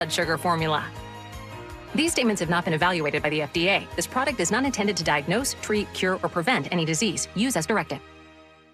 blood sugar formula. These statements have not been evaluated by the FDA. This product is not intended to diagnose, treat, cure, or prevent any disease. Use as directed.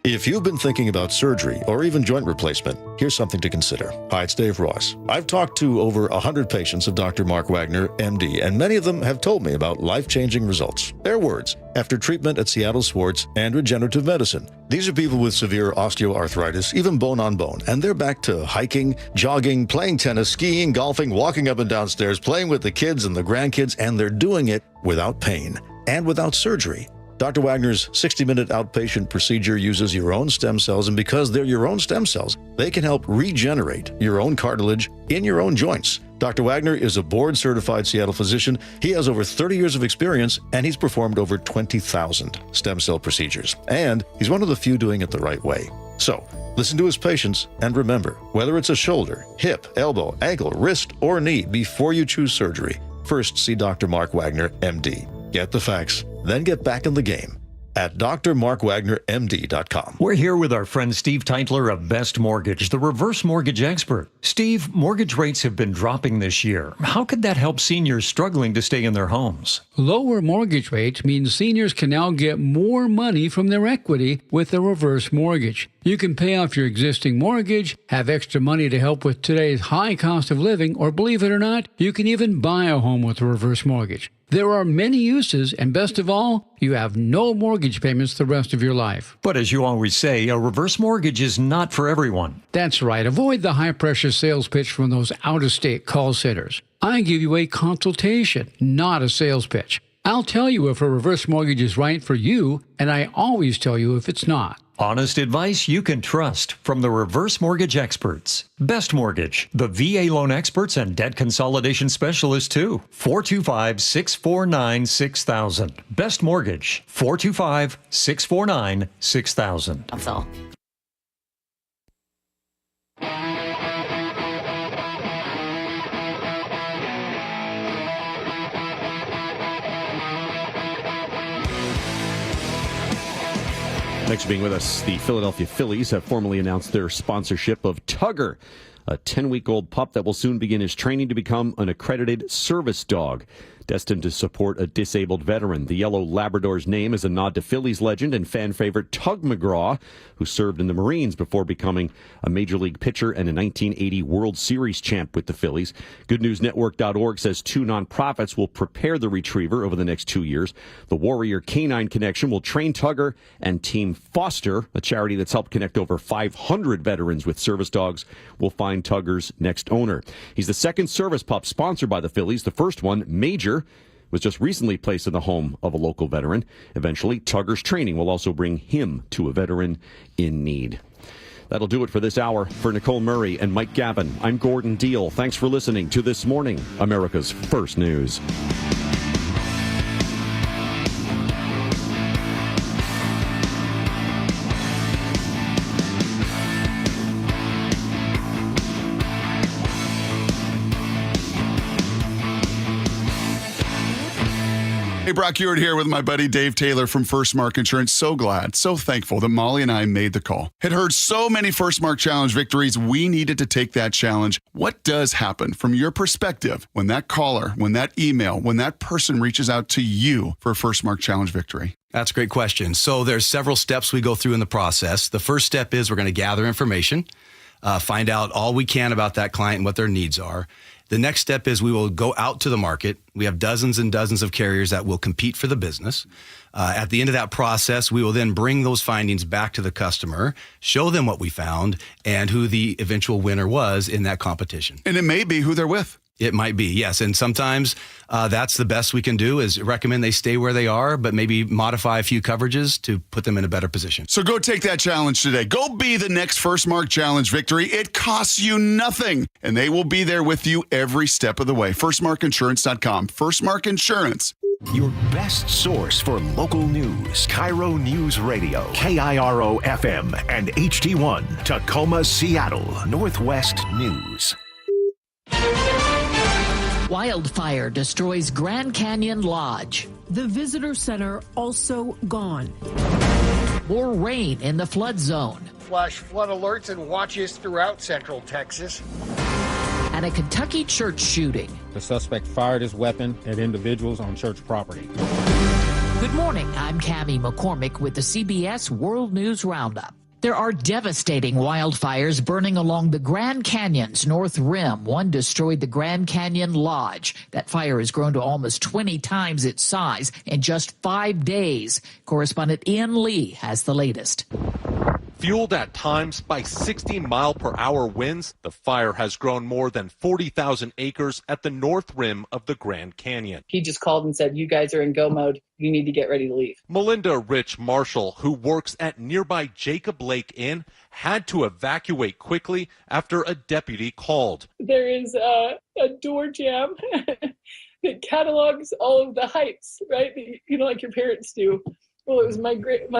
If you've been thinking about surgery or even joint replacement, here's something to consider. Hi, it's Dave Ross. I've talked to over 100 patients of Dr. Mark Wagner, MD, and many of them have told me about life-changing results. Their words, after treatment at Seattle Sports and Regenerative Medicine. These are people with severe osteoarthritis, even bone on bone, and they're back to hiking, jogging, playing tennis, skiing, golfing, walking up and down stairs, playing with the kids and the grandkids, and they're doing it without pain and without surgery. Dr. Wagner's 60-minute outpatient procedure uses your own stem cells, and because they're your own stem cells, they can help regenerate your own cartilage in your own joints. Dr. Wagner is a board-certified Seattle physician. He has over 30 years of experience, and he's performed over 20,000 stem cell procedures. And he's one of the few doing it the right way. So, listen to his patients, and remember, whether it's a shoulder, hip, elbow, ankle, wrist, or knee, before you choose surgery, first see Dr. Mark Wagner, MD. Get the facts, then get back in the game at drmarkwagnermd.com. We're here with our friend Steve Teitler of Best Mortgage, the reverse mortgage expert. Steve, mortgage rates have been dropping this year. How could that help seniors struggling to stay in their homes? Lower mortgage rates means seniors can now get more money from their equity with a reverse mortgage. You can pay off your existing mortgage, have extra money to help with today's high cost of living, or believe it or not, you can even buy a home with a reverse mortgage. There are many uses, and best of all, you have no mortgage payments the rest of your life. But as you always say, a reverse mortgage is not for everyone. That's right. Avoid the high-pressure sales pitch from those out-of-state call centers. I give you a consultation, not a sales pitch. I'll tell you if a reverse mortgage is right for you, and I always tell you if it's not. Honest advice you can trust from the reverse mortgage experts. Best Mortgage, the VA loan experts and debt consolidation specialists too. 425-649-6000. Best Mortgage, 425-649-6000. That's all. Thanks for being with us. The Philadelphia Phillies have formally announced their sponsorship of Tugger, a 10-week-old pup that will soon begin his training to become an accredited service dog. Destined to support a disabled veteran. The Yellow Labrador's name is a nod to Phillies legend and fan favorite Tug McGraw, who served in the Marines before becoming a Major League pitcher and a 1980 World Series champ with the Phillies. GoodNewsNetwork.org says 2 nonprofits will prepare the retriever over the next 2 years. The Warrior Canine Connection will train Tugger, and Team Foster, a charity that's helped connect over 500 veterans with service dogs, will find Tugger's next owner. He's the second service pup sponsored by the Phillies. The first one, Major, was just recently placed in the home of a local veteran. Eventually, Tugger's training will also bring him to a veteran in need. That'll do it for this hour. For Nicole Murray and Mike Gavin, I'm Gordon Deal. Thanks for listening to This Morning, America's First News. Hey, Brock Ewart here with my buddy Dave Taylor from First Mark Insurance. So glad, so thankful that Molly and I made the call. Had heard so many First Mark Challenge victories, we needed to take that challenge. What does happen from your perspective when that caller, when that email, when that person reaches out to you for a First Mark Challenge victory? That's a great question. So there's several steps we go through in the process. The first step is we're going to gather information, find out all we can about that client and what their needs are. The next step is we will go out to the market. We have dozens and dozens of carriers that will compete for the business. At the end of that process, we will then bring those findings back to the customer, show them what we found, and who the eventual winner was in that competition. And it may be who they're with. It might be, yes. And sometimes that's the best we can do is recommend they stay where they are, but maybe modify a few coverages to put them in a better position. So go take that challenge today. Go be the next First Mark Challenge victory. It costs you nothing, and they will be there with you every step of the way. FirstMarkInsurance.com. First Mark Insurance. Your best source for local news. KIRO Newsradio, KIRO FM, and HD1, Tacoma, Seattle, Northwest News. Wildfire destroys Grand Canyon Lodge. The visitor center also gone. More rain in the flood zone. Flash flood alerts and watches throughout central Texas. and a Kentucky church shooting. The suspect fired his weapon at individuals on church property. Good morning. I'm Cammie McCormick with the CBS World News Roundup. There are devastating wildfires burning along the Grand Canyon's North Rim. One destroyed the Grand Canyon Lodge. That fire has grown to almost 20 times its size in just 5 days. Correspondent Ian Lee has the latest. Fueled at times by 60-mile-per-hour winds, the fire has grown more than 40,000 acres at the north rim of the Grand Canyon. He just called and said, "You guys are in go mode. You need to get ready to leave." Melinda Rich Marshall, who works at nearby Jacob Lake Inn, had to evacuate quickly after a deputy called. There is a door jam that catalogs all of the heights, right? Like your parents do. Well, it was my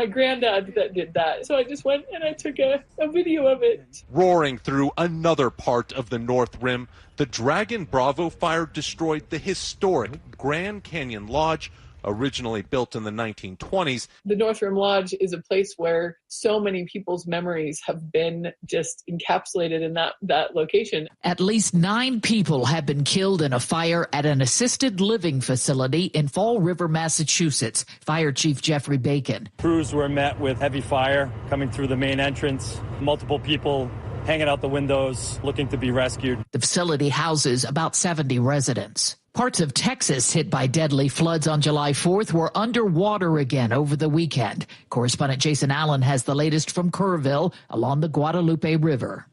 granddad that did that. So I just went and I took a video of it. Roaring through another part of the North Rim, the Dragon Bravo fire destroyed the historic Grand Canyon Lodge, originally built in the 1920s. The North Rim Lodge is a place where so many people's memories have been just encapsulated in that location. At least 9 people have been killed in a fire at an assisted living facility in Fall River, Massachusetts. Fire Chief Jeffrey Bacon. Crews were met with heavy fire coming through the main entrance. Multiple people hanging out the windows looking to be rescued. The facility houses about 70 residents. Parts of Texas hit by deadly floods on July 4th were underwater again over the weekend. Correspondent Jason Allen has the latest from Kerrville along the Guadalupe River.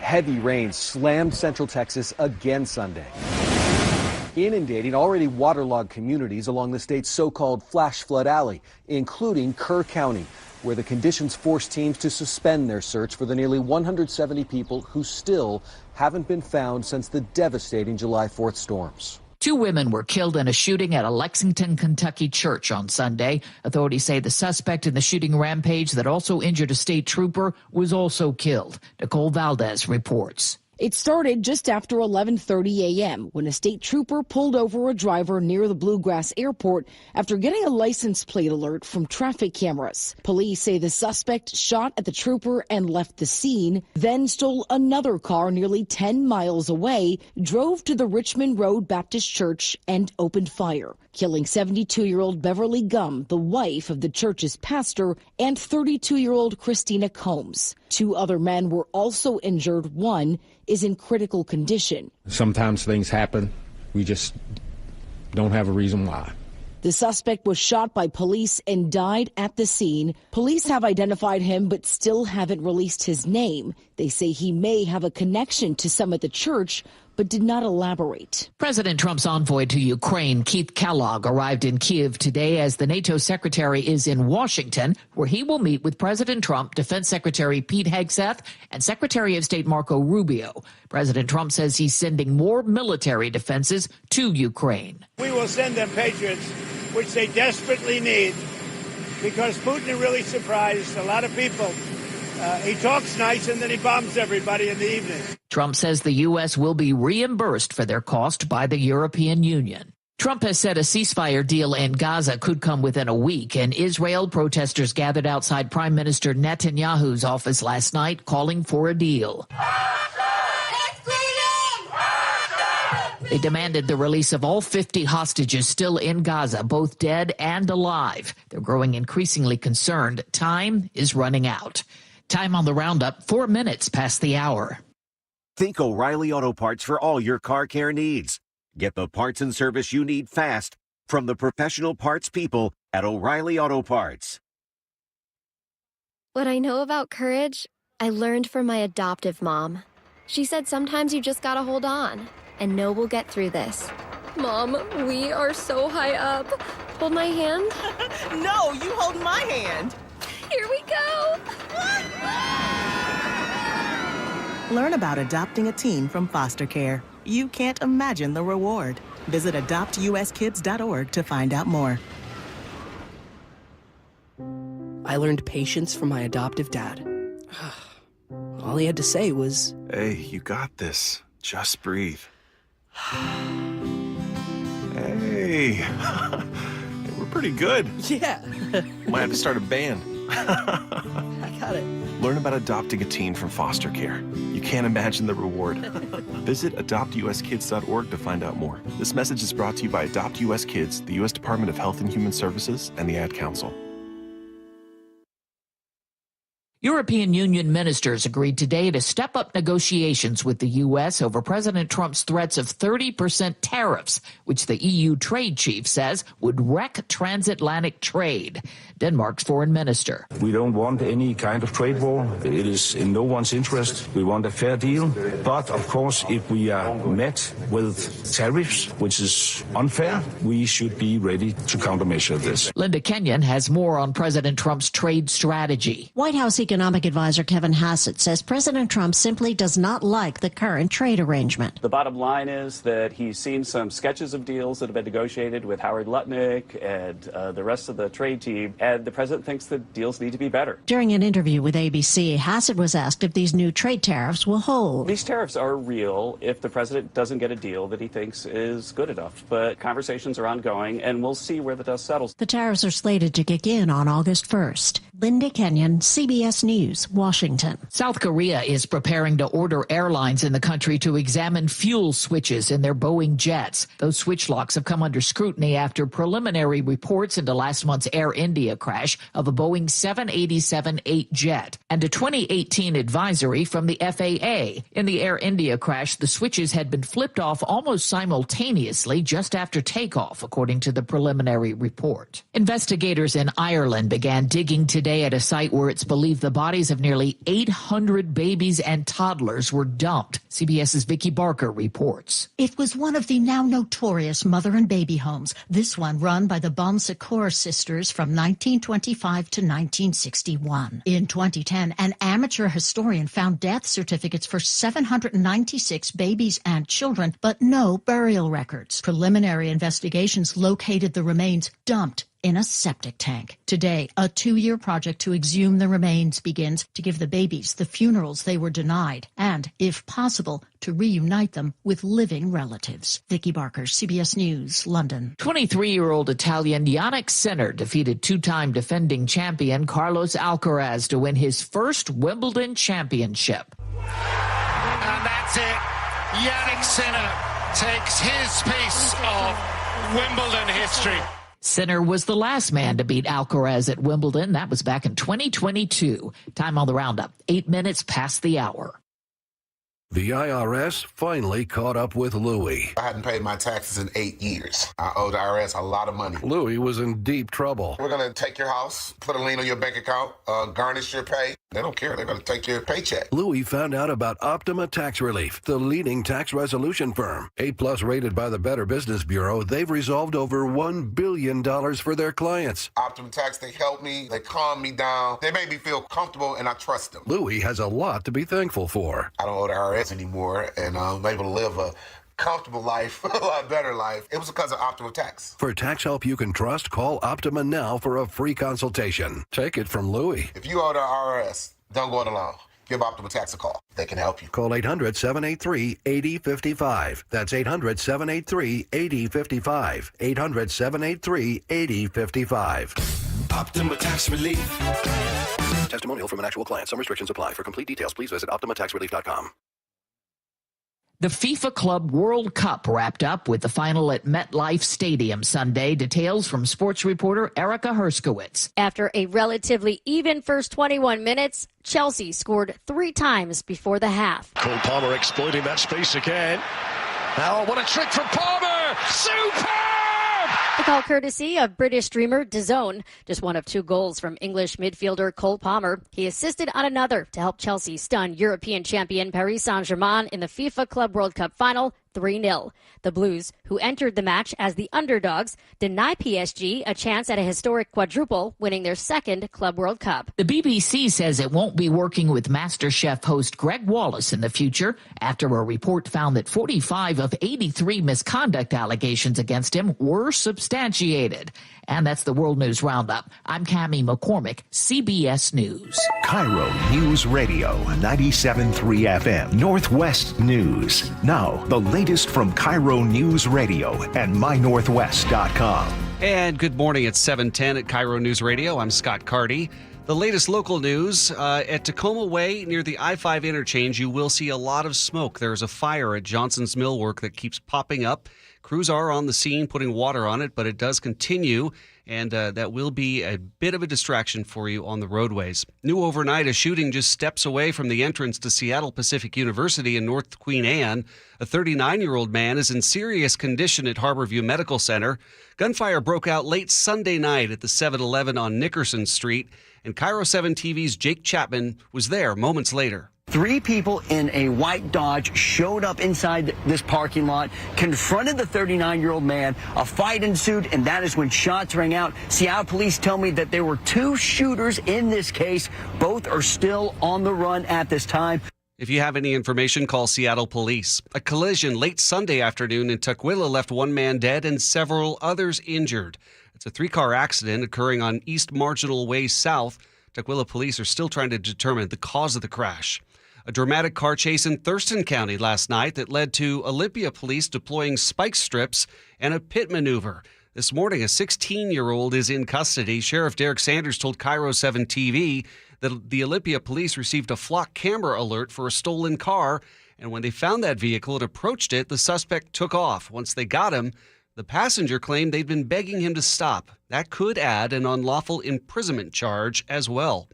Heavy rain slammed central Texas again Sunday, inundating already waterlogged communities along the state's so-called flash flood alley, including Kerr County, where the conditions forced teams to suspend their search for the nearly 170 people who still haven't been found since the devastating July 4th storms. 2 women were killed in a shooting at a Lexington, Kentucky church on Sunday. Authorities say the suspect in the shooting rampage that also injured a state trooper was also killed. Nicole Valdez reports. It started just after 11:30 a.m. when a state trooper pulled over a driver near the Bluegrass Airport after getting a license plate alert from traffic cameras. Police say the suspect shot at the trooper and left the scene, then stole another car nearly 10 miles away, drove to the Richmond Road Baptist Church, and opened fire, killing 72-year-old Beverly Gum, the wife of the church's pastor, and 32-year-old Christina Combs. 2 other men were also injured. One is in critical condition. Sometimes things happen. We just don't have a reason why. The suspect was shot by police and died at the scene. Police have identified him but still haven't released his name. They say he may have a connection to some at the church, but did not elaborate. President Trump's envoy to Ukraine, Keith Kellogg, arrived in Kyiv today as the NATO secretary is in Washington, where he will meet with President Trump, Defense Secretary Pete Hegseth, and Secretary of State Marco Rubio. President Trump says he's sending more military defenses to Ukraine. We will send them Patriots, which they desperately need, because Putin really surprised a lot of people. He talks nice and then he bombs everybody in the evening. Trump says the U.S. will be reimbursed for their cost by the European Union. Trump has said a ceasefire deal in Gaza could come within a week. In Israel, protesters gathered outside Prime Minister Netanyahu's office last night calling for a deal. They demanded the release of all 50 hostages still in Gaza, both dead and alive. They're growing increasingly concerned. Time is running out. Time on the roundup, 4 minutes past the hour. Think O'Reilly Auto Parts for all your car care needs. Get the parts and service you need fast from the professional parts people at O'Reilly Auto Parts. What I know about courage, I learned from my adoptive mom. She said sometimes you just gotta hold on and know we'll get through this. Mom, we are so high up. Hold my hand. No, you hold my hand. Here we go. Learn about adopting a teen from foster care. You can't imagine the reward. Visit adoptuskids.org to find out more. I learned patience from my adoptive dad. All he had to say was, "Hey, you got this. Just breathe." Hey, we're pretty good. Yeah. Might have to start a band. I got it. Learn about adopting a teen from foster care. You can't imagine the reward. Visit adoptuskids.org to find out more. This message is brought to you by Adopt US Kids, the U.S. Department of Health and Human Services, and the Ad Council. European Union ministers agreed today to step up negotiations with the U.S. over President Trump's threats of 30% tariffs, which the EU trade chief says would wreck transatlantic trade. Denmark's foreign minister. We don't want any kind of trade war. It is in no one's interest. We want a fair deal. But, of course, if we are met with tariffs, which is unfair, we should be ready to countermeasure this. Linda Kenyon has more on President Trump's trade strategy. White House economic advisor Kevin Hassett says President Trump simply does not like the current trade arrangement. The bottom line is that he's seen some sketches of deals that have been negotiated with Howard Lutnick and the rest of the trade team, and the president thinks the deals need to be better. During an interview with ABC, Hassett was asked if these new trade tariffs will hold. These tariffs are real if the president doesn't get a deal that he thinks is good enough, but conversations are ongoing, and we'll see where the dust settles. The tariffs are slated to kick in on August 1st. Linda Kenyon, CBS News, Washington. South Korea is preparing to order airlines in the country to examine fuel switches in their Boeing jets. Those switch locks have come under scrutiny after preliminary reports into last month's Air India crash of a Boeing 787-8 jet and a 2018 advisory from the FAA. In the Air India crash, the switches had been flipped off almost simultaneously just after takeoff, according to the preliminary report. Investigators in Ireland began digging today at a site where it's believed the bodies of nearly 800 babies and toddlers were dumped. CBS's Vicki Barker reports. It was one of the now notorious mother and baby homes, this one run by the Bon Secours sisters from 1925 to 1961. In 2010, an amateur historian found death certificates for 796 babies and children, but no burial records. Preliminary investigations located the remains dumped in a septic tank. Today, a 2-year project to exhume the remains begins to give the babies the funerals they were denied and, if possible, to reunite them with living relatives. Vicki Barker, CBS News, London. 23-year-old Italian Yannick Sinner defeated two-time defending champion Carlos Alcaraz to win his first Wimbledon championship. And that's it. Yannick Sinner takes his piece of Wimbledon history. Sinner was the last man to beat Alcaraz at Wimbledon. That was back in 2022. Time on the roundup, 8 minutes past the hour. The IRS finally caught up with Louie. I hadn't paid my taxes in 8 years. I owe the IRS a lot of money. Louie was in deep trouble. We're going to take your house, put a lien on your bank account, garnish your pay. They don't care. They're going to take your paycheck. Louie found out about Optima Tax Relief, the leading tax resolution firm. A+ rated by the Better Business Bureau, they've resolved over $1 billion for their clients. Optima Tax, they help me. They calm me down. They make me feel comfortable, and I trust them. Louie has a lot to be thankful for. I don't owe the IRS anymore, and I'm able to live a comfortable life, a lot better life. It was because of Optima Tax. For tax help you can trust, call Optima now for a free consultation. Take it from Louie. If you owe the IRS, don't go it alone. Give Optima Tax a call. They can help you. Call 800-783-8055. That's 800-783-8055. 800-783-8055. Optima Tax Relief. Testimonial from an actual client. Some restrictions apply. For complete details, please visit OptimaTaxRelief.com. The FIFA Club World Cup wrapped up with the final at MetLife Stadium Sunday. Details from sports reporter Erica Herskowitz. After a relatively even first 21 minutes, Chelsea scored 3 times before the half. Cole Palmer exploiting that space again. Now, what a trick from Palmer! Superb! The call courtesy of British streamer DAZN. Just one of 2 goals from English midfielder Cole Palmer. He assisted on another to help Chelsea stun European champion Paris Saint-Germain in the FIFA Club World Cup final 3-0. The Blues, who entered the match as the underdogs, deny PSG a chance at a historic quadruple, winning their 2nd Club World Cup. The BBC says it won't be working with MasterChef host Greg Wallace in the future after a report found that 45 of 83 misconduct allegations against him were substantiated. And that's the World News Roundup. I'm Cammie McCormick, CBS News. KIRO Newsradio 97.3 FM, Northwest News. Now, the latest from KIRO Newsradio and mynorthwest.com. And good morning. It's 7:10 at KIRO News Radio. I'm Scott Carty. The latest local news, at Tacoma Way near the I-5 interchange, you will see a lot of smoke. There's a fire at Johnson's Millwork that keeps popping up. Crews are on the scene putting water on it, but it does continue, and that will be a bit of a distraction for you on the roadways. New overnight, a shooting just steps away from the entrance to Seattle Pacific University in North Queen Anne. A 39-year-old man is in serious condition at Harborview Medical Center. Gunfire broke out late Sunday night at the 7-Eleven on Nickerson Street, and KIRO 7 TV's Jake Chapman was there moments later. 3 people in a white Dodge showed up inside this parking lot, confronted the 39-year-old man. A fight ensued, and that is when shots rang out. Seattle police tell me that there were 2 shooters in this case. Both are still on the run at this time. If you have any information, call Seattle Police. A collision late Sunday afternoon in Tukwila left 1 man dead and several others injured. It's a 3-car accident occurring on East Marginal Way South. Tukwila police are still trying to determine the cause of the crash. A dramatic car chase in Thurston County last night that led to Olympia police deploying spike strips and a pit maneuver. This morning, a 16-year-old is in custody. Sheriff Derek Sanders told KIRO 7 TV that the Olympia police received a flock camera alert for a stolen car, and when they found that vehicle and approached it, the suspect took off. Once they got him, the passenger claimed they'd been begging him to stop. That could add an unlawful imprisonment charge as well.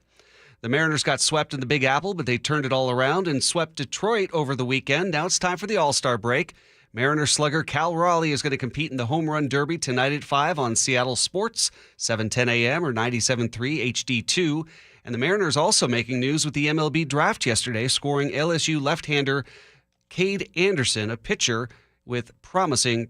The Mariners got swept in the Big Apple, but they turned it all around and swept Detroit over the weekend. Now it's time for the All-Star break. Mariner slugger Cal Raleigh is going to compete in the Home Run Derby tonight at 5 on Seattle Sports, 7:10 a.m. or 97.3 HD2. And the Mariners also making news with the MLB draft yesterday, scoring LSU left-hander Cade Anderson, a pitcher with promising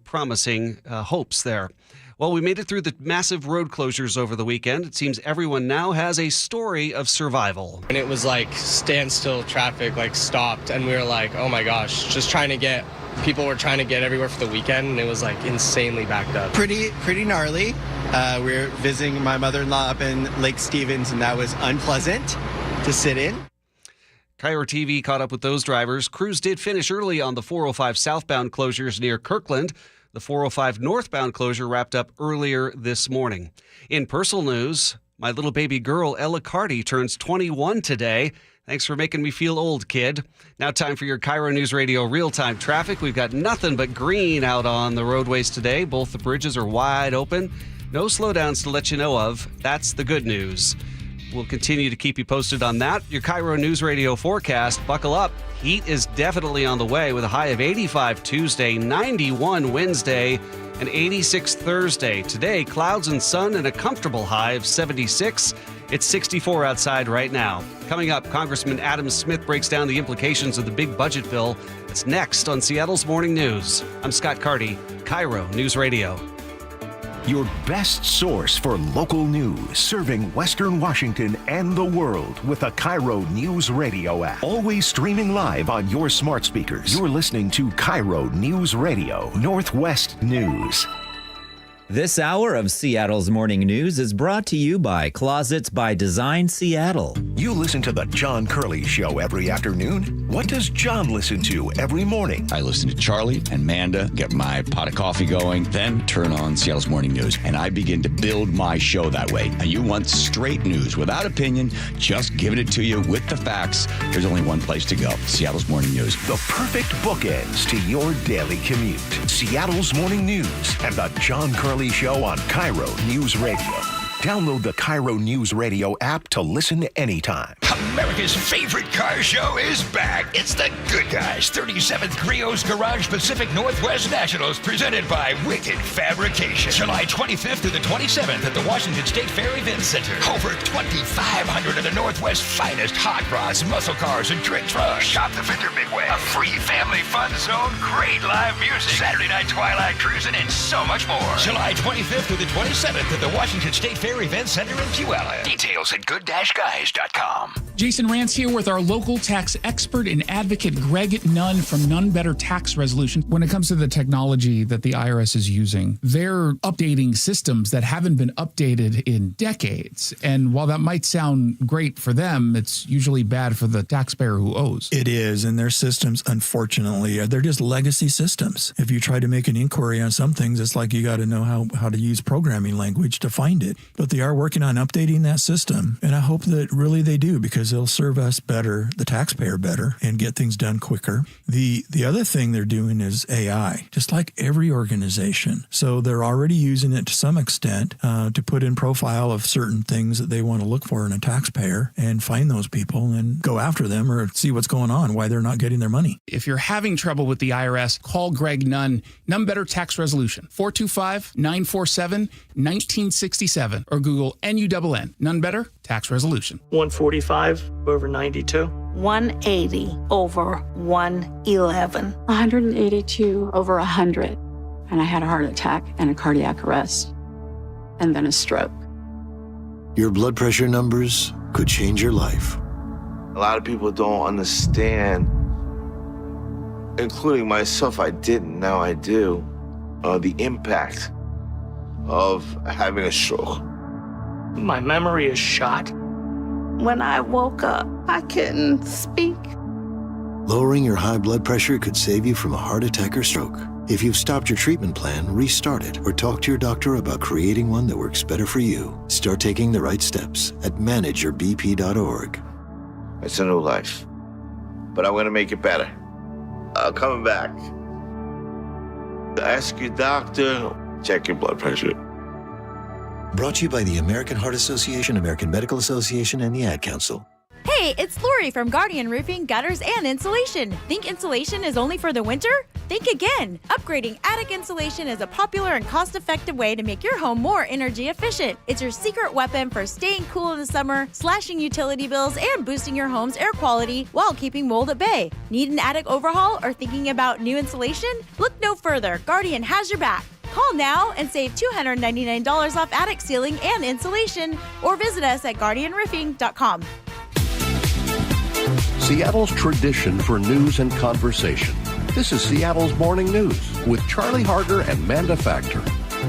hopes there. Well, we made it through the massive road closures over the weekend. It seems everyone now has a story of survival. And it was like standstill traffic, like stopped, and we were like, oh my gosh, people were trying to get everywhere for the weekend, and it was like insanely backed up. Pretty gnarly. We were visiting my mother-in-law up in Lake Stevens, and that was unpleasant to sit in. KIRO TV caught up with those drivers. Crews did finish early on the 405 southbound closures near Kirkland. The 405 northbound closure wrapped up earlier this morning. In personal news, my little baby girl, Ella Carty, turns 21 today. Thanks for making me feel old, kid. Now time for your KIRO News Radio real-time traffic. We've got nothing but green out on the roadways today. Both the bridges are wide open. No slowdowns to let you know of. That's the good news. We'll continue to keep you posted on that. Your KIRO News Radio forecast. Buckle up. Heat is definitely on the way with a high of 85 Tuesday, 91 Wednesday, and 86 Thursday. Today, clouds and sun and a comfortable high of 76. It's 64 outside right now. Coming up, Congressman Adam Smith breaks down the implications of the big budget bill. It's next on Seattle's Morning News. I'm Scott Carty, KIRO News Radio. Your best source for local news, serving Western Washington and the world with the KIRO News Radio app. Always streaming live on your smart speakers. You're listening to KIRO News Radio, Northwest News. This hour of Seattle's Morning News is brought to you by Closets by Design Seattle. You listen to the John Curley Show every afternoon. What does John listen to every morning? I listen to Charlie and Manda, get my pot of coffee going, then turn on Seattle's Morning News, and I begin to build my show that way. And you want straight news without opinion, just giving it to you with the facts. There's only one place to go, Seattle's Morning News. The perfect bookends to your daily commute. Seattle's Morning News and the John Curley Show on KIRO News Radio. Download the KIRO News Radio app to listen anytime. America's favorite car show is back. It's the Good Guys 37th Griot's Garage Pacific Northwest Nationals, presented by Wicked Fabrication. July 25th through the 27th at the Washington State Fair Event Center. Over 2,500 of the Northwest's finest hot rods, muscle cars, and trick trucks. Shop the Fender Midway. A free family fun zone, great live music, Saturday night twilight cruising, and so much more. July 25th through the 27th at the Washington State Fair Event Center in Puyallup. Details at good-guys.com. Jason Rance here with our local tax expert and advocate Greg Nunn from None Better Tax Resolution. When it comes to the technology that the IRS is using, they're updating systems that haven't been updated in decades. And while that might sound great for them, it's usually bad for the taxpayer who owes. It is, and their systems, unfortunately, they're just legacy systems. If you try to make an inquiry on some things, it's like you got to know how to use programming language to find it. But they are working on updating that system, and I hope that really they do, because it'll serve us better, the taxpayer better, and get things done quicker. The other thing they're doing is AI, just like every organization. So they're already using it to some extent to put in profile of certain things that they want to look for in a taxpayer and find those people and go after them or see what's going on, why they're not getting their money. If you're having trouble with the IRS, call Greg Nunn. None Better Tax Resolution, 425-947-1967, or Google NUNN, None Better Tax Resolution. 145 over 92. 180 over 111. 182 over 100. And I had a heart attack and a cardiac arrest, and then a stroke. Your blood pressure numbers could change your life. A lot of people don't understand, including myself. I didn't, now I do, the impact of having a stroke. My memory is shot. When I woke up, I couldn't speak. Lowering your high blood pressure could save you from a heart attack or stroke. If you've stopped your treatment plan, restart it or talk to your doctor about creating one that works better for you. Start taking the right steps at manageyourbp.org. It's a new life, but I'm going to make it better. Coming back. Ask your doctor, check your blood pressure. Brought to you by the American Heart Association, American Medical Association, and the Ad Council. Hey, it's Lori from Guardian Roofing, Gutters, and Insulation. Think insulation is only for the winter? Think again. Upgrading attic insulation is a popular and cost-effective way to make your home more energy efficient. It's your secret weapon for staying cool in the summer, slashing utility bills, and boosting your home's air quality while keeping mold at bay. Need an attic overhaul or thinking about new insulation? Look no further. Guardian has your back. Call now and save $299 off attic ceiling and insulation, or visit us at guardianroofing.com. Seattle's tradition for news and conversation. This is Seattle's Morning News with Charlie Harger and Manda Factor.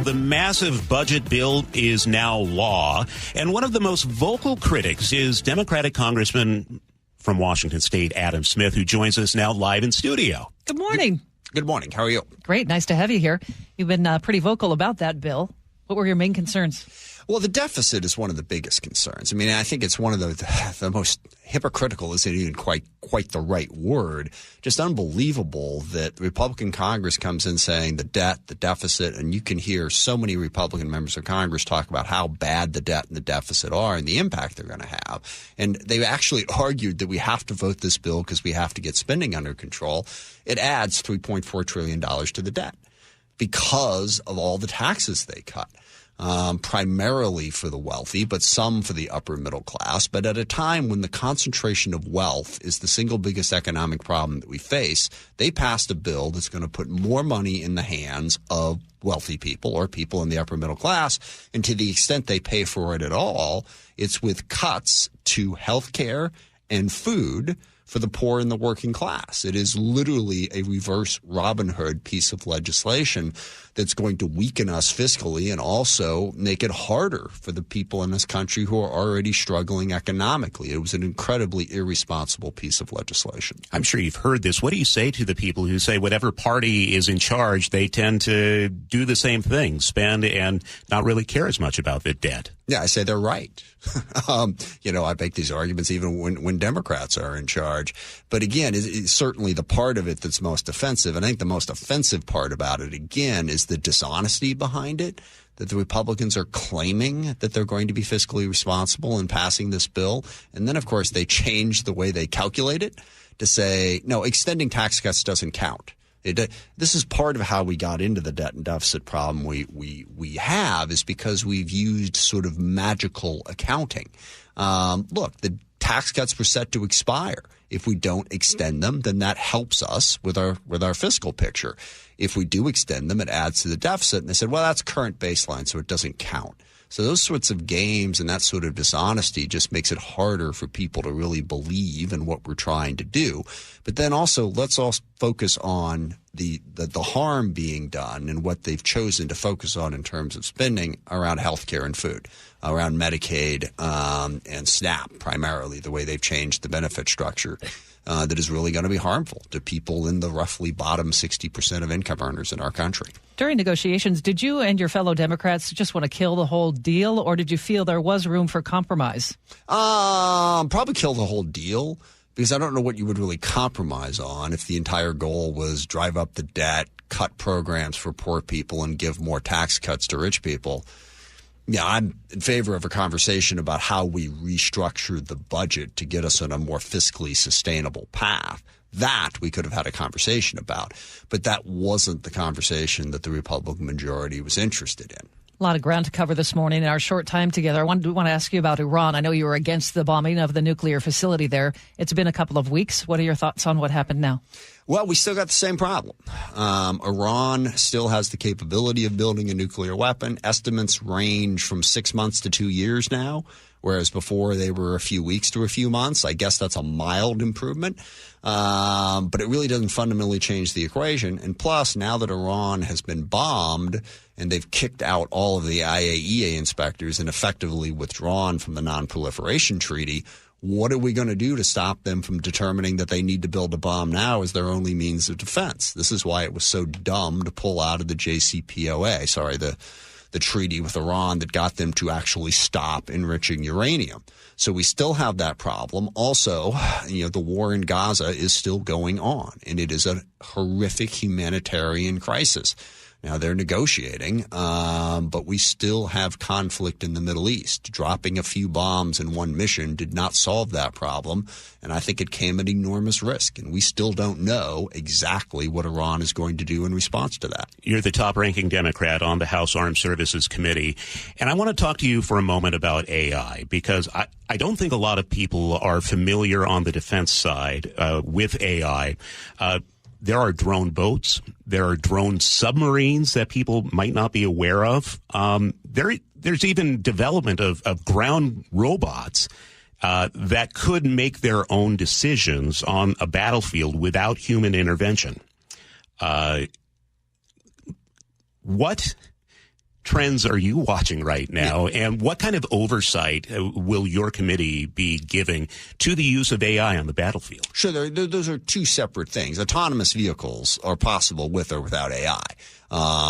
The massive budget bill is now law, and one of the most vocal critics is Democratic Congressman from Washington State, Adam Smith, who joins us now live in studio. Good morning. Good morning. How are you? Great. Nice to have you here. You've been pretty vocal about that bill. What were your main concerns? Well, the deficit is one of the biggest concerns. I mean, I think it's one of the most hypocritical, isn't even quite the right word. Just unbelievable that the Republican Congress comes in saying the debt, the deficit, and you can hear so many Republican members of Congress talk about how bad the debt and the deficit are and the impact they're going to have. And they've actually argued that we have to vote this bill because we have to get spending under control. It adds $3.4 trillion to the debt because of all the taxes they cut. Primarily for the wealthy, but some for the upper middle class. But at a time when the concentration of wealth is the single biggest economic problem that we face, they passed a bill that's going to put more money in the hands of wealthy people or people in the upper middle class. And to the extent they pay for it at all, it's with cuts to health care and food for the poor and the working class. It is literally a reverse Robin Hood piece of legislation that's going to weaken us fiscally and also make it harder for the people in this country who are already struggling economically. It was an incredibly irresponsible piece of legislation. I'm sure you've heard this. What do you say to the people who say whatever party is in charge, they tend to do the same thing, spend and not really care as much about the debt? Yeah, I say they're right. I make these arguments even when Democrats are in charge. But again, it's certainly the part of it that's most offensive. And I think the most offensive part about it, again, is the dishonesty behind it, that the Republicans are claiming that they're going to be fiscally responsible in passing this bill. And then, of course, they change the way they calculate it to say, no, extending tax cuts doesn't count. This is part of how we got into the debt and deficit problem we have, is because we've used sort of magical accounting. Look, the tax cuts were set to expire. If we don't extend them, then that helps us with our fiscal picture. If we do extend them, it adds to the deficit. And they said, well, that's current baseline, so it doesn't count. So those sorts of games and that sort of dishonesty just makes it harder for people to really believe in what we're trying to do. But then also, let's also focus on the harm being done and what they've chosen to focus on in terms of spending around healthcare and food, around Medicaid and SNAP, primarily, the way they've changed the benefit structure. That is really going to be harmful to people in the roughly bottom 60% of income earners in our country. During negotiations, did you and your fellow Democrats just want to kill the whole deal, or did you feel there was room for compromise? Probably kill the whole deal, because I don't know what you would really compromise on if the entire goal was drive up the debt, cut programs for poor people, and give more tax cuts to rich people. Yeah, I'm in favor of a conversation about how we restructure the budget to get us on a more fiscally sustainable path. That we could have had a conversation about, but that wasn't the conversation that the Republican majority was interested in. A lot of ground to cover this morning in our short time together. I want to ask you about Iran. I know you were against the bombing of the nuclear facility there. It's been a couple of weeks. What are your thoughts on what happened now? Well, we still got the same problem. Iran still has the capability of building a nuclear weapon. Estimates range from 6 months to 2 years now, whereas before they were a few weeks to a few months. I guess that's a mild improvement, but it really doesn't fundamentally change the equation. And plus, now that Iran has been bombed and they've kicked out all of the IAEA inspectors and effectively withdrawn from the Non-Proliferation Treaty, what are we going to do to stop them from determining that they need to build a bomb now as their only means of defense? This is why it was so dumb to pull out of the JCPOA, the treaty with Iran that got them to actually stop enriching uranium. So we still have that problem. Also, the war in Gaza is still going on, and it is a horrific humanitarian crisis. Now, they're negotiating, but we still have conflict in the Middle East. Dropping a few bombs in one mission did not solve that problem, and I think it came at enormous risk. And we still don't know exactly what Iran is going to do in response to that. You're the top-ranking Democrat on the House Armed Services Committee, and I want to talk to you for a moment about AI, because I don't think a lot of people are familiar on the defense side with AI. There are drone boats. There are drone submarines that people might not be aware of. There's even development of ground robots that could make their own decisions on a battlefield without human intervention. What trends are you watching right now, and what kind of oversight will your committee be giving to the use of AI on the battlefield? Sure, those are two separate things. Autonomous vehicles are possible with or without AI.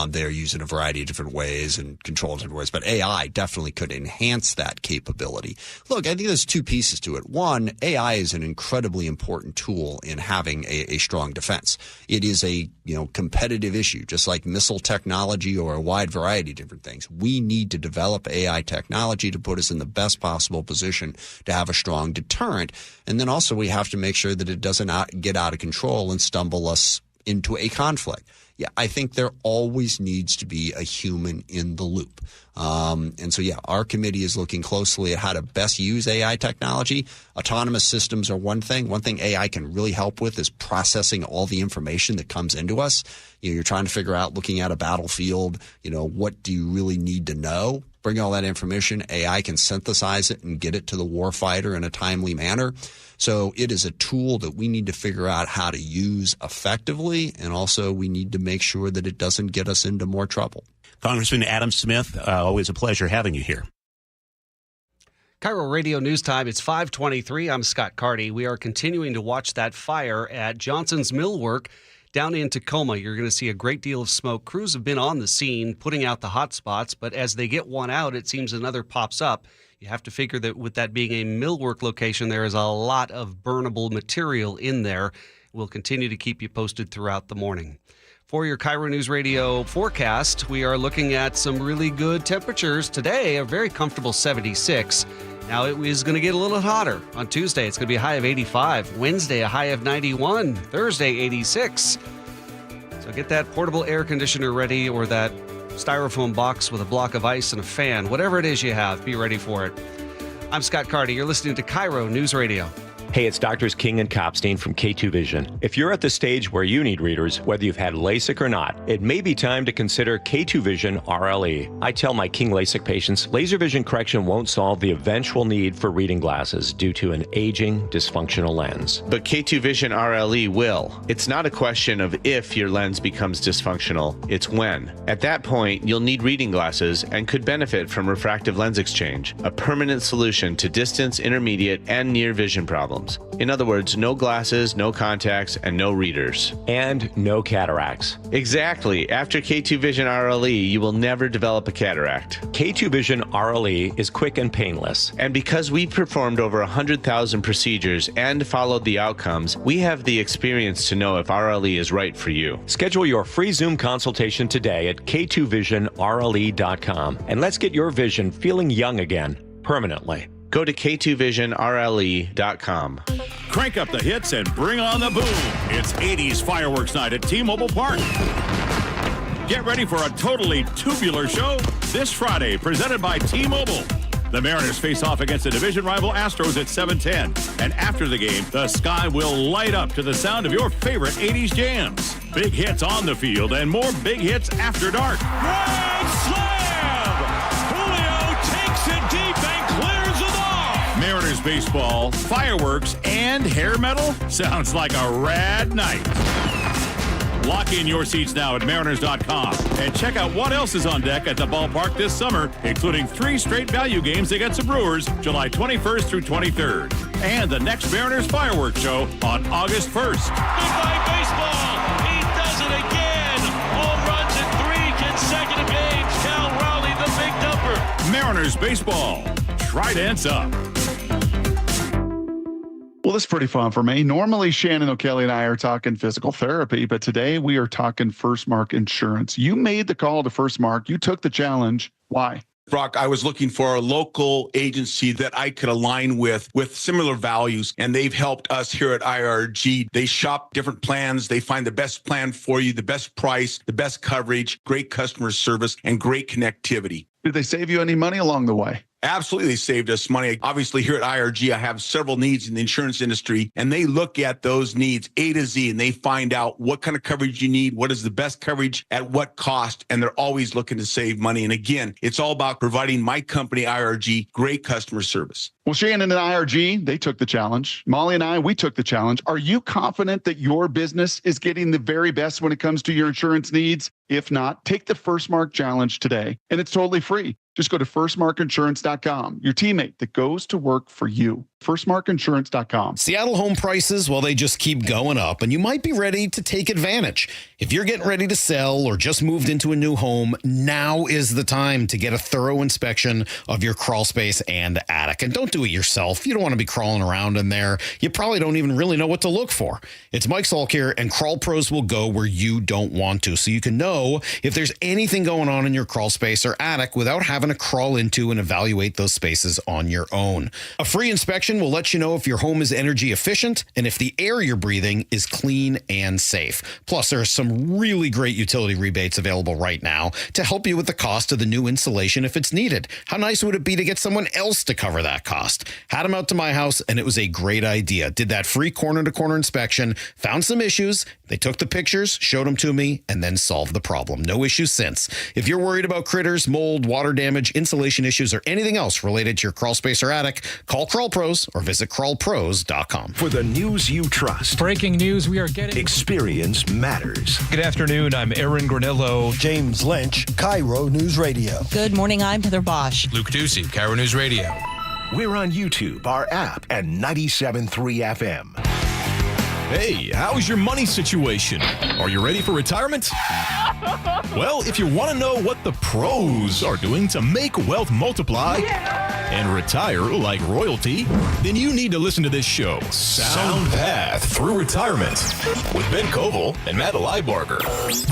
They're used in a variety of different ways and controlled in different ways, but AI definitely could enhance that capability. Look, I think there's two pieces to it. One, AI is an incredibly important tool in having a strong defense. It is a competitive issue, just like missile technology or a wide variety of different things. We need to develop AI technology to put us in the best possible position to have a strong deterrent. And then also we have to make sure that it doesn't get out of control and stumble us into a conflict. Yeah, I think there always needs to be a human in the loop. And so, our committee is looking closely at how to best use AI technology. Autonomous systems are one thing. One thing AI can really help with is processing all the information that comes into us. You're trying to figure out, looking at a battlefield, what do you really need to know? Bring all that information. AI can synthesize it and get it to the warfighter in a timely manner. So it is a tool that we need to figure out how to use effectively, and also we need to make sure that it doesn't get us into more trouble. Congressman Adam Smith, always a pleasure having you here. KIRO Radio News Time. It's 5:23. I'm Scott Carty. We are continuing to watch that fire at Johnson's Millwork down in Tacoma. You're going to see a great deal of smoke. Crews have been on the scene putting out the hot spots, but as they get one out, it seems another pops up. You have to figure that with that being a millwork location, there is a lot of burnable material in there. We'll continue to keep you posted throughout the morning. For your KIRO News Radio forecast, we are looking at some really good temperatures. Today, a very comfortable 76. Now, it is going to get a little hotter. On Tuesday, it's going to be a high of 85. Wednesday, a high of 91. Thursday, 86. So get that portable air conditioner ready, or that styrofoam box with a block of ice and a fan. Whatever it is you have, be ready for it. I'm Scott Carty. You're listening to KIRO News Radio. Hey, it's Doctors King and Kopstein from K2 Vision. If you're at the stage where you need readers, whether you've had LASIK or not, it may be time to consider K2 Vision RLE. I tell my King LASIK patients, laser vision correction won't solve the eventual need for reading glasses due to an aging, dysfunctional lens. But K2 Vision RLE will. It's not a question of if your lens becomes dysfunctional, it's when. At that point, you'll need reading glasses and could benefit from refractive lens exchange, a permanent solution to distance, intermediate, and near vision problems. In other words, no glasses, no contacts, and no readers. And no cataracts. Exactly. After K2 Vision RLE, you will never develop a cataract. K2 Vision RLE is quick and painless. And because we've performed over 100,000 procedures and followed the outcomes, we have the experience to know if RLE is right for you. Schedule your free Zoom consultation today at k2visionrle.com and let's get your vision feeling young again, permanently. Go to k2visionrle.com. Crank up the hits and bring on the boom. It's 80s fireworks night at T-Mobile Park. Get ready for a totally tubular show this Friday, presented by T-Mobile. The Mariners face off against the division rival Astros at 7:10. And after the game, the sky will light up to the sound of your favorite 80s jams. Big hits on the field and more big hits after dark. Grand slam! Julio takes it deep and clears it off. Mariners baseball, fireworks, and hair metal? Sounds like a rad night. Lock in your seats now at Mariners.com and check out what else is on deck at the ballpark this summer, including 3 straight value games against the Brewers, July 21st through 23rd, and the next Mariners fireworks show on August 1st. Goodbye, baseball! He does it again! Home runs in 3 consecutive games. Cal Raleigh, the big dumper. Mariners baseball. Tridents up. Well, this is pretty fun for me. Normally, Shannon O'Kelly and I are talking physical therapy, but today we are talking First Mark Insurance. You made the call to First Mark. You took the challenge. Why? Brock, I was looking for a local agency that I could align with similar values, and they've helped us here at IRG. They shop different plans. They find the best plan for you, the best price, the best coverage, great customer service, and great connectivity. Did they save you any money along the way? Absolutely, they saved us money. Obviously, here at IRG, I have several needs in the insurance industry, and they look at those needs A to Z, and they find out what kind of coverage you need, what is the best coverage, at what cost, and they're always looking to save money. And again, it's all about providing my company, IRG, great customer service. Well, Shannon and IRG, they took the challenge. Molly and I, we took the challenge. Are you confident that your business is getting the very best when it comes to your insurance needs? If not, take the First Mark Challenge today, and it's totally free. Just go to firstmarkinsurance.com, your teammate that goes to work for you. firstmarkinsurance.com. Seattle home prices, well, they just keep going up, and you might be ready to take advantage. If you're getting ready to sell or just moved into a new home, now is the time to get a thorough inspection of your crawl space and attic. And don't do it yourself. You don't want to be crawling around in there. You probably don't even really know what to look for. It's Mike Salk here, and Crawl Pros will go where you don't want to, so you can know if there's anything going on in your crawl space or attic without having to crawl into and evaluate those spaces on your own. A free inspection will let you know if your home is energy efficient and if the air you're breathing is clean and safe. Plus, there are some really great utility rebates available right now to help you with the cost of the new insulation if it's needed. How nice would it be to get someone else to cover that cost? Had them out to my house, and it was a great idea. Did that free corner-to-corner inspection, found some issues, they took the pictures, showed them to me, and then solved the problem. No issues since. If you're worried about critters, mold, water damage, insulation issues, or anything else related to your crawl space or attic, call Crawl Pros or visit crawlpros.com. For the news you trust. Breaking news, we are getting... Experience matters. Good afternoon, I'm Aaron Granillo. James Lynch, KIRO Newsradio. Good morning, I'm Heather Bosch. Luke Ducey, KIRO Newsradio. We're on YouTube, our app, and 97.3 FM. Hey, how's your money situation? Are you ready for retirement? Well, if you want to know what the pros are doing to make wealth multiply and retire like royalty, then you need to listen to this show, Sound Path Through Retirement, with Ben Koval and Matt Leibarger.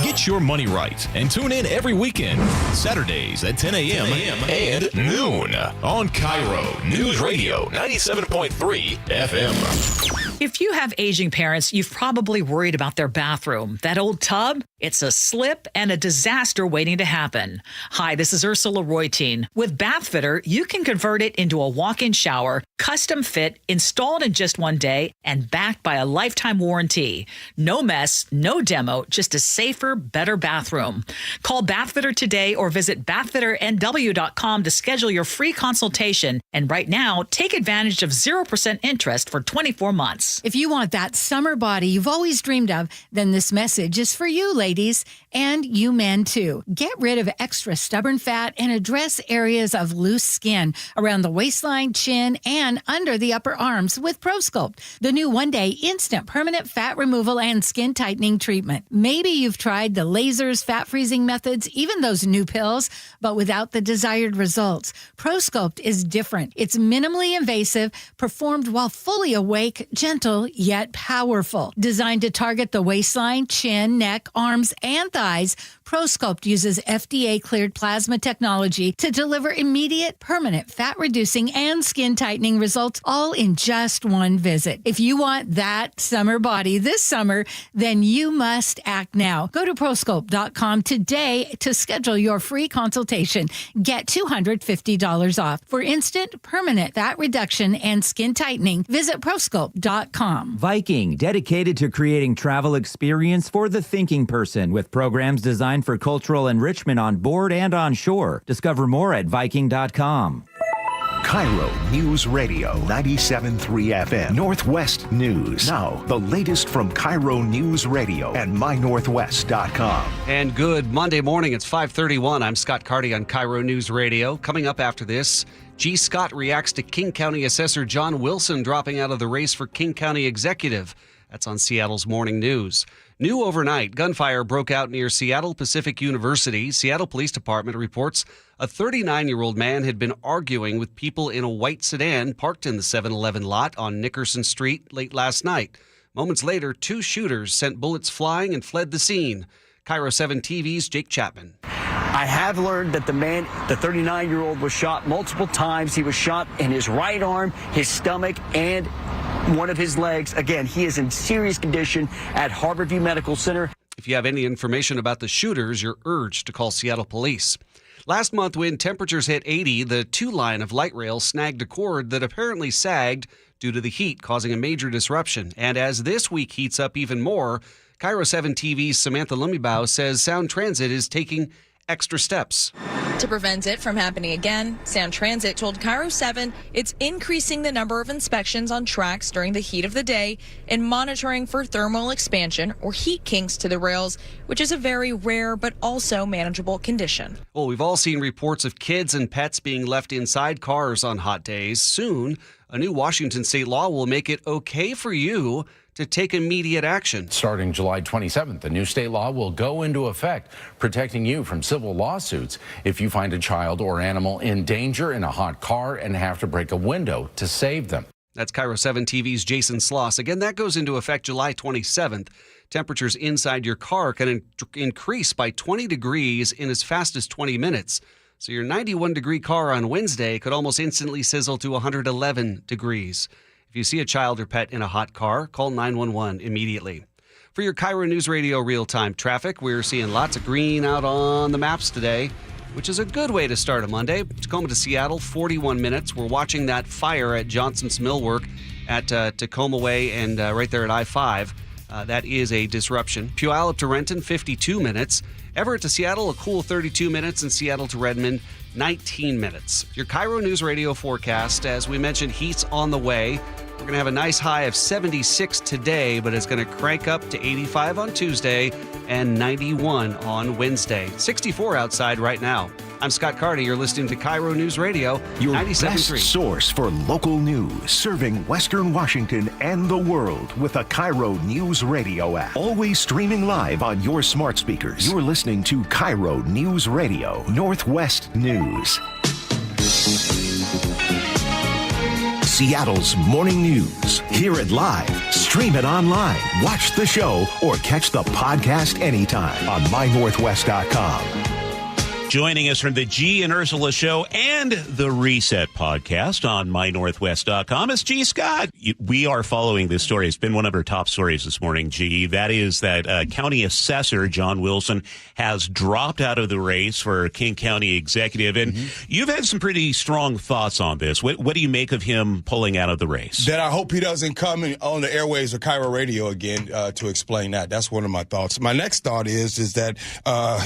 Get your money right and tune in every weekend, Saturdays at 10 a.m. and noon on KIRO Newsradio 97.3 FM. If you have aging parents, parents, you've probably worried about their bathroom. That old tub? It's a slip and a disaster waiting to happen. Hi, this is Ursula Royteen. With Bathfitter, you can convert it into a walk-in shower, custom fit, installed in just one day, and backed by a lifetime warranty. No mess, no demo, just a safer, better bathroom. Call Bathfitter today or visit bathfitternw.com to schedule your free consultation. And right now, take advantage of 0% interest for 24 months. If you want that summer body you've always dreamed of, then this message is for you, ladies, and you men too. Get rid of extra stubborn fat and address areas of loose skin around the waistline, chin, and under the upper arms with ProSculpt, the new one-day instant permanent fat removal and skin tightening treatment. Maybe you've tried the lasers, fat freezing methods, even those new pills, but without the desired results. ProSculpt is different. It's minimally invasive, performed while fully awake, gentle, yet powerful. Designed to target the waistline, chin, neck, arms, and thighs, ProSculpt uses FDA-cleared plasma technology to deliver immediate, permanent fat-reducing and skin-tightening results, all in just one visit. If you want that summer body this summer, then you must act now. Go to ProSculpt.com today to schedule your free consultation. Get $250 off. For instant, permanent fat reduction and skin tightening, visit ProSculpt.com. Viking, dedicated to creating travel experience for the thinking person with programs designed for cultural enrichment on board and on shore. Discover more at Viking.com. KIRO Newsradio 97.3 FM Northwest News. Now, the latest from KIRO Newsradio and MyNorthwest.com. And good Monday morning. It's 5:31. I'm Scott Carty on KIRO News Radio. Coming up after this, G. Scott reacts to King County Assessor John Wilson dropping out of the race for King County Executive. That's on Seattle's Morning News. New overnight, gunfire broke out near Seattle Pacific University. Seattle Police Department reports a 39-year-old man had been arguing with people in a white sedan parked in the 7-Eleven lot on Nickerson Street late last night. Moments later, two shooters sent bullets flying and fled the scene. KIRO 7 TV's Jake Chapman. I have learned that the 39-year-old, was shot multiple times. He was shot in his right arm, his stomach, and one of his legs. Again, he is in serious condition at Harborview Medical Center. If you have any information about the shooters, you're urged to call Seattle Police. Last month, when temperatures hit 80, the 2-line of light rail snagged a cord that apparently sagged due to the heat, causing a major disruption. And as this week heats up even more, KIRO 7 TV's Samantha Lumibau says Sound Transit is taking extra steps. To prevent it from happening again, Sound Transit told KIRO 7 it's increasing the number of inspections on tracks during the heat of the day and monitoring for thermal expansion or heat kinks to the rails, which is a very rare but also manageable condition. Well, we've all seen reports of kids and pets being left inside cars on hot days. Soon, a new Washington state law will make it okay for you to take immediate action. Starting July 27th, the new state law will go into effect, protecting you from civil lawsuits if you find a child or animal in danger in a hot car and have to break a window to save them. That's KIRO 7 TV's Jason Sloss. Again, that goes into effect July 27th. Temperatures inside your car can increase by 20 degrees in as fast as 20 minutes. So your 91-degree car on Wednesday could almost instantly sizzle to 111 degrees. If you see a child or pet in a hot car, call 911 immediately. For your KIRO News Radio real-time traffic, we're seeing lots of green out on the maps today, which is a good way to start a Monday. Tacoma to Seattle, 41 minutes. We're watching that fire at Johnson's Millwork at Tacoma Way and right there at I-5. That is a disruption. Puyallup to Renton, 52 minutes. Everett to Seattle, a cool 32 minutes. And Seattle to Redmond, 19 minutes. Your KIRO News Radio forecast, as we mentioned, heat's on the way. We're going to have a nice high of 76 today, but it's going to crank up to 85 on Tuesday and 91 on Wednesday. 64 outside right now. I'm Scott Carty. You're listening to KIRO News Radio, your 97.3. Best source for local news, serving Western Washington and the world with a KIRO News Radio app. Always streaming live on your smart speakers. You're listening to KIRO News Radio, Northwest News. Seattle's morning news. Hear it live, stream it online, watch the show, or catch the podcast anytime on MyNorthwest.com. Joining us from the G and Ursula Show and the Reset podcast on MyNorthwest.com is G. Scott. we are following this story. It's been one of our top stories this morning, G. That is that County Assessor John Wilson has dropped out of the race for King County Executive. And you've had some pretty strong thoughts on this. What do you make of him pulling out of the race? That I hope he doesn't come on the airwaves of KIRO Radio again to explain that. That's one of my thoughts. My next thought is that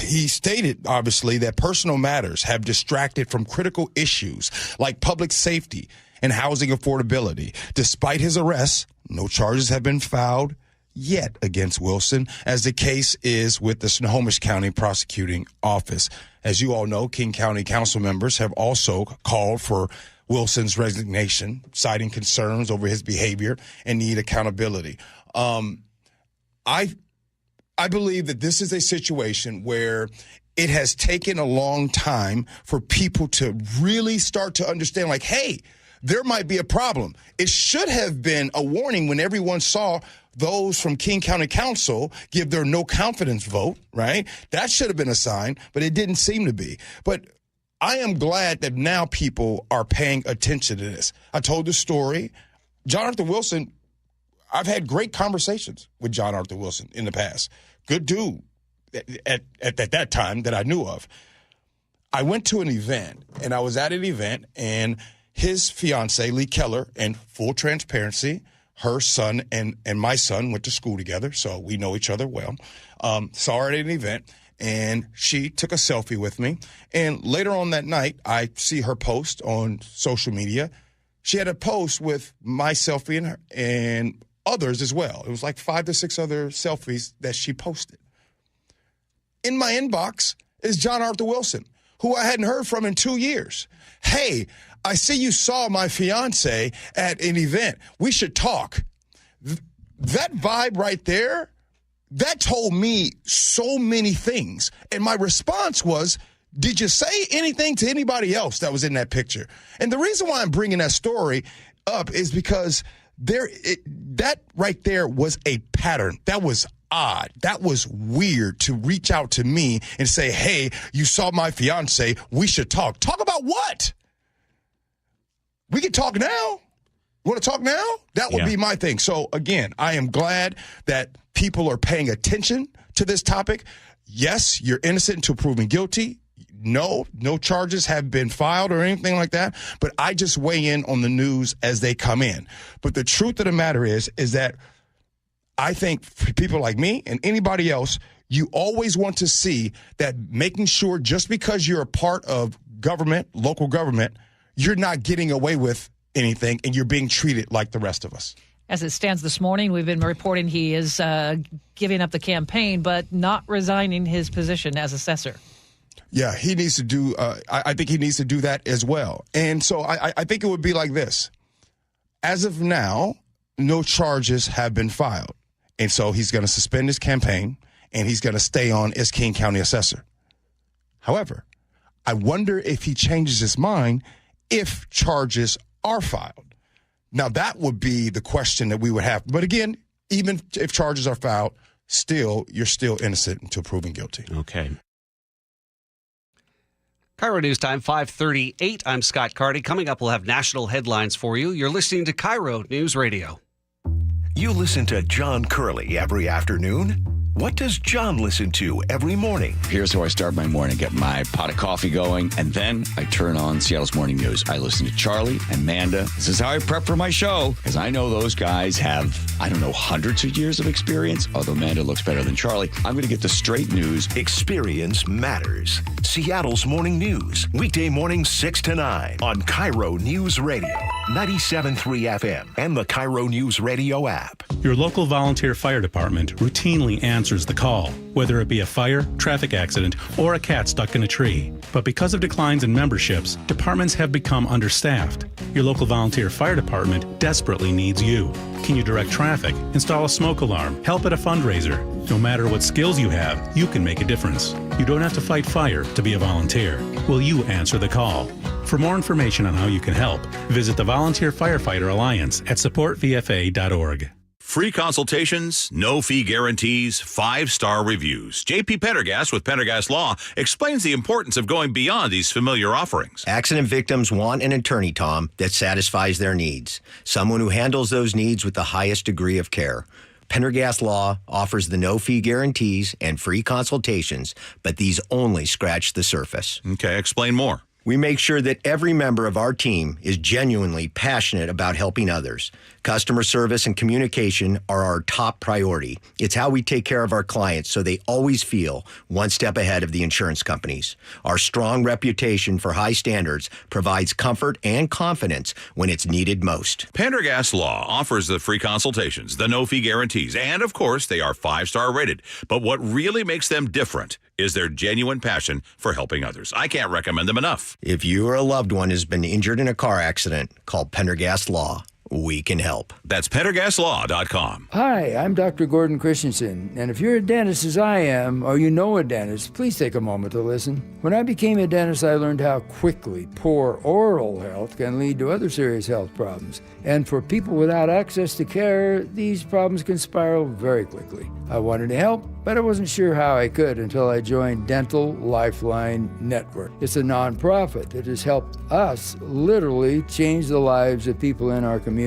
he stated, obviously, that personal matters have distracted from critical issues like public safety and housing affordability. Despite his arrest, no charges have been filed yet against Wilson, as the case is with the Snohomish County Prosecuting Office. As you all know, King County Council members have also called for Wilson's resignation, citing concerns over his behavior and need accountability. I believe that this is a situation where it has taken a long time for people to really start to understand, like, hey, there might be a problem. It should have been a warning when everyone saw those from King County Council give their no confidence vote, right? That should have been a sign, but it didn't seem to be. But I am glad that now people are paying attention to this. I told the story. John Arthur Wilson, I've had great conversations with John Arthur Wilson in the past. Good dude at that time that I knew of. I went to an event, and I was at an event, and his fiance, Lee Keller, and full transparency, her son and my son went to school together, so we know each other well. Saw her at an event, and she took a selfie with me. And later on that night, I see her post on social media. She had a post with my selfie and her, and others as well. It was like 5 to 6 other selfies that she posted. In my inbox is John Arthur Wilson, who I hadn't heard from in 2 years. Hey, I see you saw my fiance at an event. We should talk. That vibe right there, that told me so many things. And my response was, did you say anything to anybody else that was in that picture? And the reason why I'm bringing that story up is because that right there was a pattern. That was odd. That was weird to reach out to me and say, hey, you saw my fiance. We should talk. Talk about what? We can talk now. Want to talk now? That would be my thing. So, again, I am glad that people are paying attention to this topic. Yes, you're innocent until proven guilty. No charges have been filed or anything like that. But I just weigh in on the news as they come in. But the truth of the matter is that I think for people like me and anybody else, you always want to see that making sure just because you're a part of government, local government, you're not getting away with anything and you're being treated like the rest of us. As it stands this morning, we've been reporting he is giving up the campaign, but not resigning his position as assessor. Yeah, he needs to do, I think he needs to do that as well. And so I think it would be like this. As of now, no charges have been filed. And so he's going to suspend his campaign and he's going to stay on as King County Assessor. However, I wonder if he changes his mind if charges are filed. Now, that would be the question that we would have. But again, even if charges are filed, you're still innocent until proven guilty. Okay. KIRO News Time, 5:38. I'm Scott Carty. Coming up, we'll have national headlines for you. You're listening to KIRO News Radio. You listen to John Curley every afternoon. What does John listen to every morning? Here's how I start my morning. Get my pot of coffee going, and then I turn on Seattle's Morning News. I listen to Charlie and Manda. This is how I prep for my show, because I know those guys have, hundreds of years of experience, although Manda looks better than Charlie. I'm going to get the straight news. Experience matters. Seattle's Morning News, weekday mornings 6 to 9 on KIRO News Radio, 97.3 FM, and the KIRO News Radio app. Your local volunteer fire department routinely answers the call, whether it be a fire, traffic accident, or a cat stuck in a tree. But because of declines in memberships, departments have become understaffed. Your local volunteer fire department desperately needs you. Can you direct traffic, install a smoke alarm, help at a fundraiser? No matter what skills you have, you can make a difference. You don't have to fight fire to be a volunteer. Will you answer the call? For more information on how you can help, visit the Volunteer Firefighter Alliance at supportvfa.org. Free consultations, no fee guarantees, 5-star reviews. J.P. Pendergast with Pendergast Law explains the importance of going beyond these familiar offerings. Accident victims want an attorney, Tom, that satisfies their needs. Someone who handles those needs with the highest degree of care. Pendergast Law offers the no-fee guarantees and free consultations, but these only scratch the surface. Okay, explain more. We make sure that every member of our team is genuinely passionate about helping others. Customer service and communication are our top priority. It's how we take care of our clients so they always feel one step ahead of the insurance companies. Our strong reputation for high standards provides comfort and confidence when it's needed most. Pendergast Law offers the free consultations, the no-fee guarantees, and of course, they are 5-star rated. But what really makes them different is their genuine passion for helping others. I can't recommend them enough. If you or a loved one has been injured in a car accident, call Pendergast Law. We can help. That's PendergastLaw.com. Hi, I'm Dr. Gordon Christensen, and if you're a dentist as I am, or you know a dentist, please take a moment to listen. When I became a dentist, I learned how quickly poor oral health can lead to other serious health problems. And for people without access to care, these problems can spiral very quickly. I wanted to help, but I wasn't sure how I could until I joined Dental Lifeline Network. It's a nonprofit that has helped us literally change the lives of people in our communities.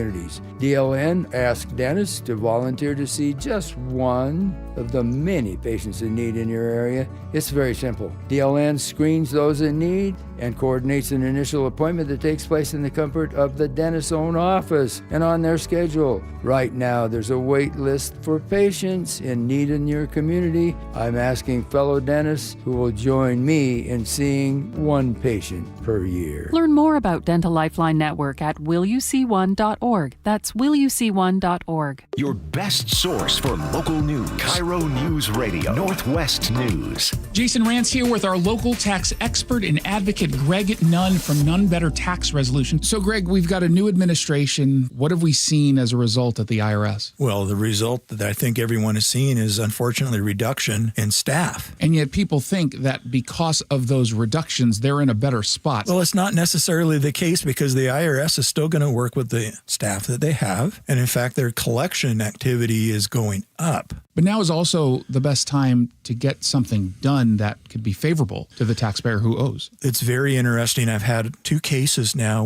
DLN asked dentists to volunteer to see just one of the many patients in need in your area. It's very simple. DLN screens those in need and coordinates an initial appointment that takes place in the comfort of the dentist's own office and on their schedule. Right now, there's a wait list for patients in need in your community. I'm asking fellow dentists who will join me in seeing one patient per year. Learn more about Dental Lifeline Network at willyouseeone.org. That's willyouseeone.org. Your best source for local news. KIRO Newsradio, Northwest News. Jason Rance here with our local tax expert and advocate, Greg Nunn from None Better Tax Resolution. So, Greg, we've got a new administration. What have we seen as a result at the IRS? Well, the result that I think everyone has seen is, unfortunately, reduction in staff. And yet people think that because of those reductions, they're in a better spot. Well, it's not necessarily the case, because the IRS is still going to work with the staff that they have. And in fact, their collection activity is going up. But now is also the best time to get something done that could be favorable to the taxpayer who owes. It's very interesting. I've had 2 cases now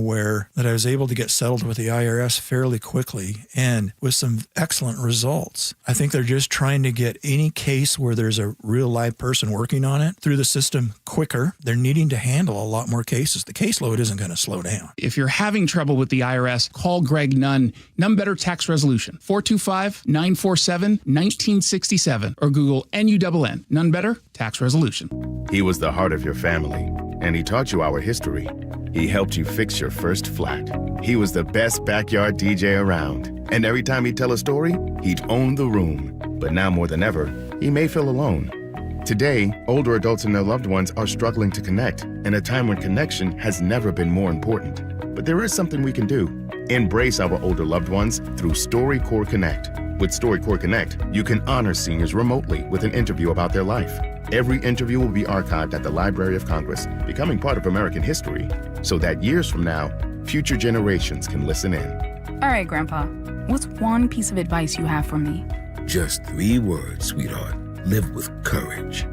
that I was able to get settled with the IRS fairly quickly and with some excellent results. I think they're just trying to get any case where there's a real live person working on it through the system quicker. They're needing to handle a lot more cases. The caseload isn't going to slow down. If you're having trouble with the IRS, call Greg Nunn. None Better Tax Resolution, 425-947-1967, or Google NUNN, None Better Tax Resolution. He was the heart of your family, and he taught you our history. He helped you fix your first flat. He was the best backyard DJ around, and every time he'd tell a story, he'd own the room. But now more than ever, he may feel alone. Today, older adults and their loved ones are struggling to connect, in a time when connection has never been more important. But there is something we can do. Embrace our older loved ones through StoryCorps Connect. With StoryCorps Connect, you can honor seniors remotely with an interview about their life. Every interview will be archived at the Library of Congress, becoming part of American history, so that years from now, future generations can listen in. All right, Grandpa, what's one piece of advice you have for me? Just 3 words, sweetheart. Live with courage.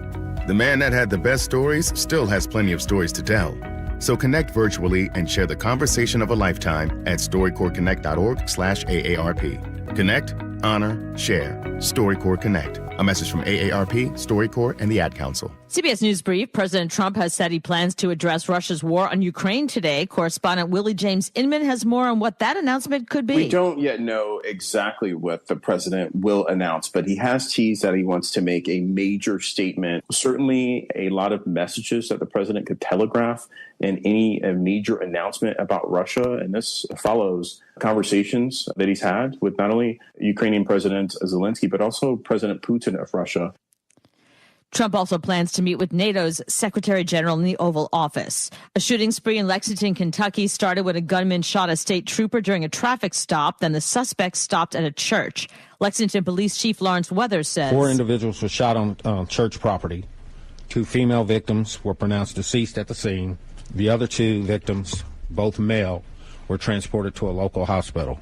The man that had the best stories still has plenty of stories to tell. So connect virtually and share the conversation of a lifetime at StoryCorpsConnect.org/AARP. Connect, honor, share. StoryCorps Connect. A message from AARP, StoryCorps, and the Ad Council. CBS News Brief. President Trump has said he plans to address Russia's war on Ukraine today. Correspondent Willie James Inman has more on what that announcement could be. We don't yet know exactly what the president will announce, but he has teased that he wants to make a major statement. Certainly a lot of messages that the president could telegraph in any major announcement about Russia. And this follows conversations that he's had with not only Ukrainian President Zelensky, but also President Putin of Russia. Trump also plans to meet with NATO's Secretary General in the Oval Office. A shooting spree in Lexington, Kentucky started when a gunman shot a state trooper during a traffic stop. Then the suspect stopped at a church. Lexington Police Chief Lawrence Weathers says 4 individuals were shot on church property. 2 female victims were pronounced deceased at the scene. The other 2 victims, both male, were transported to a local hospital.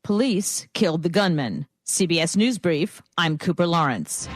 Police killed the gunman. CBS News Brief, I'm Cooper Lawrence.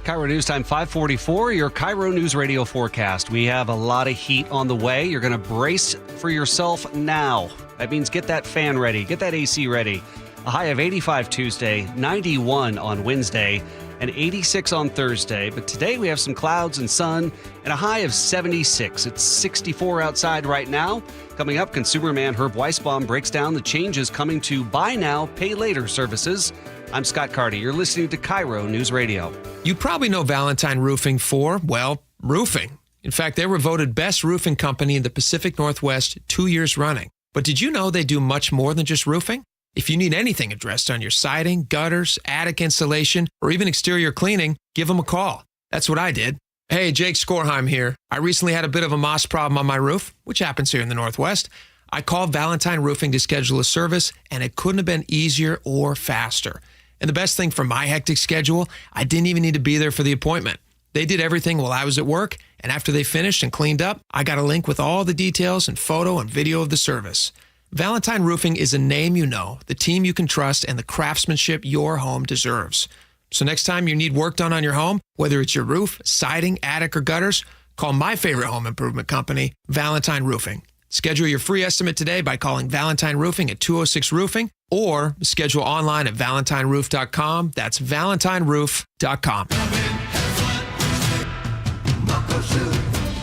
KIRO News Time 544, your KIRO News Radio forecast. We have a lot of heat on the way. You're going to brace for yourself now. That means get that fan ready, get that AC ready. A high of 85 Tuesday, 91 on Wednesday, and 86 on Thursday. But today we have some clouds and sun and a high of 76. It's 64 outside right now. Coming up, consumer man Herb Weisbaum breaks down the changes coming to buy now, pay later services. I'm Scott Carty. You're listening to KIRO News Radio. You probably know Valentine Roofing for, well, roofing. In fact, they were voted best roofing company in the Pacific Northwest 2 years running. But did you know they do much more than just roofing? If you need anything addressed on your siding, gutters, attic insulation, or even exterior cleaning, give them a call. That's what I did. Hey, Jake Skorheim here. I recently had a bit of a moss problem on my roof, which happens here in the Northwest. I called Valentine Roofing to schedule a service, and it couldn't have been easier or faster. And the best thing for my hectic schedule, I didn't even need to be there for the appointment. They did everything while I was at work, and after they finished and cleaned up, I got a link with all the details and photo and video of the service. Valentine Roofing is a name you know, the team you can trust, and the craftsmanship your home deserves. So next time you need work done on your home, whether it's your roof, siding, attic, or gutters, call my favorite home improvement company, Valentine Roofing. Schedule your free estimate today by calling Valentine Roofing at 206-ROOFING or schedule online at valentinерoof.com. That's valentinерoof.com.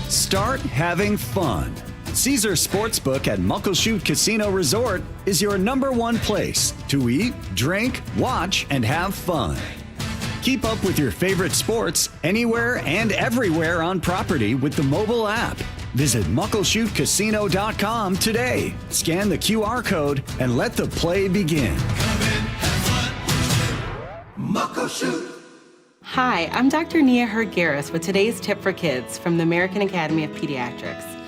Start having fun. Caesar Sportsbook at Muckleshoot Casino Resort is your #1 place to eat, drink, watch, and have fun. Keep up with your favorite sports anywhere and everywhere on property with the mobile app. Visit muckleshootcasino.com today. Scan the QR code and let the play begin. Muckleshoot. Hi, I'm Dr. Nia Hergaris with today's tip for kids from the American Academy of Pediatrics.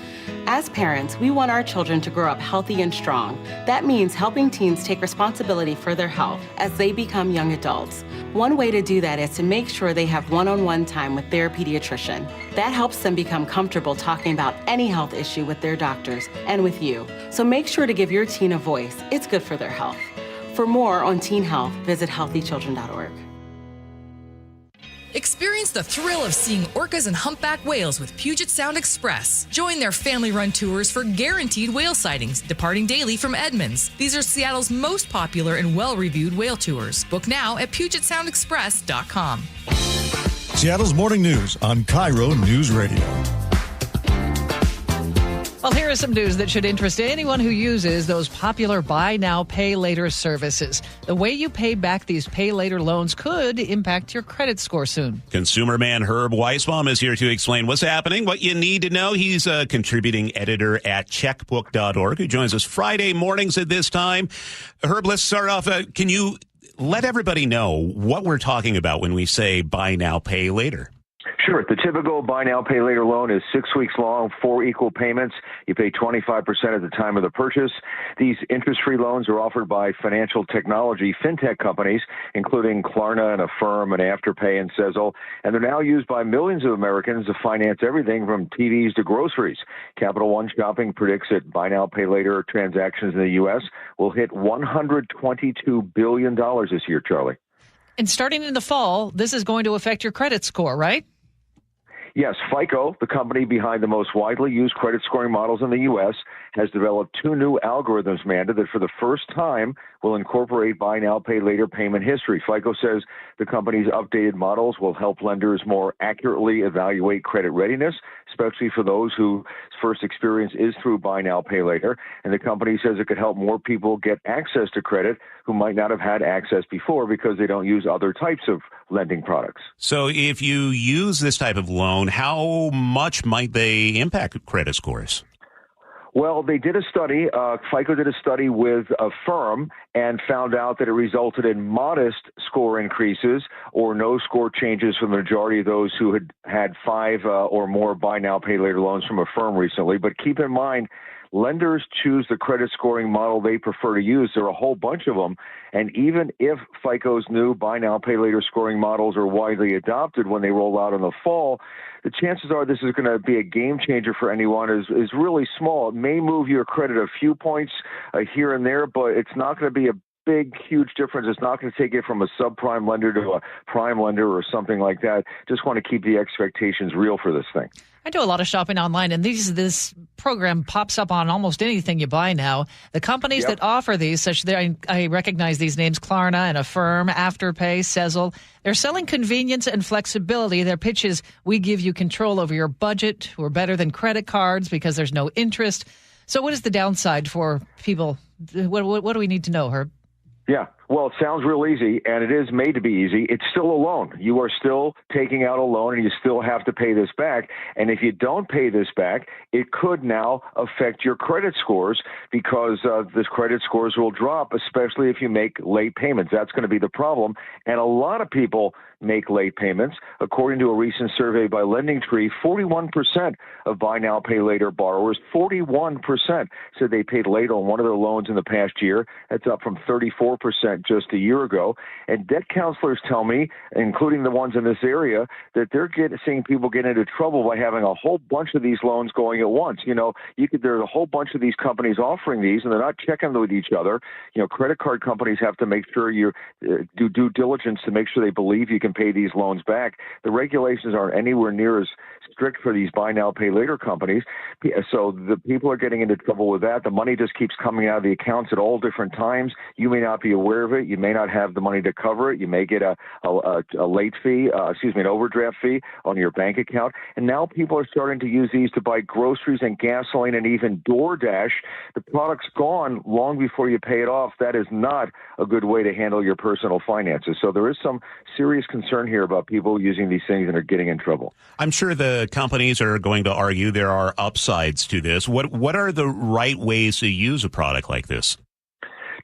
As parents, we want our children to grow up healthy and strong. That means helping teens take responsibility for their health as they become young adults. One way to do that is to make sure they have one-on-one time with their pediatrician. That helps them become comfortable talking about any health issue with their doctors and with you. So make sure to give your teen a voice. It's good for their health. For more on teen health, visit healthychildren.org. Experience the thrill of seeing orcas and humpback whales with Puget Sound Express. Join their family-run tours for guaranteed whale sightings, departing daily from Edmonds. These are Seattle's most popular and well-reviewed whale tours. Book now at PugetSoundExpress.com. Seattle's Morning News on KIRO News Radio. Well, here is some news that should interest anyone who uses those popular buy now, pay later services. The way you pay back these pay later loans could impact your credit score soon. Consumer man Herb Weisbaum is here to explain what's happening, what you need to know. He's a contributing editor at checkbook.org who joins us Friday mornings at this time. Herb, let's start off. Can you let everybody know what we're talking about when we say buy now, pay later? Sure. The typical buy now, pay later loan is 6 weeks long, 4 equal payments. You pay 25% at the time of the purchase. These interest-free loans are offered by financial technology fintech companies, including Klarna and Affirm and Afterpay and Sezzle, and they're now used by millions of Americans to finance everything from TVs to groceries. Capital One Shopping predicts that buy now, pay later transactions in the U.S. will hit $122 billion this year, Charlie. And starting in the fall, this is going to affect your credit score, right? Yes, FICO, the company behind the most widely used credit scoring models in the U.S., has developed 2 new algorithms, Manda, that for the first time will incorporate buy now, pay later payment history. FICO says the company's updated models will help lenders more accurately evaluate credit readiness, especially for those whose first experience is through buy now, pay later. And the company says it could help more people get access to credit who might not have had access before because they don't use other types of lending products. So if you use this type of loan, how much might they impact credit scores? Well, they did a study. FICO did a study with Affirm and found out that it resulted in modest score increases or no score changes for the majority of those who had 5 or more buy now, pay later loans from Affirm recently. But keep in mind, lenders choose the credit scoring model they prefer to use. There are a whole bunch of them. And even if FICO's new buy now, pay later scoring models are widely adopted when they roll out in the fall, the chances are this is going to be a game changer for anyone is really small. It may move your credit a few points here and there, but it's not going to be a big, huge difference. It's not going to take it from a subprime lender to a prime lender or something like that. Just want to keep the expectations real for this thing. I do a lot of shopping online, and this program pops up on almost anything you buy now. The companies that offer these, I recognize these names, Klarna and Affirm, Afterpay, Sezzle. They're selling convenience and flexibility. Their pitch is, we give you control over your budget. We're better than credit cards because there's no interest. So what is the downside for people? What do we need to know, Herb? Yeah, well, it sounds real easy, and it is made to be easy. It's still a loan. You are still taking out a loan, and you still have to pay this back. And if you don't pay this back, it could now affect your credit scores because the credit scores will drop, especially if you make late payments. That's going to be the problem. And a lot of people make late payments. According to a recent survey by LendingTree, 41% of buy now, pay later borrowers, 41% said they paid late on one of their loans in the past year. That's up from 34% just a year ago. And debt counselors tell me, including the ones in this area, that they're seeing people get into trouble by having a whole bunch of these loans going at once. There's a whole bunch of these companies offering these, and they're not checking with each other. Credit card companies have to make sure you do due diligence to make sure they believe you can pay these loans back. The regulations aren't anywhere near as strict for these buy now, pay later companies. So the people are getting into trouble with that. The money just keeps coming out of the accounts at all different times. You may not be aware of it. You may not have the money to cover it. You may get a late fee, an overdraft fee on your bank account. And now people are starting to use these to buy groceries and gasoline and even DoorDash. The product's gone long before you pay it off. That is not a good way to handle your personal finances. So there is some serious concern here about people using these things and are getting in trouble. I'm sure the companies are going to argue there are upsides to this. What are the right ways to use a product like this?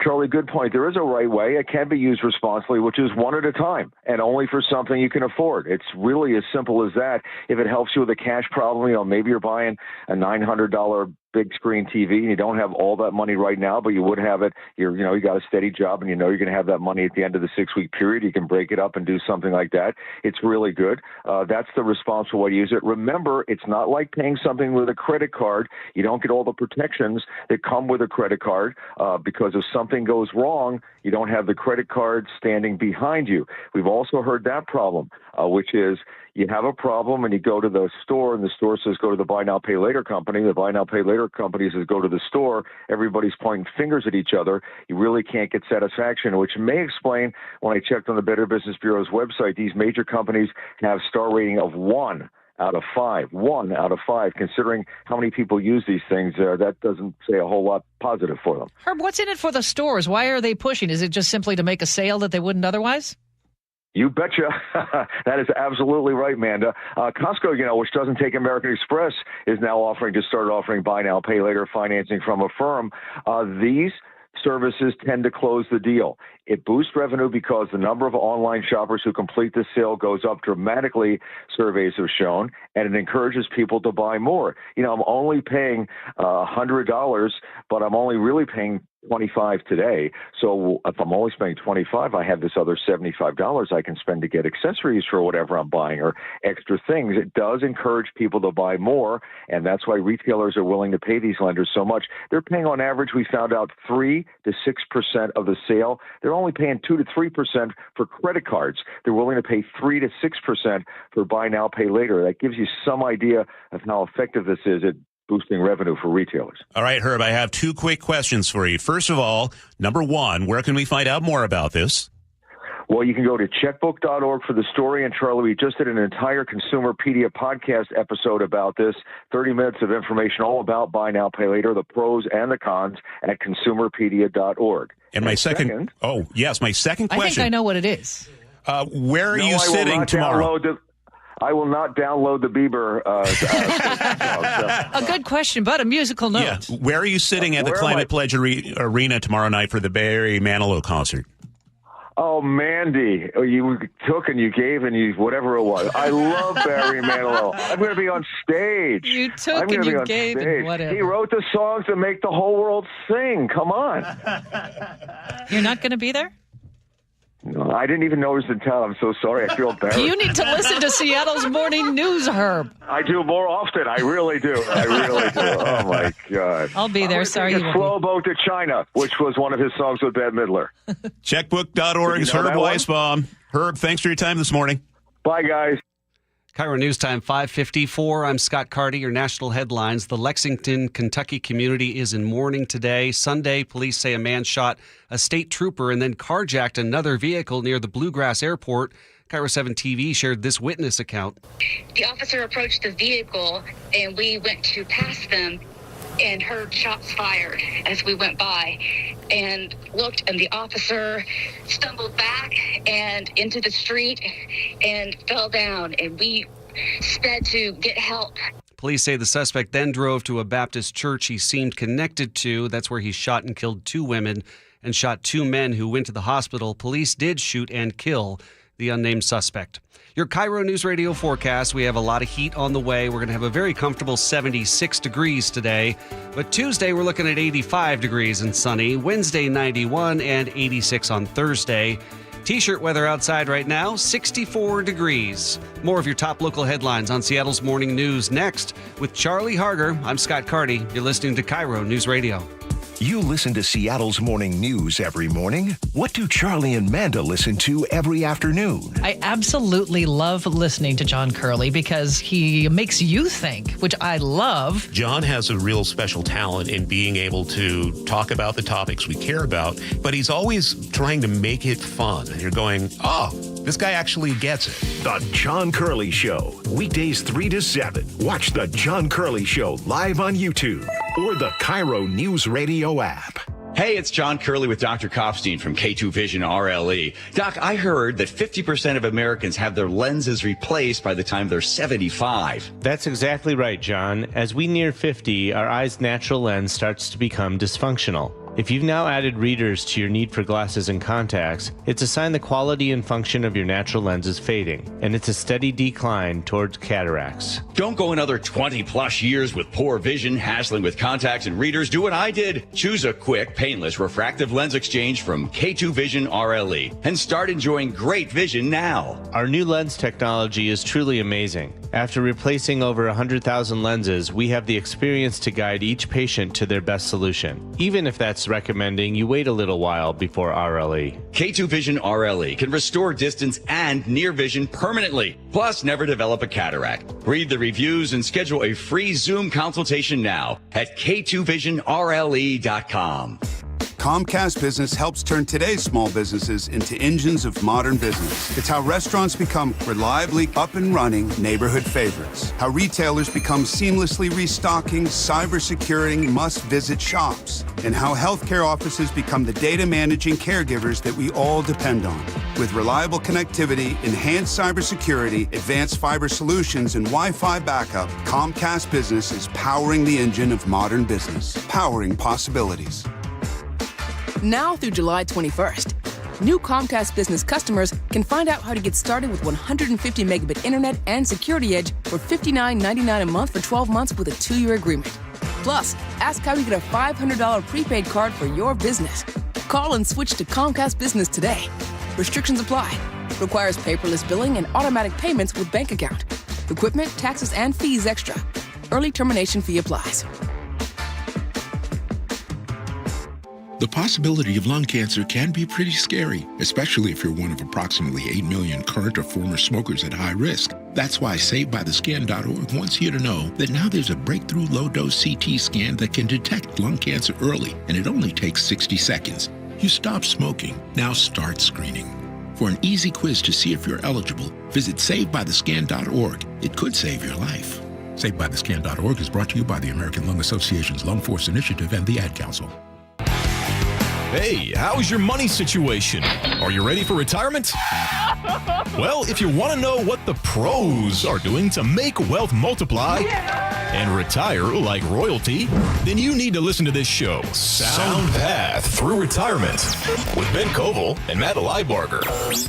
Charlie, good point. There is a right way. It can be used responsibly, which is one at a time and only for something you can afford. It's really as simple as that. If it helps you with a cash problem, maybe you're buying a $900 big screen TV and you don't have all that money right now, but you would have it. You got a steady job and you're going to have that money at the end of the 6-week period. You can break it up and do something like that. It's really good. That's the responsible way to use it. Remember, it's not like paying something with a credit card. You don't get all the protections that come with a credit card because if something goes wrong, you don't have the credit card standing behind you. We've also heard that problem, which is you have a problem and you go to the store and the store says go to the buy now, pay later company. The buy now, pay later company says go to the store. Everybody's pointing fingers at each other. You really can't get satisfaction, which may explain when I checked on the Better Business Bureau's website, these major companies have star rating of 1 out of 5. 1 out of 5, considering how many people use these things. That doesn't say a whole lot positive for them. Herb, what's in it for the stores? Why are they pushing? Is it just simply to make a sale that they wouldn't otherwise? You betcha. That is absolutely right, Manda. Costco, which doesn't take American Express, is now started offering buy now, pay later financing from Affirm. These services tend to close the deal. It boosts revenue because the number of online shoppers who complete the sale goes up dramatically, surveys have shown, and it encourages people to buy more. I'm only paying $100, but I'm only really paying $25 today. So if I'm only spending $25, I have this other $75 I can spend to get accessories for whatever I'm buying or extra things. It does encourage people to buy more, and that's why retailers are willing to pay these lenders so much. They're paying on average, we found out, 3 to 6% of the sale. They're only paying 2 to 3% for credit cards. They're willing to pay 3 to 6% for buy now, pay later. That gives you some idea of how effective this is at boosting revenue for retailers. All right, Herb, I have 2 quick questions for you. First of all, number 1, where can we find out more about this? Well, you can go to checkbook.org for the story. And Charlie, we just did an entire Consumerpedia podcast episode about this. 30 minutes of information all about buy now, pay later, the pros and the cons at consumerpedia.org. And my second question. I think I know what it is. Where are you sitting tomorrow? I will not download the Bieber. A good question, but a musical note. Yeah. Where are you sitting at the Climate Pledge Arena tomorrow night for the Barry Manilow concert? Oh, Mandy, you took and you gave and you whatever it was. I love Barry Manilow. I'm going to be on stage. You took and you gave and whatever. He wrote the songs that make the whole world sing. Come on. You're not going to be there? No, I didn't even know it was in town. I'm so sorry. I feel embarrassed. You need to listen to Seattle's Morning News, Herb. I do more often. I really do. Oh, my God. I'll be there. Sorry. Slow Boat to China, which was one of his songs with Bette Midler. Checkbook.org's Herb Weisbaum. Herb, thanks for your time this morning. Bye, guys. KIRO News Time 5:54. I'm Scott Carty. Your national headlines. The Lexington, Kentucky community is in mourning today. Sunday, police say a man shot a state trooper and then carjacked another vehicle near the Bluegrass Airport. KIRO 7 TV shared this witness account. The officer approached the vehicle and we went to pass them and heard shots fired as we went by and looked, and the officer stumbled back and into the street and fell down, and we sped to get help. Police say the suspect then drove to a Baptist church he seemed connected to. That's where he shot and killed 2 women and shot 2 men who went to the hospital. Police did shoot and kill the unnamed suspect. Your KIRO News Radio forecast. We have a lot of heat on the way. We're going to have a very comfortable 76 degrees today. But Tuesday, we're looking at 85 degrees and sunny. Wednesday, 91 and 86 on Thursday. T-shirt weather outside right now, 64 degrees. More of your top local headlines on Seattle's Morning News next with Charlie Harger. I'm Scott Carty. You're listening to KIRO News Radio. You listen to Seattle's Morning News every morning. What do Charlie and Manda listen to every afternoon? I absolutely love listening to John Curley because he makes you think, which I love. John has a real special talent in being able to talk about the topics we care about, but he's always trying to make it fun. And you're going, oh, this guy actually gets it. The John Curley Show, weekdays 3 to 7. Watch The John Curley Show live on YouTube or the KIRO Newsradio App. Hey, it's John Curley with Dr. Kopstein from K2 Vision RLE. Doc, I heard that 50% of Americans have their lenses replaced by the time they're 75. That's exactly right, John. As we near 50, our eye's natural lens starts to become dysfunctional. If you've now added readers to your need for glasses and contacts, it's a sign the quality and function of your natural lens is fading, and it's a steady decline towards cataracts. Don't go another 20 plus years with poor vision, hassling with contacts and readers. Do what I did. Choose a quick, painless refractive lens exchange from K2 Vision RLE and start enjoying great vision now. Our new lens technology is truly amazing. After replacing over 100,000 lenses, we have the experience to guide each patient to their best solution, even if that's recommending you wait a little while before RLE. K2 Vision RLE can restore distance and near vision permanently, plus never develop a cataract. Read the reviews and schedule a free Zoom consultation now at k2visionrle.com. Comcast Business helps turn today's small businesses into engines of modern business. It's how restaurants become reliably up and running neighborhood favorites. How retailers become seamlessly restocking, cyber-securing, must-visit shops. And how healthcare offices become the data managing caregivers that we all depend on. With reliable connectivity, enhanced cybersecurity, advanced fiber solutions, and Wi-Fi backup, Comcast Business is powering the engine of modern business. Powering possibilities. Now through July 21st, new Comcast Business customers can find out how to get started with 150 megabit internet and Security Edge for $59.99 a month for 12 months with a 2-year agreement. Plus, ask how you get a $500 prepaid card for your business. Call and switch to Comcast Business today. Restrictions apply. Requires paperless billing and automatic payments with bank account. Equipment, taxes, and fees extra. Early termination fee applies. The possibility of lung cancer can be pretty scary, especially if you're one of approximately 8 million current or former smokers at high risk. That's why SaveByTheScan.org wants you to know that now there's a breakthrough low-dose CT scan that can detect lung cancer early, and it only takes 60 seconds. You stop smoking, now start screening. For an easy quiz to see if you're eligible, visit SaveByTheScan.org. It could save your life. SaveByTheScan.org is brought to you by the American Lung Association's Lung Force Initiative and the Ad Council. Hey, how's your money situation? Are you ready for retirement? Well, if you want to know what the pros are doing to make wealth multiply and retire like royalty, then you need to listen to this show, Sound Path Through Retirement, with Ben Koval and Matt Leibarger.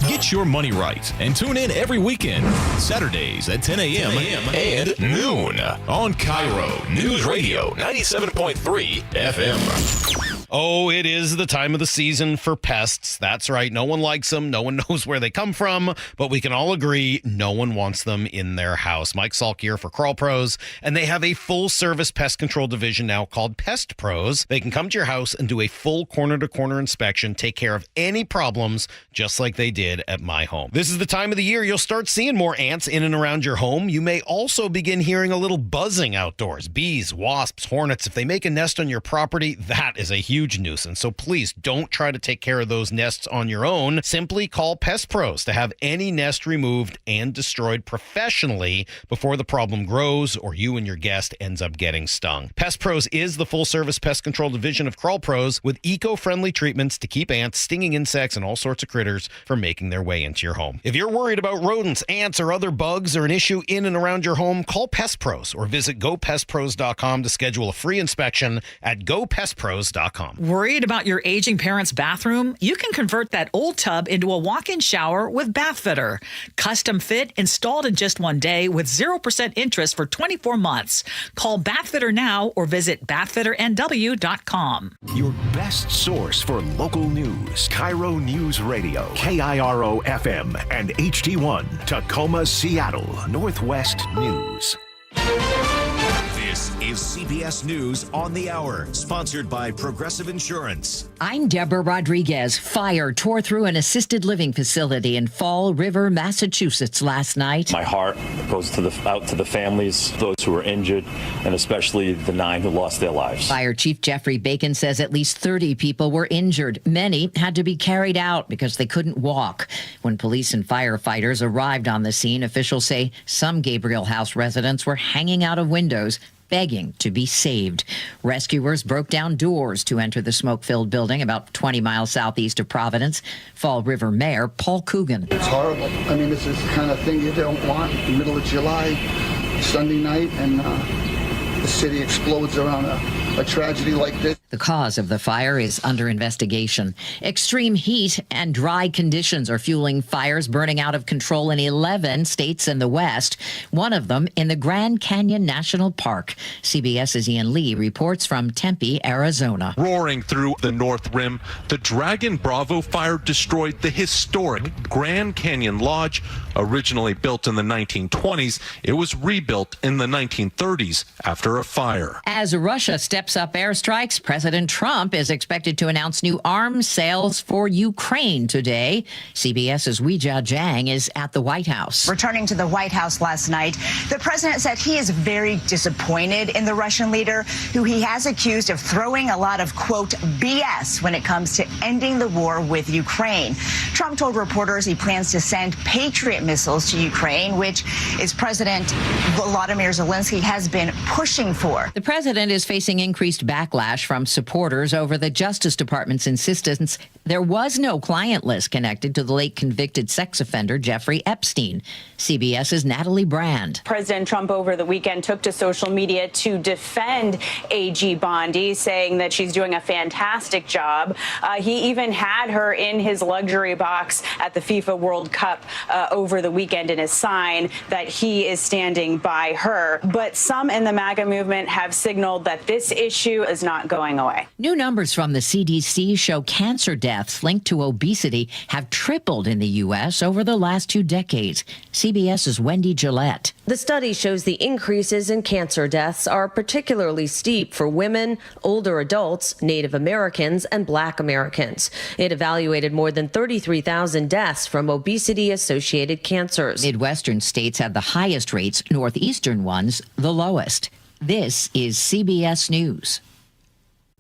Get your money right and tune in every weekend, Saturdays at 10 a.m. and noon on KIRO News Radio 97.3 FM. Oh, it is the time of the season for pests. That's right. No one likes them. No one knows where they come from, but we can all agree no one wants them in their house. Mike Salk here for Crawl Pros, and they have a full-service pest control division now called Pest Pros. They can come to your house and do a full corner-to-corner inspection, take care of any problems, just like they did at my home. This is the time of the year you'll start seeing more ants in and around your home. You may also begin hearing a little buzzing outdoors. Bees, wasps, hornets, if they make a nest on your property, that is a huge nuisance. So please don't try to take care of those nests on your own. Simply call Pest Pros to have any nest removed and destroyed professionally before the problem grows or you and your guest ends up getting stung. Pest Pros is the full-service pest control division of Crawl Pros with eco-friendly treatments to keep ants, stinging insects, and all sorts of critters from making their way into your home. If you're worried about rodents, ants, or other bugs or an issue in and around your home, call Pest Pros or visit gopestpros.com to schedule a free inspection at gopestpros.com. Worried about your aging parents' bathroom? You can convert that old tub into a walk-in shower with Bathfitter. Custom fit, installed in just one day with 0% interest for 24 months. Call Bathfitter now or visit bathfitternw.com. Your best source for local news. KIRO Newsradio, KIRO FM and HD1, Tacoma, Seattle, Northwest News. This is CBS News on the Hour, sponsored by Progressive Insurance. I'm Deborah Rodriguez. Fire tore through an assisted living facility in Fall River, Massachusetts last night. My heart goes out to the families, those who were injured, and especially the 9 who lost their lives. Fire Chief Jeffrey Bacon says at least 30 people were injured. Many had to be carried out because they couldn't walk. When police and firefighters arrived on the scene, officials say some Gabriel House residents were hanging out of windows, begging to be saved. Rescuers broke down doors to enter the smoke-filled building about 20 miles southeast of Providence. Fall River Mayor Paul Coogan. It's horrible. I mean, this is the kind of thing you don't want in the middle of July, Sunday night, and the city explodes around a tragedy like this. The cause of the fire is under investigation. Extreme heat and dry conditions are fueling fires burning out of control in 11 states in the West, one of them in the Grand Canyon National Park. CBS's Ian Lee reports from Tempe, Arizona. Roaring through the North Rim, the Dragon Bravo fire destroyed the historic Grand Canyon Lodge. Originally built in the 1920s, it was rebuilt in the 1930s after a fire. As Russia steps up airstrikes, President Trump is expected to announce new arms sales for Ukraine today. CBS's Weijia Jiang is at the White House. Returning to the White House last night, the president said he is very disappointed in the Russian leader, who he has accused of throwing a lot of, quote, BS when it comes to ending the war with Ukraine. Trump told reporters he plans to send Patriot missiles to Ukraine, which is President Volodymyr Zelensky has been pushing for. The president is facing increased backlash from supporters over the Justice Department's insistence there was no client list connected to the late convicted sex offender Jeffrey Epstein. CBS's Natalie Brand. President Trump over the weekend took to social media to defend AG Bondi, saying that she's doing a fantastic job. He even had her in his luxury box at the FIFA World Cup over the weekend in a sign that he is standing by her. But some in the MAGA movement have signaled that this issue is not going away. New numbers from the CDC show cancer deaths linked to obesity have tripled in the U.S. over the last 2 decades. CBS's Wendy Gillette. The study shows the increases in cancer deaths are particularly steep for women, older adults, Native Americans, and Black Americans. It evaluated more than 33,000 deaths from obesity-associated cancers. Midwestern states had the highest rates, northeastern ones the lowest. This is CBS News.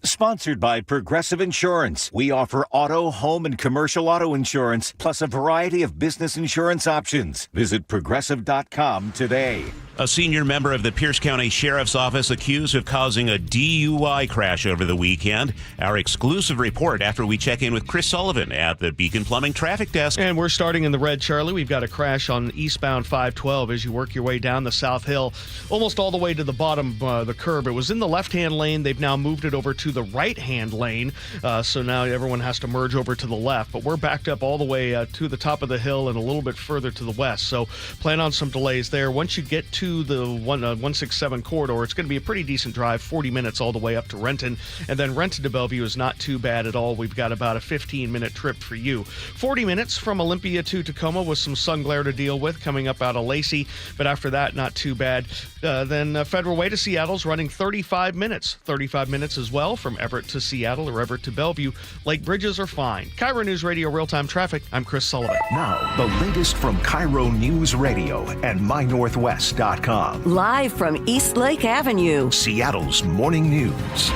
Sponsored by Progressive Insurance. We offer auto, home, and commercial auto insurance, plus a variety of business insurance options. Visit Progressive.com today. A senior member of the Pierce County Sheriff's Office accused of causing a DUI crash over the weekend. Our exclusive report after we check in with Chris Sullivan at the Beacon Plumbing Traffic Desk. And we're starting in the red, Charlie. We've got a crash on eastbound 512 as you work your way down the South Hill, almost all the way to the bottom the curb. It was in the left-hand lane. They've now moved it over to the right-hand lane, so now everyone has to merge over to the left. But we're backed up all the way to the top of the hill and a little bit further to the west, so plan on some delays there. Once you get to to the 167 corridor, it's going to be a pretty decent drive, 40 minutes all the way up to Renton. And then Renton to Bellevue is not too bad at all. We've got about a 15-minute trip for you. 40 minutes from Olympia to Tacoma with some sun glare to deal with coming up out of Lacey. But after that, not too bad. Then Federal Way to Seattle's running 35 minutes. 35 minutes as well from Everett to Seattle or Everett to Bellevue. Lake bridges are fine. KIRO News Radio Real-Time Traffic. I'm Chris Sullivan. Now, the latest from KIRO News Radio and MyNorthwest.com. Live from East Lake Avenue, Seattle's Morning News.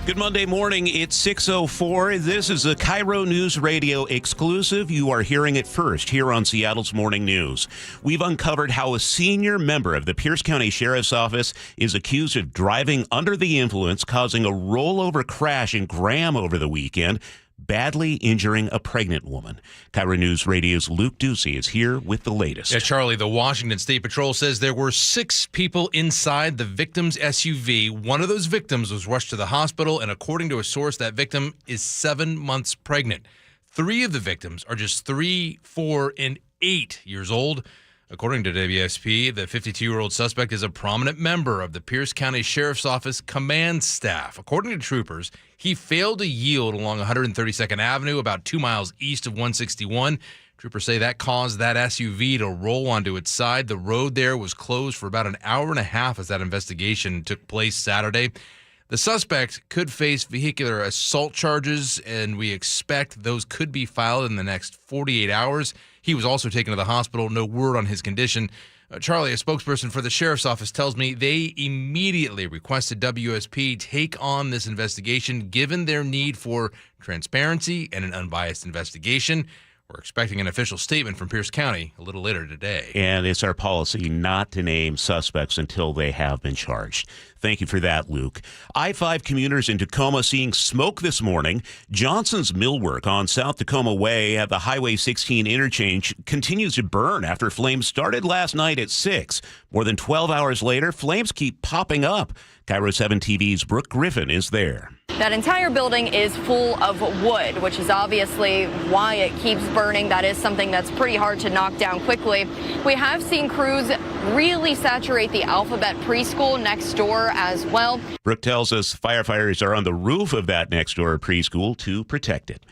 Good Monday morning. It's 6:04. This is a KIRO News Radio exclusive. You are hearing it first here on Seattle's Morning News. We've uncovered how a senior member of the Pierce County Sheriff's Office is accused of driving under the influence, causing a rollover crash in Graham over the weekend, badly injuring a pregnant woman. KIRO News Radio's Luke Ducey is here with the latest. Yeah, Charlie, the Washington State Patrol says there were 6 people inside the victim's SUV. One of those victims was rushed to the hospital, and according to a source, that victim is 7 months pregnant. 3 of the victims are just 3, 4, and 8 years old. According to WSP, the 52-year-old suspect is a prominent member of the Pierce County Sheriff's Office command staff. According to troopers, he failed to yield along 132nd Avenue, about 2 miles east of 161. Troopers say that caused that SUV to roll onto its side. The road there was closed for about an hour and a half as that investigation took place Saturday. The suspect could face vehicular assault charges, and we expect those could be filed in the next 48 hours. He was also taken to the hospital. No word on his condition. Charlie, a spokesperson for the sheriff's office, tells me they immediately requested WSP take on this investigation, given their need for transparency and an unbiased investigation. We're expecting an official statement from Pierce County a little later today. And it's our policy not to name suspects until they have been charged. Thank you for that, Luke. I-5 commuters in Tacoma seeing smoke this morning. Johnson's Millwork on South Tacoma Way at the Highway 16 interchange continues to burn after flames started last night at 6. More than 12 hours later, flames keep popping up. KIRO 7 TV's Brooke Griffin is there. That entire building is full of wood, which is obviously why it keeps burning. That is something that's pretty hard to knock down quickly. We have seen crews really saturate the Alphabet preschool next door as well. Brooke tells us firefighters are on the roof of that next door preschool to protect it.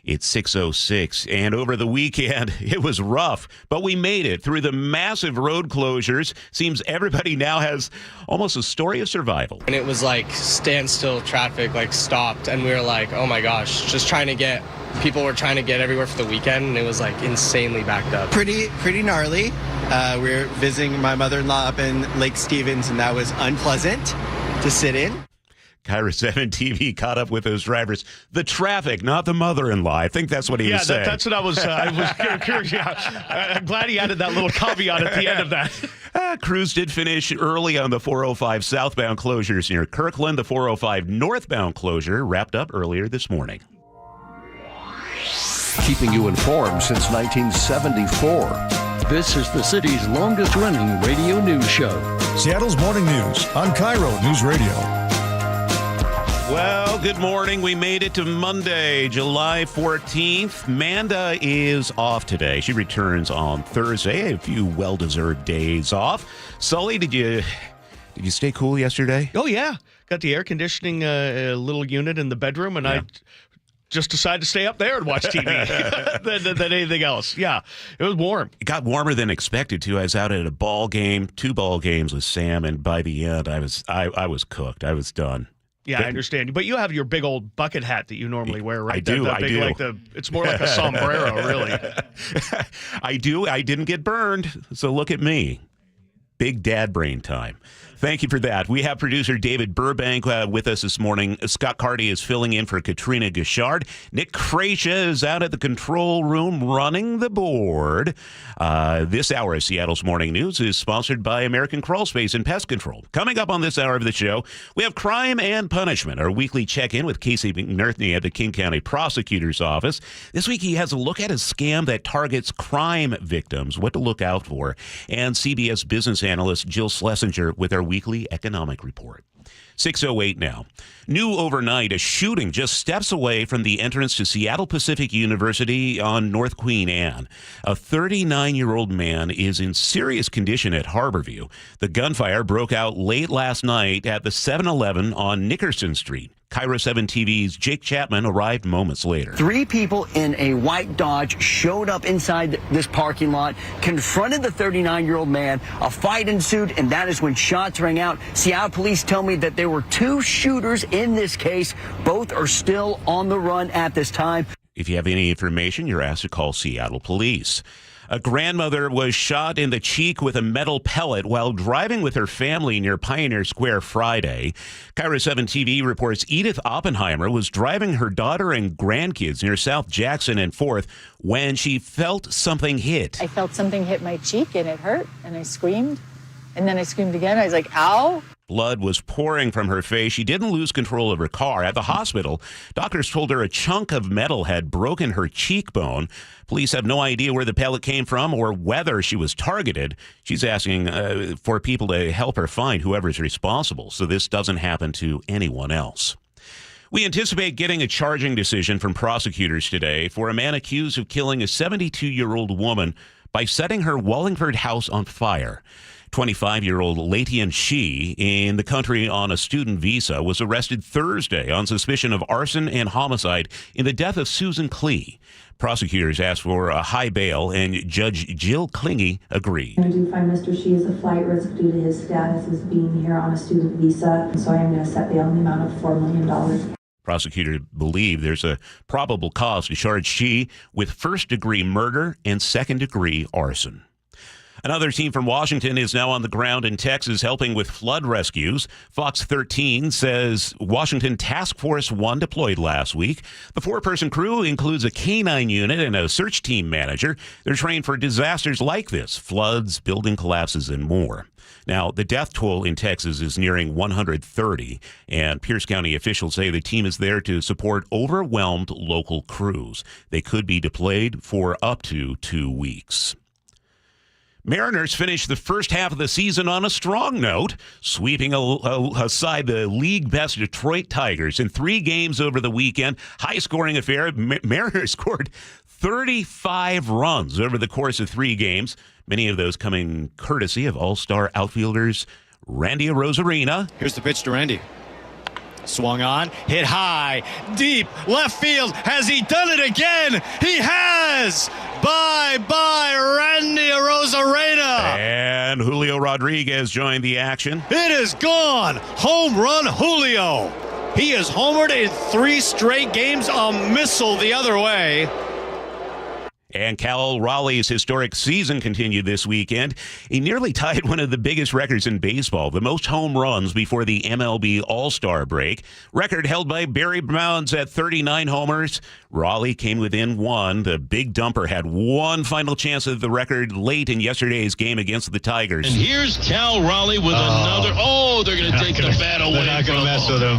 It's 6:06, and over the weekend, it was rough, but we made it through the massive road closures. Seems everybody now has almost a story of survival. And it was like standstill traffic, like stopped, and we were like, oh my gosh, people were trying to get everywhere for the weekend, and it was like insanely backed up. Pretty gnarly. We were visiting my mother-in-law up in Lake Stevens, and that was unpleasant to sit in. KIRO 7 TV caught up with those drivers. The traffic, not the mother-in-law. I think that's what he was saying. That's what I was curious. Yeah. I'm glad he added that little caveat at the end of that. Crews did finish early on the 405 southbound closures near Kirkland. The 405 northbound closure wrapped up earlier this morning. Keeping you informed since 1974. This is the city's longest-running radio news show. Seattle's Morning News on KIRO News Radio. Well, good morning. We made it to Monday, July 14th. Manda is off today. She returns on Thursday. A few well-deserved days off. Sully, did you stay cool yesterday? Oh, yeah. Got the air conditioning little unit in the bedroom, and I just decided to stay up there and watch TV than anything else. Yeah, it was warm. It got warmer than expected, too. I was out at a ball game, 2 ball games with Sam, and by the end, I was cooked. I was done. Yeah, I understand. But you have your big old bucket hat that you normally wear, right? I do. It's more like a sombrero, really. I do. I didn't get burned, so look at me. Big dad brain time. Thank you for that. We have producer David Burbank with us this morning. Scott Carty is filling in for Katrina Gashard. Nick Krasia is out at the control room running the board. This hour of Seattle's Morning News is sponsored by American Crawl Space and Pest Control. Coming up on this hour of the show, we have Crime and Punishment, our weekly check-in with Casey McNerthney at the King County Prosecutor's Office. This week, he has a look at a scam that targets crime victims, what to look out for, and CBS business analyst Jill Schlesinger with our weekly economic report. 6:08 now. New overnight, a shooting just steps away from the entrance to Seattle Pacific University on North Queen Anne. A 39-year-old man is in serious condition at Harborview. The gunfire broke out late last night at the 7-Eleven on Nickerson Street. KIRO 7 TV's Jake Chapman arrived moments later. 3 people in a white Dodge showed up inside this parking lot, confronted the 39-year-old man. A fight ensued, and that is when shots rang out. Seattle police tell me that there were 2 shooters in this case. Both are still on the run at this time. If you have any information, you're asked to call Seattle police. A grandmother was shot in the cheek with a metal pellet while driving with her family near Pioneer Square Friday. KIRO 7 TV reports Edith Oppenheimer was driving her daughter and grandkids near South Jackson and 4th when she felt something hit. I felt something hit my cheek and it hurt, and I screamed. And then I screamed again. I was like, ow. Blood was pouring from her face. She didn't lose control of her car. At the hospital, doctors told her a chunk of metal had broken her cheekbone. Police have no idea where the pellet came from or whether she was targeted. She's asking for people to help her find whoever's responsible so this doesn't happen to anyone else. We anticipate getting a charging decision from prosecutors today for a man accused of killing a 72-year-old woman by setting her Wallingford house on fire. 25-year-old Latian Shi, in the country on a student visa, was arrested Thursday on suspicion of arson and homicide in the death of Susan Klee. Prosecutors asked for a high bail, and Judge Jill Klingy agreed. I do find Mr. Shi is a flight risk due to his status as being here on a student visa, so I am going to set bail in the amount of $4 million. Prosecutors believe there's a probable cause to charge Shi with first-degree murder and second-degree arson. Another team from Washington is now on the ground in Texas helping with flood rescues. Fox 13 says Washington Task Force 1 deployed last week. The 4-person crew includes a K-9 unit and a search team manager. They're trained for disasters like this, floods, building collapses, and more. Now, the death toll in Texas is nearing 130, and Pierce County officials say the team is there to support overwhelmed local crews. They could be deployed for up to 2 weeks. Mariners finished the first half of the season on a strong note, sweeping aside the league-best Detroit Tigers in 3 games over the weekend. High-scoring affair. Mariners scored 35 runs over the course of 3 games, many of those coming courtesy of all-star outfielders Randy Arozarena. Here's the pitch to Randy. Swung on, hit high, deep, left field. Has he done it again? He has! Bye-bye, Randy Arozarena. And Julio Rodriguez joined the action. It is gone. Home run Julio. He has homered in 3 straight games, a missile the other way. And Cal Raleigh's historic season continued this weekend. He nearly tied one of the biggest records in baseball, the most home runs before the MLB All-Star break. Record held by Barry Bonds at 39 homers. Raleigh came within 1. The big dumper had one final chance at the record late in yesterday's game against the Tigers. And here's Cal Raleigh with another. Oh, they're going to take the bat away. They're not going to mess with him.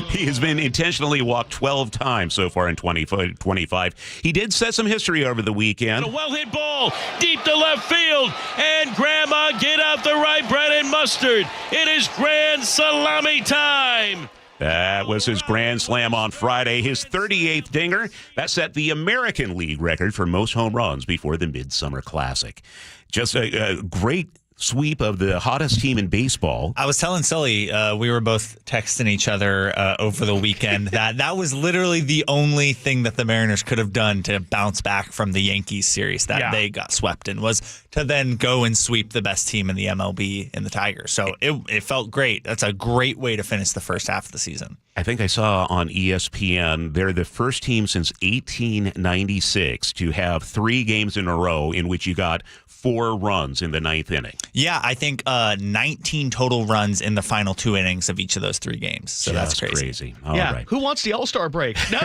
He has been intentionally walked 12 times so far in 25. He did set some history over the weekend. A well-hit ball deep to left field. And Grandma, get out the right bread and mustard. It is grand salami time. That was his grand slam on Friday, his 38th dinger. That set the American League record for most home runs before the Midsummer Classic. Just a great sweep of the hottest team in baseball. I was telling Sully, we were both texting each other over the weekend that was literally the only thing that the Mariners could have done to bounce back from the Yankees series that they got swept in, was to then go and sweep the best team in the MLB in the Tigers. So it felt great. That's a great way to finish the first half of the season. I think I saw on ESPN, they're the first team since 1896 to have 3 games in a row in which you got 4 runs in the 9th inning. Yeah, I think 19 total runs in the final 2 innings of each of those 3 games. So Just that's crazy. All right. Who wants the All-Star break? No,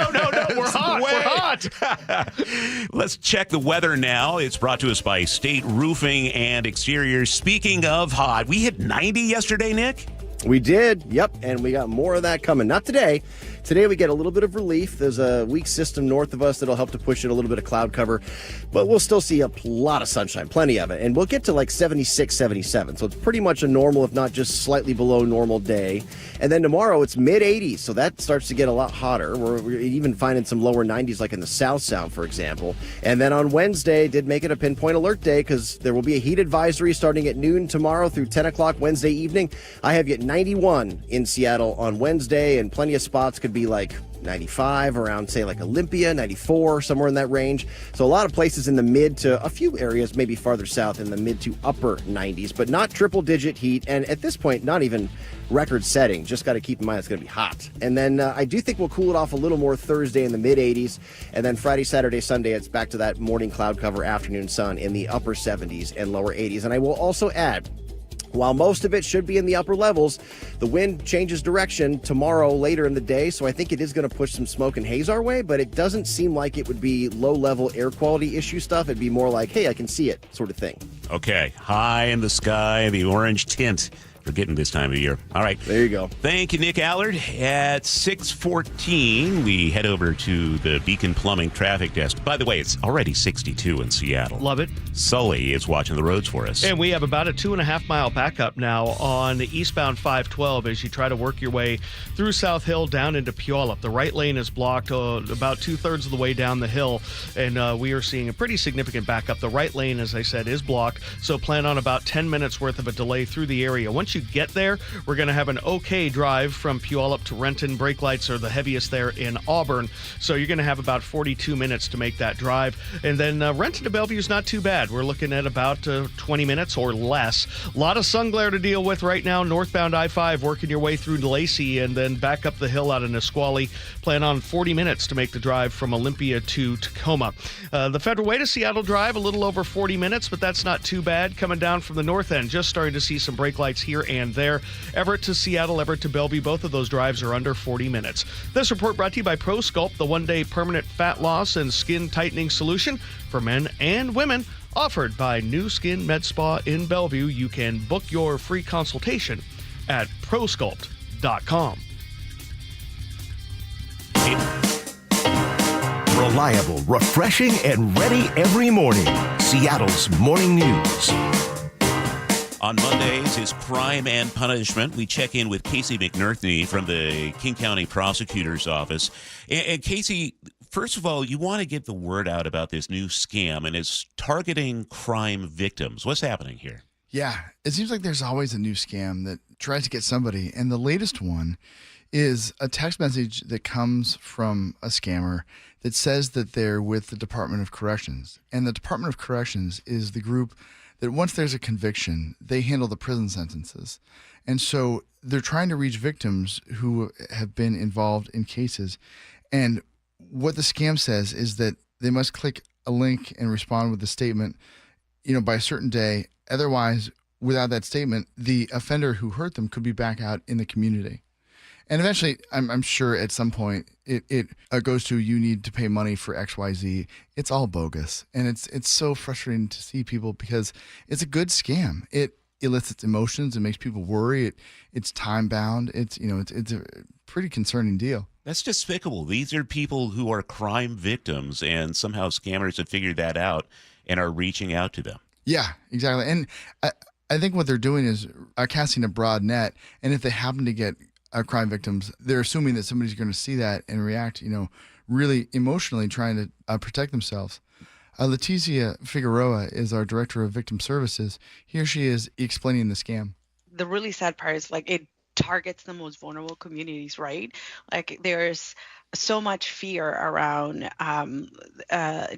we're hot. We're hot. Let's check the weather now. It's brought to us by State Roofing and Exteriors. Speaking of hot, we hit 90 yesterday, Nick. We did, yep, and we got more of that coming. Not today. Today we get a little bit of relief. There's a weak system north of us that'll help to push in a little bit of cloud cover, but we'll still see a lot of sunshine, plenty of it, and we'll get to like 76, 77, so it's pretty much a normal, if not just slightly below normal day. And then tomorrow it's mid-80s, so that starts to get a lot hotter. We're even finding some lower 90s like in the South Sound, for example. And then on Wednesday, did make it a pinpoint alert day because there will be a heat advisory starting at noon tomorrow through 10 o'clock Wednesday evening. I have yet 91 in Seattle on Wednesday, and plenty of spots could be like 95 around, say, like Olympia, 94, somewhere in that range. So a lot of places in the mid to a few areas, maybe farther south, in the mid to upper 90s, but not triple-digit heat. And at this point, not even record-setting. Just got to keep in mind it's going to be hot. And then I do think we'll cool it off a little more Thursday in the mid-80s. And then Friday, Saturday, Sunday, it's back to that morning cloud cover, afternoon sun in the upper 70s and lower 80s. And I will also add, while most of it should be in the upper levels, the wind changes direction tomorrow later in the day, so I think it is going to push some smoke and haze our way, but it doesn't seem like it would be low-level air quality issue stuff. It'd be more like, hey, I can see it sort of thing. Okay, high in the sky, the orange tint. We're getting this time of year. All right. There you go. Thank you, Nick Allard. At 6:14, we head over to the Beacon Plumbing traffic desk. By the way, it's already 62 in Seattle. Love it. Sully is watching the roads for us. And we have about a 2.5-mile backup now on the eastbound 512 as you try to work your way through South Hill down into Puyallup. The right lane is blocked about 2/3 of the way down the hill, and we are seeing a pretty significant backup. The right lane, as I said, is blocked, so plan on about 10 minutes worth of a delay through the area. Once you get there, we're going to have an okay drive from Puyallup to Renton. Brake lights are the heaviest there in Auburn, so you're going to have about 42 minutes to make that drive. And then Renton to Bellevue is not too bad. We're looking at about 20 minutes or less. A lot of sun glare to deal with right now. Northbound I-5 working your way through Lacey and then back up the hill out of Nisqually. Plan on 40 minutes to make the drive from Olympia to Tacoma. The Federal Way to Seattle Drive, a little over 40 minutes, but that's not too bad. Coming down from the north end, just starting to see some brake lights here and there. Everett to Seattle, Everett to Bellevue, both of those drives are under 40 minutes. This report brought to you by ProSculpt, the one-day permanent fat loss and skin tightening solution for men and women, offered by New Skin Med Spa in Bellevue. You can book your free consultation at prosculpt.com. Reliable, refreshing, and ready every morning. Seattle's Morning News. On Mondays is Crime and Punishment. We check in with Casey McNerthney from the King County Prosecutor's Office. And Casey, first of all, you want to get the word out about this new scam, and it's targeting crime victims. What's happening here? Yeah, it seems like there's always a new scam that tries to get somebody. And the latest one is a text message that comes from a scammer that says that they're with the Department of Corrections. And the Department of Corrections is the group that once there's a conviction, they handle the prison sentences. And so they're trying to reach victims who have been involved in cases. And what the scam says is that they must click a link and respond with a statement, by a certain day. Otherwise, without that statement, the offender who hurt them could be back out in the community. And eventually, I'm sure at some point, it goes to, you need to pay money for XYZ. It's all bogus. And it's so frustrating to see people because it's a good scam. It elicits emotions. It makes people worry. It's time bound. It's a pretty concerning deal. That's despicable. These are people who are crime victims, and somehow scammers have figured that out and are reaching out to them. Yeah, exactly. And I think what they're doing is casting a broad net. And if they happen to get crime victims, they're assuming that somebody's going to see that and react, really emotionally, trying to protect themselves. Leticia Figueroa is our Director of Victim Services. Here she is explaining the scam. The really sad part is it targets the most vulnerable communities, right? There's so much fear around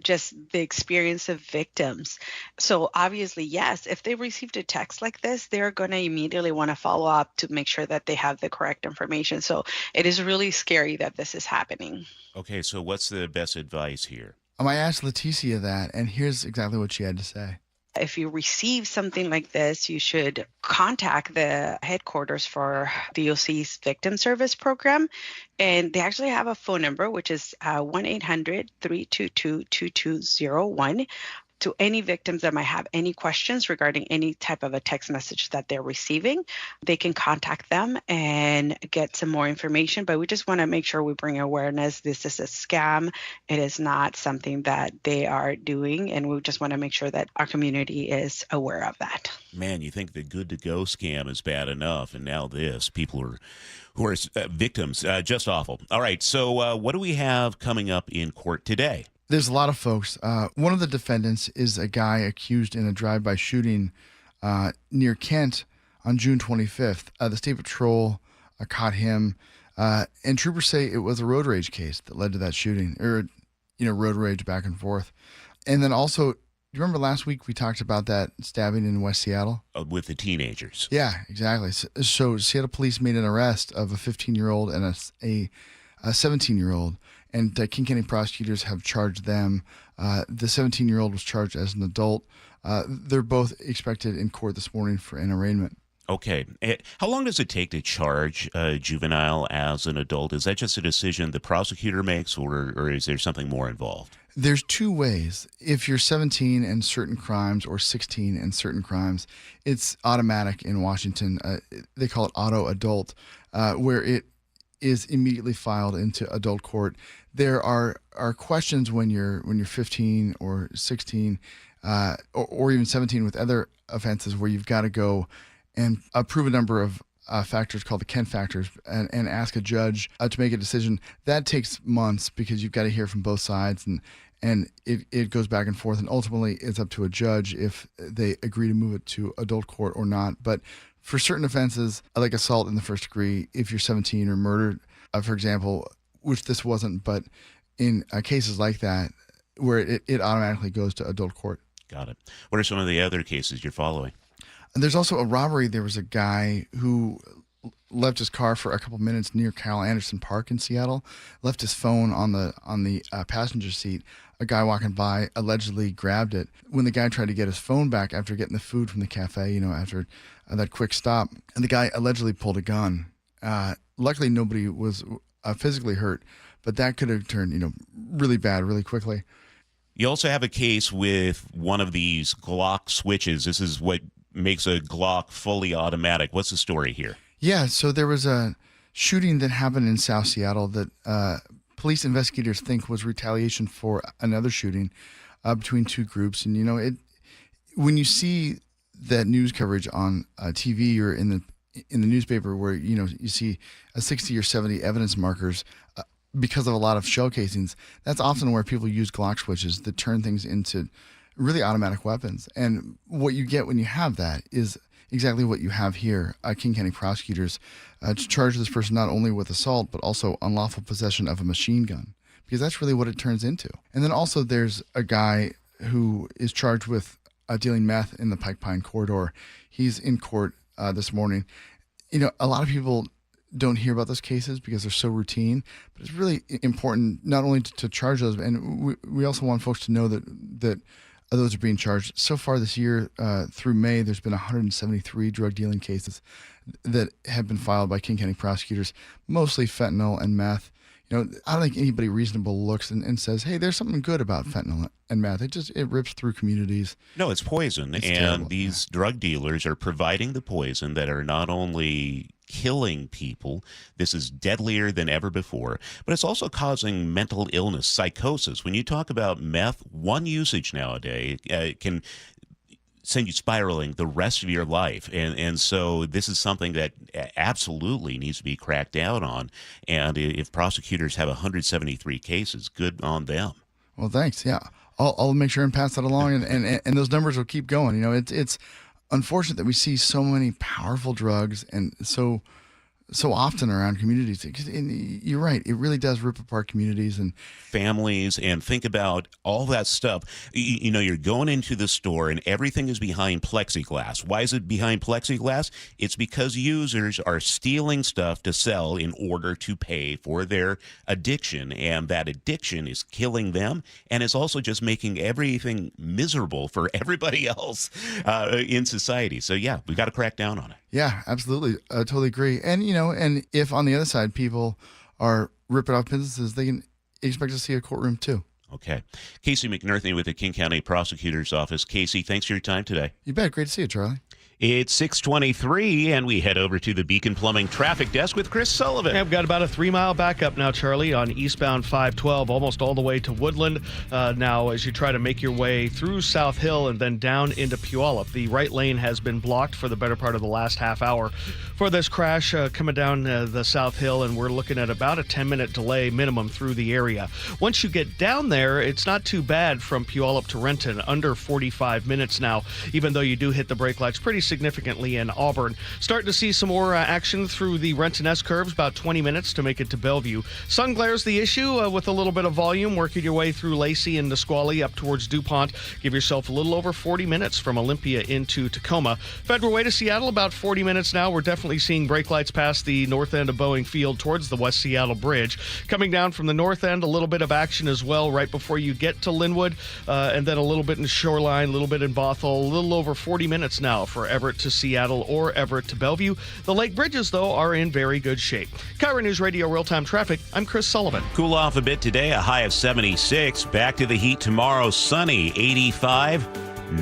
just the experience of victims. So obviously, yes, if they received a text like this, they're going to immediately want to follow up to make sure that they have the correct information. So it is really scary that this is happening. Okay, so what's the best advice here? I asked Leticia that, and here's exactly what she had to say. If you receive something like this, you should contact the headquarters for DOC's Victim Service Program. And they actually have a phone number, which is 1-800-322-2201. to any victims that might have any questions regarding any type of a text message that they're receiving, they can contact them and get some more information. But we just want to make sure we bring awareness. This is a scam. It is not something that they are doing. And we just want to make sure that our community is aware of that. Man, you think the good to go scam is bad enough, and now this. People who are victims, just awful. All right, so what do we have coming up in court today? There's a lot of folks. One of the defendants is a guy accused in a drive-by shooting near Kent on June 25th. The State Patrol caught him, and troopers say it was a road rage case that led to that shooting, or road rage back and forth. And then also, you remember last week we talked about that stabbing in West Seattle? With the teenagers. Yeah, exactly. So Seattle police made an arrest of a 15-year-old and a 17-year-old, and King County prosecutors have charged them. The 17-year-old was charged as an adult. They're both expected in court this morning for an arraignment. Okay. How long does it take to charge a juvenile as an adult? Is that just a decision the prosecutor makes, or is there something more involved? There's two ways. If you're 17 and certain crimes, or 16 and certain crimes, it's automatic in Washington. They call it auto adult, where it is immediately filed into adult court. There are questions when you're 15 or 16, or even 17 with other offenses, where you've got to go and prove a number of factors called the Kent factors, and ask a judge to make a decision. That takes months because you've got to hear from both sides, and it goes back and forth, and ultimately it's up to a judge if they agree to move it to adult court or not. But for certain offenses, like assault in the first degree, if you're 17, or murder, for example, which this wasn't, but in cases like that, where it automatically goes to adult court. Got it. What are some of the other cases you're following? And there's also a robbery. There was a guy who left his car for a couple minutes near Carol Anderson Park in Seattle, left his phone on the passenger seat. A guy walking by allegedly grabbed it. When the guy tried to get his phone back after getting the food from the cafe, after that quick stop, and the guy allegedly pulled a gun. Luckily, nobody was physically hurt, but that could have turned, really bad really quickly. You also have a case with one of these Glock switches. This is what makes a Glock fully automatic. What's the story here? Yeah, so there was a shooting that happened in South Seattle that police investigators think was retaliation for another shooting between two groups. And when you see that news coverage on TV or in the newspaper, where you see 60 or 70 evidence markers because of a lot of shell casings, that's often where people use Glock switches that turn things into really automatic weapons. And what you get when you have that is exactly what you have here. King County prosecutors to charge this person not only with assault, but also unlawful possession of a machine gun, because that's really what it turns into. And then also there's a guy who is charged with dealing meth in the Pike Pine corridor. He's in court this morning. A lot of people don't hear about those cases because they're so routine, but it's really important not only to charge those, and we also want folks to know that those are being charged. So far this year, through May, there's been 173 drug dealing cases that have been filed by King County prosecutors, mostly fentanyl and meth. I don't think anybody reasonable looks and says, hey, there's something good about fentanyl and meth. It rips through communities. No, it's poison. It's and terrible. These drug dealers are providing the poison that are not only killing people, this is deadlier than ever before, but it's also causing mental illness, psychosis. When you talk about meth, one usage nowadays can send you spiraling the rest of your life. And so this is something that absolutely needs to be cracked down on. And if prosecutors have 173 cases, good on them. Well, thanks. Yeah. I'll make sure and pass that along, and those numbers will keep going. It's unfortunate that we see so many powerful drugs and so often around communities. And you're right, it really does rip apart communities and families. And think about all that stuff. You're going into the store and everything is behind plexiglass. Why is it behind plexiglass? It's because users are stealing stuff to sell in order to pay for their addiction, and that addiction is killing them, and it's also just making everything miserable for everybody else in society. So yeah, we've got to crack down on it. Yeah, absolutely. I totally agree. And, and if on the other side people are ripping off businesses, they can expect to see a courtroom too. Okay. Casey McNerthy with the King County Prosecutor's Office. Casey, thanks for your time today. You bet. Great to see you, Charlie. It's 6:23, and we head over to the Beacon Plumbing Traffic Desk with Chris Sullivan. Yeah, I've got about a 3-mile backup now, Charlie, on eastbound 512, almost all the way to Woodland. Now, as you try to make your way through South Hill and then down into Puyallup, the right lane has been blocked for the better part of the last half hour for this crash coming down the South Hill, and we're looking at about a 10-minute delay minimum through the area. Once you get down there, it's not too bad from Puyallup to Renton, under 45 minutes now, even though you do hit the brake lights pretty significantly in Auburn. Starting to see some more action through the Renton S-curves, about 20 minutes to make it to Bellevue. Sun glare's the issue with a little bit of volume, working your way through Lacey and Nisqually up towards DuPont. Give yourself a little over 40 minutes from Olympia into Tacoma. Federal Way to Seattle, about 40 minutes now. We're definitely seeing brake lights past the north end of Boeing Field towards the West Seattle Bridge. Coming down from the north end, a little bit of action as well right before you get to Linwood, and then a little bit in Shoreline, a little bit in Bothell. A little over 40 minutes now for Everett to Seattle or Everett to Bellevue. The Lake Bridges, though, are in very good shape. KIRO News Radio Real-Time Traffic, I'm Chris Sullivan. Cool off a bit today, a high of 76. Back to the heat tomorrow, sunny, 85.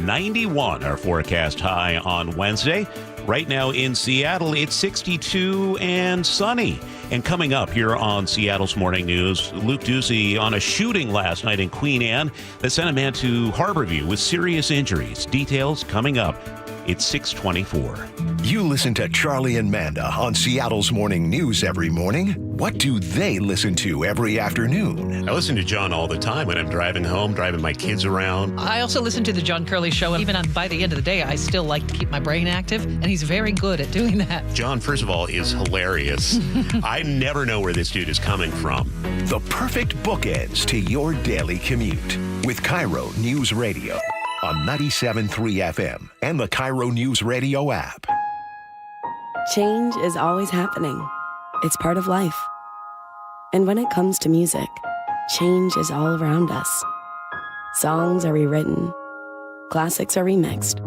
91 our forecast high on Wednesday. Right now in Seattle, it's 62 and sunny. And coming up here on Seattle's Morning News, Luke Ducey on a shooting last night in Queen Anne that sent a man to Harborview with serious injuries. Details coming up. It's 6:24. You listen to Charlie and Manda on Seattle's Morning News every morning. What do they listen to every afternoon? I listen to John all the time when I'm driving home, driving my kids around. I also listen to the John Curley Show, and even by the end of the day, I still like to keep my brain active, and he's very good at doing that. John, first of all, is hilarious. I never know where this dude is coming from. The perfect bookends to your daily commute with KIRO Newsradio on 97.3 FM and the KIRO Newsradio app. Change is always happening. It's part of life. And when it comes to music, change is all around us. Songs are rewritten. Classics are remixed.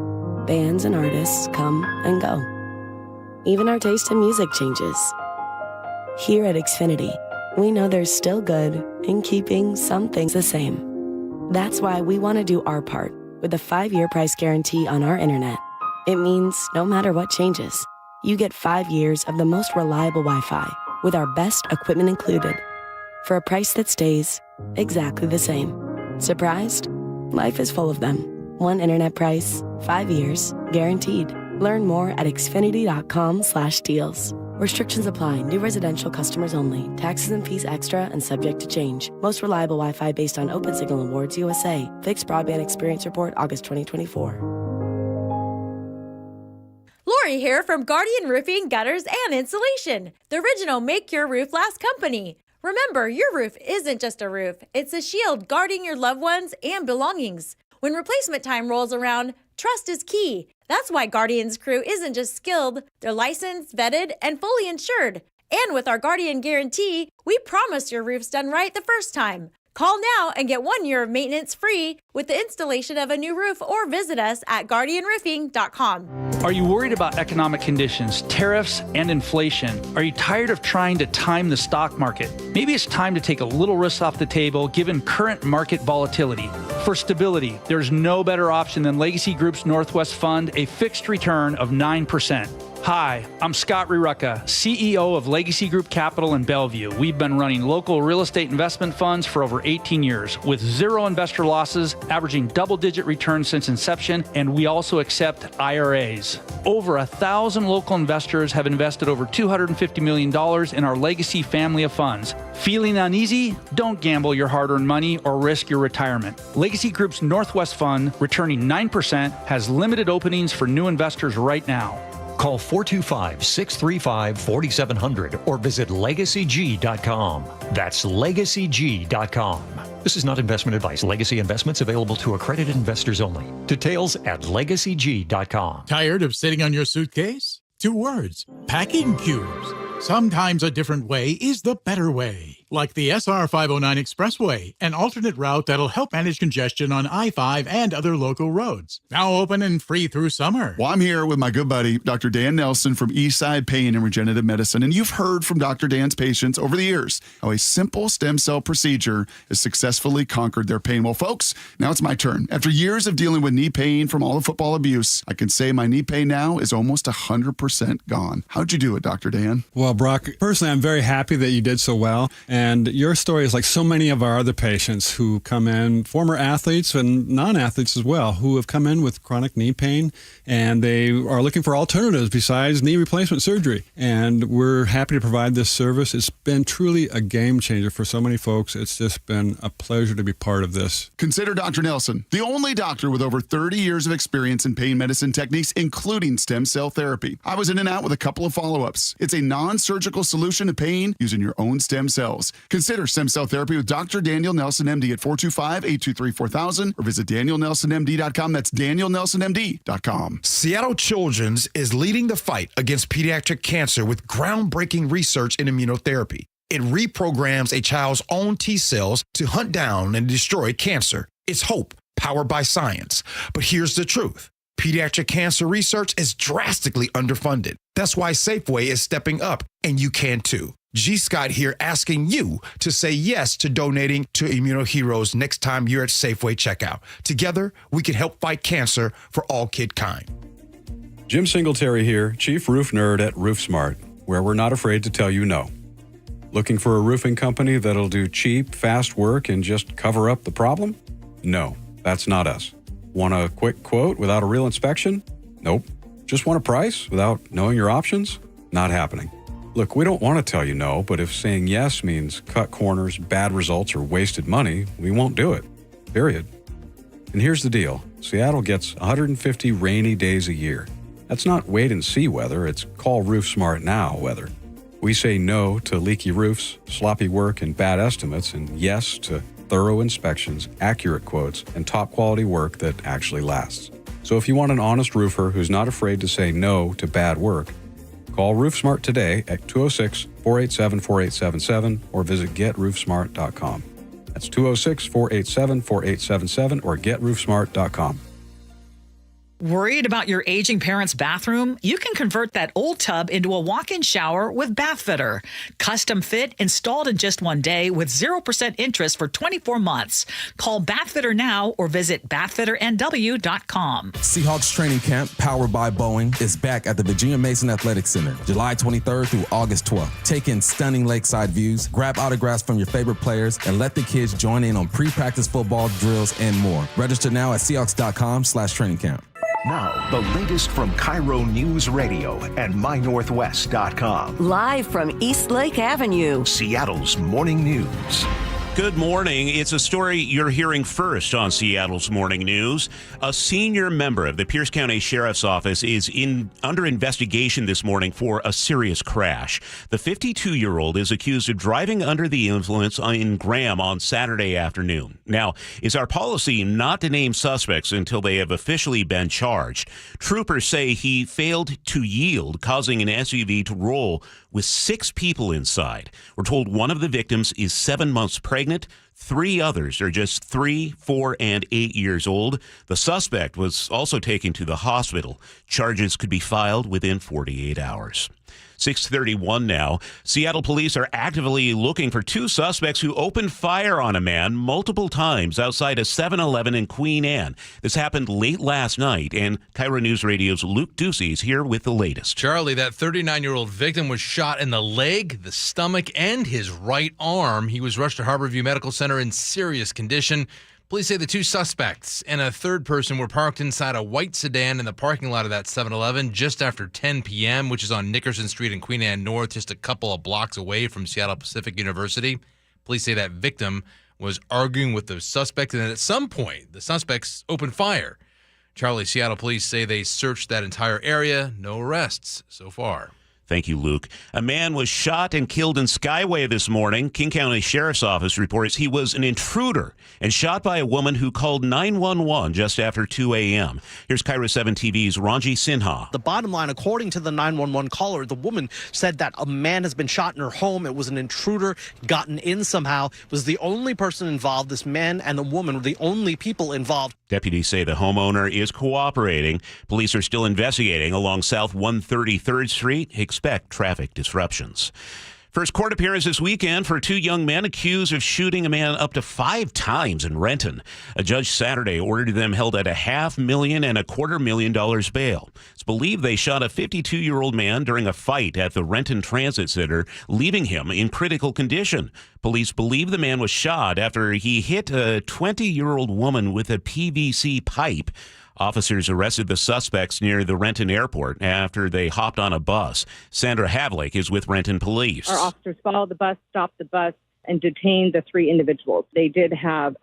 Bands and artists come and go. Even our taste in music changes. Here at Xfinity, we know there's still good in keeping some things the same. That's why we want to do our part with a 5-year price guarantee on our internet. It means no matter what changes, you get 5 years of the most reliable Wi-Fi with our best equipment included for a price that stays exactly the same. Surprised? Life is full of them. One internet price, 5 years, guaranteed. Learn more at xfinity.com/deals. Restrictions apply. New residential customers only. Taxes and fees extra and subject to change. Most reliable Wi-Fi based on Open Signal Awards USA. Fixed Broadband Experience Report, August 2024. Lori here from Guardian Roofing, Gutters, and Insulation, the original Make Your Roof Last company. Remember, your roof isn't just a roof. It's a shield guarding your loved ones and belongings. When replacement time rolls around, trust is key. That's why Guardian's crew isn't just skilled, they're licensed, vetted, and fully insured. And with our Guardian Guarantee, we promise your roof's done right the first time. Call now and get 1 year of maintenance free with the installation of a new roof, or visit us at guardianroofing.com. Are you worried about economic conditions, tariffs, and inflation? Are you tired of trying to time the stock market? Maybe it's time to take a little risk off the table given current market volatility. For stability, there's no better option than Legacy Group's Northwest Fund, a fixed return of 9%. Hi, I'm Scott Rirucka, CEO of Legacy Group Capital in Bellevue. We've been running local real estate investment funds for over 18 years with 0 investor losses, averaging double-digit returns since inception, and we also accept IRAs. Over 1,000 local investors have invested over $250 million in our Legacy family of funds. Feeling uneasy? Don't gamble your hard-earned money or risk your retirement. Legacy Group's Northwest Fund, returning 9%, has limited openings for new investors right now. Call 425-635-4700 or visit LegacyG.com. That's LegacyG.com. This is not investment advice. Legacy investments available to accredited investors only. Details at LegacyG.com. Tired of sitting on your suitcase? 2 words. Packing cubes. Sometimes a different way is the better way. like the SR 509 Expressway, an alternate route that'll help manage congestion on I-5 and other local roads. Now open and free through summer. Well, I'm here with my good buddy, Dr. Dan Nelson from Eastside Pain and Regenerative Medicine, and you've heard from Dr. Dan's patients over the years how a simple stem cell procedure has successfully conquered their pain. Well, folks, now it's my turn. After years of dealing with knee pain from all the football abuse, I can say my knee pain now is almost 100% gone. How'd you do it, Dr. Dan? Well, Brock, personally, I'm very happy that you did so well. And your story is like so many of our other patients who come in, former athletes and non-athletes as well, who have come in with chronic knee pain, and they are looking for alternatives besides knee replacement surgery. And we're happy to provide this service. It's been truly a game changer for so many folks. It's just been a pleasure to be part of this. Consider Dr. Nelson, the only doctor with over 30 years of experience in pain medicine techniques, including stem cell therapy. I was in and out with a couple of follow-ups. It's a non-surgical solution to pain using your own stem cells. Consider stem cell therapy with Dr. Daniel Nelson, MD at 425-823-4000 or visit danielnelsonmd.com. That's danielnelsonmd.com. Seattle Children's is leading the fight against pediatric cancer with groundbreaking research in immunotherapy. It reprograms a child's own T cells to hunt down and destroy cancer. It's hope, powered by science. But here's the truth. Pediatric cancer research is drastically underfunded. That's why Safeway is stepping up, and you can too. G. Scott here asking you to say yes to donating to Immunoheroes next time you're at Safeway checkout. Together, we can help fight cancer for all kidkind. Jim Singletary here, Chief Roof Nerd at RoofSmart, where we're not afraid to tell you no. Looking for a roofing company that'll do cheap, fast work and just cover up the problem? No, that's not us. Want a quick quote without a real inspection? Nope. Just want a price without knowing your options? Not happening. Look, we don't want to tell you no, but if saying yes means cut corners, bad results, or wasted money, we won't do it. Period. And here's the deal. Seattle gets 150 rainy days a year. That's not wait and see weather, it's call RoofSmart now weather. We say no to leaky roofs, sloppy work, and bad estimates, and yes to thorough inspections, accurate quotes, and top quality work that actually lasts. So if you want an honest roofer who's not afraid to say no to bad work, call RoofSmart today at 206-487-4877 or visit GetRoofSmart.com. That's 206-487-4877 or GetRoofSmart.com. Worried about your aging parents' bathroom? You can convert that old tub into a walk-in shower with Bathfitter. Custom fit, installed in just one day with 0% interest for 24 months. Call Bathfitter now or visit BathfitterNW.com. Seahawks training camp, powered by Boeing, is back at the Virginia Mason Athletic Center, July 23rd through August 12th. Take in stunning lakeside views, grab autographs from your favorite players, and let the kids join in on pre-practice football drills and more. Register now at Seahawks.com/trainingcamp. Now, the latest from KIRO Newsradio and MyNorthwest.com. Live from East Lake Avenue, Seattle's Morning News. Good morning. It's a story you're hearing first on Seattle's Morning News. A senior member of the Pierce County Sheriff's Office is under investigation this morning for a serious crash. The 52-year-old is accused of driving under the influence in Graham on Saturday afternoon. Now, it's our policy not to name suspects until they have officially been charged. Troopers say he failed to yield, causing an SUV to roll with 6 people inside. We're told one of the victims is 7 months pregnant. 3 others are just 3, 4, and 8 years old. The suspect was also taken to the hospital. Charges could be filed within 48 hours. 6:31 now. Seattle police are actively looking for 2 suspects who opened fire on a man multiple times outside a 7-Eleven in Queen Anne. This happened late last night, and KIRO News Radio's Luke Ducey is here with the latest. Charlie, that 39-year-old victim was shot in the leg, the stomach, and his right arm. He was rushed to Harborview Medical Center in serious condition. Police say the 2 suspects and a third person were parked inside a white sedan in the parking lot of that 7-Eleven just after 10 p.m., which is on Nickerson Street in Queen Anne North, just a couple of blocks away from Seattle Pacific University. Police say that victim was arguing with the suspect, and then at some point, the suspects opened fire. Charlie, Seattle police say they searched that entire area. No arrests so far. Thank you, Luke. A man was shot and killed in Skyway this morning. King County Sheriff's Office reports he was an intruder and shot by a woman who called 911 just after 2 a.m. Here's KIRO 7 TV's Ranji Sinha. The bottom line, according to the 911 caller, the woman said that a man has been shot in her home. It was an intruder, gotten in somehow, was the only person involved. This man and the woman were the only people involved. Deputies say the homeowner is cooperating. Police are still investigating along South 133rd Street. Expect traffic disruptions. First court appearance this weekend for two young men accused of shooting a man up to 5 times in Renton. A judge Saturday ordered them held at $500,000 and $250,000 bail. It's believed they shot a 52-year-old man during a fight at the Renton Transit Center, leaving him in critical condition. Police believe the man was shot after he hit a 20-year-old woman with a PVC pipe. Officers arrested the suspects near the Renton airport after they hopped on a bus. Sandra Havlik is with Renton Police. Our officers followed the bus, stopped the bus, and detained the 3 individuals. They did have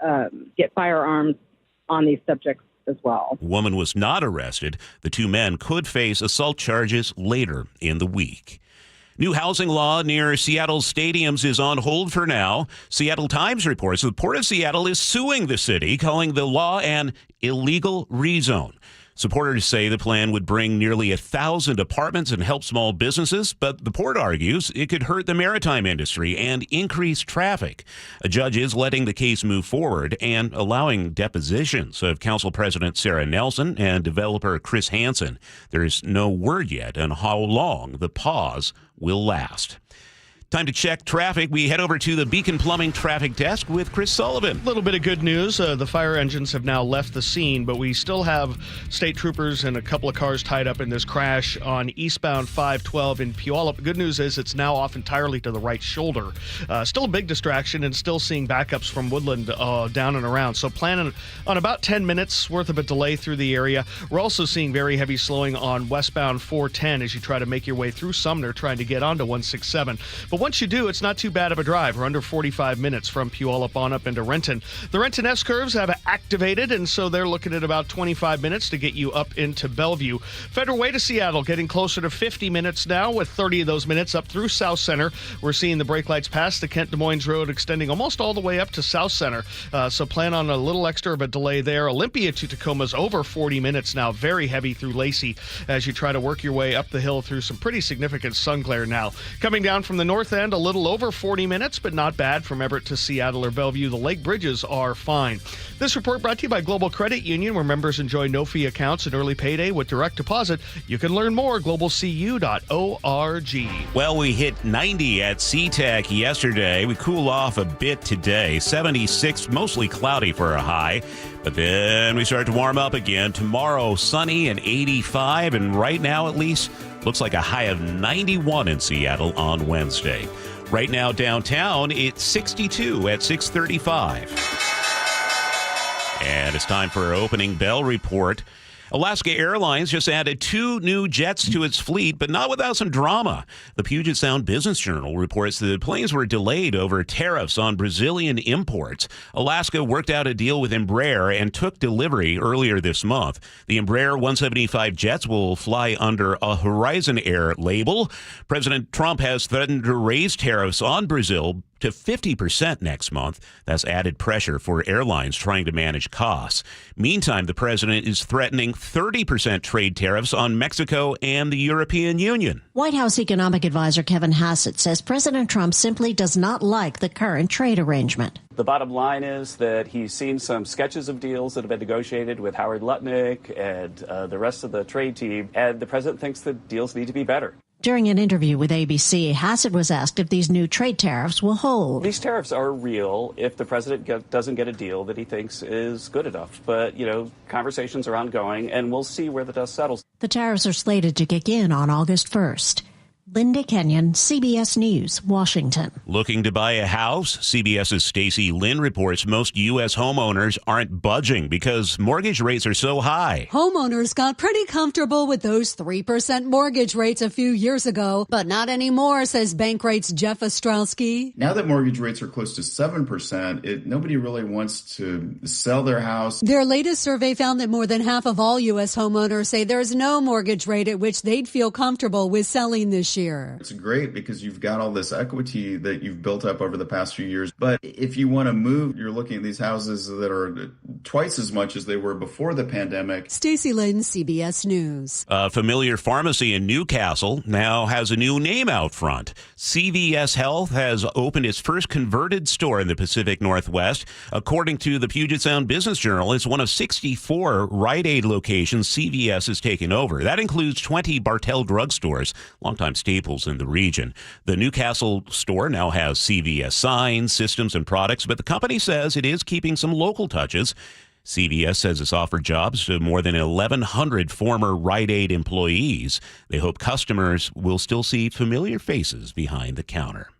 get firearms on these subjects as well. The woman was not arrested. The 2 men could face assault charges later in the week. New housing law near Seattle's stadiums is on hold for now. Seattle Times reports the Port of Seattle is suing the city, calling the law an illegal rezone. Supporters say the plan would bring nearly 1,000 apartments and help small businesses, but the port argues it could hurt the maritime industry and increase traffic. A judge is letting the case move forward and allowing depositions of Council President Sarah Nelson and developer Chris Hansen. There is no word yet on how long the pause will last. Time to check traffic. We head over to the Beacon Plumbing Traffic Desk with Chris Sullivan. A little bit of good news. The fire engines have now left the scene, but we still have state troopers and a couple of cars tied up in this crash on eastbound 512 in Puyallup. Good news is it's now off entirely to the right shoulder. Still a big distraction and still seeing backups from Woodland down and around. So planning on about 10 minutes worth of a delay through the area. We're also seeing very heavy slowing on westbound 410 as you try to make your way through Sumner trying to get onto 167. But once you do, it's not too bad of a drive. We're under 45 minutes from Puyallup on up into Renton. The Renton S-curves have activated, and so they're looking at about 25 minutes to get you up into Bellevue. Federal Way to Seattle getting closer to 50 minutes now, with 30 of those minutes up through South Center. We're seeing the brake lights past the Kent Des Moines Road extending almost all the way up to South Center. So plan on a little extra of a delay there. Olympia to Tacoma's over 40 minutes now, very heavy through Lacey as you try to work your way up the hill through some pretty significant sun glare now. Coming down from the north end, a little over 40 minutes, but not bad from Everett to Seattle or Bellevue. The lake bridges are fine. This report brought to you by Global Credit Union, where members enjoy no-fee accounts and early payday with direct deposit. You can learn more at globalcu.org. Well, we hit 90 at SeaTac yesterday. We cool off a bit today. 76, mostly cloudy for a high. But then we start to warm up again. Tomorrow, sunny and 85. And right now, at least, looks like a high of 91 in Seattle on Wednesday. Right now, downtown, it's 62 at 6:35. And it's time for our opening bell report. Alaska Airlines just added 2 new jets to its fleet, but not without some drama. The Puget Sound Business Journal reports the planes were delayed over tariffs on Brazilian imports. Alaska worked out a deal with Embraer and took delivery earlier this month. The Embraer 175 jets will fly under a Horizon Air label. President Trump has threatened to raise tariffs on Brazil to 50% next month. That's added pressure for airlines trying to manage costs. Meantime, the president is threatening 30% trade tariffs on Mexico and the European Union. White House economic advisor Kevin Hassett says President Trump simply does not like the current trade arrangement. The bottom line is that he's seen some sketches of deals that have been negotiated with Howard Lutnick and the rest of the trade team, and the president thinks the deals need to be better. During an interview with ABC, Hassett was asked if these new trade tariffs will hold. These tariffs are real if the president doesn't get a deal that he thinks is good enough. But, conversations are ongoing, and we'll see where the dust settles. The tariffs are slated to kick in on August 1st. Linda Kenyon, CBS News, Washington. Looking to buy a house? CBS's Stacey Lynn reports most U.S. homeowners aren't budging because mortgage rates are so high. Homeowners got pretty comfortable with those 3% mortgage rates a few years ago, but not anymore, says Bankrate's Jeff Ostrowski. Now that mortgage rates are close to 7%, nobody really wants to sell their house. Their latest survey found that more than half of all U.S. homeowners say there is no mortgage rate at which they'd feel comfortable with selling this year. year. It's great because you've got all this equity that you've built up over the past few years. But if you want to move, you're looking at these houses that are twice as much as they were before the pandemic. Stacey Lynn, CBS News. A familiar pharmacy in Newcastle now has a new name out front. CVS Health has opened its first converted store in the Pacific Northwest. According to the Puget Sound Business Journal, it's one of 64 Rite Aid locations CVS has taken over. That includes 20 Bartell drugstores, longtime staples in the region. The Newcastle store now has CVS signs, systems, and products, but the company says it is keeping some local touches. CVS says it's offered jobs to more than 1,100 former Rite Aid employees. They hope customers will still see familiar faces behind the counter.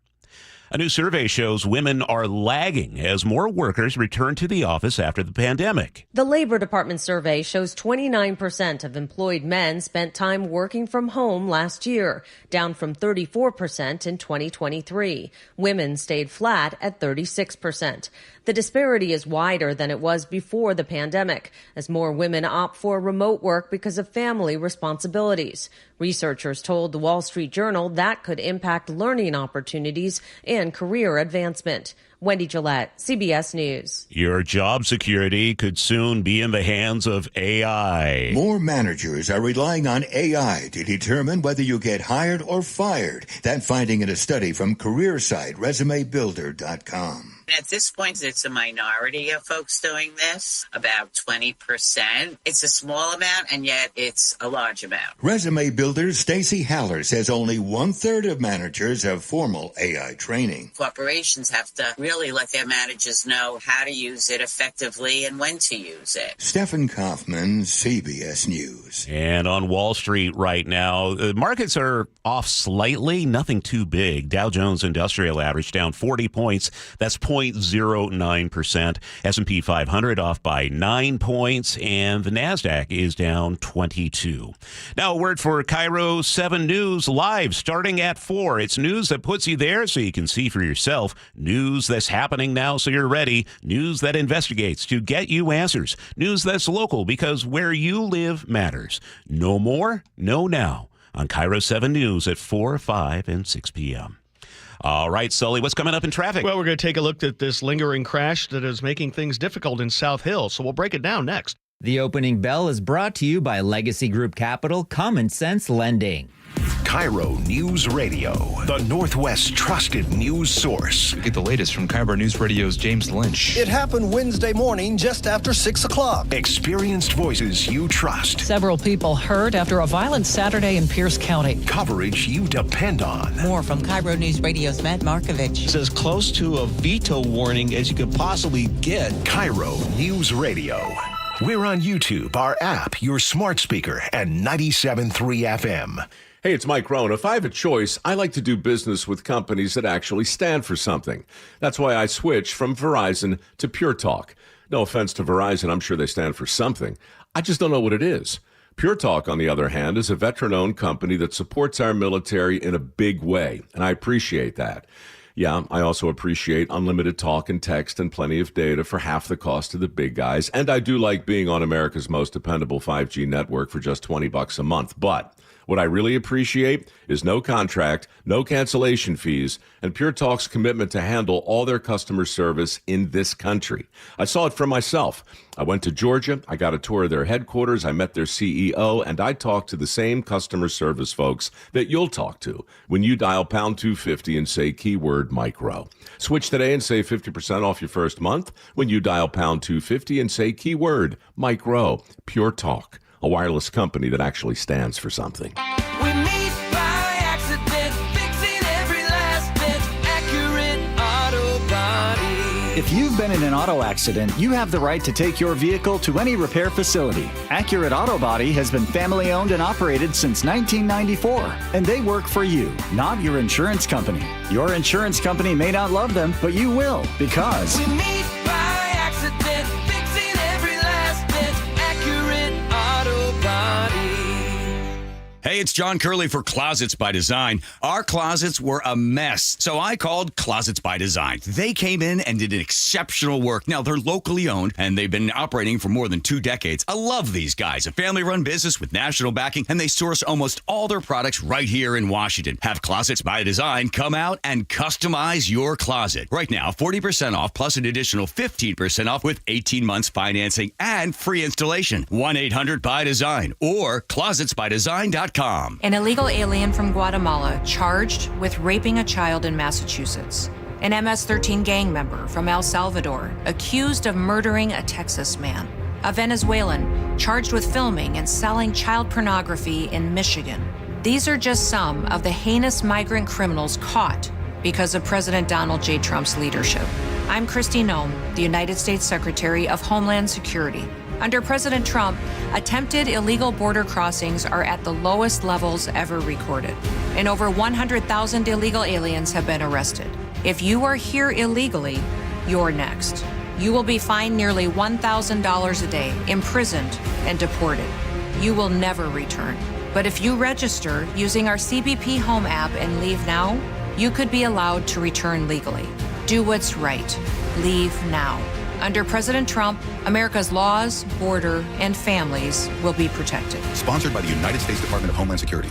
A new survey shows women are lagging as more workers return to the office after the pandemic. The Labor Department survey shows 29% of employed men spent time working from home last year, down from 34% in 2023. Women stayed flat at 36%. The disparity is wider than it was before the pandemic, as more women opt for remote work because of family responsibilities. Researchers told the Wall Street Journal that could impact learning opportunities and career advancement. Wendy Gillette, CBS News. Your job security could soon be in the hands of AI. More managers are relying on AI to determine whether you get hired or fired. That finding in a study from career site resumebuilder.com. At this point, it's a minority of folks doing this, about 20%. It's a small amount, and yet it's a large amount. Resume Builder's Stacey Haller says only 1/3 of managers have formal AI training. Corporations have to really let their managers know how to use it effectively and when to use it. Stephen Kaufman, CBS News. And on Wall Street right now, the markets are off slightly, nothing too big. Dow Jones Industrial Average down 40 points. That's 0.09%. S&P 500 off by 9 points, and the NASDAQ is down 22. Now, a word for KIRO 7 News live starting at 4. It's news that puts you there so you can see for yourself. News that's happening now so you're ready. News that investigates to get you answers. News that's local because where you live matters. No more, no now. On KIRO 7 News at 4, 5, and 6 p.m. All right, Sully, what's coming up in traffic? Well, we're going to take a look at this lingering crash that is making things difficult in South Hill, so we'll break it down next. The opening bell is brought to you by Legacy Group Capital Common Sense Lending. KIRO Newsradio, the Northwest's trusted news source. Get the latest from KIRO Newsradio's James Lynch. It happened Wednesday morning just after 6 o'clock. Experienced voices you trust. Several people hurt after a violent Saturday in Pierce County. Coverage you depend on. More from KIRO Newsradio's Matt Markovich. It's as close to a veto warning as you could possibly get. KIRO Newsradio. We're on YouTube, our app, your smart speaker, and 97.3 FM. Hey, it's Mike Rohn. If I have a choice, I like to do business with companies that actually stand for something. That's why I switched from Verizon to Pure Talk. No offense to Verizon, I'm sure they stand for something. I just don't know what it is. Pure Talk, on the other hand, is a veteran-owned company that supports our military in a big way, and I appreciate that. Yeah, I also appreciate unlimited talk and text and plenty of data for half the cost of the big guys, and I do like being on America's most dependable 5G network for just $20 a month, but what I really appreciate is no contract, no cancellation fees, and Pure Talk's commitment to handle all their customer service in this country. I saw it for myself. I went to Georgia, I got a tour of their headquarters, I met their CEO, and I talked to the same customer service folks that you'll talk to when you dial pound 250 and say keyword micro. Switch today and save 50% off your first month when you dial pound 250 and say keyword micro. Pure Talk, a wireless company that actually stands for something. We meet by accident, fixing every last bit, Accurate Auto Body. If you've been in an auto accident, you have the right to take your vehicle to any repair facility. Accurate Auto Body has been family-owned and operated since 1994, and they work for you, not your insurance company. Your insurance company may not love them, but you will, because We meet by accident, fixing every last bit, Accurate Auto Body. Hey, it's John Curley for Closets by Design. Our closets were a mess, so I called Closets by Design. They came in and did exceptional work. Now, they're locally owned, and they've been operating for more than 2 decades. I love these guys. A family-run business with national backing, and they source almost all their products right here in Washington. Have Closets by Design come out and customize your closet. Right now, 40% off plus an additional 15% off with 18 months financing and free installation. 1-800-BY-DESIGN or closetsbydesign.com. An illegal alien from Guatemala charged with raping a child in Massachusetts. An MS-13 gang member from El Salvador accused of murdering a Texas man. A Venezuelan charged with filming and selling child pornography in Michigan. These are just some of the heinous migrant criminals caught because of President Donald J. Trump's leadership. I'm Kristi Noem, the United States Secretary of Homeland Security. Under President Trump, attempted illegal border crossings are at the lowest levels ever recorded, and over 100,000 illegal aliens have been arrested. If you are here illegally, you're next. You will be fined nearly $1,000 a day, imprisoned, and deported. You will never return. But if you register using our CBP Home app and leave now, you could be allowed to return legally. Do what's right. Leave now. Under President Trump, America's laws, border, and families will be protected. Sponsored by the United States Department of Homeland Security.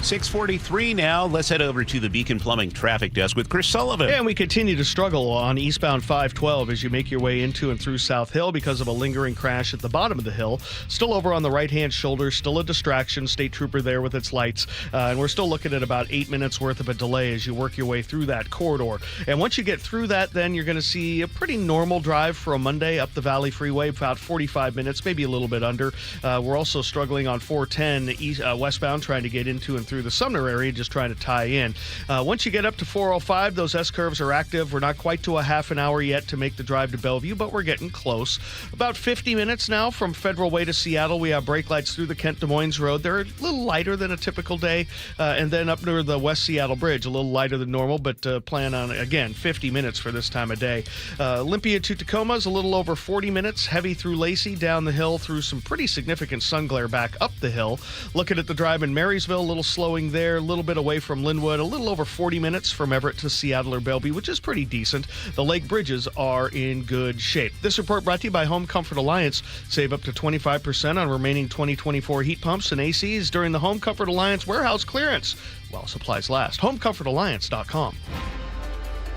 6:43 now. Let's head over to the Beacon Plumbing Traffic Desk with Chris Sullivan. And we continue to struggle on eastbound 512 as you make your way into and through South Hill because of a lingering crash at the bottom of the hill. Still over on the right-hand shoulder, still a distraction. State trooper there with its lights. And we're still looking at about 8 minutes worth of a delay as you work your way through that corridor. And once you get through that, then you're going to see a pretty normal drive for a Monday up the Valley Freeway, about 45 minutes, maybe a little bit under. We're also struggling on 410 westbound, trying to get into and through the Sumner area, just trying to tie in. Once you get up to 405, those S-curves are active. We're not quite to a half an hour yet to make the drive to Bellevue, but we're getting close. About 50 minutes now from Federal Way to Seattle. We have brake lights through the Kent-Des Moines Road. They're a little lighter than a typical day. And then up near the West Seattle Bridge, a little lighter than normal, but plan on, again, 50 minutes for this time of day. Olympia to Tacoma is a little over 40 minutes. Heavy through Lacey, down the hill through some pretty significant sun glare back up the hill. Looking at the drive in Marysville, a little slowing there. A little bit away from Linwood, a little over 40 minutes from Everett to Seattle or Bellevue, which is pretty decent. The lake bridges are in good shape. This report brought to you by Home Comfort Alliance. Save up to 25% on remaining 2024 heat pumps and ACs during the Home Comfort Alliance warehouse clearance while supplies last. HomeComfortAlliance.com.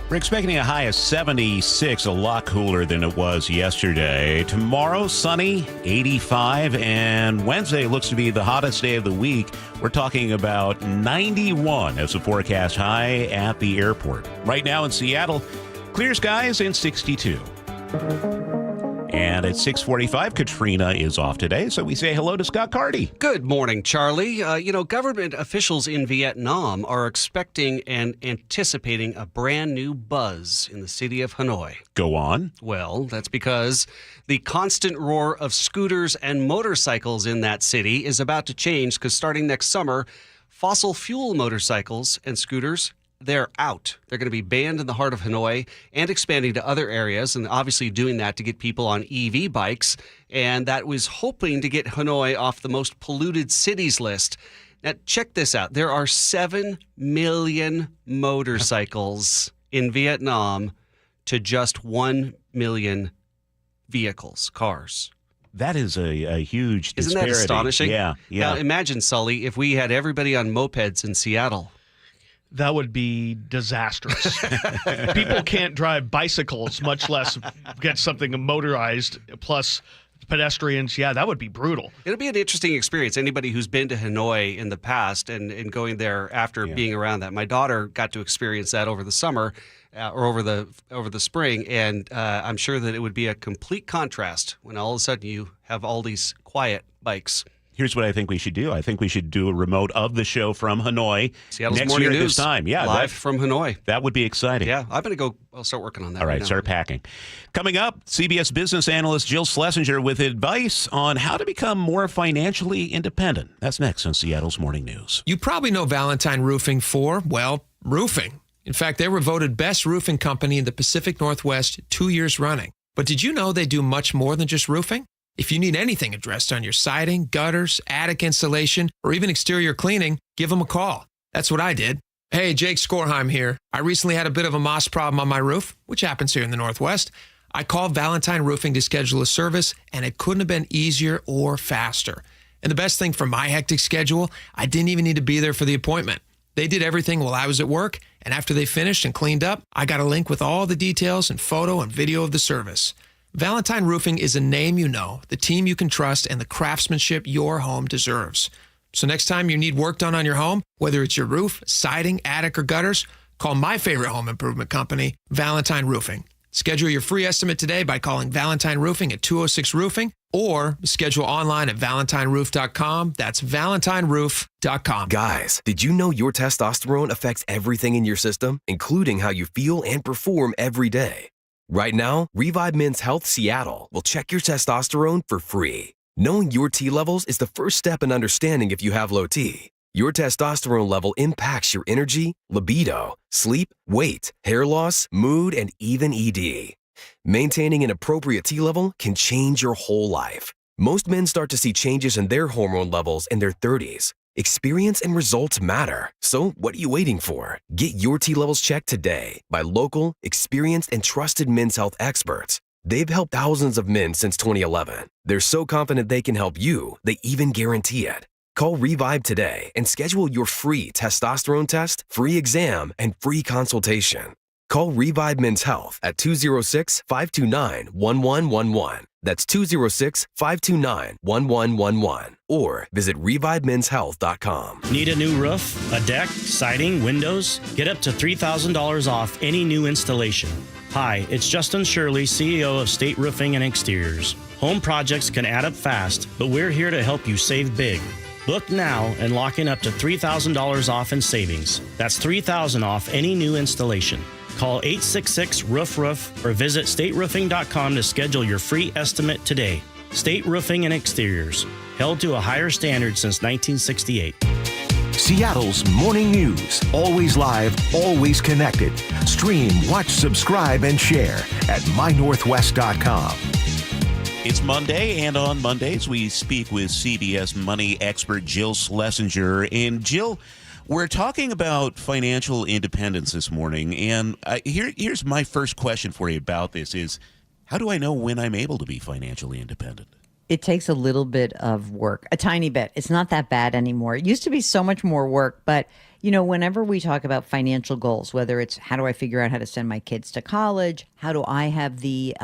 We're expecting a high of 76, a lot cooler than it was yesterday. Tomorrow, sunny, 85, and Wednesday looks to be the hottest day of the week. We're talking about 91 as a forecast high at the airport. Right now in Seattle, clear skies and 62. And at 6:45, Katrina is off today, so we say hello to Scott Carty. Good morning, Charlie. Government officials in Vietnam are expecting and anticipating a brand new buzz in the city of Hanoi. Go on. Well, that's because the constant roar of scooters and motorcycles in that city is about to change because starting next summer, fossil fuel motorcycles and scooters, they're out. They're going to be banned in the heart of Hanoi and expanding to other areas, and obviously doing that to get people on EV bikes. And that was hoping to get Hanoi off the most polluted cities list. Now, check this out. There are 7 million motorcycles in Vietnam to just 1 million vehicles, cars. That is a huge disparity. Isn't that astonishing? Yeah. Now, imagine, Sully, if we had everybody on mopeds in Seattle. That would be disastrous. People can't drive bicycles, much less get something motorized, plus pedestrians. Yeah, that would be brutal. It'll be an interesting experience. Anybody who's been to Hanoi in the past and going there after being around that. My daughter got to experience that over the summer or over the spring, and I'm sure that it would be a complete contrast when all of a sudden you have all these quiet bikes. Here's what I think we should do. I think we should do a remote of the show from Hanoi Seattle's next Morning year at News, this time. Yeah, live from Hanoi. That would be exciting. Yeah, I'll start working on that. All right, start packing. Coming up, CBS business analyst Jill Schlesinger with advice on how to become more financially independent. That's next on Seattle's Morning News. You probably know Valentine Roofing for, well, roofing. In fact, they were voted best roofing company in the Pacific Northwest 2 years running. But did you know they do much more than just roofing? If you need anything addressed on your siding, gutters, attic insulation, or even exterior cleaning, give them a call. That's what I did. Hey, Jake Skorheim here. I recently had a bit of a moss problem on my roof, which happens here in the Northwest. I called Valentine Roofing to schedule a service, and it couldn't have been easier or faster. And the best thing for my hectic schedule, I didn't even need to be there for the appointment. They did everything while I was at work, and after they finished and cleaned up, I got a link with all the details and photo and video of the service. Valentine Roofing is a name you know, the team you can trust, and the craftsmanship your home deserves. So next time you need work done on your home, whether it's your roof, siding, attic, or gutters, call my favorite home improvement company, Valentine Roofing. Schedule your free estimate today by calling Valentine Roofing at 206-ROOFING or schedule online at valentineroof.com. That's valentineroof.com. Guys, did you know your testosterone affects everything in your system, including how you feel and perform every day? Right now, Revive Men's Health Seattle will check your testosterone for free. Knowing your T levels is the first step in understanding if you have low T. Your testosterone level impacts your energy, libido, sleep, weight, hair loss, mood, and even ED. Maintaining an appropriate T level can change your whole life. Most men start to see changes in their hormone levels in their 30s. Experience and results matter. So what are you waiting for? Get your T levels checked today by local, experienced, and trusted men's health experts. They've helped thousands of men since 2011. They're so confident they can help you, they even guarantee it. Call Revive today and schedule your free testosterone test, free exam, and free consultation. Call Revive Men's Health at 206-529-1111. That's 206-529-1111. Or visit ReviveMen'sHealth.com. Need a new roof, a deck, siding, windows? Get up to $3,000 off any new installation. Hi, it's Justin Shirley, CEO of State Roofing and Exteriors. Home projects can add up fast, but we're here to help you save big. Book now and lock in up to $3,000 off in savings. That's $3,000 off any new installation. Call 866-ROOF-ROOF or visit stateroofing.com to schedule your free estimate today. State Roofing and Exteriors, held to a higher standard since 1968. Seattle's morning news. Always live, always connected. Stream, watch, subscribe, and share at mynorthwest.com. It's Monday, and on Mondays, we speak with CBS money expert Jill Schlesinger. And Jill, we're talking about financial independence this morning, and here's my first question for you about this is, how do I know when I'm able to be financially independent? It takes a little bit of work, a tiny bit. It's not that bad anymore. It used to be so much more work, but you know, whenever we talk about financial goals, whether it's how do I figure out how to send my kids to college, how do I have the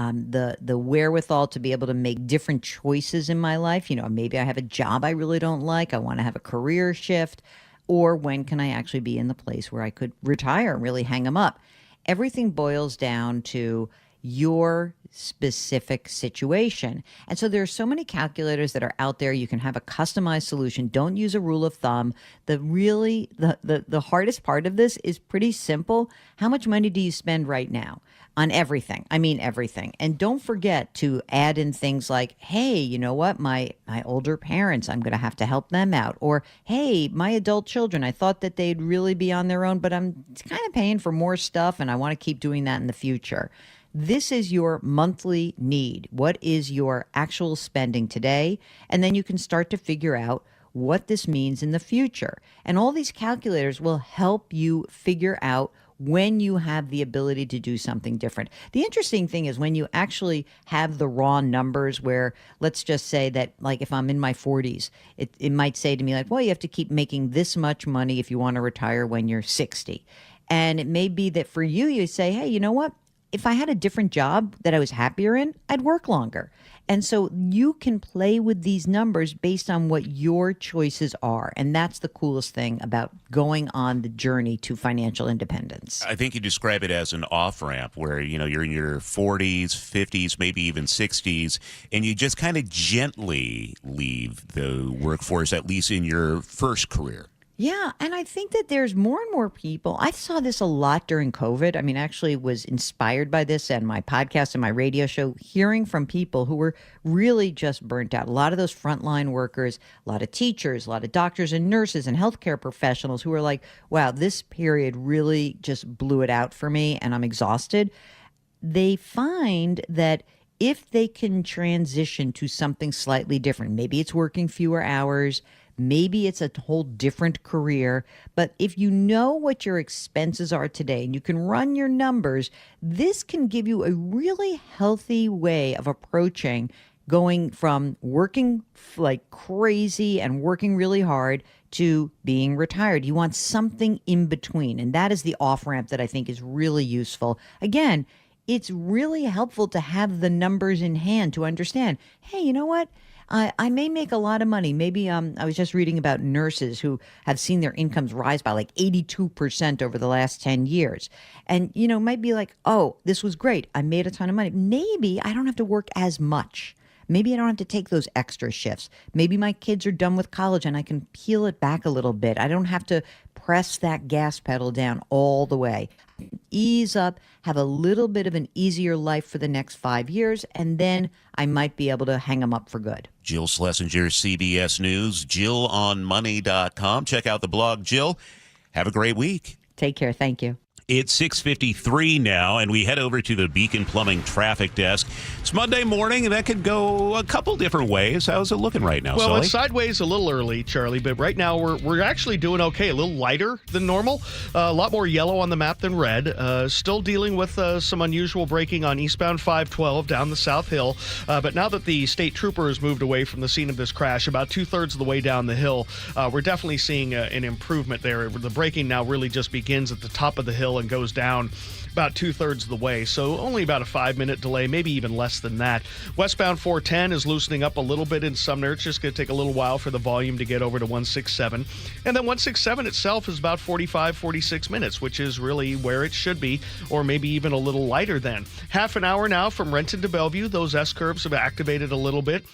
wherewithal to be able to make different choices in my life? You know, maybe I have a job I really don't like. I want to have a career shift. Or when can I actually be in the place where I could retire and really hang them up? Everything boils down to your specific situation. And so there are so many calculators that are out there. You can have a customized solution. Don't use a rule of thumb. The hardest part of this is pretty simple. How much money do you spend right now on everything? I mean, everything. And don't forget to add in things like, hey, you know what? My older parents, I'm going to have to help them out. Or, hey, my adult children, I thought that they'd really be on their own, but I'm kind of paying for more stuff and I want to keep doing that in the future. This is your monthly need. What is your actual spending today? And then you can start to figure out what this means in the future. And all these calculators will help you figure out when you have the ability to do something different. The interesting thing is when you actually have the raw numbers where, let's just say that, like if I'm in my 40s, it might say to me like, well, you have to keep making this much money if you want to retire when you're 60. And it may be that for you, you say, hey, you know what? If I had a different job that I was happier in, I'd work longer. And so you can play with these numbers based on what your choices are. And that's the coolest thing about going on the journey to financial independence. I think you describe it as an off-ramp where, you know, you're in your 40s, 50s, maybe even 60s, and you just kind of gently leave the workforce, at least in your first career. Yeah, and I think that there's more and more people. I saw this a lot during COVID. I mean, actually was inspired by this and my podcast and my radio show, hearing from people who were really just burnt out. A lot of those frontline workers, a lot of teachers, a lot of doctors and nurses and healthcare professionals who were like, wow, this period really just blew it out for me and I'm exhausted. They find that if they can transition to something slightly different, maybe it's working fewer hours, maybe it's a whole different career, but if you know what your expenses are today and you can run your numbers, this can give you a really healthy way of approaching going from working like crazy and working really hard to being retired. You want something in between, and that is the off-ramp that I think is really useful. Again, it's really helpful to have the numbers in hand to understand, hey, you know what? I may make a lot of money. Maybe I was just reading about nurses who have seen their incomes rise by like 82% over the last 10 years. And, might be like, oh, this was great. I made a ton of money. Maybe I don't have to work as much. Maybe I don't have to take those extra shifts. Maybe my kids are done with college and I can peel it back a little bit. I don't have to press that gas pedal down all the way. Ease up, have a little bit of an easier life for the next 5 years, and then I might be able to hang them up for good. Jill Schlesinger, CBS News, JillOnMoney.com. Check out the blog, Jill. Have a great week. Take care. Thank you. It's 6:53 now, and we head over to the Beacon Plumbing traffic desk. It's Monday morning, and that could go a couple different ways. How's it looking right now, Well, Sully? it's sideways a little early, Charlie, but right now we're actually doing okay. A little lighter than normal. A lot more yellow on the map than red. Still dealing with some unusual braking on eastbound 512 down the South Hill. But now that the state trooper has moved away from the scene of this crash, about 2/3 of the way down the hill, we're definitely seeing an improvement there. The braking now really just begins at the top of the hill and goes down about 2/3 of the way. So only about a 5-minute delay, maybe even less than that. Westbound 410 is loosening up a little bit in Sumner. It's just going to take a little while for the volume to get over to 167. And then 167 itself is about 45, 46 minutes, which is really where it should be, or maybe even a little lighter than. Half an hour now from Renton to Bellevue. Those S-curves have activated a little bit.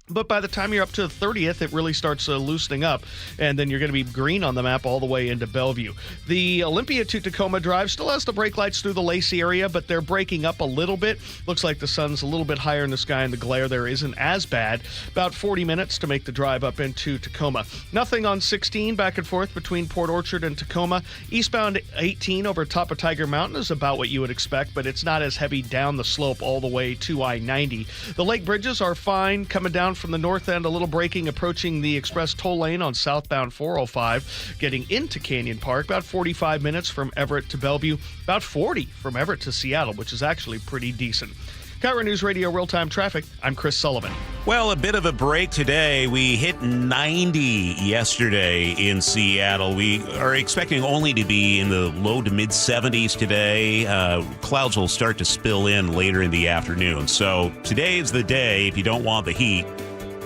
But by the time you're up to the 30th, it really starts loosening up, and then you're going to be green on the map all the way into Bellevue. The Olympia to Tacoma Drive still has the brake lights through the Lacey area, but they're breaking up a little bit. Looks like the sun's a little bit higher in the sky, and the glare there isn't as bad. About 40 minutes to make the drive up into Tacoma. Nothing on 16 back and forth between Port Orchard and Tacoma. Eastbound 18 over top of Tiger Mountain is about what you would expect, but it's not as heavy down the slope all the way to I-90. The lake bridges are fine coming down from the north end, a little braking approaching the express toll lane on southbound 405, getting into Canyon Park, about 45 minutes from Everett to Bellevue, about 40 from Everett to Seattle, which is actually pretty decent. KIRO News Radio real-time traffic. I'm Chris Sullivan. Well, a bit of a break today. We hit 90 yesterday in Seattle. We are expecting only to be in the low to mid 70s today. Clouds will start to spill in later in the afternoon. So today is the day, if you don't want the heat,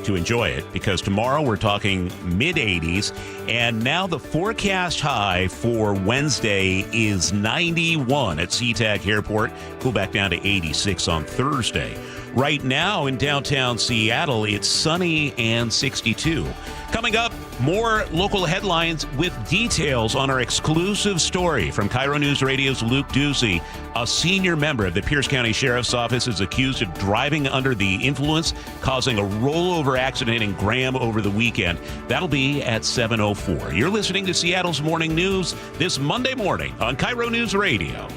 to enjoy it, because tomorrow we're talking mid 80s, and now the forecast high for Wednesday is 91 at SeaTac Airport. Cool back down to 86 on Thursday. Right now in downtown Seattle, it's sunny and 62. Coming up, more local headlines with details on our exclusive story from KIRO News Radio's Luke Ducey. A senior member of the Pierce County Sheriff's Office is accused of driving under the influence, causing a rollover accident in Graham over the weekend. That'll be at 7:04. You're listening to Seattle's Morning News this Monday morning on KIRO News Radio.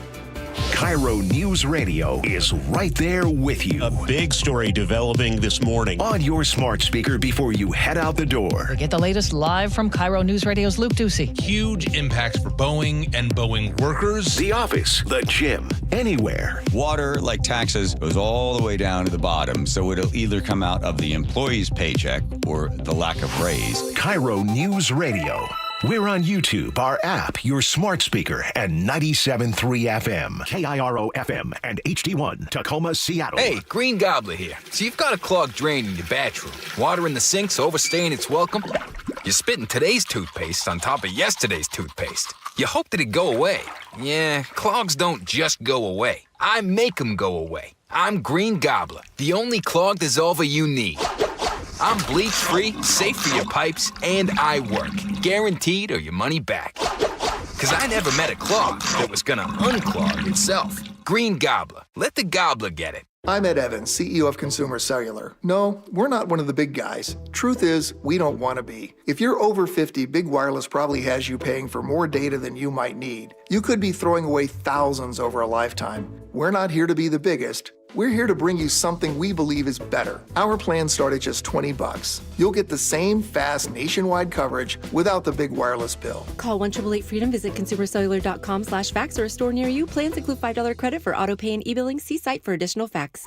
KIRO News Radio is right there with you. A big story developing this morning on your smart speaker before you head out the door. Get the latest live from KIRO News Radio's Luke Ducey. Huge impacts for Boeing and Boeing workers. The office, the gym, anywhere. Water, like taxes, goes all the way down to the bottom, so it'll either come out of the employee's paycheck or the lack of raise. KIRO News Radio. We're on YouTube, our app, your smart speaker, and 97.3 FM, KIRO FM, and HD1, Tacoma, Seattle. Hey, Green Gobbler here. So you've got a clogged drain in your bathroom. Water in the sink's overstaying its welcome. You're spitting today's toothpaste on top of yesterday's toothpaste. You hope that it go away. Yeah, clogs don't just go away. I make them go away. I'm Green Gobbler, the only clog dissolver you need. I'm bleach-free, safe for your pipes, and I work. Guaranteed or your money back. Because I never met a clog that was gonna unclog itself. Green Gobbler. Let the gobbler get it. I'm Ed Evans, CEO of Consumer Cellular. No, we're not one of the big guys. Truth is, we don't want to be. If you're over 50, Big Wireless probably has you paying for more data than you might need. You could be throwing away thousands over a lifetime. We're not here to be the biggest. We're here to bring you something we believe is better. Our plans start at just $20. You'll get the same fast nationwide coverage without the big wireless bill. Call 1-888-FREEDOM, visit consumercellular.com/facts or a store near you. Plans include $5 credit for auto pay and e-billing. See site for additional facts.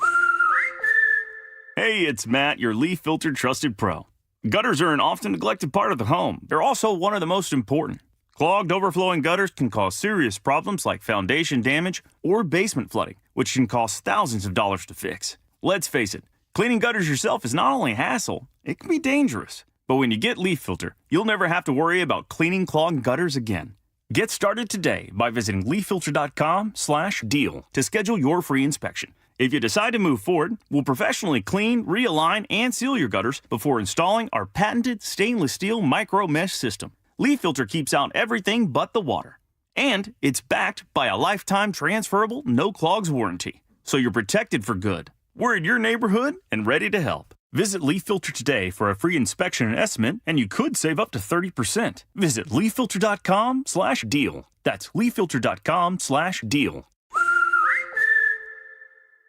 Hey, it's Matt, your leaf filter trusted pro. Gutters are an often neglected part of the home. They're also one of the most important. Clogged, overflowing gutters can cause serious problems like foundation damage or basement flooding, which can cost thousands of dollars to fix. Let's face it, cleaning gutters yourself is not only a hassle, it can be dangerous. But when you get Leaf Filter, you'll never have to worry about cleaning clogged gutters again. Get started today by visiting leaffilter.com/deal to schedule your free inspection. If you decide to move forward, we'll professionally clean, realign, and seal your gutters before installing our patented stainless steel micro mesh system. Leaf Filter keeps out everything but the water. And it's backed by a lifetime transferable no clogs warranty. So you're protected for good. We're in your neighborhood and ready to help. Visit Leaf Filter today for a free inspection and estimate, and you could save up to 30%. Visit leaffilter.com/deal. That's leaffilter.com/deal.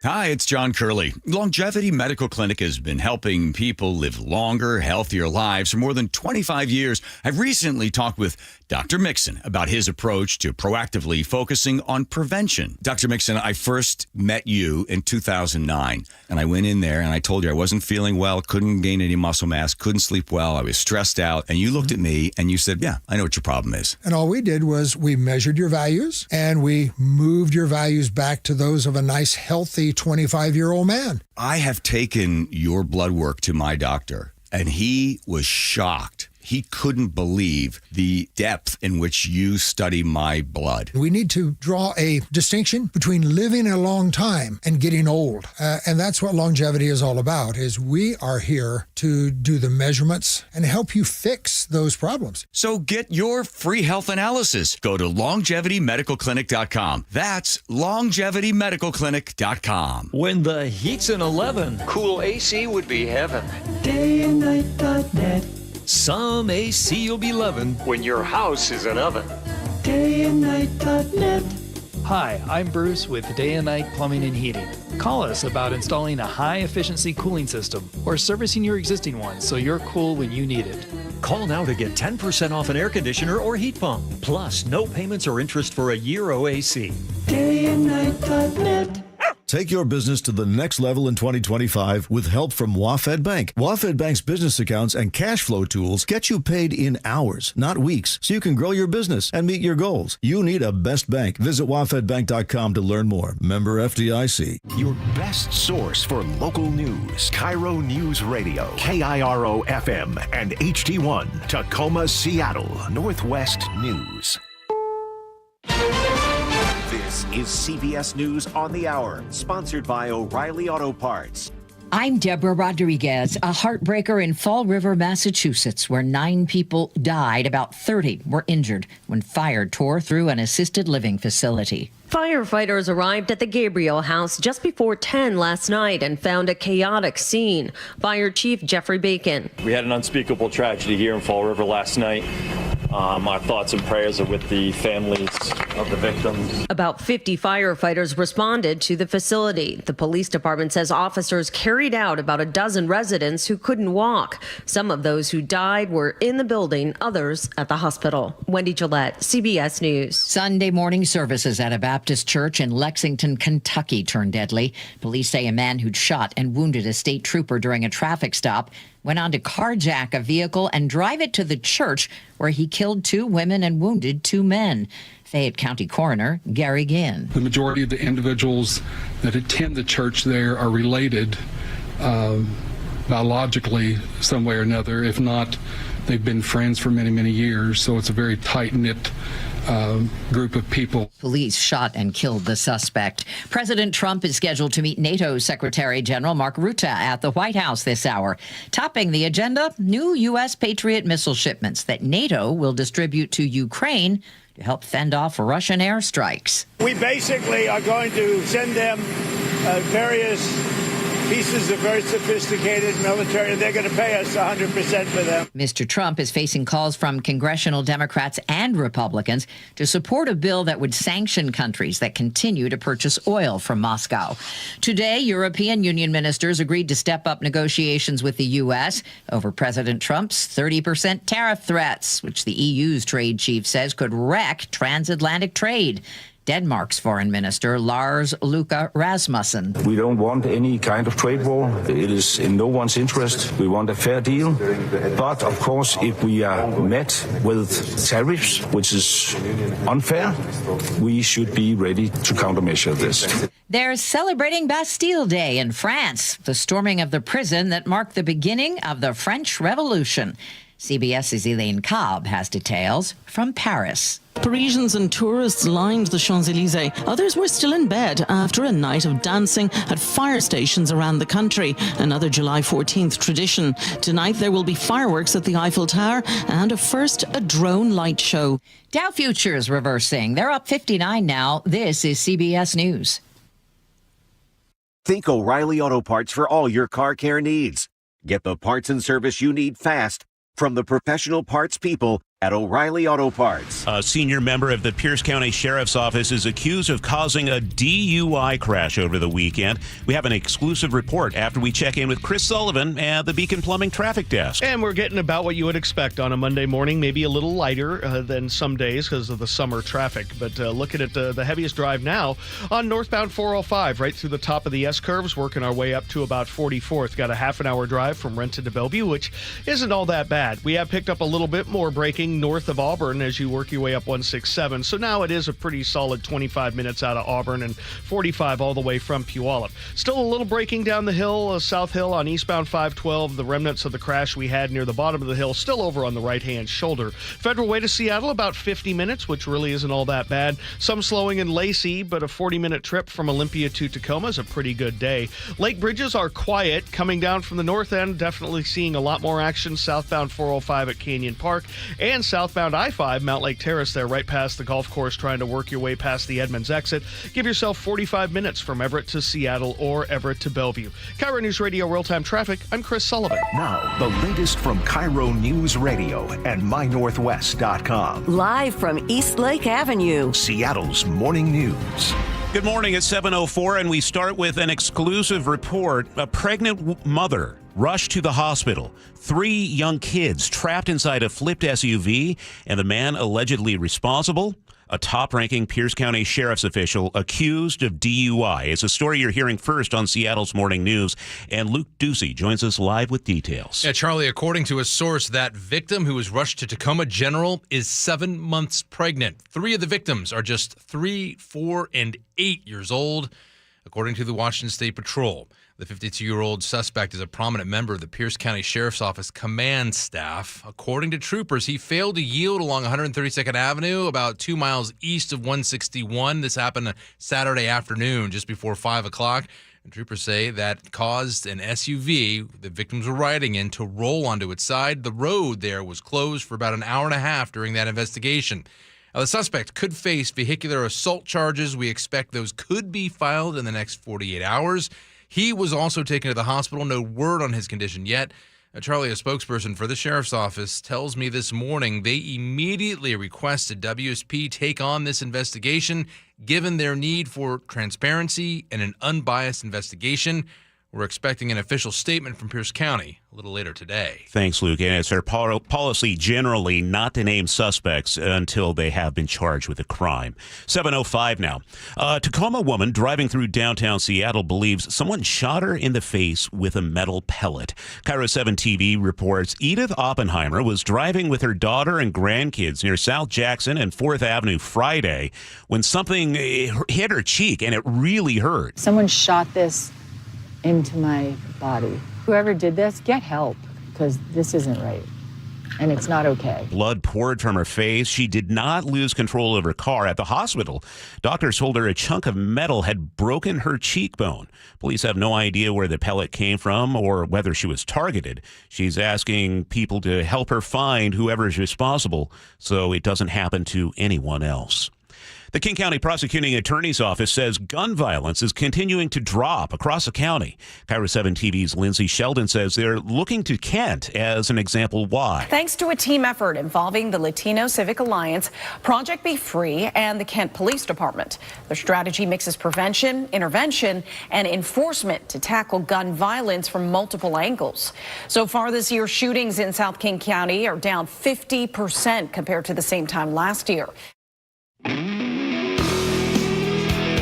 Hi, it's John Curley. Longevity Medical Clinic has been helping people live longer, healthier lives for more than 25 years. I've recently talked with Dr. Mixon about his approach to proactively focusing on prevention. Dr. Mixon, I first met you in 2009, and I went in there and I told you I wasn't feeling well, couldn't gain any muscle mass, couldn't sleep well, I was stressed out, and you looked at me and you said, yeah, I know what your problem is. And all we did was we measured your values and we moved your values back to those of a nice, healthy 25-year-old man. I have taken your blood work to my doctor, and he was shocked. He couldn't believe the depth in which you study my blood. We need to draw a distinction between living a long time and getting old. And that's what longevity is all about, is we are here to do the measurements and help you fix those problems. So get your free health analysis. Go to longevitymedicalclinic.com. That's longevitymedicalclinic.com. When the heat's an 11, cool AC would be heaven. Dayandnight.net. Some AC you'll be loving when your house is an oven. Dayandnight.net. Hi, I'm Bruce with Day and Night Plumbing and Heating. Call us about installing a high-efficiency cooling system or servicing your existing one so you're cool when you need it. Call now to get 10% off an air conditioner or heat pump. Plus, no payments or interest for a year OAC. Dayandnight.net. Take your business to the next level in 2025 with help from WaFd Bank. WaFd Bank's business accounts and cash flow tools get you paid in hours, not weeks, so you can grow your business and meet your goals. You need a best bank. Visit wafdbank.com to learn more. Member FDIC. Your best source for local news. KIRO Newsradio, KIRO FM and HD1, Tacoma, Seattle, Northwest News. This is CBS News on the Hour, sponsored by O'Reilly Auto Parts. I'm Deborah Rodriguez. A heartbreaker in Fall River, Massachusetts, where 9 people died, about 30 were injured when fire tore through an assisted living facility. Firefighters arrived at the Gabriel house just before 10 last night and found a chaotic scene. Fire Chief Jeffrey Bacon. We had an unspeakable tragedy here in Fall River last night. Our thoughts and prayers are with the families of the victims. About 50 firefighters responded to the facility. The police department says officers carried out about a dozen residents who couldn't walk. Some of those who died were in the building, others at the hospital. Wendy Gillette, CBS News. Sunday morning services at a Baptist church in Lexington, Kentucky turned deadly. Police say a man who'd shot and wounded a state trooper during a traffic stop went on to carjack a vehicle and drive it to the church, where he killed 2 women and wounded 2 men. Fayette County Coroner Gary Ginn. The majority of the individuals that attend the church there are related biologically some way or another. If not, they've been friends for many, many years. So it's a very tight-knit group of people. Police shot and killed the suspect. President Trump is scheduled to meet NATO Secretary General Mark Rutte at the White House this hour. Topping the agenda, new U.S. Patriot missile shipments that NATO will distribute to Ukraine to help fend off Russian airstrikes. We basically are going to send them various pieces of very sophisticated military. They're going to pay us 100% for them. Mr. Trump is facing calls from congressional Democrats and Republicans to support a bill that would sanction countries that continue to purchase oil from Moscow. Today, European Union ministers agreed to step up negotiations with the U.S. over President Trump's 30% tariff threats, which the EU's trade chief says could wreck transatlantic trade. Denmark's foreign minister, Lars Løkke Rasmussen. We don't want any kind of trade war. It is in no one's interest. We want a fair deal. But, of course, if we are met with tariffs, which is unfair, we should be ready to countermeasure this. They're celebrating Bastille Day in France, the storming of the prison that marked the beginning of the French Revolution. CBS's Elaine Cobb has details from Paris. Parisians and tourists lined the Champs-Élysées. Others were still in bed after a night of dancing at fire stations around the country, another July 14th tradition. Tonight there will be fireworks at the Eiffel Tower and a drone light show. Dow futures reversing. They're up 59 now. This is CBS News. Think O'Reilly Auto Parts for all your car care needs. Get the parts and service you need fast from the professional parts people at O'Reilly Auto Parts. A senior member of the Pierce County Sheriff's Office is accused of causing a DUI crash over the weekend. We have an exclusive report after we check in with Chris Sullivan at the Beacon Plumbing Traffic Desk. And we're getting about what you would expect on a Monday morning, maybe a little lighter than some days because of the summer traffic. But looking at the heaviest drive now on northbound 405, right through the top of the S-curves, working our way up to about 44th. Got a half an hour drive from Renton to Bellevue, which isn't all that bad. We have picked up a little bit more braking north of Auburn as you work your way up 167. So now it is a pretty solid 25 minutes out of Auburn and 45 all the way from Puyallup. Still a little braking down the hill, South Hill on eastbound 512. The remnants of the crash we had near the bottom of the hill still over on the right-hand shoulder. Federal Way to Seattle, about 50 minutes, which really isn't all that bad. Some slowing in Lacey, but a 40-minute trip from Olympia to Tacoma is a pretty good day. Lake bridges are quiet. Coming down from the north end, definitely seeing a lot more action. Southbound 405 at Canyon Park and southbound I-5, Mount Lake Terrace there right past the golf course, trying to work your way past the Edmonds exit. Give yourself 45 minutes from Everett to Seattle or Everett to Bellevue. KIRO Newsradio Real-Time Traffic, I'm Chris Sullivan. Now, the latest from KIRO Newsradio and MyNorthwest.com. Live from East Lake Avenue, Seattle's Morning News. Good morning, it's 7:04, and we start with an exclusive report. A pregnant mother rushed to the hospital. 3 young kids trapped inside a flipped SUV, and the man allegedly responsible, a top-ranking Pierce County Sheriff's official accused of DUI. It's a story you're hearing first on Seattle's Morning News, and Luke Ducey joins us live with details. Yeah, Charlie, according to a source, that victim who was rushed to Tacoma General is 7 months pregnant. 3 of the victims are just 3, 4, and 8 years old, according to the Washington State Patrol. The 52-year-old suspect is a prominent member of the Pierce County Sheriff's Office command staff. According to troopers, he failed to yield along 132nd Avenue, about 2 miles east of 161. This happened Saturday afternoon, just before 5 o'clock. And troopers say that caused an SUV the victims were riding in to roll onto its side. The road there was closed for about an hour and a half during that investigation. Now, the suspect could face vehicular assault charges. We expect those could be filed in the next 48 hours. He was also taken to the hospital. No word on his condition yet. Charlie, a spokesperson for the sheriff's office, tells me this morning they immediately requested WSP take on this investigation, given their need for transparency and an unbiased investigation. We're expecting an official statement from Pierce County a little later today. Thanks, Luke. And it's our policy generally not to name suspects until they have been charged with a crime. 7:05 now. A Tacoma woman driving through downtown Seattle believes someone shot her in the face with a metal pellet. KIRO 7 TV reports Edith Oppenheimer was driving with her daughter and grandkids near South Jackson and 4th Avenue Friday when something hit her cheek, and it really hurt. Someone shot this into my body. Whoever did this, get help, because this isn't right, and it's not okay. Blood poured from her face. She did not lose control of her car. At the hospital, doctors told her a chunk of metal had broken her cheekbone. Police have no idea where the pellet came from or whether she was targeted. She's asking people to help her find whoever is responsible so it doesn't happen to anyone else. The King County Prosecuting Attorney's Office says gun violence is continuing to drop across the county. KIRO 7 TV's Lindsay Sheldon says they're looking to Kent as an example why. Thanks to a team effort involving the Latino Civic Alliance, Project Be Free, and the Kent Police Department. Their strategy mixes prevention, intervention, and enforcement to tackle gun violence from multiple angles. So far this year, shootings in South King County are down 50% compared to the same time last year.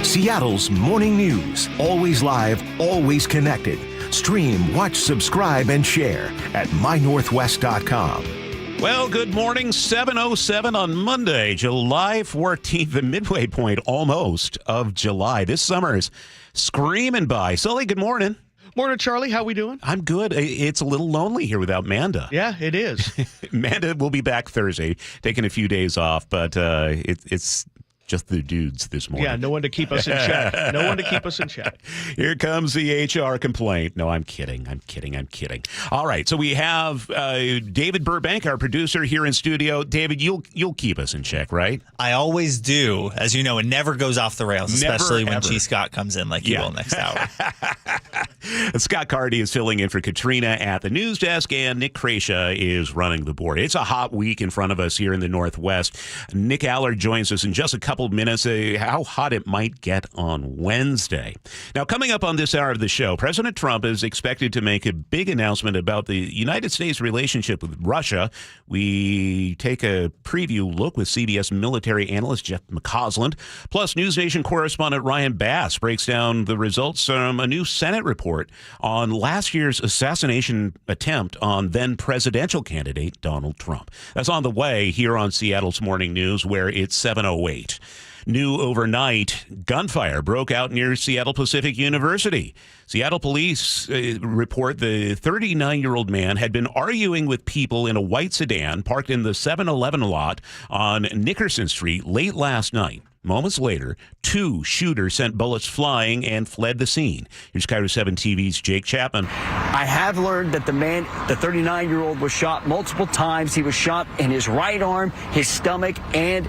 Seattle's morning news. Always live, always connected. Stream, watch, subscribe, and share at mynorthwest.com. Well, good morning. 7:07 on Monday, July 14th, the midway point almost of July. This summer is screaming by. Sully, good morning. Morning, Charlie. How we doing? I'm good. It's a little lonely here without Manda. Yeah, it is. Manda will be back Thursday, taking a few days off, but it's just the dudes this morning. Yeah, no one to keep us in check. No one to keep us in check. Here comes the HR complaint. No, I'm kidding. All right, so we have David Burbank, our producer, here in studio. David, you'll keep us in check, right? I always do. As you know, it never goes off the rails, especially when ever. G. Scott comes in like he will next hour. Scott Cardy is filling in for Katrina at the news desk, and Nick Krasha is running the board. It's a hot week in front of us here in the Northwest. Nick Allard joins us in just a couple minutes, how hot it might get on Wednesday. Now, coming up on this hour of the show, President Trump is expected to make a big announcement about the United States' relationship with Russia. We take a preview look with CBS military analyst Jeff McCausland. Plus, News Nation correspondent Ryan Bass breaks down the results from a new Senate report on last year's assassination attempt on then presidential candidate Donald Trump. That's on the way here on Seattle's Morning News, where it's 7:08. New overnight, gunfire broke out near Seattle Pacific University. Seattle police report the 39-year-old man had been arguing with people in a white sedan parked in the 7-Eleven lot on Nickerson Street late last night. Moments later, two shooters sent bullets flying and fled the scene. Here's KIRO 7 TV's Jake Chapman. I have learned that the 39-year-old, was shot multiple times. He was shot in his right arm, his stomach, and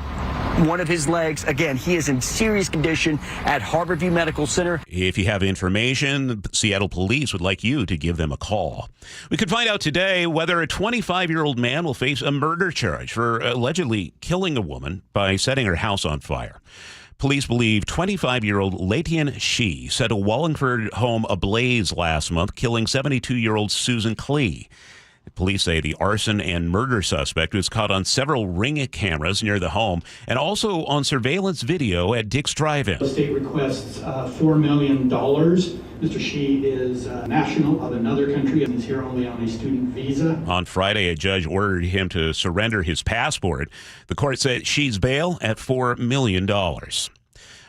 one of his legs. Again, he is in serious condition at Harborview Medical Center. If you have information, Seattle police would like you to give them a call. We could find out today whether a 25-year-old man will face a murder charge for allegedly killing a woman by setting her house on fire. Police believe 25-year-old Latian Shee set a Wallingford home ablaze last month, killing 72-year-old Susan Klee. Police say the arson and murder suspect was caught on several Ring cameras near the home and also on surveillance video at Dick's Drive-In. The state requests $4 million. Mr. Shee is a national of another country and he's here only on a student visa. On Friday, a judge ordered him to surrender his passport. The court set Shee's bail at $4 million.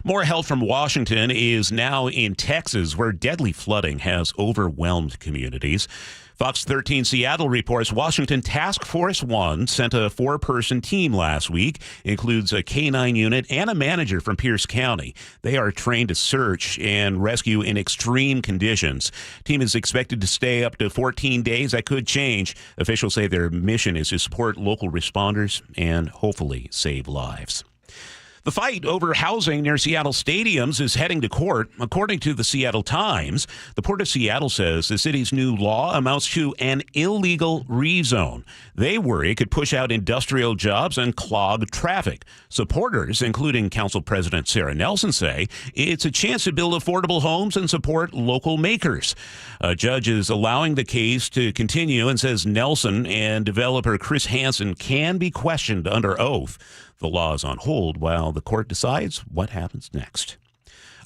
More help from Washington is now in Texas, where deadly flooding has overwhelmed communities. Fox 13 Seattle reports Washington Task Force 1 sent a 4-person team last week. It includes a K-9 unit and a manager from Pierce County. They are trained to search and rescue in extreme conditions. Team is expected to stay up to 14 days. That could change. Officials say their mission is to support local responders and hopefully save lives. The fight over housing near Seattle stadiums is heading to court. According to the Seattle Times, the Port of Seattle says the city's new law amounts to an illegal rezone. They worry it could push out industrial jobs and clog traffic. Supporters, including Council President Sarah Nelson, say it's a chance to build affordable homes and support local makers. A judge is allowing the case to continue and says Nelson and developer Chris Hansen can be questioned under oath. The law is on hold while the court decides what happens next.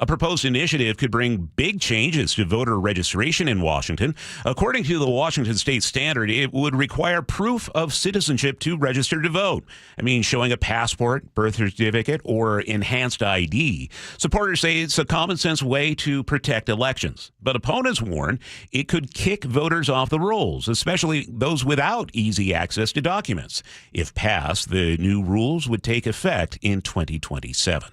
A proposed initiative could bring big changes to voter registration in Washington. According to the Washington State Standard, it would require proof of citizenship to register to vote. I mean, showing a passport, birth certificate, or enhanced ID. Supporters say it's a common sense way to protect elections. But opponents warn it could kick voters off the rolls, especially those without easy access to documents. If passed, the new rules would take effect in 2027.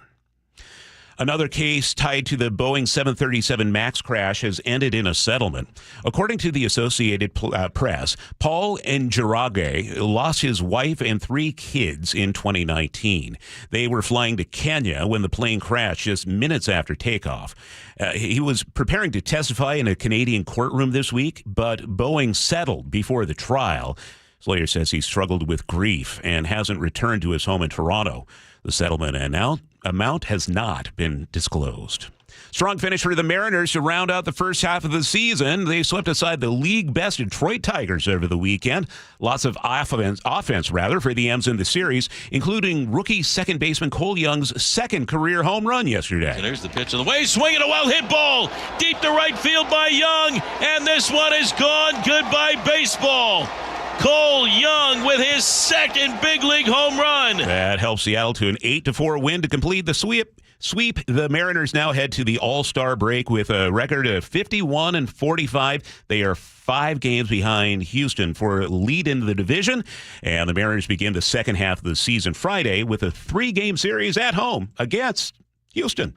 Another case tied to the Boeing 737 MAX crash has ended in a settlement. According to the Associated Press, Paul Njirage lost his wife and 3 kids in 2019. They were flying to Kenya when the plane crashed just minutes after takeoff. He was preparing to testify in a Canadian courtroom this week, but Boeing settled before the trial. His lawyer says he struggled with grief and hasn't returned to his home in Toronto. The settlement amount has not been disclosed. Strong finish for the Mariners to round out the first half of the season. They swept aside the league-best Detroit Tigers over the weekend. Lots of offense for the M's in the series, including rookie second baseman Cole Young's second career home run yesterday. So there's the pitch of the way, swinging a well-hit ball deep to right field by Young, and this one is gone. Goodbye baseball. Cole Young with his second big league home run. That helps Seattle to an 8-4 win to complete the sweep. The Mariners now head to the All-Star break with a record of 51-45. They are 5 games behind Houston for lead in the division, and the Mariners begin the second half of the season Friday with a 3-game series at home against Houston.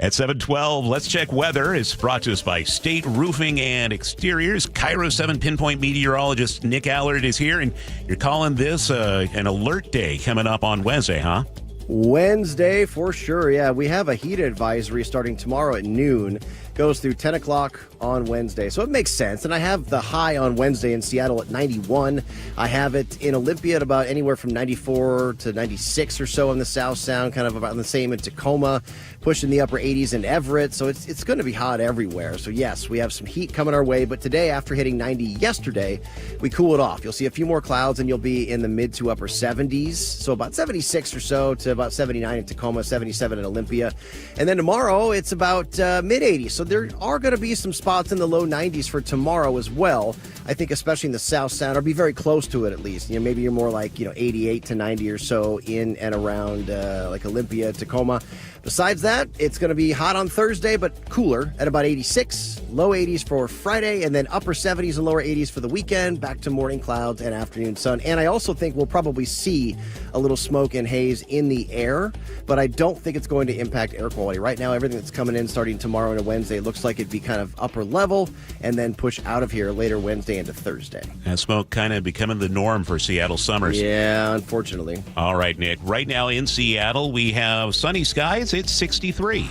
At 7:12, let's check weather. It's brought to us by State Roofing and Exteriors. KIRO 7 pinpoint meteorologist Nick Allard is here, and you're calling this an alert day coming up on Wednesday, huh? Wednesday, for sure, yeah. We have a heat advisory starting tomorrow at noon. Goes through 10 o'clock on Wednesday. So it makes sense. And I have the high on Wednesday in Seattle at 91. I have it in Olympia at about anywhere from 94 to 96 or so in the South Sound, kind of about the same in Tacoma, pushing the upper 80s in Everett. So it's going to be hot everywhere. So yes, we have some heat coming our way. But today, after hitting 90 yesterday, we cool it off. You'll see a few more clouds and you'll be in the mid to upper 70s. So about 76 or so to about 79 in Tacoma, 77 in Olympia. And then tomorrow, it's about mid 80s. So there are going to be some spots in the low 90s for tomorrow as well. I think especially in the South Sound, or be very close to it at least. Maybe you're more like 88 to 90 or so in and around like Olympia, Tacoma. Besides that, it's going to be hot on Thursday, but cooler at about 86, low 80s for Friday, and then upper 70s and lower 80s for the weekend, back to morning clouds and afternoon sun. And I also think we'll probably see a little smoke and haze in the air, but I don't think it's going to impact air quality. Right now, everything that's coming in starting tomorrow and Wednesday looks like it'd be kind of upper level and then push out of here later Wednesday into Thursday. And smoke kind of becoming the norm for Seattle summers. Yeah, unfortunately. All right, Nick. Right now in Seattle, we have sunny skies. It's 63.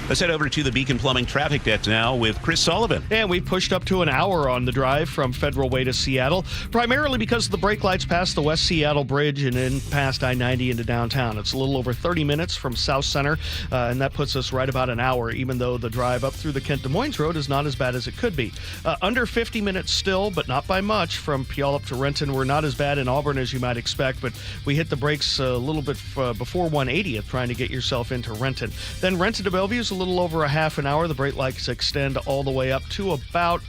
Let's head over to the Beacon Plumbing traffic deck now with Chris Sullivan. And we pushed up to an hour on the drive from Federal Way to Seattle, primarily because of the brake lights past the West Seattle Bridge and then past I-90 into downtown. It's a little over 30 minutes from South Center, and that puts us right about an hour, even though the drive up through the Kent Des Moines Road is not as bad as it could be. Under 50 minutes still, but not by much, from Puyallup to Renton. We're not as bad in Auburn as you might expect, but we hit the brakes a little bit before 180th trying to get yourself into Renton. Then Renton to Bellevue is a little over a half an hour. The brake lights extend all the way up to about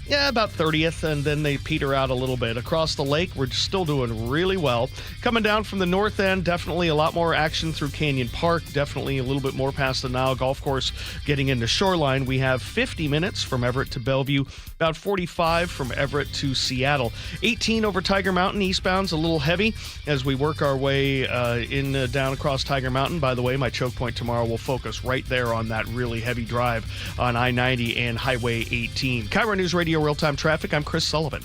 30th, and then they peter out a little bit. Across the lake, we're still doing really well. Coming down from the north end, definitely a lot more action through Canyon Park, definitely a little bit more past the Nile Golf Course. Getting into Shoreline, we have 50 minutes from Everett to Bellevue, about 45 from Everett to Seattle. 18 over Tiger Mountain, eastbound's a little heavy as we work our way down across Tiger Mountain. By the way, my choke point tomorrow will focus right there on that really heavy drive on I-90 and Highway 18. KIRO Newsradio Real-Time Traffic, I'm Chris Sullivan.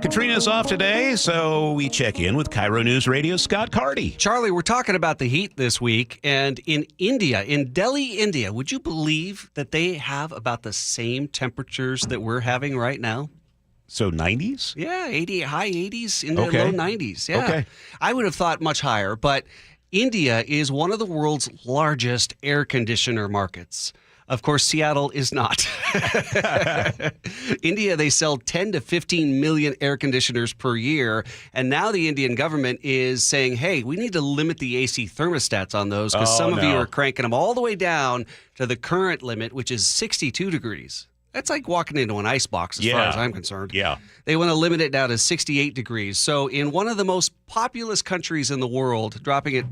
Katrina's off today, so we check in with KIRO News Radio's Scott Carty. Charlie, we're talking about the heat this week, and in India, in Delhi, India, would you believe that they have about the same temperatures that we're having right now? So 90s? Yeah, high 80s into low 90s. Yeah. Okay. I would have thought much higher, but India is one of the world's largest air conditioner markets. Of course, Seattle is not. India, they sell 10 to 15 million air conditioners per year. And now the Indian government is saying, hey, we need to limit the AC thermostats on those because some of you are cranking them all the way down to the current limit, which is 62 degrees. That's like walking into an ice box as far as I'm concerned. Yeah. They want to limit it down to 68 degrees. So in one of the most populous countries in the world, dropping it,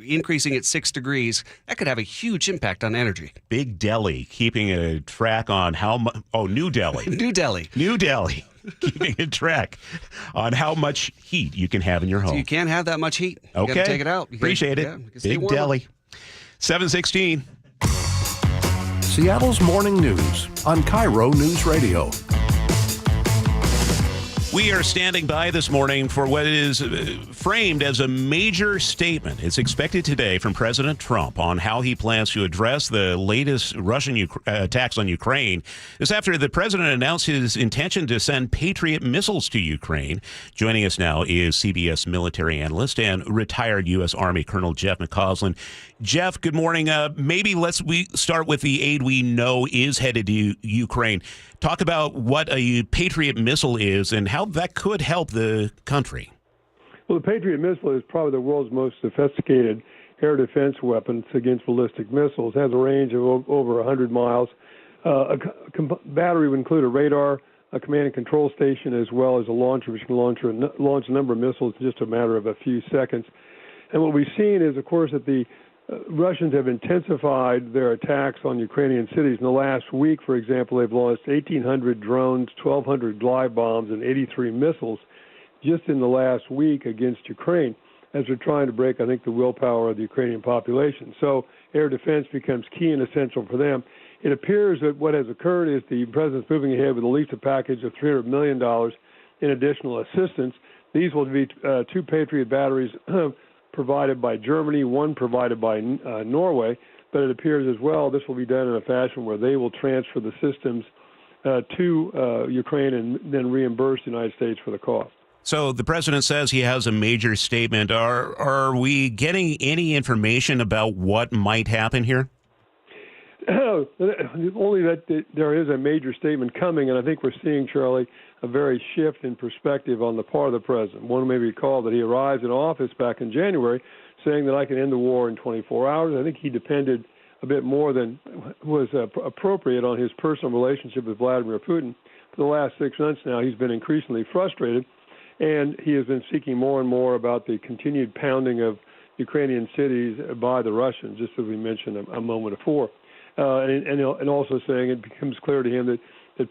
increasing it 6 degrees, that could have a huge impact on energy. Big Delhi keeping a track on how much. Oh, New Delhi. New Delhi. New Delhi. Keeping a track on how much heat you can have in your home. So you can't have that much heat. You okay. got to take it out. Appreciate it. Big Delhi. 7:16. Seattle's Morning News on KIRO News Radio. We are standing by this morning for what is framed as a major statement. It's expected today from President Trump on how he plans to address the latest Russian attacks on Ukraine. This after the president announced his intention to send Patriot missiles to Ukraine. Joining us now is CBS military analyst and retired U.S. Army Colonel Jeff McCausland. Jeff, good morning. Maybe we start with the aid we know is headed to Ukraine. Talk about what a Patriot missile is and how that could help the country. Well, the Patriot missile is probably the world's most sophisticated air defense weapon against ballistic missiles. It has a range of over 100 miles. A battery would include a radar, a command and control station, as well as a launcher, which can launch a number of missiles in just a matter of a few seconds. And what we've seen is, of course, that the Russians have intensified their attacks on Ukrainian cities. In the last week, for example, they've launched 1,800 drones, 1,200 glide bombs, and 83 missiles just in the last week against Ukraine as they're trying to break, I think, the willpower of the Ukrainian population. So air defense becomes key and essential for them. It appears that what has occurred is the president's moving ahead with at least a package of $300 million in additional assistance. These will be two Patriot batteries provided by Germany, one provided by Norway, but it appears as well this will be done in a fashion where they will transfer the systems to Ukraine and then reimburse the United States for the cost. So the president says he has a major statement. Are we getting any information about what might happen here? Only that there is a major statement coming, and I think we're seeing, Charlie, a very shift in perspective on the part of the president. One may recall that he arrived in office back in January saying that I can end the war in 24 hours. I think he depended a bit more than was appropriate on his personal relationship with Vladimir Putin. For the last 6 months now, he's been increasingly frustrated, and he has been seeking more and more about the continued pounding of Ukrainian cities by the Russians, just as we mentioned a moment before. And also saying it becomes clear to him that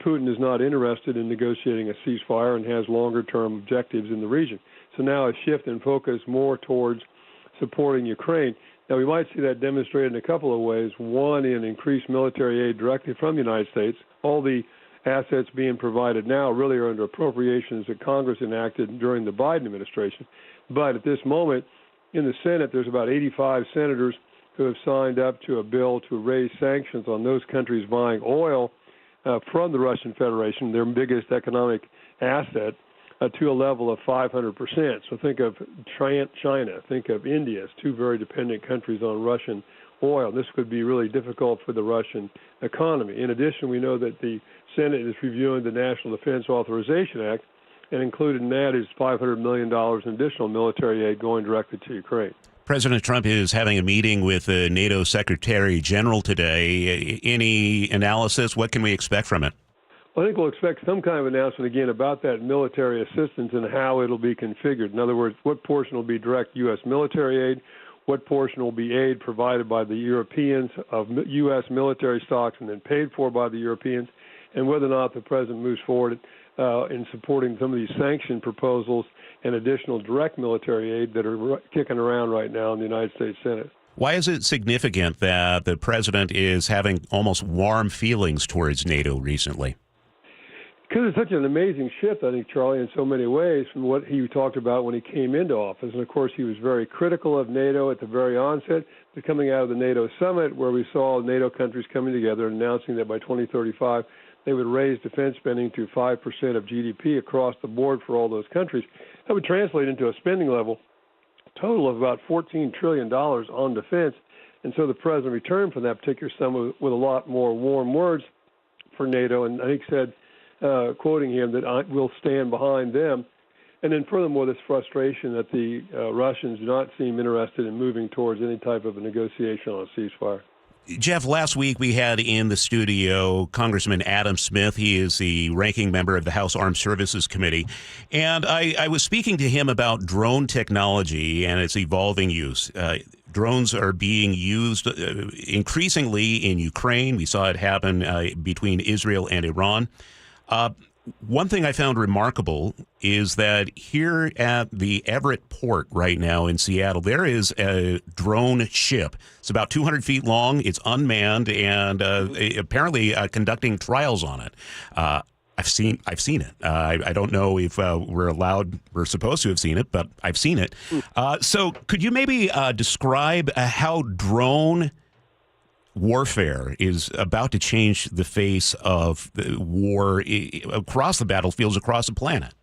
Putin is not interested in negotiating a ceasefire and has longer-term objectives in the region. So now a shift in focus more towards supporting Ukraine. Now, we might see that demonstrated in a couple of ways. One, in increased military aid directly from the United States. All the assets being provided now really are under appropriations that Congress enacted during the Biden administration. But at this moment, in the Senate, there's about 85 senators who have signed up to a bill to raise sanctions on those countries buying oil from the Russian Federation, their biggest economic asset, to a level of 500%. So think of China, think of India as two very dependent countries on Russian oil. This could be really difficult for the Russian economy. In addition, we know that the Senate is reviewing the National Defense Authorization Act, and included in that is $500 million in additional military aid going directly to Ukraine. President Trump is having a meeting with the NATO Secretary General today. Any analysis? What can we expect from it? Well, I think we'll expect some kind of announcement again about that military assistance and how it'll be configured. In other words, what portion will be direct U.S. military aid, what portion will be aid provided by the Europeans of U.S. military stocks and then paid for by the Europeans, and whether or not the president moves forward in supporting some of these sanction proposals and additional direct military aid that are kicking around right now in the United States Senate. Why is it significant that the president is having almost warm feelings towards NATO recently? Because it's such an amazing shift, I think, Charlie, in so many ways from what he talked about when he came into office. And, of course, he was very critical of NATO at the very onset, but coming out of the NATO summit where we saw NATO countries coming together and announcing that by 2035 they would raise defense spending to 5% of GDP across the board for all those countries. That would translate into a spending level total of about $14 trillion on defense. And so the president returned from that particular summit with a lot more warm words for NATO, and I think said, quoting him, that I will stand behind them. And then furthermore, this frustration that the Russians do not seem interested in moving towards any type of a negotiation on a ceasefire. Jeff, last week we had in the studio Congressman Adam Smith. He is the ranking member of the House Armed Services Committee. And I was speaking to him about drone technology and its evolving use. Drones are being used increasingly in Ukraine. We saw it happen between Israel and Iran. one thing I found remarkable is that here at the Everett Port right now in Seattle, there is a drone ship. It's about 200 feet long. It's unmanned and apparently conducting trials on it. I've seen it. I don't know if we're supposed to have seen it, but I've seen it. So could you maybe describe how drone warfare is about to change the face of the war across the battlefields across the planet?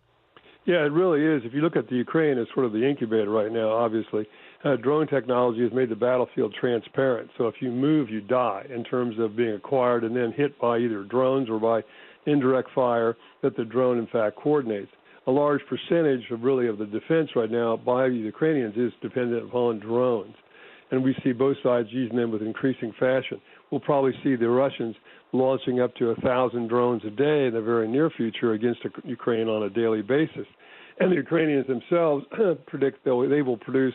Yeah, it really is. If you look at the Ukraine as sort of the incubator right now, obviously, drone technology has made the battlefield transparent. So if you move, you die in terms of being acquired and then hit by either drones or by indirect fire that the drone, in fact, coordinates. A large percentage of the defense right now by the Ukrainians is dependent upon drones. And we see both sides using them with increasing fashion. We'll probably see the Russians launching up to 1,000 drones a day in the very near future against Ukraine on a daily basis. And the Ukrainians themselves predict they will produce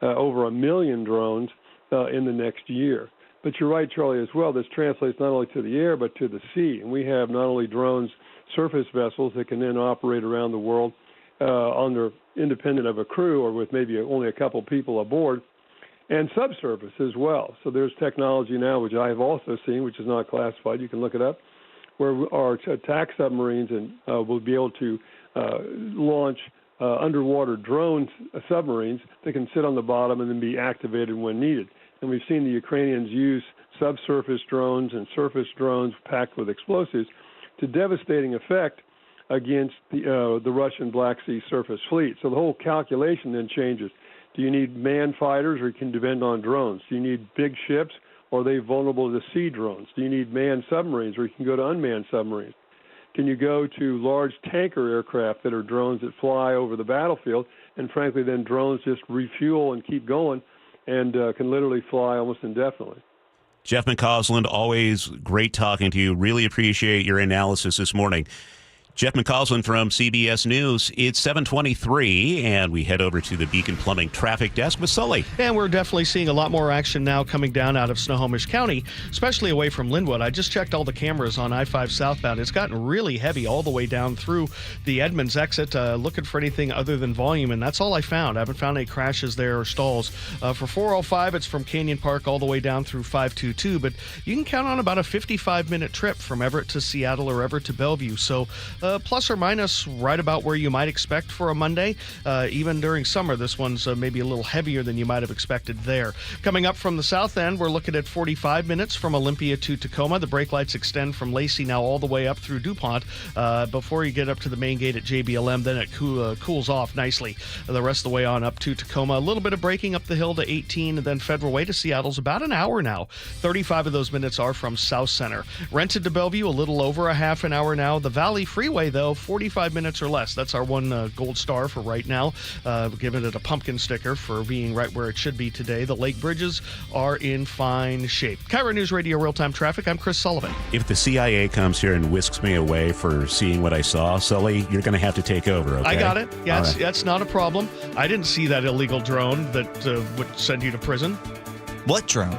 over 1 million drones in the next year. But you're right, Charlie, as well. This translates not only to the air but to the sea. And we have not only drones, surface vessels that can then operate around the world independent of a crew or with maybe only a couple people aboard, and subsurface as well. So there's technology now, which I have also seen, which is not classified. You can look it up, where our attack submarines will be able to launch underwater drone submarines that can sit on the bottom and then be activated when needed. And we've seen the Ukrainians use subsurface drones and surface drones packed with explosives to devastating effect against the Russian Black Sea surface fleet. So the whole calculation then changes. Do you need manned fighters, or you can depend on drones? Do you need big ships, or are they vulnerable to sea drones? Do you need manned submarines, or you can go to unmanned submarines? Can you go to large tanker aircraft that are drones that fly over the battlefield, and frankly, then drones just refuel and keep going and can literally fly almost indefinitely? Jeff McCausland, always great talking to you. Really appreciate your analysis this morning. Jeff McCausland from CBS News. It's 7:23, and we head over to the Beacon Plumbing traffic desk with Sully. And we're definitely seeing a lot more action now coming down out of Snohomish County, especially away from Linwood. I just checked all the cameras on I-5 southbound. It's gotten really heavy all the way down through the Edmonds exit, looking for anything other than volume, and that's all I found. I haven't found any crashes there or stalls. For 405, it's from Canyon Park all the way down through 522, but you can count on about a 55-minute trip from Everett to Seattle or Everett to Bellevue. So plus or minus right about where you might expect for a Monday. Even during summer, this one's maybe a little heavier than you might have expected there. Coming up from the south end, we're looking at 45 minutes from Olympia to Tacoma. The brake lights extend from Lacey now all the way up through DuPont. Before you get up to the main gate at JBLM, then it cools off nicely the rest of the way on up to Tacoma. A little bit of braking up the hill to 18, and then Federal Way to Seattle's about an hour now. 35 of those minutes are from South Center. Rented to Bellevue, a little over a half an hour now. The Valley Freeway, though, 45 minutes or less. That's our one gold star for right now. Giving it a pumpkin sticker for being right where it should be today. The lake bridges are in fine shape. KIRO News Radio Real-Time Traffic. I'm Chris Sullivan. If the CIA comes here and whisks me away for seeing what I saw, Sully, you're going to have to take over, okay? I got it. Yeah, that's not a problem. I didn't see that illegal drone that would send you to prison. What drone?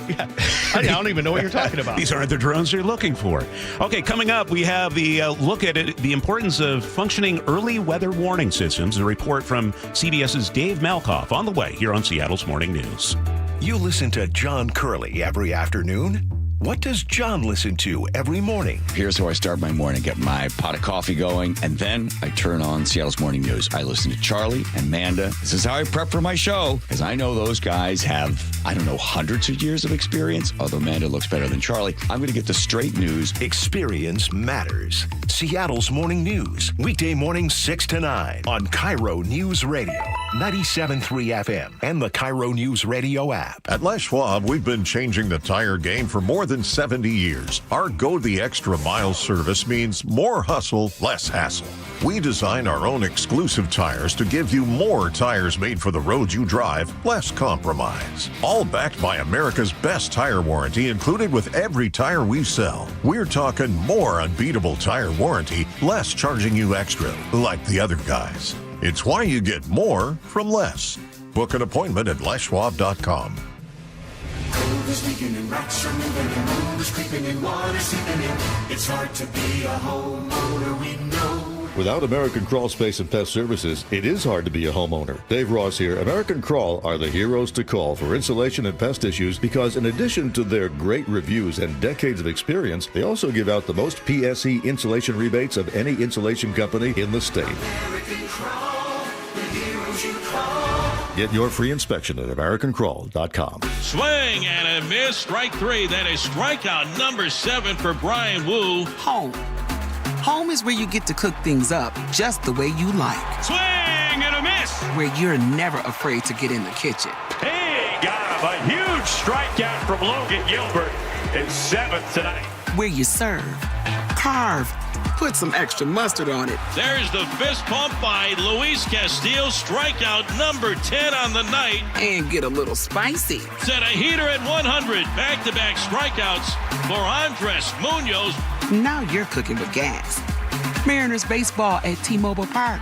Yeah, I don't even know what you're talking about. These aren't the drones you're looking for. Okay, coming up, we have the look at it, the importance of functioning early weather warning systems. A report from CBS's Dave Malkoff on the way here on Seattle's Morning News. You listen to John Curley every afternoon. What does John listen to every morning? Here's how I start my morning. Get my pot of coffee going, and then I turn on Seattle's Morning News. I listen to Charlie and Manda. This is how I prep for my show, because I know those guys have, hundreds of years of experience, although Manda looks better than Charlie. I'm going to get the straight news. Experience matters. Seattle's Morning News, weekday mornings 6 to 9 on KIRO News Radio, 97.3 FM, and the KIRO Newsradio app. At Les Schwab, we've been changing the tire game for more than 70 years. Our Go the Extra Mile service means more hustle, less hassle. We design our own exclusive tires to give you more tires made for the road you drive, less compromise. All backed by America's best tire warranty included with every tire we sell. We're talking more unbeatable tire warranty, less charging you extra, like the other guys. It's why you get more from less. Book an appointment at leschwab.com. This weekend in Rock, Snow is creeping and water seeping in. It's hard to be a homeowner, we know. Without American Crawl Space and Pest Services, it is hard to be a homeowner. Dave Ross here. American Crawl are the heroes to call for insulation and pest issues because in addition to their great reviews and decades of experience, they also give out the most PSE insulation rebates of any insulation company in the state. American Crawl, the heroes you call. Get your free inspection at AmericanCrawl.com. Swing and a miss. Strike three. That is strikeout number 7 for Brian Wu. Home. Home is where you get to cook things up just the way you like. Swing and a miss. Where you're never afraid to get in the kitchen. He got him. A huge strikeout from Logan Gilbert. His 7th tonight. Where you serve, carve, put some extra mustard on it. There's the fist pump by Luis Castillo. Strikeout number 10 on the night. And get a little spicy. Set a heater at 100. Back-to-back strikeouts for Andres Munoz. Now you're cooking with gas. Mariners baseball at T-Mobile Park.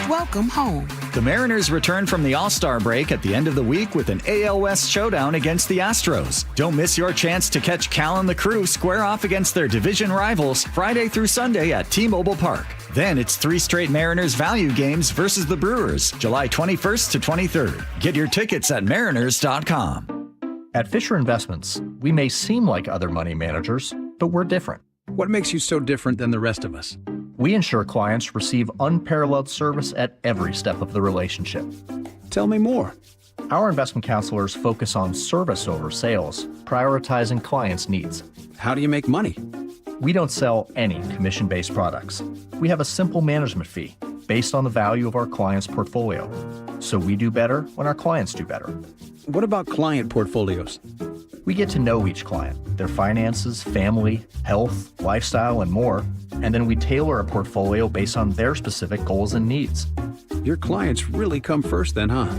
Welcome home. The Mariners return from the All-Star break at the end of the week with an AL West showdown against the Astros. Don't miss your chance to catch Cal and the crew square off against their division rivals Friday through Sunday at T-Mobile Park. Then it's 3 straight Mariners value games versus the Brewers, July 21st to 23rd. Get your tickets at mariners.com. At Fisher Investments, we may seem like other money managers, but we're different. What makes you so different than the rest of us? We ensure clients receive unparalleled service at every step of the relationship. Tell me more. Our investment counselors focus on service over sales, prioritizing clients' needs. How do you make money? We don't sell any commission-based products. We have a simple management fee based on the value of our client's portfolio. So we do better when our clients do better. What about client portfolios? We get to know each client, their finances, family, health, lifestyle, and more, and then we tailor a portfolio based on their specific goals and needs. Your clients really come first then, huh?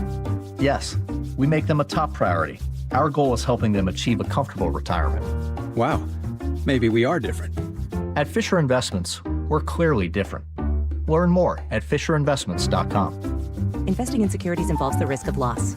Yes, we make them a top priority. Our goal is helping them achieve a comfortable retirement. Wow, maybe we are different. At Fisher Investments, we're clearly different. Learn more at FisherInvestments.com. Investing in securities involves the risk of loss.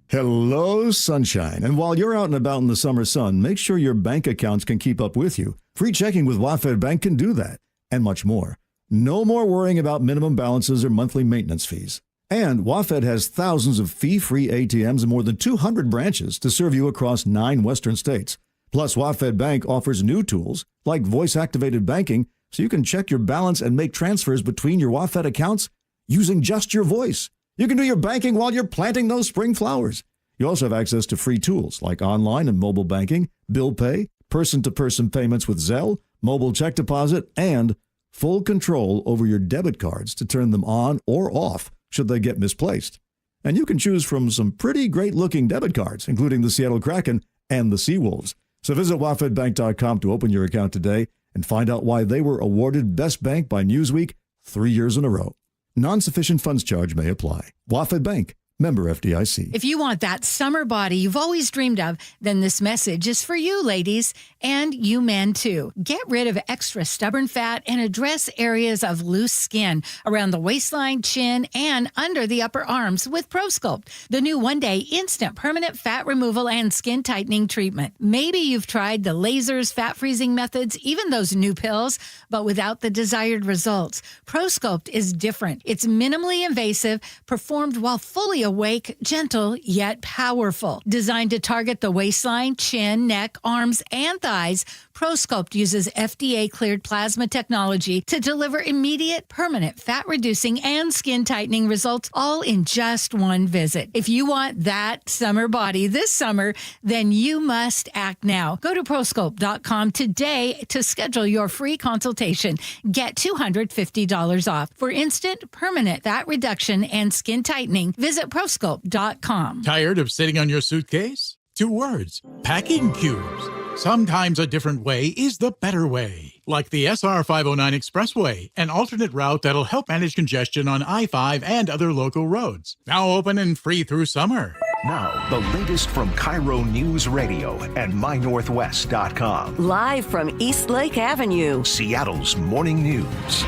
Hello, sunshine. And while you're out and about in the summer sun, make sure your bank accounts can keep up with you. Free checking with WaFd Bank can do that, and much more. No more worrying about minimum balances or monthly maintenance fees. And WaFd has thousands of fee-free ATMs and more than 200 branches to serve you across 9 western states. Plus, WaFd Bank offers new tools like voice-activated banking so you can check your balance and make transfers between your WaFd accounts using just your voice. You can do your banking while you're planting those spring flowers. You also have access to free tools like online and mobile banking, bill pay, person-to-person payments with Zelle, mobile check deposit, and full control over your debit cards to turn them on or off should they get misplaced. And you can choose from some pretty great-looking debit cards, including the Seattle Kraken and the Seawolves. So visit wafdbank.com to open your account today and find out why they were awarded Best Bank by Newsweek 3 years in a row. Non-sufficient funds charge may apply. WaFd Bank. Member FDIC. If you want that summer body you've always dreamed of, then this message is for you, ladies, and you men too. Get rid of extra stubborn fat and address areas of loose skin around the waistline, chin, and under the upper arms with ProSculpt, the new one-day instant permanent fat removal and skin tightening treatment. Maybe you've tried the lasers, fat freezing methods, even those new pills, but without the desired results. ProSculpt is different. It's minimally invasive, performed while fully awake, gentle, yet powerful. Designed to target the waistline, chin, neck, arms, and thighs, ProSculpt uses FDA-cleared plasma technology to deliver immediate, permanent fat-reducing and skin-tightening results, all in just one visit. If you want that summer body this summer, then you must act now. Go to ProSculpt.com today to schedule your free consultation. Get $250 off. For instant, permanent fat reduction and skin tightening, visit ProSculpt.com. Tired of sitting on your suitcase? 2 words. Packing cubes. Sometimes a different way is the better way. Like the SR 509 Expressway, an alternate route that'll help manage congestion on I-5 and other local roads. Now open and free through summer. Now, the latest from KIRO Newsradio and MyNorthwest.com. Live from East Lake Avenue, Seattle's morning news.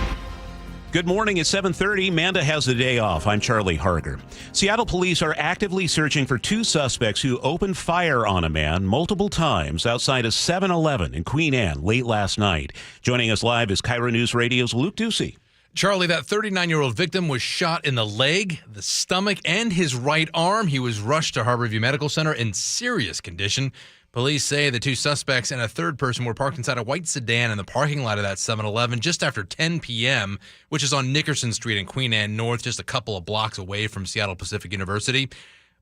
Good morning. It's 7:30. Manda has the day off. I'm Charlie Harger. Seattle police are actively searching for two suspects who opened fire on a man multiple times outside a 7-Eleven in Queen Anne late last night. Joining us live is KIRO Newsradio's Luke Ducey. Charlie, that 39-year-old victim was shot in the leg, the stomach, and his right arm. He was rushed to Harborview Medical Center in serious condition. Police say the two suspects and a third person were parked inside a white sedan in the parking lot of that 7-Eleven just after 10 p.m., which is on Nickerson Street in Queen Anne North, just a couple of blocks away from Seattle Pacific University.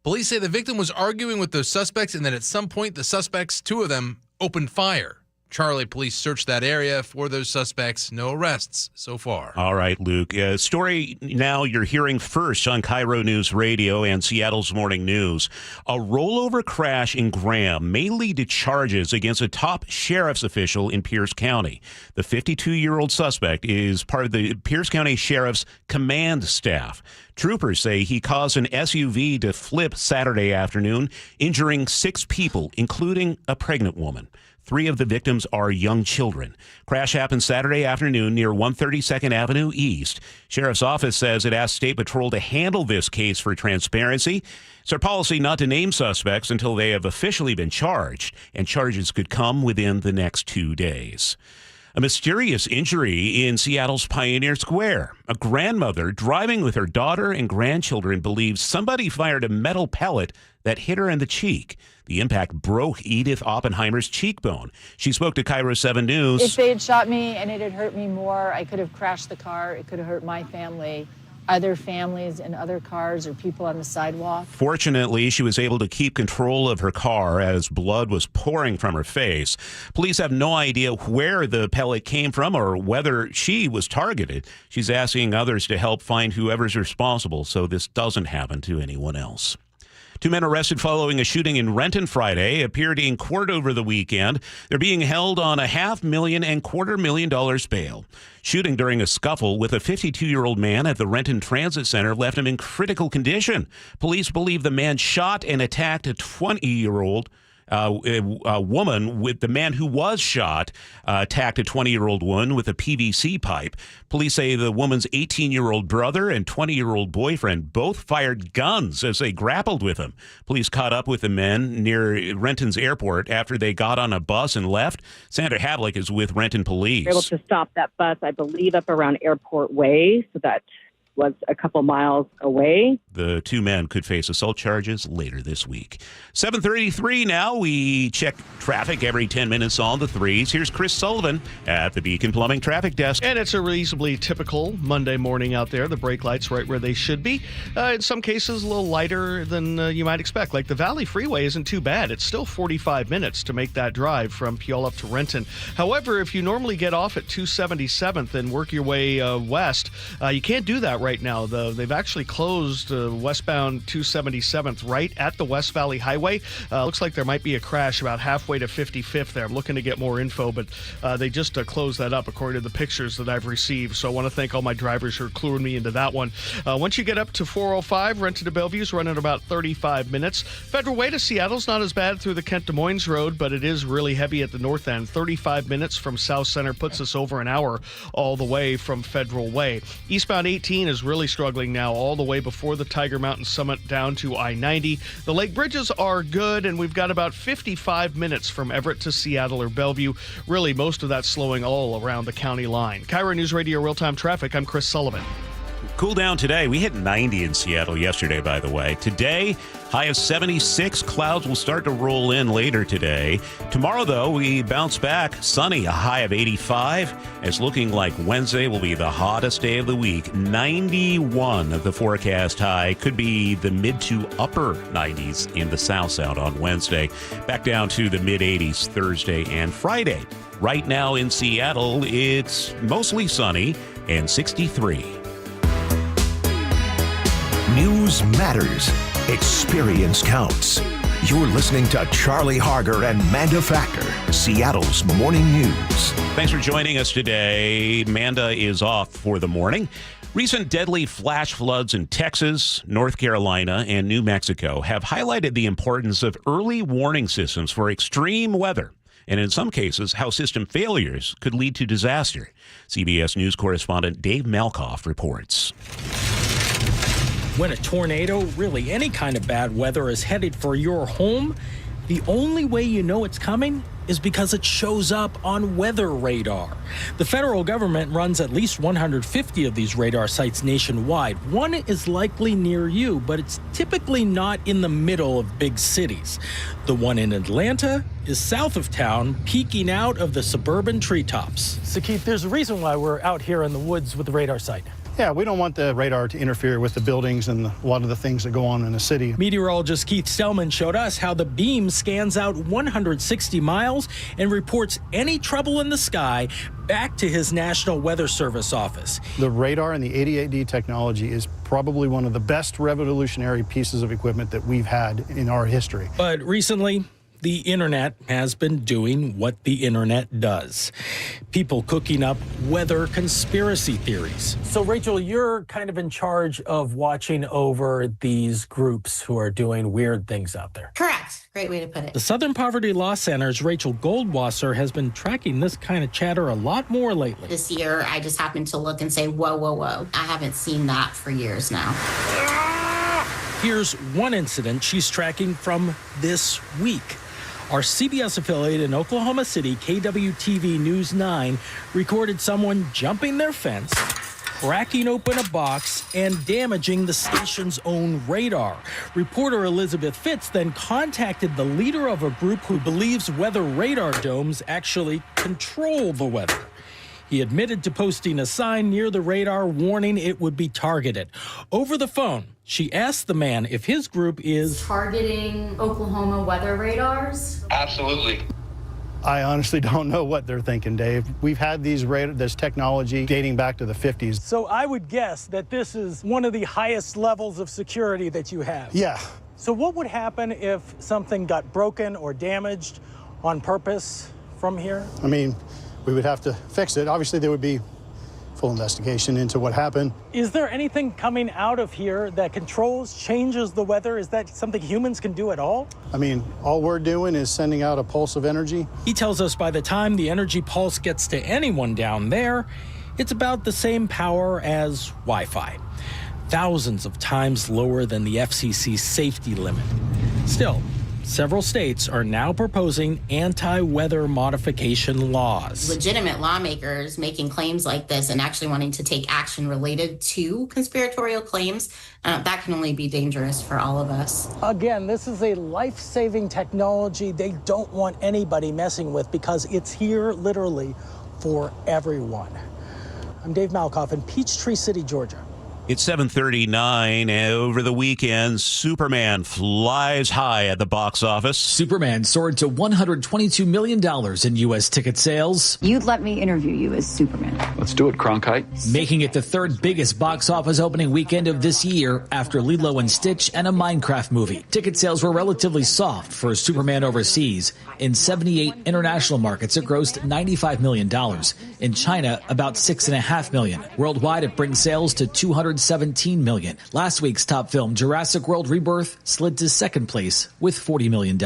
Police say the victim was arguing with those suspects and that at some point the suspects, two of them, opened fire. Charlie, police searched that area for those suspects. No arrests so far. All right, Luke. Story now you're hearing first on KIRO News Radio and Seattle's Morning News. A rollover crash in Graham may lead to charges against a top sheriff's official in Pierce County. The 52-year-old suspect is part of the Pierce County Sheriff's command staff. Troopers say he caused an SUV to flip Saturday afternoon, injuring 6 people, including a pregnant woman. 3 of the victims are young children. Crash happened Saturday afternoon near 132nd Avenue East. Sheriff's office says it asked State Patrol to handle this case for transparency. It's their policy not to name suspects until they have officially been charged, and charges could come within the next 2 days. A mysterious injury in Seattle's Pioneer Square. A grandmother driving with her daughter and grandchildren believes somebody fired a metal pellet that hit her in the cheek. The impact broke Edith Oppenheimer's cheekbone. She spoke to KIRO 7 News. If they had shot me and it had hurt me more, I could have crashed the car. It could have hurt my family, other families and other cars or people on the sidewalk. Fortunately, she was able to keep control of her car as blood was pouring from her face. Police have no idea where the pellet came from or whether she was targeted. She's asking others to help find whoever's responsible so this doesn't happen to anyone else. 2 men arrested following a shooting in Renton Friday appeared in court over the weekend. They're being held on a $500,000 and $250,000 bail. Shooting during a scuffle with a 52-year-old man at the Renton Transit Center left him in critical condition. Police believe the man shot and attacked a 20-year-old woman. With the man who was shot attacked a 20-year-old woman with a PVC pipe. Police say the woman's 18-year-old brother and 20-year-old boyfriend both fired guns as they grappled with him. Police caught up with the men near Renton's airport after they got on a bus and left. Sandra Havlick is with Renton Police. We were able to stop that bus, I believe, up around Airport Way, so that was a couple miles away. The 2 men could face assault charges later this week. 7:33 now. We check traffic every 10 minutes on the 3s. Here's Chris Sullivan at the Beacon Plumbing Traffic Desk. And it's a reasonably typical Monday morning out there. The brake lights right where they should be. In some cases, a little lighter than you might expect. Like the Valley Freeway isn't too bad. It's still 45 minutes to make that drive from Puyallup to Renton. However, if you normally get off at 277th and work your way west, you can't do that right now. They've actually closed westbound 277th right at the West Valley Highway. Looks like there might be a crash about halfway to 55th there. I'm looking to get more info, but they just closed that up according to the pictures that I've received. So I want to thank all my drivers who are cluing me into that one. Once you get up to 405, Renton to Bellevue's running about 35 minutes. Federal Way to Seattle's not as bad through the Kent Des Moines Road, but it is really heavy at the north end. 35 minutes from South Center puts us over an hour all the way from Federal Way. Eastbound 18 is really struggling now all the way before the Tiger Mountain Summit down to I-90. The Lake Bridges are good, and we've got about 55 minutes from Everett to Seattle or Bellevue. Really, most of that slowing all around the county line. KIRO News Radio Real-Time Traffic, I'm Chris Sullivan. Cool down today. We hit 90 in Seattle yesterday, by the way. Today, high of 76. Clouds will start to roll in later today. Tomorrow, though, we bounce back. Sunny, a high of 85. It's looking like Wednesday will be the hottest day of the week. 91 of the forecast high. Could be the mid to upper 90s in the South Sound on Wednesday. Back down to the mid 80s Thursday and Friday. Right now in Seattle, it's mostly sunny and 63. News matters. Experience counts. You're listening to Charlie Harger and Manda Factor, Seattle's Morning News. Thanks for joining us today. Manda is off for the morning. Recent deadly flash floods in Texas, North Carolina, and New Mexico have highlighted the importance of early warning systems for extreme weather. and in some cases, how system failures could lead to disaster. CBS News correspondent Dave Malkoff reports. When a tornado, really any kind of bad weather, is headed for your home, the only way you know it's coming is because it shows up on weather radar. The federal government runs at least 150 of these radar sites nationwide. One is likely near you, but it's typically not in the middle of big cities. The one in Atlanta is south of town, peeking out of the suburban treetops. So, Keith, there's a reason why we're out here in the woods with the radar site. Yeah, we don't want the radar to interfere with the buildings and a lot of the things that go on in the city. Meteorologist Keith Stellman showed us how the beam scans out 160 miles and reports any trouble in the sky back to his National Weather Service office. The radar and the 88D technology is probably one of the best revolutionary pieces of equipment that we've had in our history. But recently, the internet has been doing what the internet does. People cooking up weather conspiracy theories. So, Rachel, you're kind of in charge of watching over these groups who are doing weird things out there. Correct. Great way to put it. The Southern Poverty Law Center's Rachel Goldwasser has been tracking this kind of chatter a lot more lately. This year, I just happened to look and say, whoa, whoa, whoa. I haven't seen that for years now. Here's one incident she's tracking from this week. Our CBS affiliate in Oklahoma City, KWTV News 9, recorded someone jumping their fence, cracking open a box, and damaging the station's own radar. Reporter Elizabeth Fitz then contacted the leader of a group who believes weather radar domes actually control the weather. He admitted to posting a sign near the radar warning it would be targeted. Over the phone, she asked the man if his group is targeting Oklahoma weather radars. Absolutely. I honestly don't know what they're thinking, Dave. We've had this technology dating back to the 50s. So I would guess that this is one of the highest levels of security that you have. Yeah. So what would happen if something got broken or damaged on purpose from here? I mean, we would have to fix it. Obviously, there would be full investigation into what happened. Is there anything coming out of here that changes the weather? Is that something humans can do at all? I mean, all we're doing is sending out a pulse of energy. He tells us by the time the energy pulse gets to anyone down there, it's about the same power as Wi-Fi. Thousands of times lower than the FCC's safety limit. Still, several states are now proposing anti-weather modification laws. Legitimate lawmakers making claims like this and actually wanting to take action related to conspiratorial claims, that can only be dangerous for all of us. Again, this is a life-saving technology they don't want anybody messing with because it's here literally for everyone. I'm Dave Malkoff in Peachtree City, Georgia. It's 7:39. Over the weekend, Superman flies high at the box office. Superman soared to $122 million in U.S. ticket sales. You'd let me interview you as Superman. Let's do it, Cronkite. Making it the third biggest box office opening weekend of this year after Lilo and Stitch and a Minecraft movie. Ticket sales were relatively soft for Superman overseas. In 78 international markets, it grossed $95 million. In China, about $6.5 million. Worldwide, it brings sales to $217 million. Last week's top film, Jurassic World Rebirth, slid to second place with $40 million.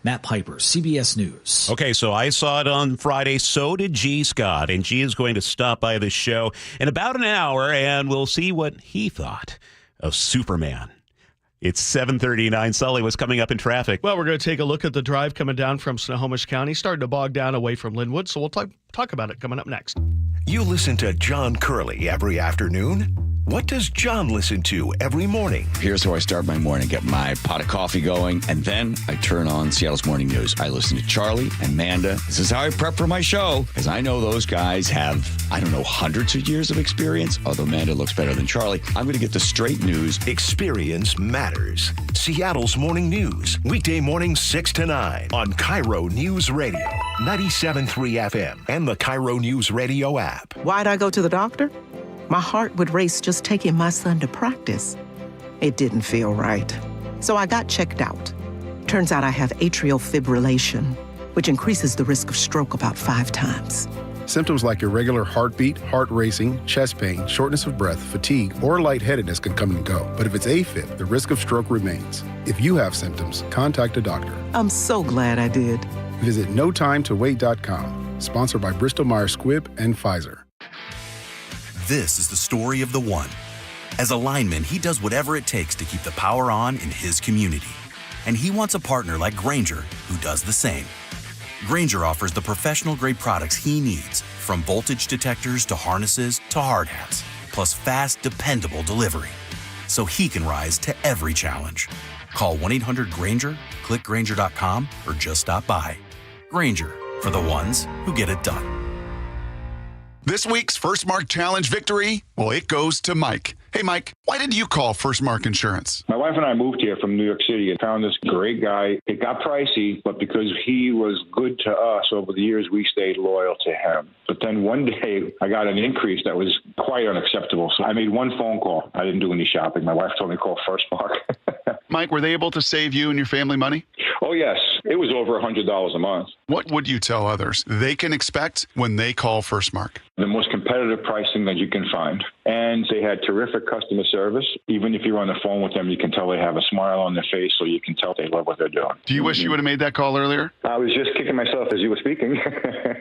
Matt Piper, CBS News. Okay, so I saw it on Friday. So did G. Scott, and G is going to stop by the show in about an hour, and we'll see what he thought of Superman. It's 7:39. Sully, what's coming up in traffic? Well, we're going to take a look at the drive coming down from Snohomish County, starting to bog down away from Linwood, so we'll talk about it coming up next. You listen to John Curley every afternoon. What does John listen to every morning? Here's how I start my morning. Get my pot of coffee going, and then I turn on Seattle's Morning News. I listen to Charlie and Manda. This is how I prep for my show, because I know those guys have, hundreds of years of experience, although Manda looks better than Charlie. I'm going to get the straight news. Experience matters. Seattle's Morning News, weekday mornings 6 to 9 on KIRO Newsradio, 97.3 FM, and the KIRO Newsradio app. Why'd I go to the doctor? My heart would race just taking my son to practice. It didn't feel right. So I got checked out. Turns out I have atrial fibrillation, which increases the risk of stroke about 5 times. Symptoms like irregular heartbeat, heart racing, chest pain, shortness of breath, fatigue, or lightheadedness can come and go. But if it's AFib, the risk of stroke remains. If you have symptoms, contact a doctor. I'm so glad I did. Visit notimetowait.com. Sponsored by Bristol-Myers Squibb and Pfizer. This is the story of the one. As a lineman, he does whatever it takes to keep the power on in his community. And he wants a partner like Grainger who does the same. Grainger offers the professional-grade products he needs, from voltage detectors to harnesses to hard hats, plus fast, dependable delivery, so he can rise to every challenge. Call 1-800-GRAINGER, click Grainger.com, or just stop by. Grainger, for the ones who get it done. This week's First Mark Challenge victory, well, it goes to Mike. Hey, Mike, why did you call First Mark Insurance? My wife and I moved here from New York City and found this great guy. It got pricey, but because he was good to us over the years, we stayed loyal to him. But then one day I got an increase that was quite unacceptable. So I made one phone call. I didn't do any shopping. My wife told me to call First Mark. Mike, were they able to save you and your family money? Oh, yes. It was over $100 a month. What would you tell others they can expect when they call First Mark? The most competitive pricing that you can find. And they had terrific customer service. Even if you're on the phone with them, you can tell they have a smile on their face, so you can tell they love what they're doing. Do you wish you would have made that call earlier? I was just kicking myself as you were speaking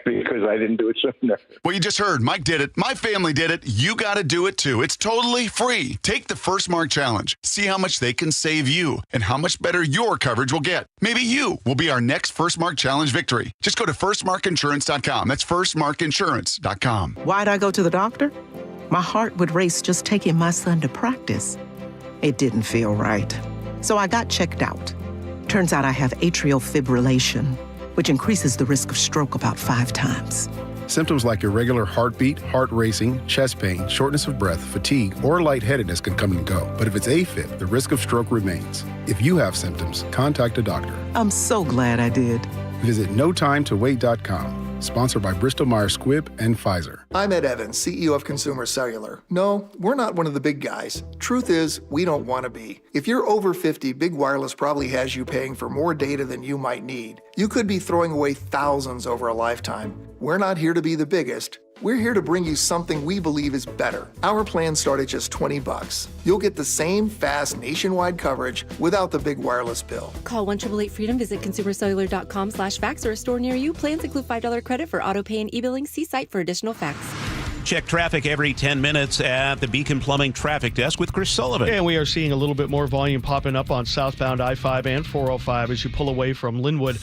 because I didn't do it sooner. Well, you just heard. Mike did it. My family did it. You got to do it too. It's totally free. Take the First Mark Challenge. See how much they can save you and how much better your coverage will get. Maybe you will be our next First Mark Challenge victory. Just go to firstmarkinsurance.com. That's firstmarkinsurance.com. Why'd I go to the doctor? My heart would race just taking my son to practice. It didn't feel right. So I got checked out. Turns out I have atrial fibrillation, which increases the risk of stroke about 5 times. Symptoms like irregular heartbeat, heart racing, chest pain, shortness of breath, fatigue, or lightheadedness can come and go. But if it's AFib, the risk of stroke remains. If you have symptoms, contact a doctor. I'm so glad I did. Visit notimetowait.com. Sponsored by Bristol-Myers Squibb and Pfizer. I'm Ed Evans, CEO of Consumer Cellular. No, we're not one of the big guys. Truth is, we don't want to be. If you're over 50, Big Wireless probably has you paying for more data than you might need. You could be throwing away thousands over a lifetime. We're not here to be the biggest. We're here to bring you something we believe is better. Our plans start at just $20. You'll get the same fast nationwide coverage without the big wireless bill. Call 1-888-FREEDOM, visit consumercellular.com/facts or a store near you. Plans include $5 credit for auto pay and e-billing. See site for additional facts. Check traffic every 10 minutes at the Beacon Plumbing Traffic Desk with Chris Sullivan. And we are seeing a little bit more volume popping up on southbound I-5 and 405 as you pull away from Linwood.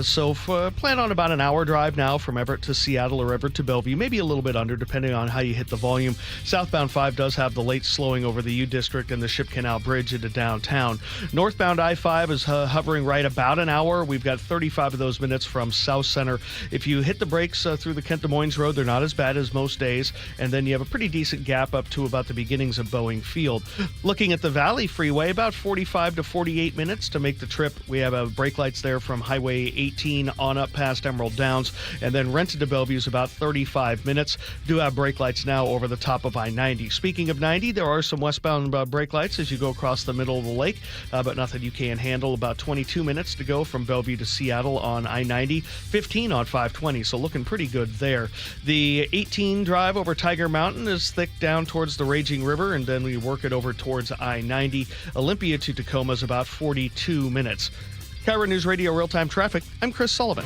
So plan on about an hour drive now from Everett to Seattle or Everett to Bellevue. Maybe a little bit under, depending on how you hit the volume. Southbound 5 does have the late slowing over the U District and the Ship Canal Bridge into downtown. Northbound I-5 is hovering right about an hour. We've got 35 of those minutes from South Center. If you hit the brakes through the Kent Des Moines Road, they're not as bad as most days. And then you have a pretty decent gap up to about the beginnings of Boeing Field. Looking at the Valley Freeway, about 45 to 48 minutes to make the trip. We have brake lights there from Highway 18 on up past Emerald Downs, and then Renton to Bellevue is about 35 minutes. Do have brake lights now over the top of I-90. Speaking of 90, there are some westbound brake lights as you go across the middle of the lake, but nothing you can't handle. About 22 minutes to go from Bellevue to Seattle on I-90, 15 on 520, so looking pretty good there. The 18 drive over Tiger Mountain is thick down towards the Raging River, and then we work it over towards I-90. Olympia to Tacoma is about 42 minutes. KIRO News Radio Real-Time Traffic, I'm Chris Sullivan.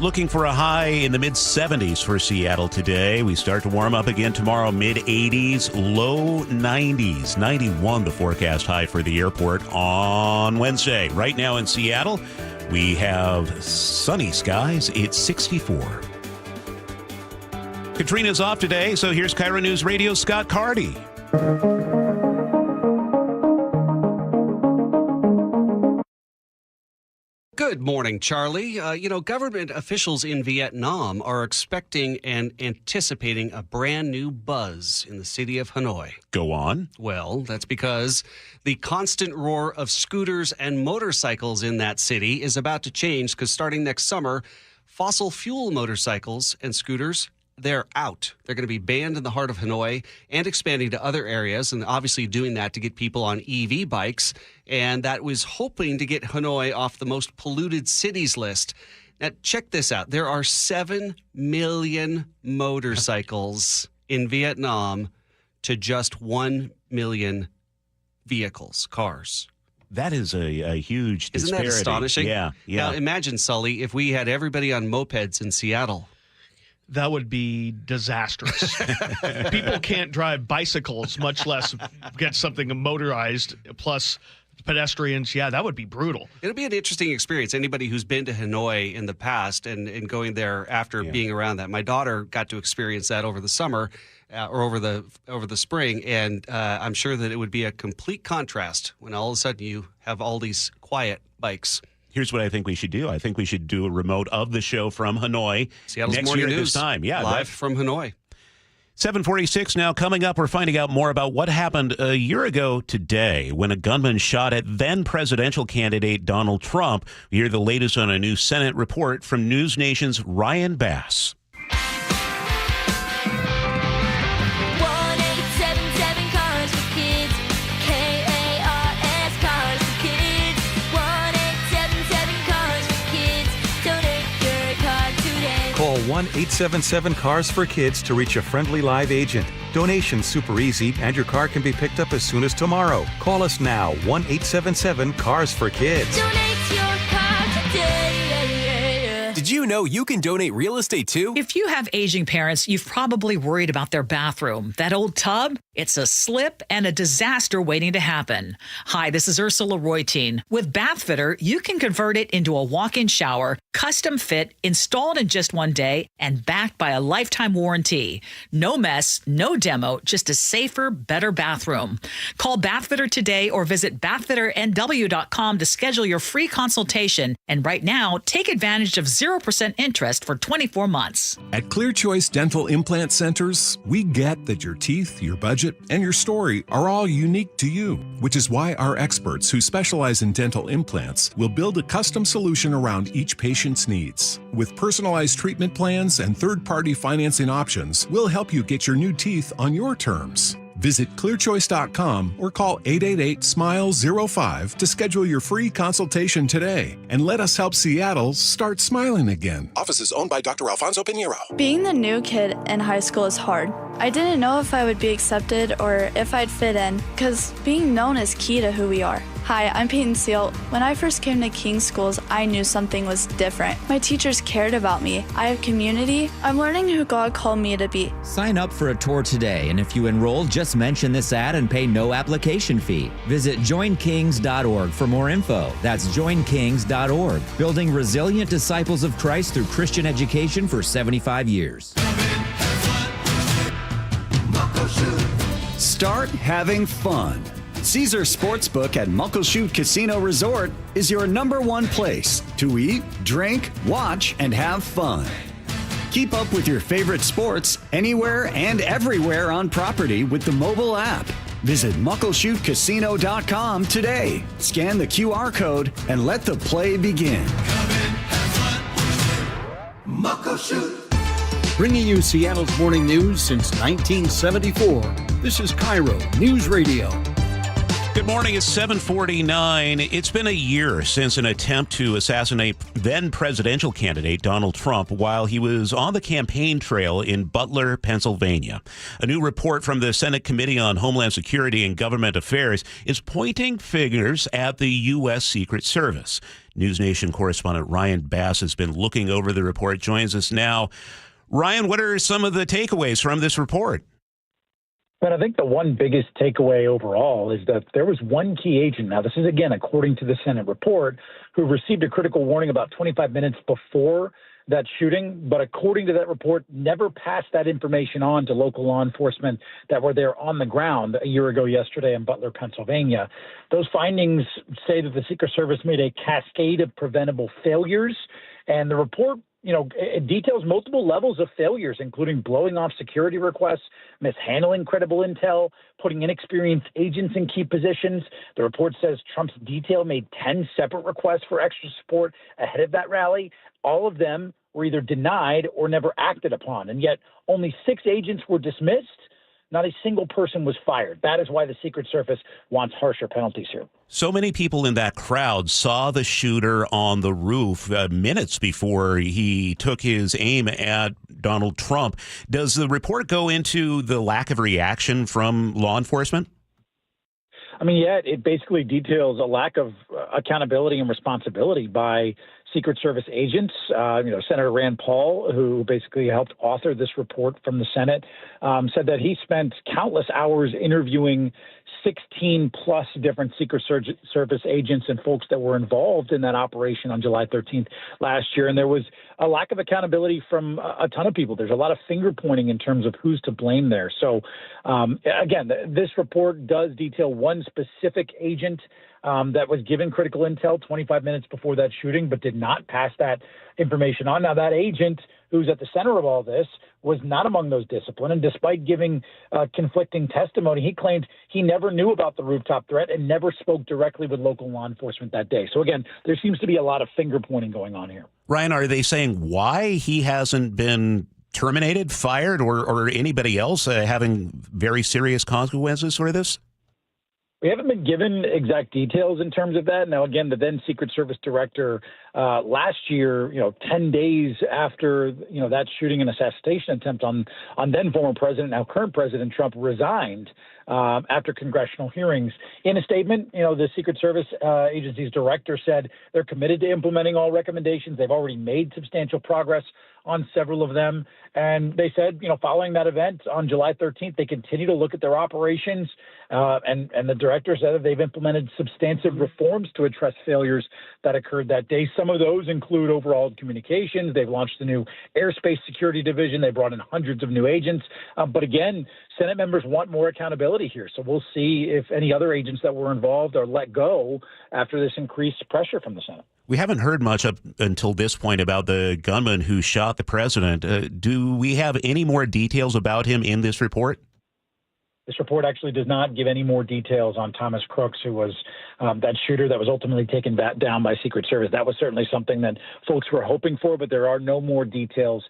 Looking for a high in the mid-70s for Seattle today. We start to warm up again tomorrow, mid-80s, low 90s. 91 the forecast high for the airport on Wednesday. Right now in Seattle, we have sunny skies. It's 64. Katrina's off today, so here's KIRO News Radio's Scott Carty. Good morning, Charlie. Government officials in Vietnam are expecting and anticipating a brand new buzz in the city of Hanoi. Go on. Well, that's because the constant roar of scooters and motorcycles in that city is about to change, because starting next summer, fossil fuel motorcycles and scooters, they're out. They're going to be banned in the heart of Hanoi and expanding to other areas, and obviously doing that to get people on EV bikes. And that was hoping to get Hanoi off the most polluted cities list. Now, check this out. There are 7 million motorcycles in Vietnam to just 1 million vehicles, cars. That is a huge disparity. Isn't that astonishing? Yeah. Now, imagine, Sully, if we had everybody on mopeds in Seattle. That would be disastrous. People can't drive bicycles, much less get something motorized, plus pedestrians. Yeah, that would be brutal. It'll be an interesting experience. Anybody who's been to Hanoi in the past and going there after being around that. My daughter got to experience that over the summer or over the spring, and I'm sure that it would be a complete contrast when all of a sudden you have all these quiet bikes. Here's what I think we should do. I think we should do a remote of the show from Hanoi. Seattle's next Morning year News, at this time. Yeah, live from Hanoi. 7:46 now. Coming up, we're finding out more about what happened a year ago today when a gunman shot at then presidential candidate Donald Trump. We hear the latest on a new Senate report from News Nation's Ryan Bass. Call 1-877-CARS-FOR-KIDS to reach a friendly live agent. Donation's super easy, and your car can be picked up as soon as tomorrow. Call us now, 1-877-CARS-FOR-KIDS. Donate your car today. Did you know you can donate real estate too? If you have aging parents, you've probably worried about their bathroom. That old tub? It's a slip and a disaster waiting to happen. Hi, this is Ursula Reutin. With Bathfitter, you can convert it into a walk-in shower, custom fit, installed in just one day, and backed by a lifetime warranty. No mess, no demo, just a safer, better bathroom. Call Bathfitter today or visit bathfitternw.com to schedule your free consultation. And right now, take advantage of 0% interest for 24 months. At Clear Choice Dental Implant Centers, we get that your teeth, your budget, and your story are all unique to you, which is why our experts who specialize in dental implants will build a custom solution around each patient's needs. With personalized treatment plans and third-party financing options, we'll help you get your new teeth on your terms. Visit clearchoice.com or call 888-SMILE-05 to schedule your free consultation today and let us help Seattle start smiling again. Office is owned by Dr. Alfonso Pinheiro. Being the new kid in high school is hard. I didn't know if I would be accepted or if I'd fit in, because being known is key to who we are. Hi, I'm Peyton Seal. When I first came to King Schools, I knew something was different. My teachers cared about me. I have community. I'm learning who God called me to be. Sign up for a tour today, and if you enroll, just mention this ad and pay no application fee. Visit joinkings.org for more info. That's joinkings.org, building resilient disciples of Christ through Christian education for 75 years. Start having fun. Caesar Sportsbook at Muckleshoot Casino Resort is your #1 place to eat, drink, watch, and have fun. Keep up with your favorite sports anywhere and everywhere on property with the mobile app. Visit muckleshootcasino.com today. Scan the QR code and let the play begin. Muckleshoot. Bringing you Seattle's morning news since 1974. This is KIRO Newsradio. Good morning. It's 7:49. It's been a year since an attempt to assassinate then presidential candidate Donald Trump while he was on the campaign trail in Butler, Pennsylvania. A new report from the Senate Committee on Homeland Security and Government Affairs is pointing fingers at the U.S. Secret Service. News Nation correspondent Ryan Bass has been looking over the report, joins us now. Ryan, what are some of the takeaways from this report? But I think the one biggest takeaway overall is that there was one key agent. Now, this is, again, according to the Senate report, who received a critical warning about 25 minutes before that shooting. But according to that report, never passed that information on to local law enforcement that were there on the ground a year ago yesterday in Butler, Pennsylvania. Those findings say that the Secret Service made a cascade of preventable failures. And the report, it details multiple levels of failures, including blowing off security requests, mishandling credible intel, putting inexperienced agents in key positions. The report says Trump's detail made 10 separate requests for extra support ahead of that rally. All of them were either denied or never acted upon. And yet only 6 agents were dismissed. Not a single person was fired. That is why the Secret Service wants harsher penalties here. So many people in that crowd saw the shooter on the roof minutes before he took his aim at Donald Trump. Does the report go into the lack of reaction from law enforcement? I mean, yeah, it basically details a lack of accountability and responsibility by Secret Service agents. Senator Rand Paul, who basically helped author this report from the Senate, said that he spent countless hours interviewing 16 plus different Secret Service agents and folks that were involved in that operation on July 13th last year. And there was a lack of accountability from a ton of people. There's a lot of finger pointing in terms of who's to blame there. So, again, this report does detail one specific agent that was given critical intel 25 minutes before that shooting, but did not pass that information on. Now, that agent who's at the center of all this was not among those disciplined. And despite giving conflicting testimony, he claimed he never knew about the rooftop threat and never spoke directly with local law enforcement that day. So, again, there seems to be a lot of finger pointing going on here. Ryan, are they saying why he hasn't been terminated, fired, or anybody else having very serious consequences for this? We haven't been given exact details in terms of that. Now, again, the then Secret Service director last year, 10 days after, that shooting and assassination attempt on then former president, now current President Trump, resigned after congressional hearings. In a statement, the Secret Service agency's director said they're committed to implementing all recommendations. They've already made substantial progress on several of them. And they said, following that event on July 13th, they continue to look at their operations. And the director said that they've implemented substantive reforms to address failures that occurred that day. Some of those include overhauled communications. They've launched a new airspace security division. They brought in hundreds of new agents. But again, Senate members want more accountability here. So we'll see if any other agents that were involved are let go after this increased pressure from the Senate. We haven't heard much up until this point about the gunman who shot the president. Do we have any more details about him in this report? This report actually does not give any more details on Thomas Crooks, who was that shooter that was ultimately taken down by Secret Service. That was certainly something that folks were hoping for, but there are no more details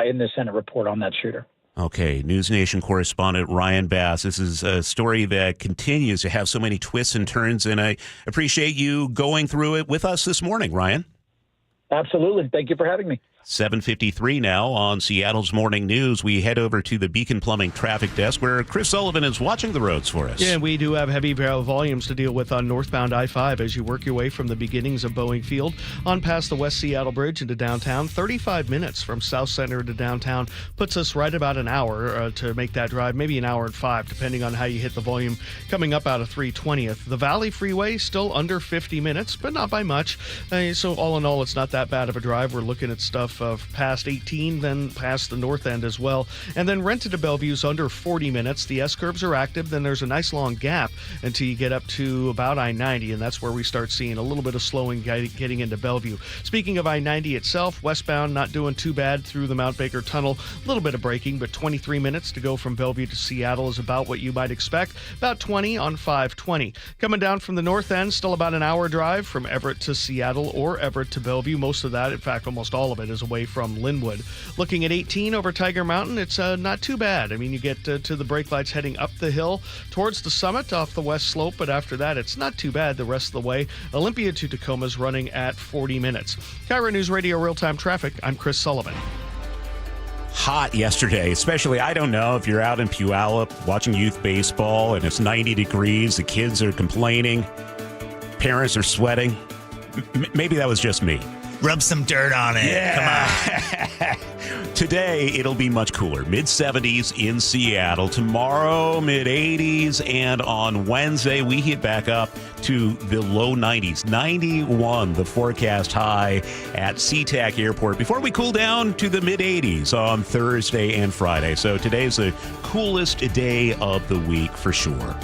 in the Senate report on that shooter. Okay, News Nation correspondent Ryan Bass. This is a story that continues to have so many twists and turns, and I appreciate you going through it with us this morning, Ryan. Absolutely. Thank you for having me. 7:53 now on Seattle's Morning News. We head over to the Beacon Plumbing traffic desk where Chris Sullivan is watching the roads for us. Yeah, we do have heavy volumes to deal with on northbound I-5 as you work your way from the beginnings of Boeing Field on past the West Seattle Bridge into downtown. 35 minutes from South Center to downtown puts us right about an hour to make that drive, maybe an hour and 5, depending on how you hit the volume coming up out of 320th. The Valley Freeway still under 50 minutes, but not by much. So all in all, it's not that bad of a drive. We're looking at stuff of past 18, then past the north end as well. And then Renton to Bellevue's under 40 minutes. The S-curves are active. Then there's a nice long gap until you get up to about I-90, and that's where we start seeing a little bit of slowing getting into Bellevue. Speaking of I-90 itself, westbound not doing too bad through the Mount Baker Tunnel. A little bit of braking, but 23 minutes to go from Bellevue to Seattle is about what you might expect. About 20 on 520. Coming down from the north end, still about an hour drive from Everett to Seattle or Everett to Bellevue. Most of that, in fact, almost all of it is away from Linwood. Looking at 18 over Tiger Mountain, it's not too bad. I mean, you get to the brake lights heading up the hill towards the summit off the west slope, but after that, it's not too bad the rest of the way. Olympia to Tacoma is running at 40 minutes. KIRO Newsradio Real-Time Traffic, I'm Chris Sullivan. Hot yesterday, especially, I don't know, if you're out in Puyallup watching youth baseball and it's 90 degrees, the kids are complaining, parents are sweating. Maybe that was just me. Rub some dirt on it. Yeah. Come on. Today, it'll be much cooler. Mid-70s in Seattle. Tomorrow, mid-80s. And on Wednesday, we hit back up to the low 90s. 91, the forecast high at SeaTac Airport. Before we cool down to the mid-80s on Thursday and Friday. So today's the coolest day of the week for sure.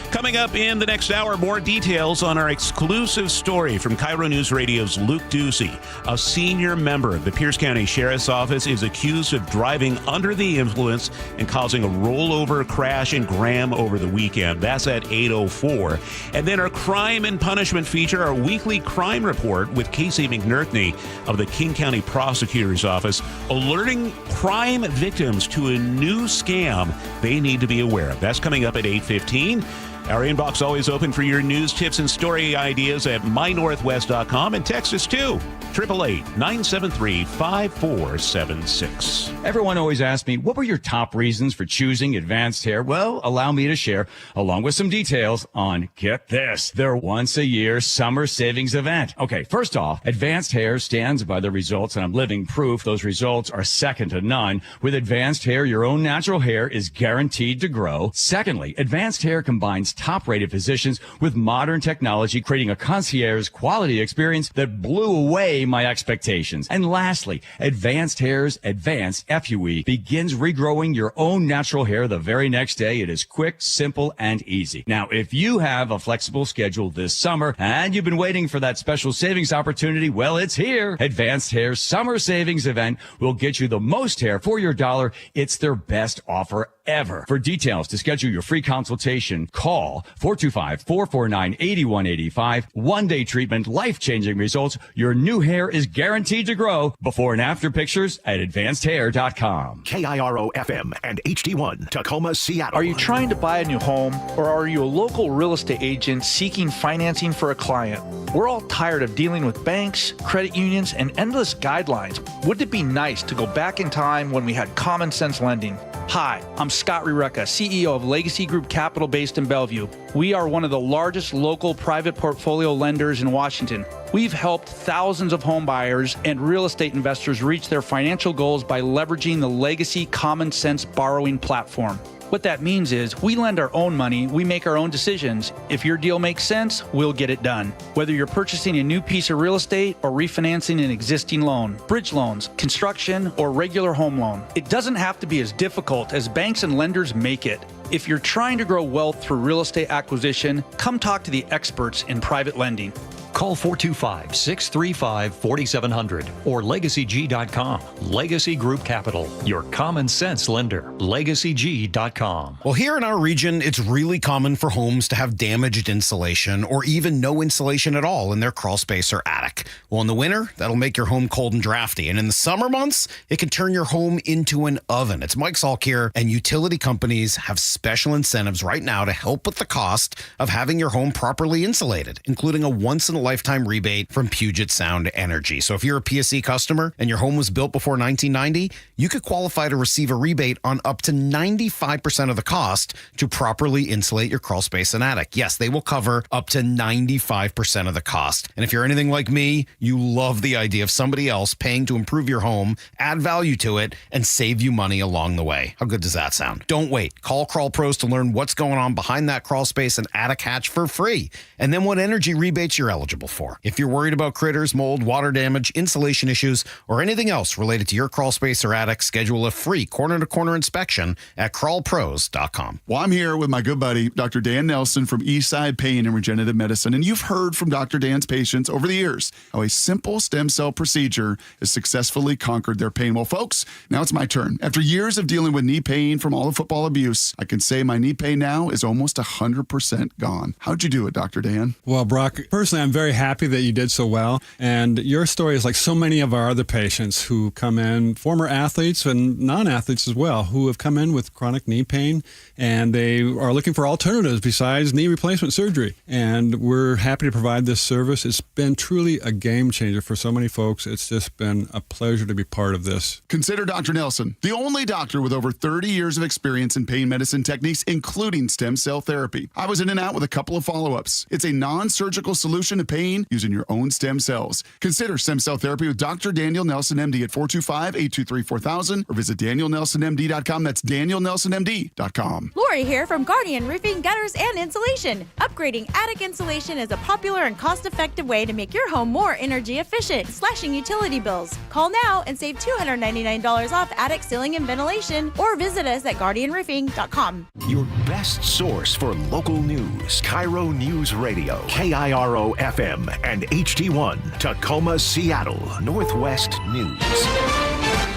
Coming up in the next hour, more details on our exclusive story from KIRO Newsradio's Luke Ducey. A senior member of the Pierce County Sheriff's Office is accused of driving under the influence and causing a rollover crash in Graham over the weekend. That's at 8:04. And then our crime and punishment feature, our weekly crime report with Casey McNertney of the King County Prosecutor's Office, alerting crime victims to a new scam they need to be aware of. That's coming up at 8:15. Our inbox always open for your news, tips, and story ideas at mynorthwest.com, and text us too. 888-973-5476. Everyone always asks me, what were your top reasons for choosing Advanced Hair? Well, allow me to share, along with some details on, get this, their once-a-year summer savings event. Okay, first off, Advanced Hair stands by the results, and I'm living proof those results are second to none. With Advanced Hair, your own natural hair is guaranteed to grow. Secondly, Advanced Hair combines top-rated physicians with modern technology, creating a concierge quality experience that blew away my expectations. And lastly, Advanced Hair's Advanced FUE begins regrowing your own natural hair the very next day. It is quick, simple, and easy. Now, if you have a flexible schedule this summer and you've been waiting for that special savings opportunity, well, it's here. Advanced Hair's summer savings event will get you the most hair for your dollar. It's their best offer ever. For details, to schedule your free consultation, call 425-449-8185. One-day treatment, life-changing results. Your new hair is guaranteed to grow. Before and after pictures at advancedhair.com. KIRO-FM and HD1, Tacoma, Seattle. Are you trying to buy a new home, or are you a local real estate agent seeking financing for a client? We're all tired of dealing with banks, credit unions, and endless guidelines. Wouldn't it be nice to go back in time when we had common sense lending? Hi, I'm Scott Rireka, CEO of Legacy Group Capital based in Bellevue. We are one of the largest local private portfolio lenders in Washington. We've helped thousands of home buyers and real estate investors reach their financial goals by leveraging the Legacy Common Sense borrowing platform. What that means is we lend our own money, we make our own decisions. If your deal makes sense, we'll get it done. Whether you're purchasing a new piece of real estate or refinancing an existing loan, bridge loans, construction, or regular home loan, it doesn't have to be as difficult as banks and lenders make it. If you're trying to grow wealth through real estate acquisition, come talk to the experts in private lending. Call 425-635-4700 or LegacyG.com. Legacy Group Capital, your common sense lender. LegacyG.com. Well, here in our region, it's really common for homes to have damaged insulation or even no insulation at all in their crawl space or attic. Well, in the winter, that'll make your home cold and drafty. And in the summer months, it can turn your home into an oven. It's Mike Salk here, and utility companies have special incentives right now to help with the cost of having your home properly insulated, including a once-in-a-lifetime rebate from Puget Sound Energy. So if you're a PSE customer and your home was built before 1990, you could qualify to receive a rebate on up to 95% of the cost to properly insulate your crawl space and attic. Yes, they will cover up to 95% of the cost. And if you're anything like me, you love the idea of somebody else paying to improve your home, add value to it, and save you money along the way. How good does that sound? Don't wait. Call Crawl Pros to learn what's going on behind that crawl space and attic hatch for free, and then what energy rebates you're eligible for. If you're worried about critters, mold, water damage, insulation issues, or anything else related to your crawl space or attic, schedule a free corner-to-corner inspection at crawlpros.com. Well, I'm here with my good buddy, Dr. Dan Nelson from Eastside Pain and Regenerative Medicine, and you've heard from Dr. Dan's patients over the years how a simple stem cell procedure has successfully conquered their pain. Well, folks, now it's my turn. After years of dealing with knee pain from all the football abuse, I can say my knee pain now is almost 100% gone. How'd you do it, Dr. Dan? Well, Brock, personally, I'm very happy that you did so well. And your story is like so many of our other patients who come in, former athletes and non-athletes as well, who have come in with chronic knee pain, and they are looking for alternatives besides knee replacement surgery. And we're happy to provide this service. It's been truly a game changer for so many folks. It's just been a pleasure to be part of this. Consider Dr. Nelson, the only doctor with over 30 years of experience in pain medicine techniques, including stem cell therapy. I was in and out with a couple of follow-ups. It's a non-surgical solution to pain using your own stem cells. Consider stem cell therapy with Dr. Daniel Nelson, MD at 425-823-4000 or visit DanielNelsonMD.com. That's DanielNelsonMD.com. Lori here from Guardian Roofing, Gutters, and Insulation. Upgrading attic insulation is a popular and cost-effective way to make your home more energy efficient, slashing utility bills. Call now and save $299 off attic ceiling and ventilation, or visit us at GuardianRoofing.com. Your best source for local news. KIRO Newsradio, KIRO-FM and HD1, Tacoma, Seattle, Northwest News.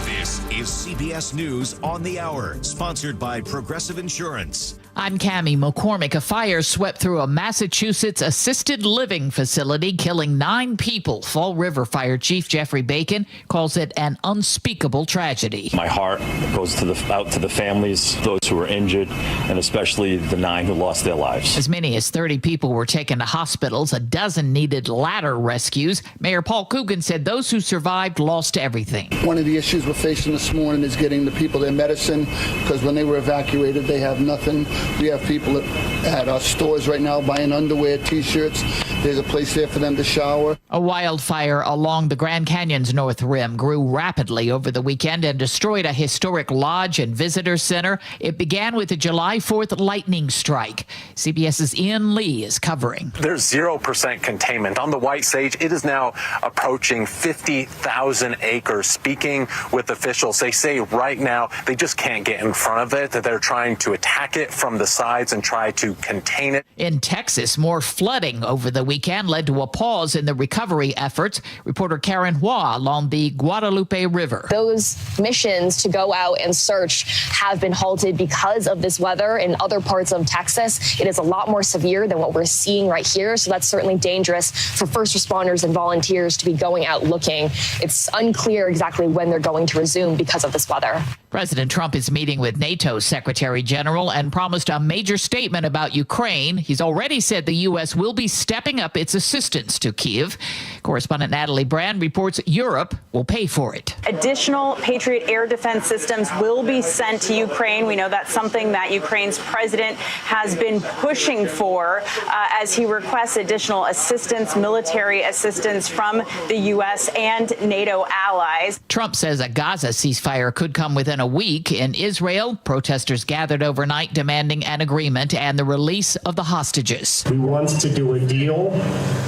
This is CBS News on the Hour, sponsored by Progressive Insurance. I'm Cammie McCormick. A fire swept through a Massachusetts assisted living facility, killing 9 people. Fall River Fire Chief Jeffrey Bacon calls it an unspeakable tragedy. My heart goes out to the families, those who were injured, and especially the 9 who lost their lives. As many as 30 people were taken to hospitals. A dozen needed ladder rescues. Mayor Paul Coogan said those who survived lost everything. One of the issues we're facing this morning is getting the people their medicine, because when they were evacuated, they have nothing. We have people at our stores right now buying underwear, T-shirts. There's a place there for them to shower. A wildfire along the Grand Canyon's north rim grew rapidly over the weekend and destroyed a historic lodge and visitor center. It began with a July 4th lightning strike. CBS's Ian Lee is covering. There's 0% containment. On the White Sage, it is now approaching 50,000 acres. Speaking with officials, they say right now they just can't get in front of it, that they're trying to attack it from the sides and try to contain it. In Texas, more flooding over the weekend led to a pause in the recovery efforts. Reporter Karen Hua along the Guadalupe River. Those missions to go out and search have been halted because of this weather. In other parts of Texas, it is a lot more severe than what we're seeing right here. So that's certainly dangerous for first responders and volunteers to be going out looking. It's unclear exactly when they're going to resume because of this weather. President Trump is meeting with NATO's Secretary General and promised a major statement about Ukraine. He's already said the U.S. will be stepping up its assistance to Kyiv. Correspondent Natalie Brand reports Europe will pay for it. Additional Patriot air defense systems will be sent to Ukraine. We know that's something that Ukraine's president has been pushing for as he requests additional assistance, military assistance from the U.S. and NATO allies. Trump says a Gaza ceasefire could come within a week. In Israel, protesters gathered overnight demanding an agreement and the release of the hostages. We want to do a deal,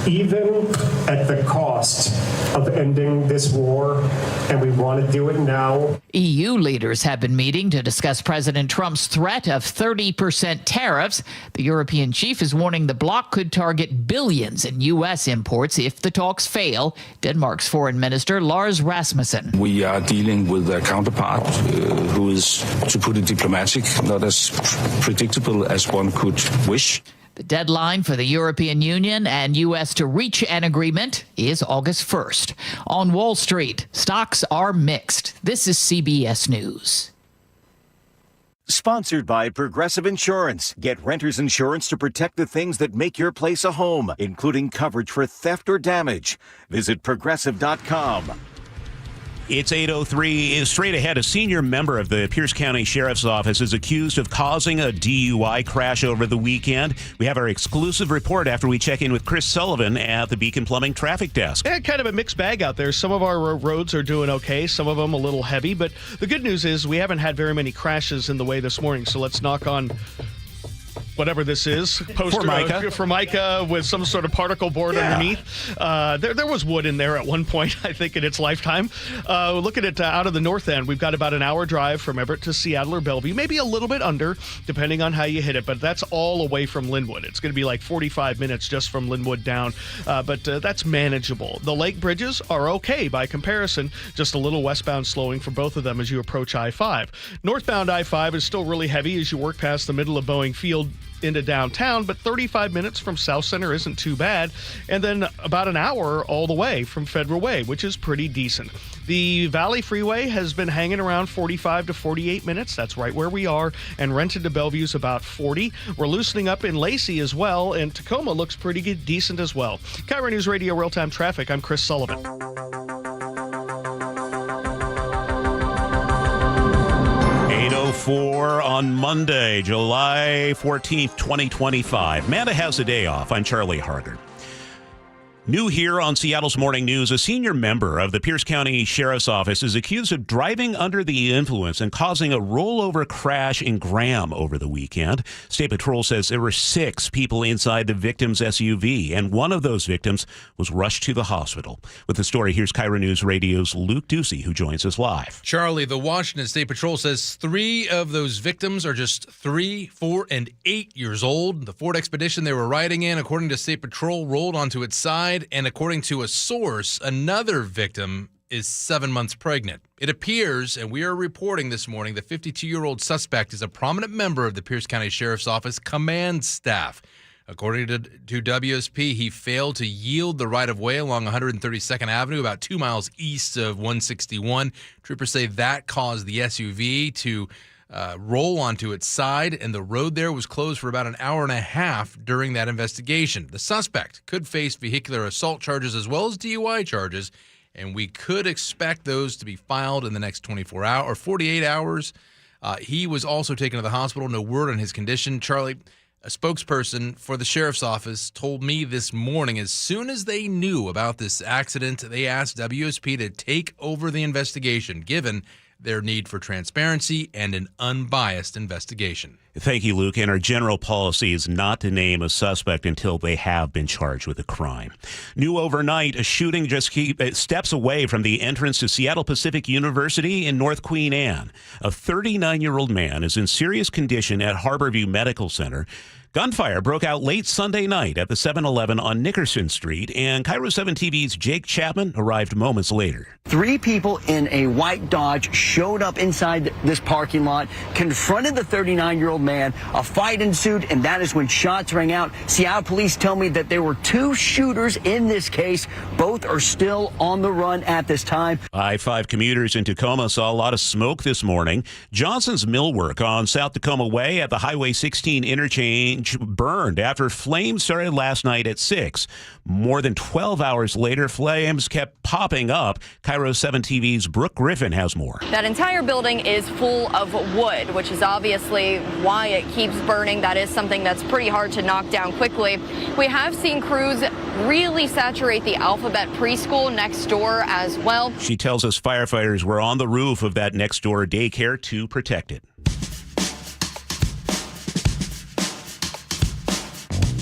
even at the cost of ending this war, and we want to do it now. EU leaders have been meeting to discuss President Trump's threat of 30% tariffs. The European chief is warning the bloc could target billions in U.S. imports if the talks fail. Denmark's foreign minister Lars Rasmussen. We are dealing with a counterpart who is, to put it diplomatic, not as predictable as one could wish. The deadline for the European Union and U.S. to reach an agreement is August 1st. On Wall Street, stocks are mixed. This is CBS News. Sponsored by Progressive Insurance. Get renter's insurance to protect the things that make your place a home, including coverage for theft or damage. Visit Progressive.com. It's 8:03. Straight ahead, a senior member of the Pierce County Sheriff's Office is accused of causing a DUI crash over the weekend. We have our exclusive report after we check in with Chris Sullivan at the Beacon Plumbing Traffic Desk. Yeah, kind of a mixed bag out there. Some of our roads are doing okay, some of them a little heavy, but the good news is we haven't had very many crashes in the way this morning, so let's knock on whatever this is, Formica with some sort of particle board underneath. There was wood in there at one point, I think, in its lifetime. Looking at out of the north end, we've got about an hour drive from Everett to Seattle or Bellevue, maybe a little bit under, depending on how you hit it, but that's all away from Linwood. It's going to be like 45 minutes just from Linwood down, but that's manageable. The lake bridges are okay by comparison, just a little westbound slowing for both of them as you approach I-5. Northbound I-5 is still really heavy as you work past the middle of Boeing Field into downtown, but 35 minutes from South Center isn't too bad, and then about an hour all the way from Federal Way, which is pretty decent. The Valley Freeway has been hanging around 45 to 48 minutes. That's right where we are, and Renton to Bellevue's about 40. We're loosening up in Lacey as well, and Tacoma looks pretty good, decent as well. KIRO News Radio Real-Time Traffic, I'm Chris Sullivan. On Monday, July 14th, 2025. Manda has a day off. I'm Charlie Harger. New here on Seattle's Morning News, a senior member of the Pierce County Sheriff's Office is accused of driving under the influence and causing a rollover crash in Graham over the weekend. State Patrol says there were 6 people inside the victim's SUV, and one of those victims was rushed to the hospital. With the story, here's KIRO News Radio's Luke Ducey, who joins us live. Charlie, the Washington State Patrol says 3 of those victims are just 3, 4, and 8 years old. The Ford Expedition they were riding in, according to State Patrol, rolled onto its side. And according to a source, another victim is 7 months pregnant. It appears, and we are reporting this morning, the 52-year-old suspect is a prominent member of the Pierce County Sheriff's Office command staff. According to WSP, he failed to yield the right-of-way along 132nd Avenue, about 2 miles east of 161. Troopers say that caused the SUV to roll onto its side, and the road there was closed for about an hour and a half during that investigation. The suspect could face vehicular assault charges as well as DUI charges, and we could expect those to be filed in the next 24 hours or 48 hours. He was also taken to the hospital. No word on his condition. Charlie, a spokesperson for the sheriff's office, told me this morning as soon as they knew about this accident, they asked WSP to take over the investigation, given their need for transparency and an unbiased investigation. Thank you, Luke. And our general policy is not to name a suspect until they have been charged with a crime. New overnight, a shooting just steps away from the entrance to Seattle Pacific University in North Queen Anne. A 39-year-old man is in serious condition at Harborview Medical Center. Gunfire broke out late Sunday night at the 7-Eleven on Nickerson Street, and KIRO 7 TV's Jake Chapman arrived moments later. 3 people in a white Dodge showed up inside this parking lot, confronted the 39-year-old man. A fight ensued, and that is when shots rang out. Seattle police tell me that there were 2 shooters in this case. Both are still on the run at this time. I-5 commuters in Tacoma saw a lot of smoke this morning. Johnson's Millwork on South Tacoma Way at the Highway 16 interchange burned after flames started last night at 6. More than 12 hours later, flames kept popping up. KIRO 7 TV's Brooke Griffin has more. That entire building is full of wood, which is obviously why it keeps burning. That is something that's pretty hard to knock down quickly. We have seen crews really saturate the Alphabet preschool next door as well. She tells us firefighters were on the roof of that next door daycare to protect it.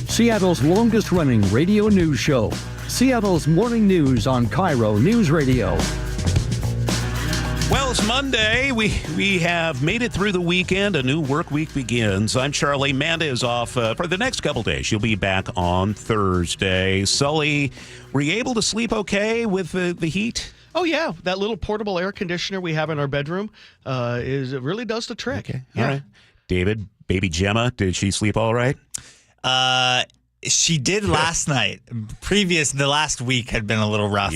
Seattle's longest-running radio news show. Seattle's Morning News on KIRO Newsradio. Well, it's Monday. We have made it through the weekend. A new work week begins. I'm Charlie. Manda is off for the next couple days. She'll be back on Thursday. Sully, were you able to sleep okay with the heat? Oh, yeah. That little portable air conditioner we have in our bedroom it really does the trick. Okay. All right. David, baby Gemma, did she sleep all right? She did last night. The last week had been a little rough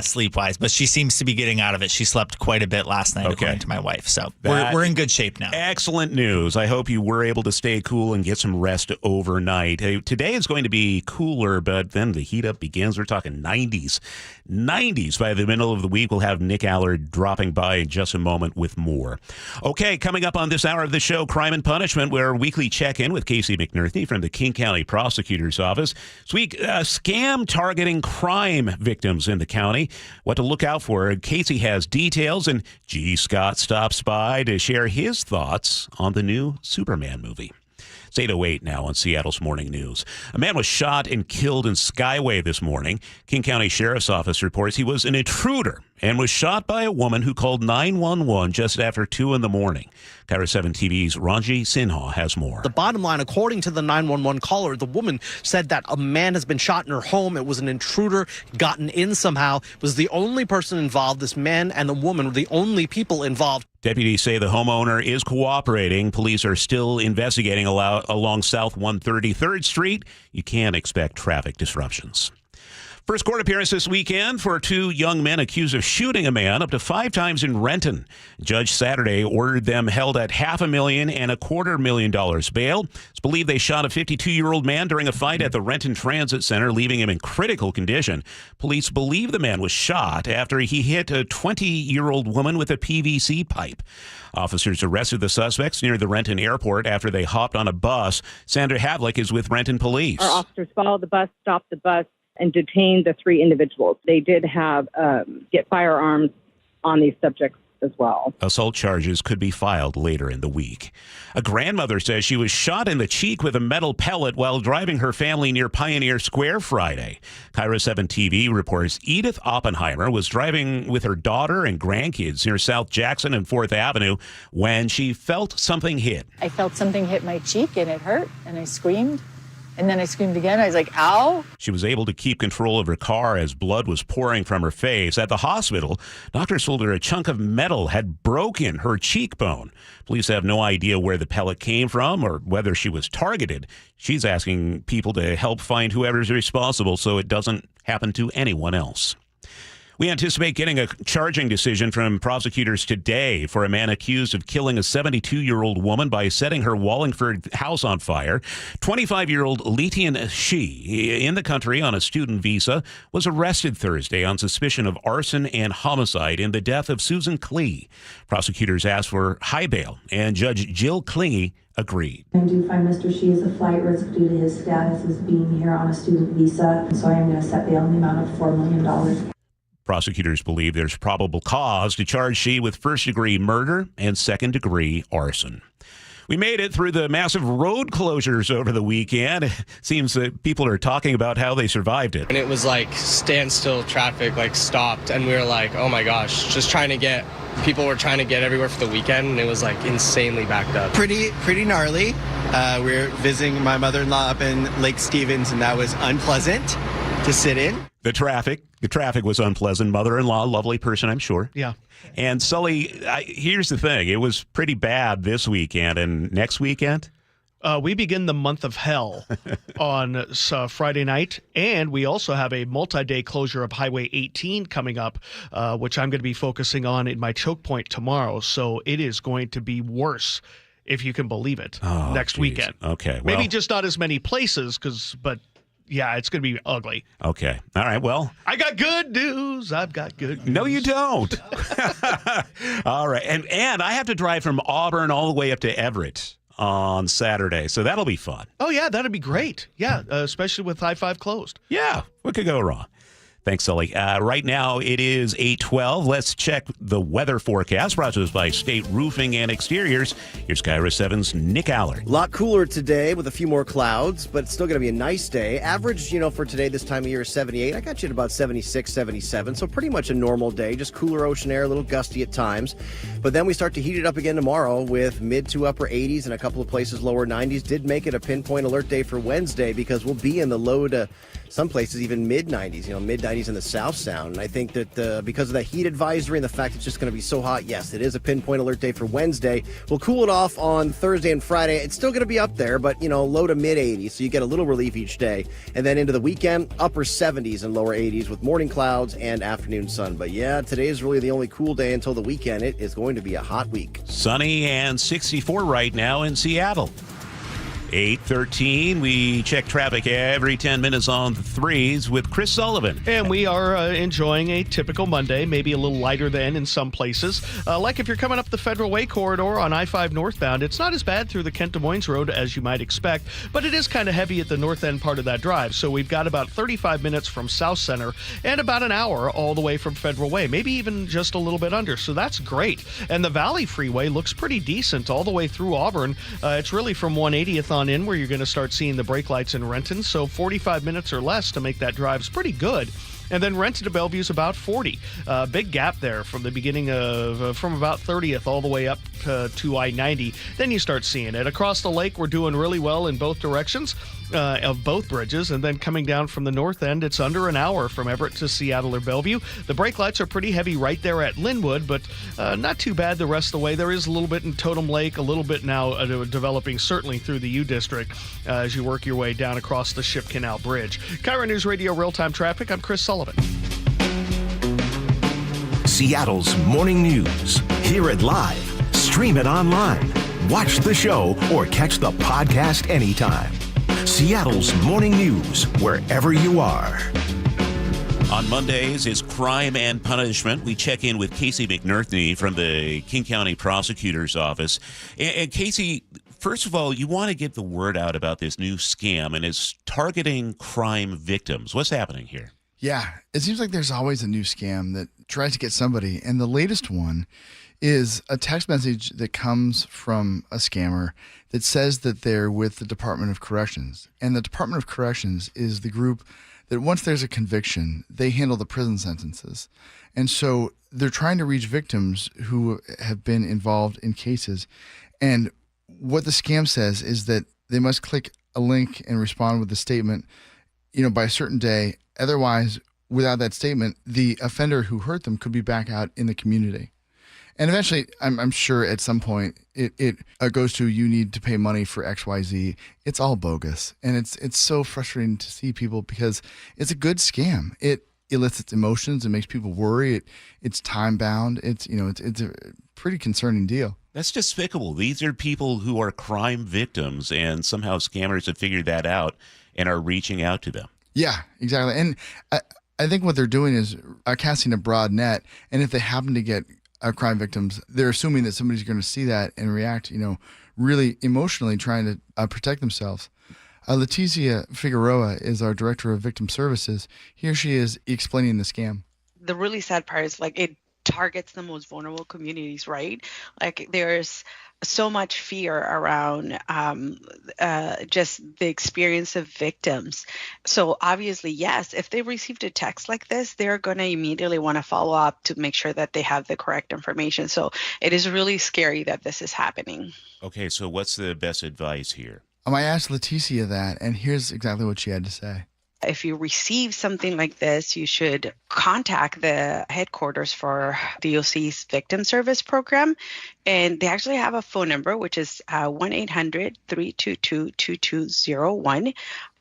sleep-wise, but she seems to be getting out of it. She slept quite a bit last night, according to my wife. So we're in good shape now. Excellent news. I hope you were able to stay cool and get some rest overnight. Today is going to be cooler, but then the heat up begins. We're talking 90s. 90s by the middle of the week. We'll have Nick Allard dropping by in just a moment with more. Okay, coming up on this hour of the show, Crime and Punishment, where weekly check-in with Casey McNerthy from the King County Prosecutor's Office. This week, scam targeting crime victims in the county. What to look out for. Casey has details, and G. Scott stops by to share his thoughts on the new Superman movie. It's 8:08 now on Seattle's Morning News. A man was shot and killed in Skyway this morning. King County Sheriff's Office reports he was an intruder and was shot by a woman who called 911 just after 2 in the morning. KIRO 7 TV's Ranji Sinha has more. The bottom line, according to the 911 caller, the woman said that a man has been shot in her home. It was an intruder, gotten in somehow, was the only person involved. This man and the woman were the only people involved. Deputies say the homeowner is cooperating. Police are still investigating along South 133rd Street. You can't expect traffic disruptions. First court appearance this weekend for 2 young men accused of shooting a man up to 5 times in Renton. Judge Saturday ordered them held at $500,000 and $250,000 bail. It's believed they shot a 52-year-old man during a fight at the Renton Transit Center, leaving him in critical condition. Police believe the man was shot after he hit a 20-year-old woman with a PVC pipe. Officers arrested the suspects near the Renton airport after they hopped on a bus. Sandra Havlick is with Renton Police. Our officers followed the bus, stopped the bus, and detained the 3 individuals. They did have get firearms on these subjects as well. Assault charges could be filed later in the week. A grandmother says she was shot in the cheek with a metal pellet while driving her family near Pioneer Square Friday. KIRO 7 TV reports Edith Oppenheimer was driving with her daughter and grandkids near South Jackson and 4th Avenue when she felt something hit. I felt something hit my cheek and it hurt and I screamed. And then I screamed again. I was like, ow. She was able to keep control of her car as blood was pouring from her face. At the hospital, doctors told her a chunk of metal had broken her cheekbone. Police have no idea where the pellet came from or whether she was targeted. She's asking people to help find whoever's responsible so it doesn't happen to anyone else. We anticipate getting a charging decision from prosecutors today for a man accused of killing a 72-year-old woman by setting her Wallingford house on fire. 25-year-old Letian Shi, in the country on a student visa, was arrested Thursday on suspicion of arson and homicide in the death of Susan Klee. Prosecutors asked for high bail, and Judge Jill Klee agreed. I do find Mr. Shi is a flight risk due to his status as being here on a student visa, so I am going to set bail in the amount of $4 million. Prosecutors believe there's probable cause to charge Shi with first-degree murder and second-degree arson. We made it through the massive road closures over the weekend. It seems that people are talking about how they survived it. And it was like standstill traffic, like stopped, and we were like, oh my gosh, people were trying to get everywhere for the weekend, and it was like insanely backed up. Pretty gnarly. We were visiting my mother-in-law up in Lake Stevens, and that was unpleasant to sit in. The traffic was unpleasant. Mother-in-law, lovely person, I'm sure. Yeah. And Sully, here's the thing. It was pretty bad this weekend. And next weekend? We begin the month of hell on Friday night. And we also have a multi-day closure of Highway 18 coming up, which I'm going to be focusing on in my choke point tomorrow. So it is going to be worse, if you can believe it, next weekend. Okay. Well, maybe just not as many places, but yeah, it's going to be ugly. Okay. All right. Well, I got good news. I've got good news. No, you don't. All right. And I have to drive from Auburn all the way up to Everett on Saturday. So that'll be fun. Oh, yeah. That'd be great. Yeah. Especially with I-5 closed. Yeah. What could go wrong? Thanks, Sully. Right now, it is 8:12. Let's check the weather forecast brought to us by State Roofing and Exteriors. Here's KIRO 7's Nick Allard. A lot cooler today with a few more clouds, but it's still going to be a nice day. Average, for today this time of year is 78. I got you at about 76, 77, so pretty much a normal day. Just cooler ocean air, a little gusty at times. But then we start to heat it up again tomorrow with mid to upper 80s and a couple of places lower 90s. Did make it a pinpoint alert day for Wednesday because we'll be in the low to some places even mid-90s, mid-90s in the South Sound. And I think that because of that heat advisory and the fact it's just going to be so hot, yes, it is a pinpoint alert day for Wednesday. We'll cool it off on Thursday and Friday. It's still going to be up there, but, low to mid-80s, so you get a little relief each day. And then into the weekend, upper 70s and lower 80s with morning clouds and afternoon sun. But, yeah, today is really the only cool day until the weekend. It is going to be a hot week. Sunny and 64 right now in Seattle. 8:13. We check traffic every 10 minutes on the threes with Chris Sullivan. And we are enjoying a typical Monday, maybe a little lighter than in some places. Like if you're coming up the Federal Way corridor on I-5 northbound, it's not as bad through the Kent Des Moines Road as you might expect, but it is kind of heavy at the north end part of that drive. So we've got about 35 minutes from South Center and about an hour all the way from Federal Way, maybe even just a little bit under. So that's great. And the Valley Freeway looks pretty decent all the way through Auburn. It's really from 180th on in where you're going to start seeing the brake lights in Renton. So 45 minutes or less to make that drive is pretty good. And then Renton to Bellevue is about 40. Big gap there from the beginning of, from about 30th all the way up to I-90. Then you start seeing it. Across the lake, we're doing really well in both directions of both bridges. And then coming down from the north end, it's under an hour from Everett to Seattle or Bellevue. The brake lights are pretty heavy right there at Linwood, but not too bad the rest of the way. There is a little bit in Totem Lake, a little bit now developing certainly through the U District as you work your way down across the Ship Canal Bridge. KIRO Newsradio Real-Time Traffic, I'm Chris Sullivan. Seattle's morning news. Hear it live, stream it online, watch the show, or catch the podcast anytime. Seattle's morning news, wherever you are. On Mondays is Crime and Punishment. We check in with Casey McNerthney from the King County Prosecutor's Office. And Casey, first of all, you want to get the word out about this new scam, and it's targeting crime victims. What's happening here? Yeah, it seems like there's always a new scam that tries to get somebody. And the latest one is a text message that comes from a scammer that says that they're with the Department of Corrections. And the Department of Corrections is the group that once there's a conviction, they handle the prison sentences. And so they're trying to reach victims who have been involved in cases. And what the scam says is that they must click a link and respond with a statement, by a certain day. Otherwise, without that statement, the offender who hurt them could be back out in the community. And eventually, I'm sure at some point it goes to, you need to pay money for XYZ. It's all bogus. And it's so frustrating to see people, because it's a good scam. It elicits emotions. It makes people worry. It's time bound. It's a pretty concerning deal. That's despicable. These are people who are crime victims, and somehow scammers have figured that out and are reaching out to them. Yeah, exactly. And I think what they're doing is casting a broad net. And if they happen to get crime victims, they're assuming that somebody's going to see that and react, really emotionally, trying to protect themselves. Leticia Figueroa is our director of victim services. Here she is explaining the scam. The really sad part is it targets the most vulnerable communities, right? There's so much fear around just the experience of victims. So obviously, yes, if they received a text like this, they're going to immediately want to follow up to make sure that they have the correct information. So it is really scary that this is happening. Okay, so what's the best advice here? I asked Leticia that, and here's exactly what she had to say. If you receive something like this, you should contact the headquarters for DOC's Victim Service Program. And they actually have a phone number, which is 1-800-322-2201.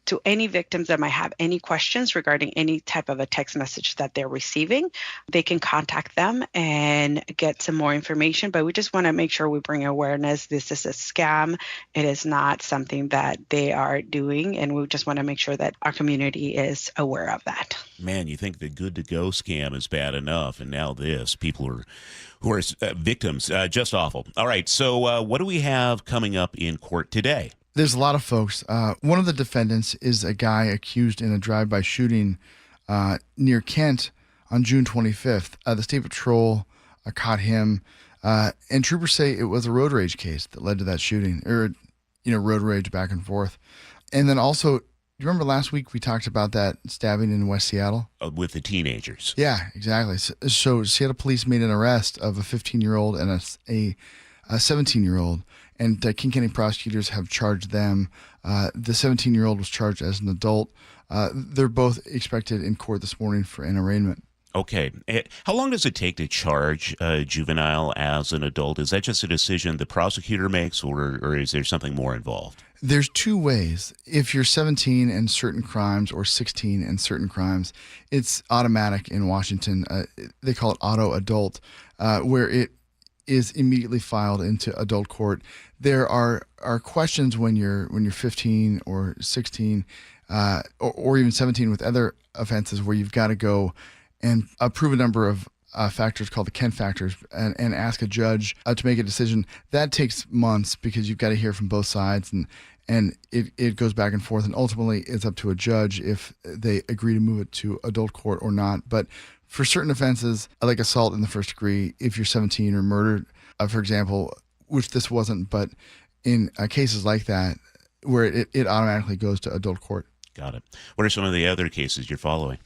To any victims that might have any questions regarding any type of a text message that they're receiving, they can contact them and get some more information. But we just want to make sure we bring awareness. This is a scam. It is not something that they are doing. And we just want to make sure that our community is aware of that. Man, you think the good to go scam is bad enough. And now this, people who are victims, just awful. All right. So what do we have coming up in court today? There's a lot of folks. One of the defendants is a guy accused in a drive-by shooting near Kent on June 25th. The State Patrol caught him, and troopers say it was a road rage case that led to that shooting, or road rage back and forth. And then also, you remember last week we talked about that stabbing in West Seattle? With the teenagers. Yeah, exactly. So Seattle police made an arrest of a 15-year-old and a 17-year-old. And King County prosecutors have charged them. The 17-year-old was charged as an adult. They're both expected in court this morning for an arraignment. Okay. How long does it take to charge a juvenile as an adult? Is that just a decision the prosecutor makes, or is there something more involved? There's two ways. If you're 17 and certain crimes, or 16 and certain crimes, it's automatic in Washington. They call it auto adult, where it is immediately filed into adult court. There are questions when you're 15 or 16 or even 17 with other offenses, where you've got to go and prove a number of factors called the Kent factors and ask a judge to make a decision. That takes months, because you've got to hear from both sides, and it goes back and forth, and ultimately it's up to a judge if they agree to move it to adult court or not. But for certain offenses, like assault in the first degree, if you're 17, or murder, for example, which this wasn't, but in cases like that, where it automatically goes to adult court. Got it. What are some of the other cases you're following?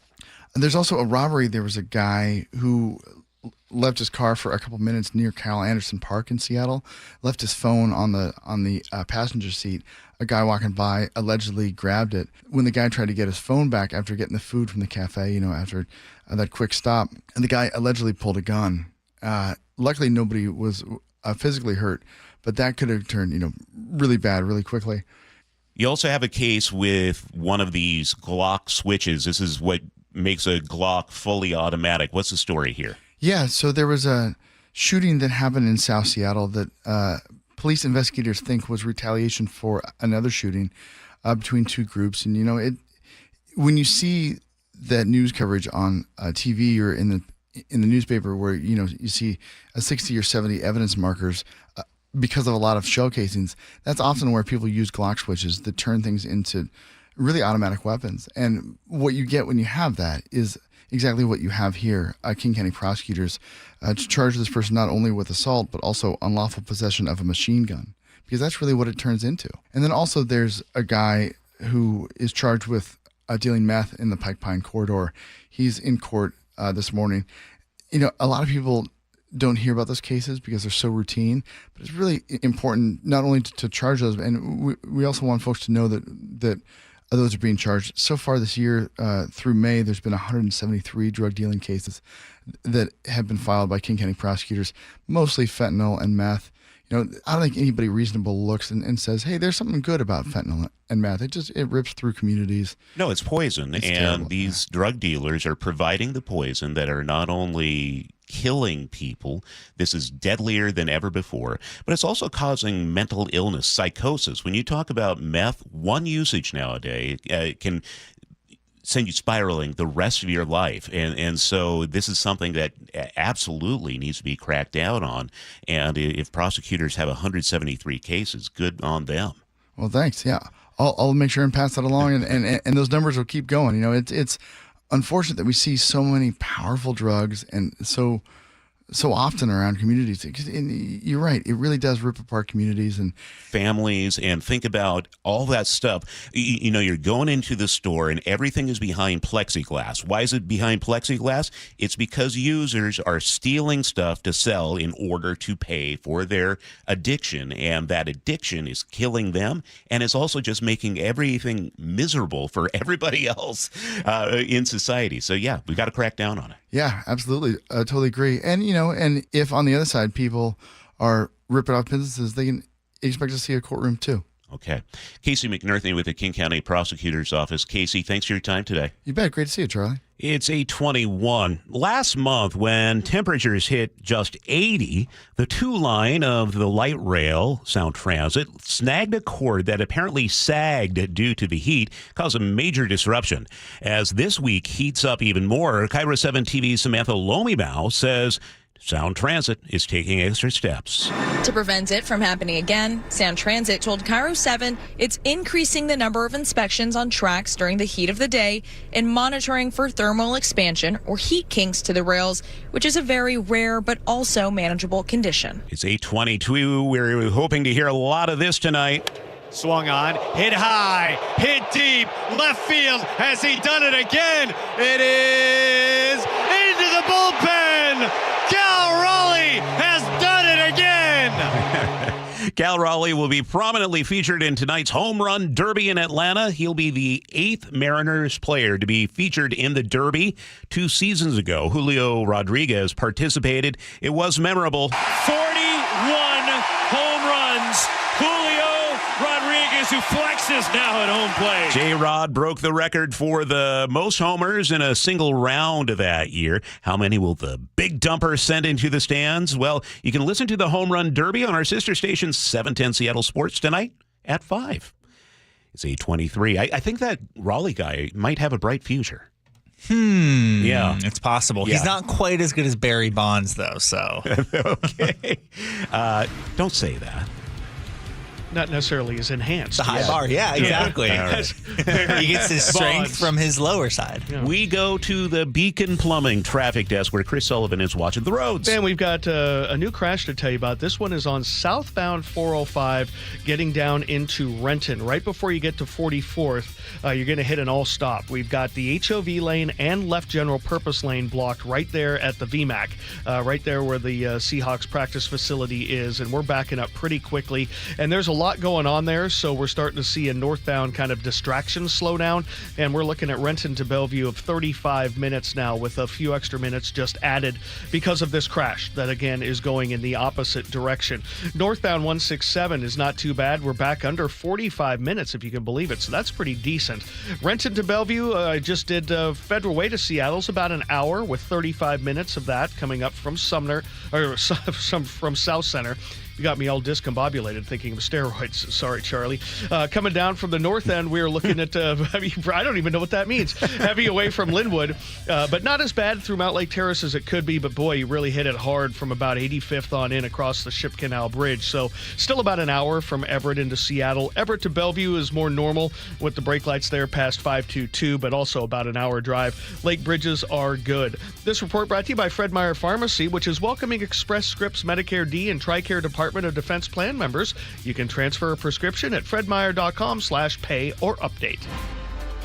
And there's also a robbery. There was a guy who left his car for a couple minutes near Carl Anderson Park in Seattle, left his phone on the passenger seat. A guy walking by allegedly grabbed it. When the guy tried to get his phone back after getting the food from the cafe, after that quick stop, and the guy allegedly pulled a gun. Luckily, nobody was physically hurt, but that could have turned, really bad really quickly. You also have a case with one of these Glock switches. This is what makes a Glock fully automatic. What's the story here? Yeah, so there was a shooting that happened in South Seattle that police investigators think was retaliation for another shooting between two groups. And, when you see that news coverage on TV or in the newspaper, where, you see 60 or 70 evidence markers because of a lot of shell casings, that's often where people use Glock switches that turn things into really automatic weapons. And what you get when you have that is exactly what you have here. King County prosecutors to charge this person not only with assault, but also unlawful possession of a machine gun, because that's really what it turns into. And then also there's a guy who is charged with dealing meth in the Pike Pine corridor. He's in court this morning. A lot of people don't hear about those cases because they're so routine. But it's really important not only to charge those, and we also want folks to know that those are being charged. So far this year, through May, there's been 173 drug dealing cases that have been filed by King County prosecutors, mostly fentanyl and meth. I don't think anybody reasonable looks and says, hey, there's something good about fentanyl and meth. It rips through communities. No, it's poison. It's and terrible. These drug dealers are providing the poison that are not only killing people, this is deadlier than ever before, but it's also causing mental illness, psychosis. When you talk about meth, one usage nowadays can send you spiraling the rest of your life. And so this is something that absolutely needs to be cracked down on. And if prosecutors have 173 cases, good on them. Well, thanks. Yeah. I'll make sure and pass that along, and those numbers will keep going. It's unfortunate that we see so many powerful drugs and so often around communities. And you're right. It really does rip apart communities and families. And think about all that stuff. You're going into the store and everything is behind plexiglass. Why is it behind plexiglass? It's because users are stealing stuff to sell in order to pay for their addiction. And that addiction is killing them. And it's also just making everything miserable for everybody else in society. So, yeah, we got to crack down on it. Yeah, absolutely. I totally agree. And, and if on the other side people are ripping off businesses, they can expect to see a courtroom too. Okay. Casey McNerthy with the King County Prosecutor's Office. Casey, thanks for your time today. You bet. Great to see you, Charlie. It's 8:21. Last month, when temperatures hit just 80, the 2-line of the light rail, Sound Transit, snagged a cord that apparently sagged due to the heat, caused a major disruption. As this week heats up even more, KIRO 7 TV's Samantha Lomibau says Sound Transit is taking extra steps. To prevent it from happening again, Sound Transit told KIRO 7 it's increasing the number of inspections on tracks during the heat of the day and monitoring for thermal expansion or heat kinks to the rails, which is a very rare but also manageable condition. It's 8:22. We're hoping to hear a lot of this tonight. Swung on, hit high, hit deep, left field. Has he done it again? It is into the bullpen. Cal Raleigh has done it again. Cal Raleigh will be prominently featured in tonight's Home Run Derby in Atlanta. He'll be the 8th Mariners player to be featured in the Derby. 2 seasons ago, Julio Rodriguez participated. It was memorable. 41 home runs. Julio Rodriguez, who flexes now at home plate. J-Rod broke the record for the most homers in a single round that year. How many will the Big Dumper send into the stands? Well, you can listen to the Home Run Derby on our sister station, 710 Seattle Sports, tonight at 5. It's 8:23. I think that Raleigh guy might have a bright future. Yeah. It's possible. Yeah. He's not quite as good as Barry Bonds, though, so. Okay. Don't say that. Not necessarily as enhanced. The high bar, yeah, exactly. Right. He gets his strength from his lower side. Yeah. We go to the Beacon Plumbing traffic desk where Chris Sullivan is watching the roads. And we've got a new crash to tell you about. This one is on southbound 405 getting down into Renton. Right before you get to 44th, you're going to hit an all-stop. We've got the HOV lane and left general purpose lane blocked right there at the VMAC, right there where the Seahawks practice facility is, and we're backing up pretty quickly. And there's a lot going on there, so we're starting to see a northbound kind of distraction slow down, and we're looking at Renton to Bellevue of 35 minutes now with a few extra minutes just added because of this crash that again is going in the opposite direction. Northbound 167 is not too bad. We're back under 45 minutes if you can believe it, so that's pretty decent. Renton to Bellevue, I just did Federal Way to Seattle's about an hour with 35 minutes of that coming up from Sumner or from South Center. You got me all discombobulated thinking of steroids. Sorry, Charlie. Coming down from the north end, we are looking at heavy. I don't even know what that means. Heavy away from Linwood, but not as bad through Mount Lake Terrace as it could be. But boy, you really hit it hard from about 85th on in across the Ship Canal Bridge. So still about an hour from Everett into Seattle. Everett to Bellevue is more normal with the brake lights there past 522, but also about an hour drive. Lake bridges are good. This report brought to you by Fred Meyer Pharmacy, which is welcoming Express Scripts Medicare D and TRICARE Department of Defense Plan members. You can transfer a prescription at fredmeyer.com/pay or update.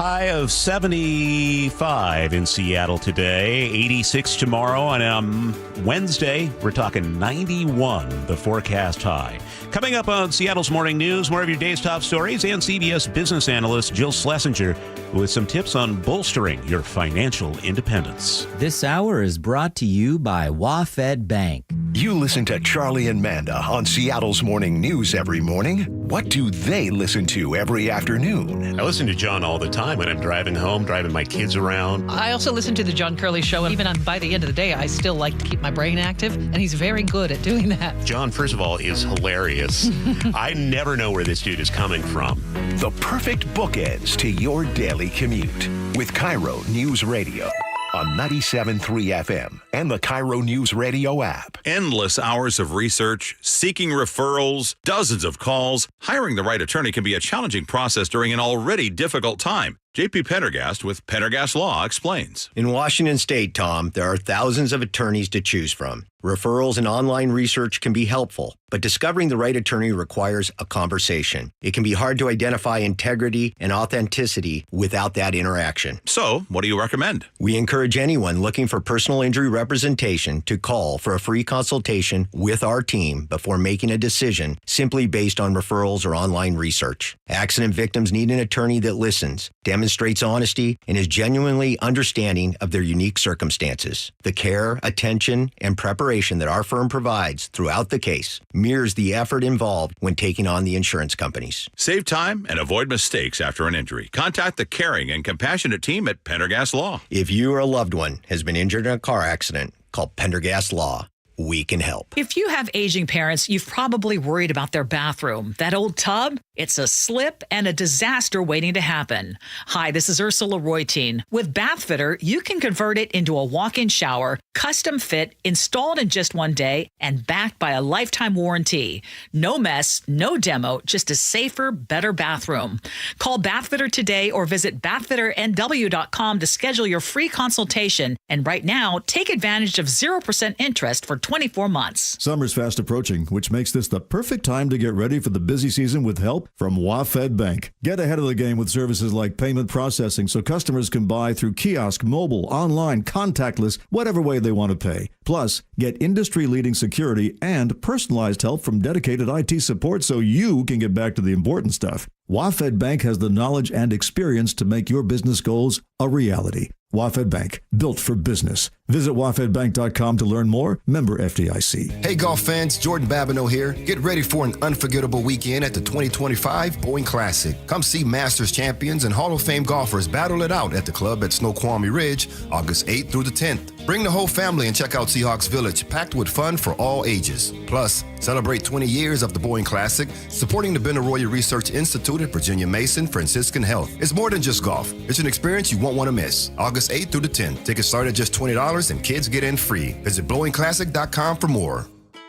High of 75 in Seattle today, 86 tomorrow, and on Wednesday, we're talking 91, the forecast high. Coming up on Seattle's Morning News, more of your day's top stories, and CBS business analyst Jill Schlesinger with some tips on bolstering your financial independence. This hour is brought to you by WaFd Bank. You listen to Charlie and Manda on Seattle's Morning News every morning. What do they listen to every afternoon? I listen to John all the time when I'm driving home, driving my kids around. I also listen to the John Curley Show, and even by the end of the day, I still like to keep my brain active, and he's very good at doing that. John, first of all, is hilarious. I never know where this dude is coming from. The perfect bookends to your daily commute with KIRO Newsradio on 97.3 FM and the KIRO Newsradio app. Endless hours of research, seeking referrals, dozens of calls. Hiring the right attorney can be a challenging process during an already difficult time. J.P. Pendergast with Pendergast Law explains. In Washington State, Tom, there are thousands of attorneys to choose from. Referrals and online research can be helpful, but discovering the right attorney requires a conversation. It can be hard to identify integrity and authenticity without that interaction. So, what do you recommend? We encourage anyone looking for personal injury representation to call for a free consultation with our team before making a decision simply based on referrals or online research. Accident victims need an attorney that listens, demonstrates honesty, and is genuinely understanding of their unique circumstances. The care, attention, and preparation that our firm provides throughout the case mirrors the effort involved when taking on the insurance companies. Save time and avoid mistakes after an injury. Contact the caring and compassionate team at Pendergast Law. If you or a loved one has been injured in a car accident, call Pendergast Law. We can help. If you have aging parents, you've probably worried about their bathroom. That old tub, it's a slip and a disaster waiting to happen. Hi, this is Ursula Royteen. With Bathfitter, you can convert it into a walk-in shower, custom fit, installed in just one day, and backed by a lifetime warranty. No mess, no demo, just a safer, better bathroom. Call Bathfitter today or visit bathfitternw.com to schedule your free consultation. And right now, take advantage of 0% interest for 24 months. Summer's fast approaching, which makes this the perfect time to get ready for the busy season with help from WaFd Bank. Get ahead of the game with services like payment processing so customers can buy through kiosk, mobile, online, contactless, whatever way they want to pay. Plus, get industry-leading security and personalized help from dedicated IT support so you can get back to the important stuff. WaFd Bank has the knowledge and experience to make your business goals a reality. WaFd Bank, built for business. Visit wafdbank.com to learn more. Member FDIC. Hey, golf fans, Jordan Babineau here. Get ready for an unforgettable weekend at the 2025 Boeing Classic. Come see Masters champions and Hall of Fame golfers battle it out at the club at Snoqualmie Ridge, August 8th through the 10th. Bring the whole family and check out Seahawks Village, packed with fun for all ages. Plus, celebrate 20 years of the Boeing Classic, supporting the Benaroya Research Institute at Virginia Mason Franciscan Health. It's more than just golf. It's an experience you won't want to miss. August 8th through the 10th. Tickets start at just $20 and kids get in free. Visit blowingclassic.com for more.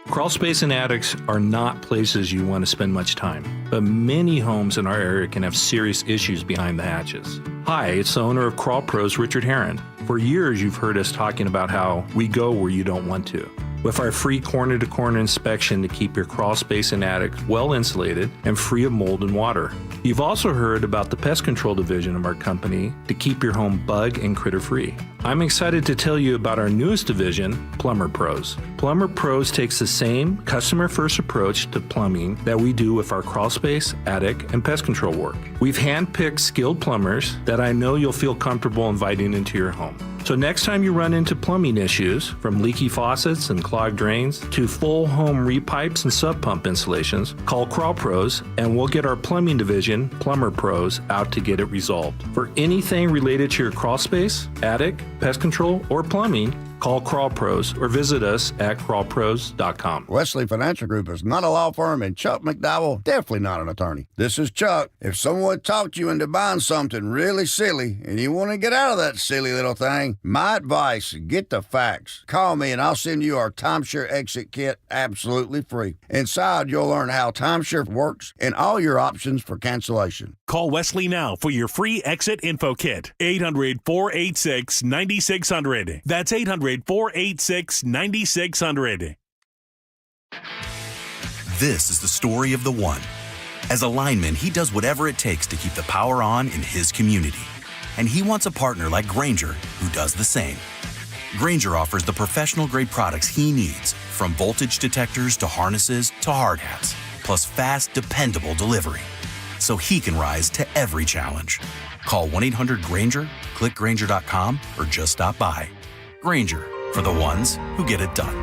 Crawl space and attics are not places you want to spend much time, but many homes in our area can have serious issues behind the hatches. Hi, it's the owner of Crawl Pros, Richard Herron. For years, you've heard us talking about how we go where you don't want to. With our free corner-to-corner inspection to keep your crawl space and attic well insulated and free of mold and water. You've also heard about the pest control division of our company to keep your home bug and critter free. I'm excited to tell you about our newest division, Plumber Pros. Plumber Pros takes the same customer-first approach to plumbing that we do with our crawl space, attic, and pest control work. We've handpicked skilled plumbers that I know you'll feel comfortable inviting into your home. So next time you run into plumbing issues, from leaky faucets and clogged drains to full home repipes and sub pump installations, call Crawl Pros and we'll get our plumbing division, Plumber Pros, out to get it resolved. For anything related to your crawl space, attic, pest control, or plumbing, call Crawl Pros or visit us at crawlpros.com. Wesley Financial Group is not a law firm, and Chuck McDowell definitely not an attorney. This is Chuck. If someone talked you into buying something really silly and you want to get out of that silly little thing, my advice, get the facts. Call me and I'll send you our timeshare exit kit absolutely free. Inside, you'll learn how timeshare works and all your options for cancellation. Call Wesley now for your free exit info kit. 800-486-9600. That's 800-486-9600. This is the story of the one. As a lineman, he does whatever it takes to keep the power on in his community. And he wants a partner like Grainger who does the same. Grainger offers the professional-grade products he needs, from voltage detectors to harnesses to hard hats, plus fast, dependable delivery, so he can rise to every challenge. Call 1-800-GRAINGER, click Grainger.com, or just stop by. Grainger, for the ones who get it done.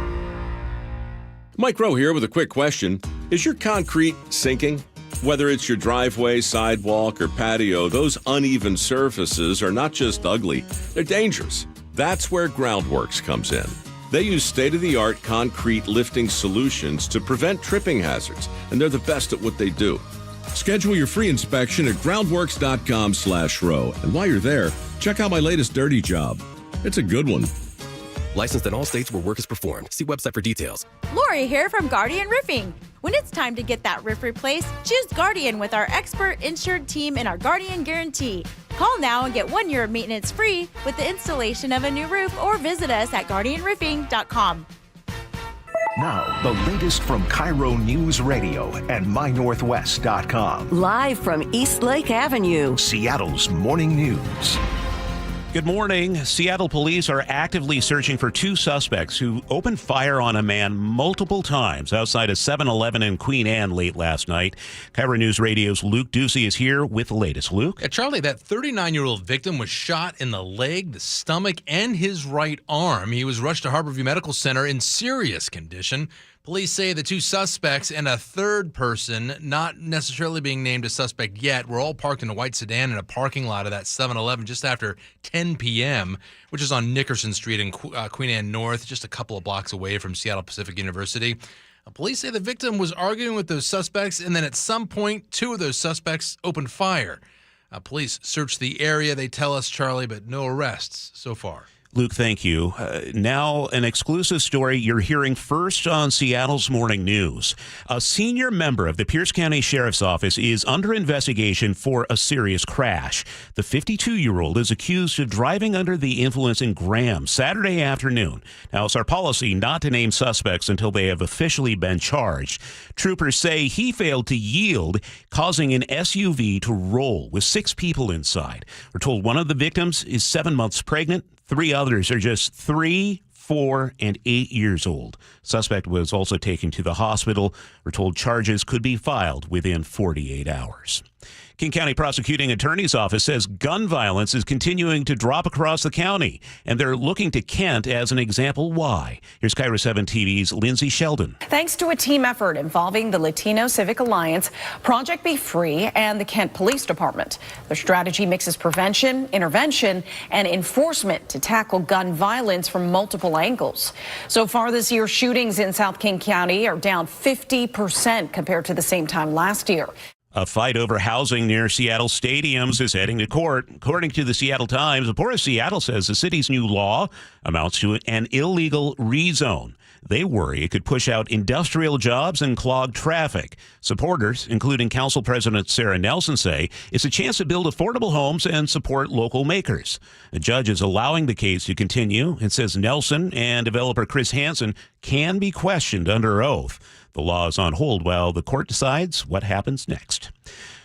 Mike Rowe here with a quick question. Is your concrete sinking? Whether it's your driveway, sidewalk, or patio, those uneven surfaces are not just ugly, they're dangerous. That's where Groundworks comes in. They use state-of-the-art concrete lifting solutions to prevent tripping hazards, and they're the best at what they do. Schedule your free inspection at groundworks.com/row. And while you're there, check out my latest dirty job. It's a good one. Licensed in all states where work is performed. See website for details. Lori here from Guardian Roofing. When it's time to get that roof replaced, choose Guardian with our expert insured team and our Guardian Guarantee. Call now and get 1 year of maintenance free with the installation of a new roof, or visit us at guardianroofing.com. Now, the latest from KIRO Newsradio and MyNorthwest.com. Live from Eastlake Avenue, Seattle's morning news. Good morning. Seattle police are actively searching for 2 suspects who opened fire on a man multiple times outside a 7-Eleven in Queen Anne late last night. KIRO News Radio's Luke Ducey is here with the latest. Luke? Yeah, Charlie, that 39-year-old victim was shot in the leg, the stomach, and his right arm. He was rushed to Harborview Medical Center in serious condition. Police say the 2 suspects and a third person, not necessarily being named a suspect yet, were all parked in a white sedan in a parking lot of that 7-Eleven just after 10 p.m., which is on Nickerson Street in Queen Anne North, just a couple of blocks away from Seattle Pacific University. Police say the victim was arguing with those suspects, and then at some point, 2 of those suspects opened fire. Police searched the area, they tell us, Charlie, but no arrests so far. Luke, thank you. Now, an exclusive story you're hearing first on Seattle's Morning News. A senior member of the Pierce County Sheriff's Office is under investigation for a serious crash. The 52-year-old is accused of driving under the influence in Graham Saturday afternoon. Now, it's our policy not to name suspects until they have officially been charged. Troopers say he failed to yield, causing an SUV to roll with 6 people inside. We're told one of the victims is 7 months pregnant. 3 others are just 3, 4, and 8 years old. Suspect was also taken to the hospital. We're told charges could be filed within 48 hours. King County Prosecuting Attorney's Office says gun violence is continuing to drop across the county, and they're looking to Kent as an example why. Here's KIRO 7 TV's Lindsay Sheldon. Thanks to a team effort involving the Latino Civic Alliance, Project Be Free, and the Kent Police Department. Their strategy mixes prevention, intervention, and enforcement to tackle gun violence from multiple angles. So far this year, shootings in South King County are down 50% compared to the same time last year. A fight over housing near Seattle stadiums is heading to court. According to the Seattle Times, the Port of Seattle says the city's new law amounts to an illegal rezone. They worry it could push out industrial jobs and clog traffic. Supporters, including Council President Sarah Nelson, say it's a chance to build affordable homes and support local makers. The judge is allowing the case to continue and says Nelson and developer Chris Hansen can be questioned under oath. The law is on hold while the court decides what happens next.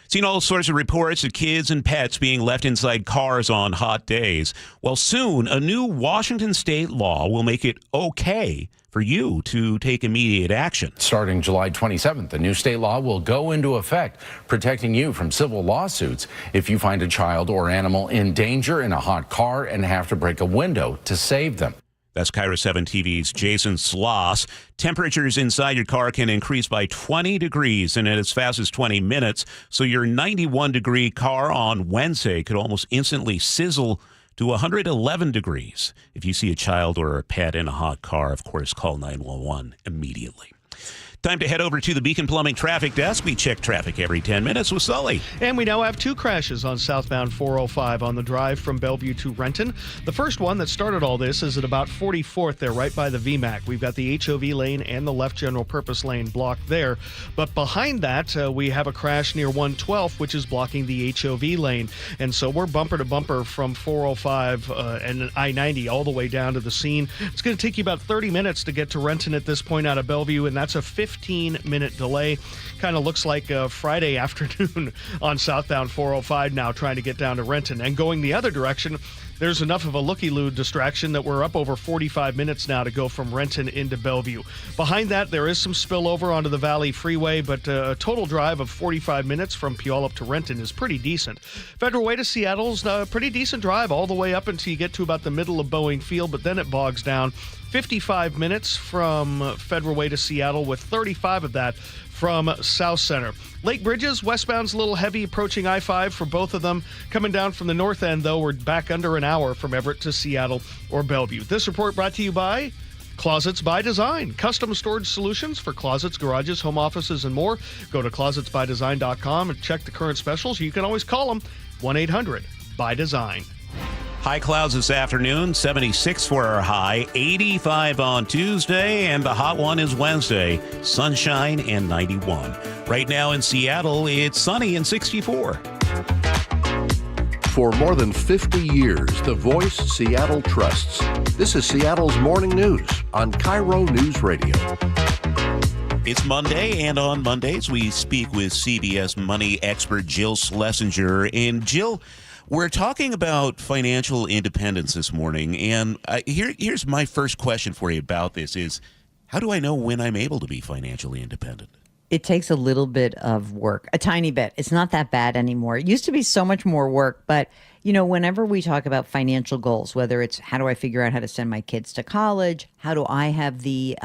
Seen all sorts of reports of kids and pets being left inside cars on hot days. Well, soon, a new Washington state law will make it okay for you to take immediate action. Starting July 27th, the new state law will go into effect, protecting you from civil lawsuits if you find a child or animal in danger in a hot car and have to break a window to save them. That's KIRO 7 TV's Jason Sloss. Temperatures inside your car can increase by 20 degrees in as fast as 20 minutes. So your 91-degree car on Wednesday could almost instantly sizzle to 111 degrees. If you see a child or a pet in a hot car, of course, call 911 immediately. Time to head over to the Beacon Plumbing Traffic Desk. We check traffic every 10 minutes with Sully. And we now have 2 crashes on southbound 405 on the drive from Bellevue to Renton. The first one that started all this is at about 44th there, right by the VMAC. We've got the HOV lane and the left general purpose lane blocked there. But behind that, we have a crash near 112th, which is blocking the HOV lane. And so we're bumper to bumper from 405 and I-90 all the way down to the scene. It's going to take you about 30 minutes to get to Renton at this point out of Bellevue, and that's a 50 15-minute delay. Kind of looks like a Friday afternoon on southbound 405 now, trying to get down to Renton. And going the other direction, there's enough of a looky-loo distraction that we're up over 45 minutes now to go from Renton into Bellevue. Behind that, there is some spillover onto the Valley Freeway, but a total drive of 45 minutes from Puyallup to Renton is pretty decent. Federal Way to Seattle's a pretty decent drive all the way up until you get to about the middle of Boeing Field, but then it bogs down. 55 minutes from Federal Way to Seattle, with 35 of that from South Center. Lake Bridges, westbound's a little heavy approaching I-5 for both of them. Coming down from the north end, though, we're back under an hour from Everett to Seattle or Bellevue. This report brought to you by Closets by Design. Custom storage solutions for closets, garages, home offices, and more. Go to closetsbydesign.com and check the current specials. You can always call them 1-800-BY-DESIGN. High clouds this afternoon, 76 for our high, 85 on Tuesday, and the hot one is Wednesday, sunshine and 91. Right now in Seattle, it's sunny and 64. For more than 50 years, the voice Seattle trusts. This is Seattle's Morning News on KIRO Newsradio. It's Monday, and on Mondays, we speak with CBS money expert Jill Schlesinger. And Jill, we're talking about financial independence this morning, and here's my first question for you about this is, how do I know when I'm able to be financially independent? It takes a little bit of work, a tiny bit. It's not that bad anymore. It used to be so much more work, but whenever we talk about financial goals, whether it's how do I figure out how to send my kids to college, how do I have the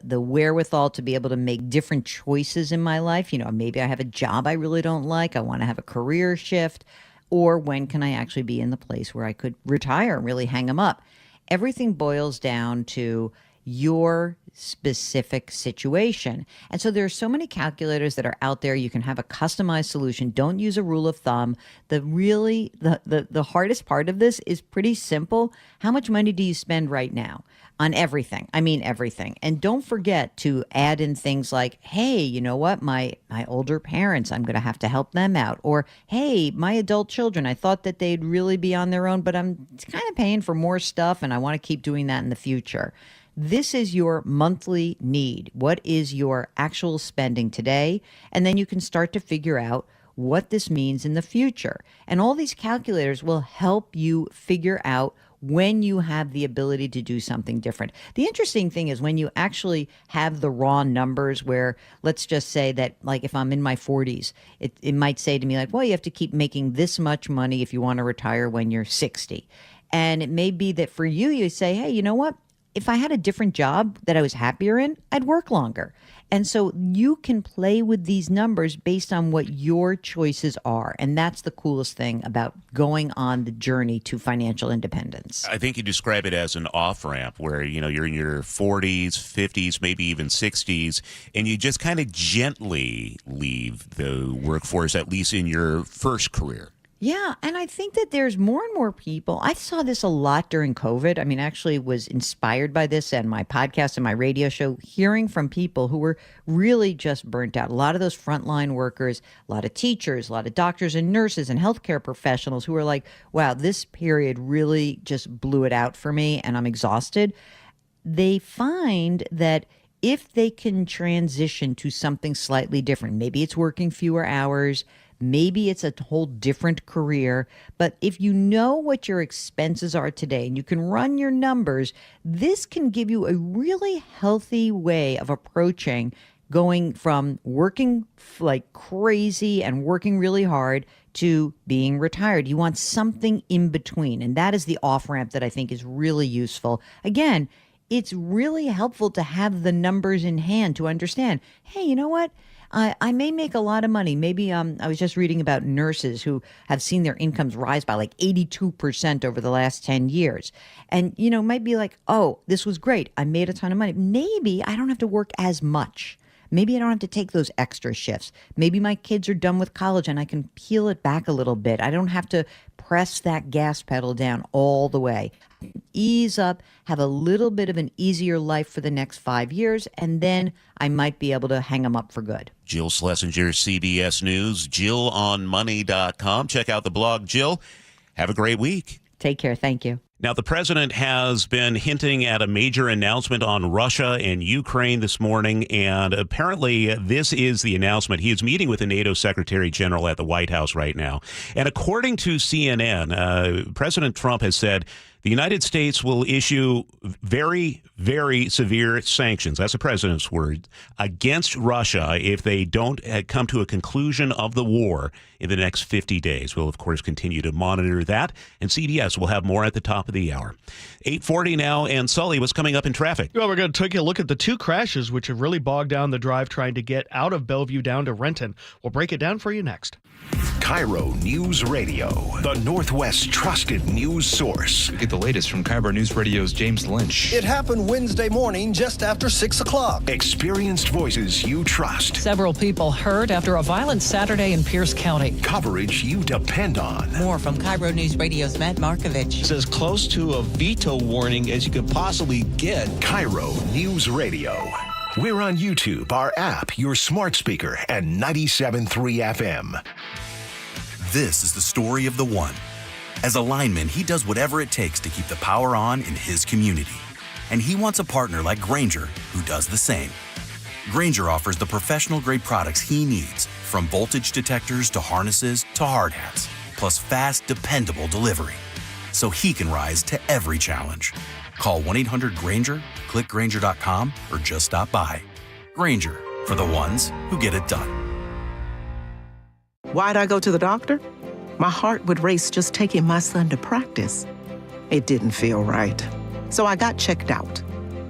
wherewithal to be able to make different choices in my life? Maybe I have a job I really don't like. I want to have a career shift. Or when can I actually be in the place where I could retire and really hang them up? Everything boils down to your specific situation. And so there are so many calculators that are out there. You can have a customized solution. Don't use a rule of thumb. The hardest part of this is pretty simple. How much money do you spend right now on everything? I mean, everything. And don't forget to add in things like, hey, you know what? My older parents, I'm going to have to help them out. Or, hey, my adult children, I thought that they'd really be on their own, but I'm kind of paying for more stuff and I want to keep doing that in the future. This is your monthly need. What is your actual spending today? And then you can start to figure out what this means in the future. And all these calculators will help you figure out when you have the ability to do something different. The interesting thing is when you actually have the raw numbers where, let's just say that, like, if I'm in my 40s, it might say to me like, well, you have to keep making this much money if you want to retire when you're 60. And it may be that for you, you say, hey, you know what? If I had a different job that I was happier in, I'd work longer. And so you can play with these numbers based on what your choices are. And that's the coolest thing about going on the journey to financial independence. I think you describe it as an off-ramp where, you're in your 40s, 50s, maybe even 60s, and you just kind of gently leave the workforce, at least in your first career. Yeah, and I think that there's more and more people. I saw this a lot during COVID. I mean, actually was inspired by this and my podcast and my radio show, hearing from people who were really just burnt out. A lot of those frontline workers, a lot of teachers, a lot of doctors and nurses and healthcare professionals who are like, wow, this period really just blew it out for me and I'm exhausted. They find that if they can transition to something slightly different, maybe it's working fewer hours, maybe it's a whole different career, but if you know what your expenses are today and you can run your numbers, this can give you a really healthy way of approaching going from working like crazy and working really hard to being retired. You want something in between, and that is the off-ramp that I think is really useful. Again, it's really helpful to have the numbers in hand to understand, hey, you know what? I may make a lot of money. Maybe I was just reading about nurses who have seen their incomes rise by like 82% over the last 10 years. And, might be like, oh, this was great. I made a ton of money. Maybe I don't have to work as much. Maybe I don't have to take those extra shifts. Maybe my kids are done with college and I can peel it back a little bit. I don't have to press that gas pedal down all the way. Ease up, have a little bit of an easier life for the next 5 years, and then I might be able to hang them up for good. Jill Schlesinger, CBS News, JillOnMoney.com. Check out the blog. Jill, have a great week. Take care. Thank you. Now, the president has been hinting at a major announcement on Russia and Ukraine this morning, and apparently this is the announcement. He is meeting with the NATO Secretary General at the White House right now. And according to CNN, President Trump has said the United States will issue very, very severe sanctions, that's the president's word, against Russia if they don't come to a conclusion of the war in the next 50 days. We'll, of course, continue to monitor that, and CBS will have more at the top of the hour. 8:40 now, and Sully, what's coming up in traffic? Well, we're going to take a look at the two crashes which have really bogged down the drive trying to get out of Bellevue down to Renton. We'll break it down for you next. KIRO Newsradio, the Northwest's trusted news source. Get the latest from KIRO Newsradio's James Lynch. It happened Wednesday morning just after 6 o'clock. Experienced voices you trust. Several people hurt after a violent Saturday in Pierce County. Coverage you depend on. More from KIRO Newsradio's Matt Markovich. It's as close to a veto warning as you could possibly get. KIRO Newsradio. We're on YouTube, our app, your smart speaker, and 97.3 FM. This is the story of the one. As a lineman, he does whatever it takes to keep the power on in his community. And he wants a partner like Grainger who does the same. Grainger offers the professional-grade products he needs, from voltage detectors to harnesses to hard hats, plus fast, dependable delivery, so he can rise to every challenge. Call 1-800-GRAINGER, click Grainger.com, or just stop by. Grainger, for the ones who get it done. Why'd I go to the doctor? My heart would race just taking my son to practice. It didn't feel right. So I got checked out.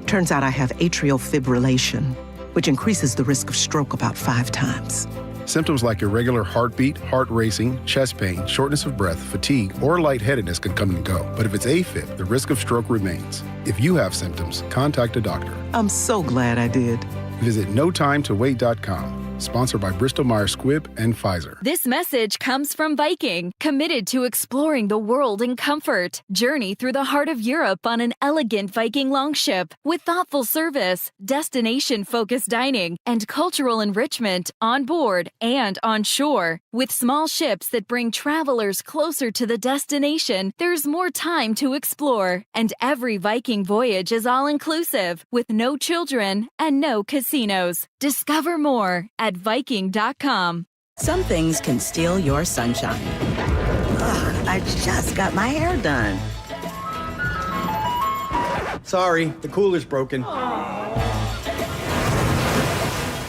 Turns out I have atrial fibrillation, which increases the risk of stroke about 5 times. Symptoms like irregular heartbeat, heart racing, chest pain, shortness of breath, fatigue, or lightheadedness can come and go. But if it's AFib, the risk of stroke remains. If you have symptoms, contact a doctor. I'm so glad I did. Visit notimetowait.com. Sponsored by Bristol-Myers Squibb and Pfizer. This message comes from Viking, committed to exploring the world in comfort. Journey through the heart of Europe on an elegant Viking longship with thoughtful service, destination-focused dining, and cultural enrichment on board and on shore. With small ships that bring travelers closer to the destination, there's more time to explore. And every Viking voyage is all-inclusive, with no children and no casinos. Discover more at Viking.com. Some things can steal your sunshine. Ugh, I just got my hair done. Sorry, the cooler's broken.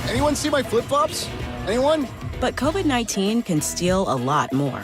Anyone see my flip-flops? Anyone? But COVID-19 can steal a lot more.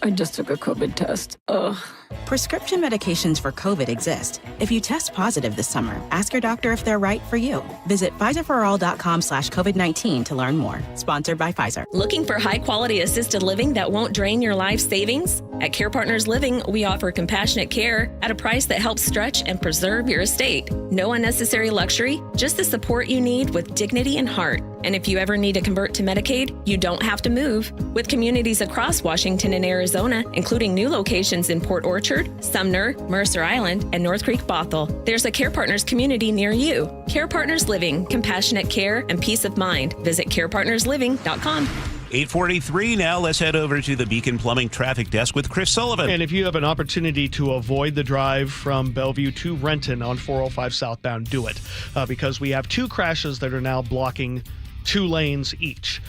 I just took a COVID test. Ugh. Prescription medications for COVID exist. If you test positive this summer, ask your doctor if they're right for you. Visit PfizerForAll.com/COVID-19 to learn more. Sponsored by Pfizer. Looking for high-quality assisted living that won't drain your life savings? At Care Partners Living, we offer compassionate care at a price that helps stretch and preserve your estate. No unnecessary luxury, just the support you need with dignity and heart. And if you ever need to convert to Medicaid, you don't have to move. With communities across Washington and Arizona, including new locations in Port Orchard, Sumner, Mercer Island, and North Creek Bothell, there's a Care Partners community near you. Care Partners Living, compassionate care and peace of mind. Visit carepartnersliving.com. 8:43 now. Let's head over to the Beacon Plumbing Traffic Desk with Chris Sullivan. And if you have an opportunity to avoid the drive from Bellevue to Renton on 405 southbound, do it. Because we have 2 crashes that are now blocking 2 lanes each.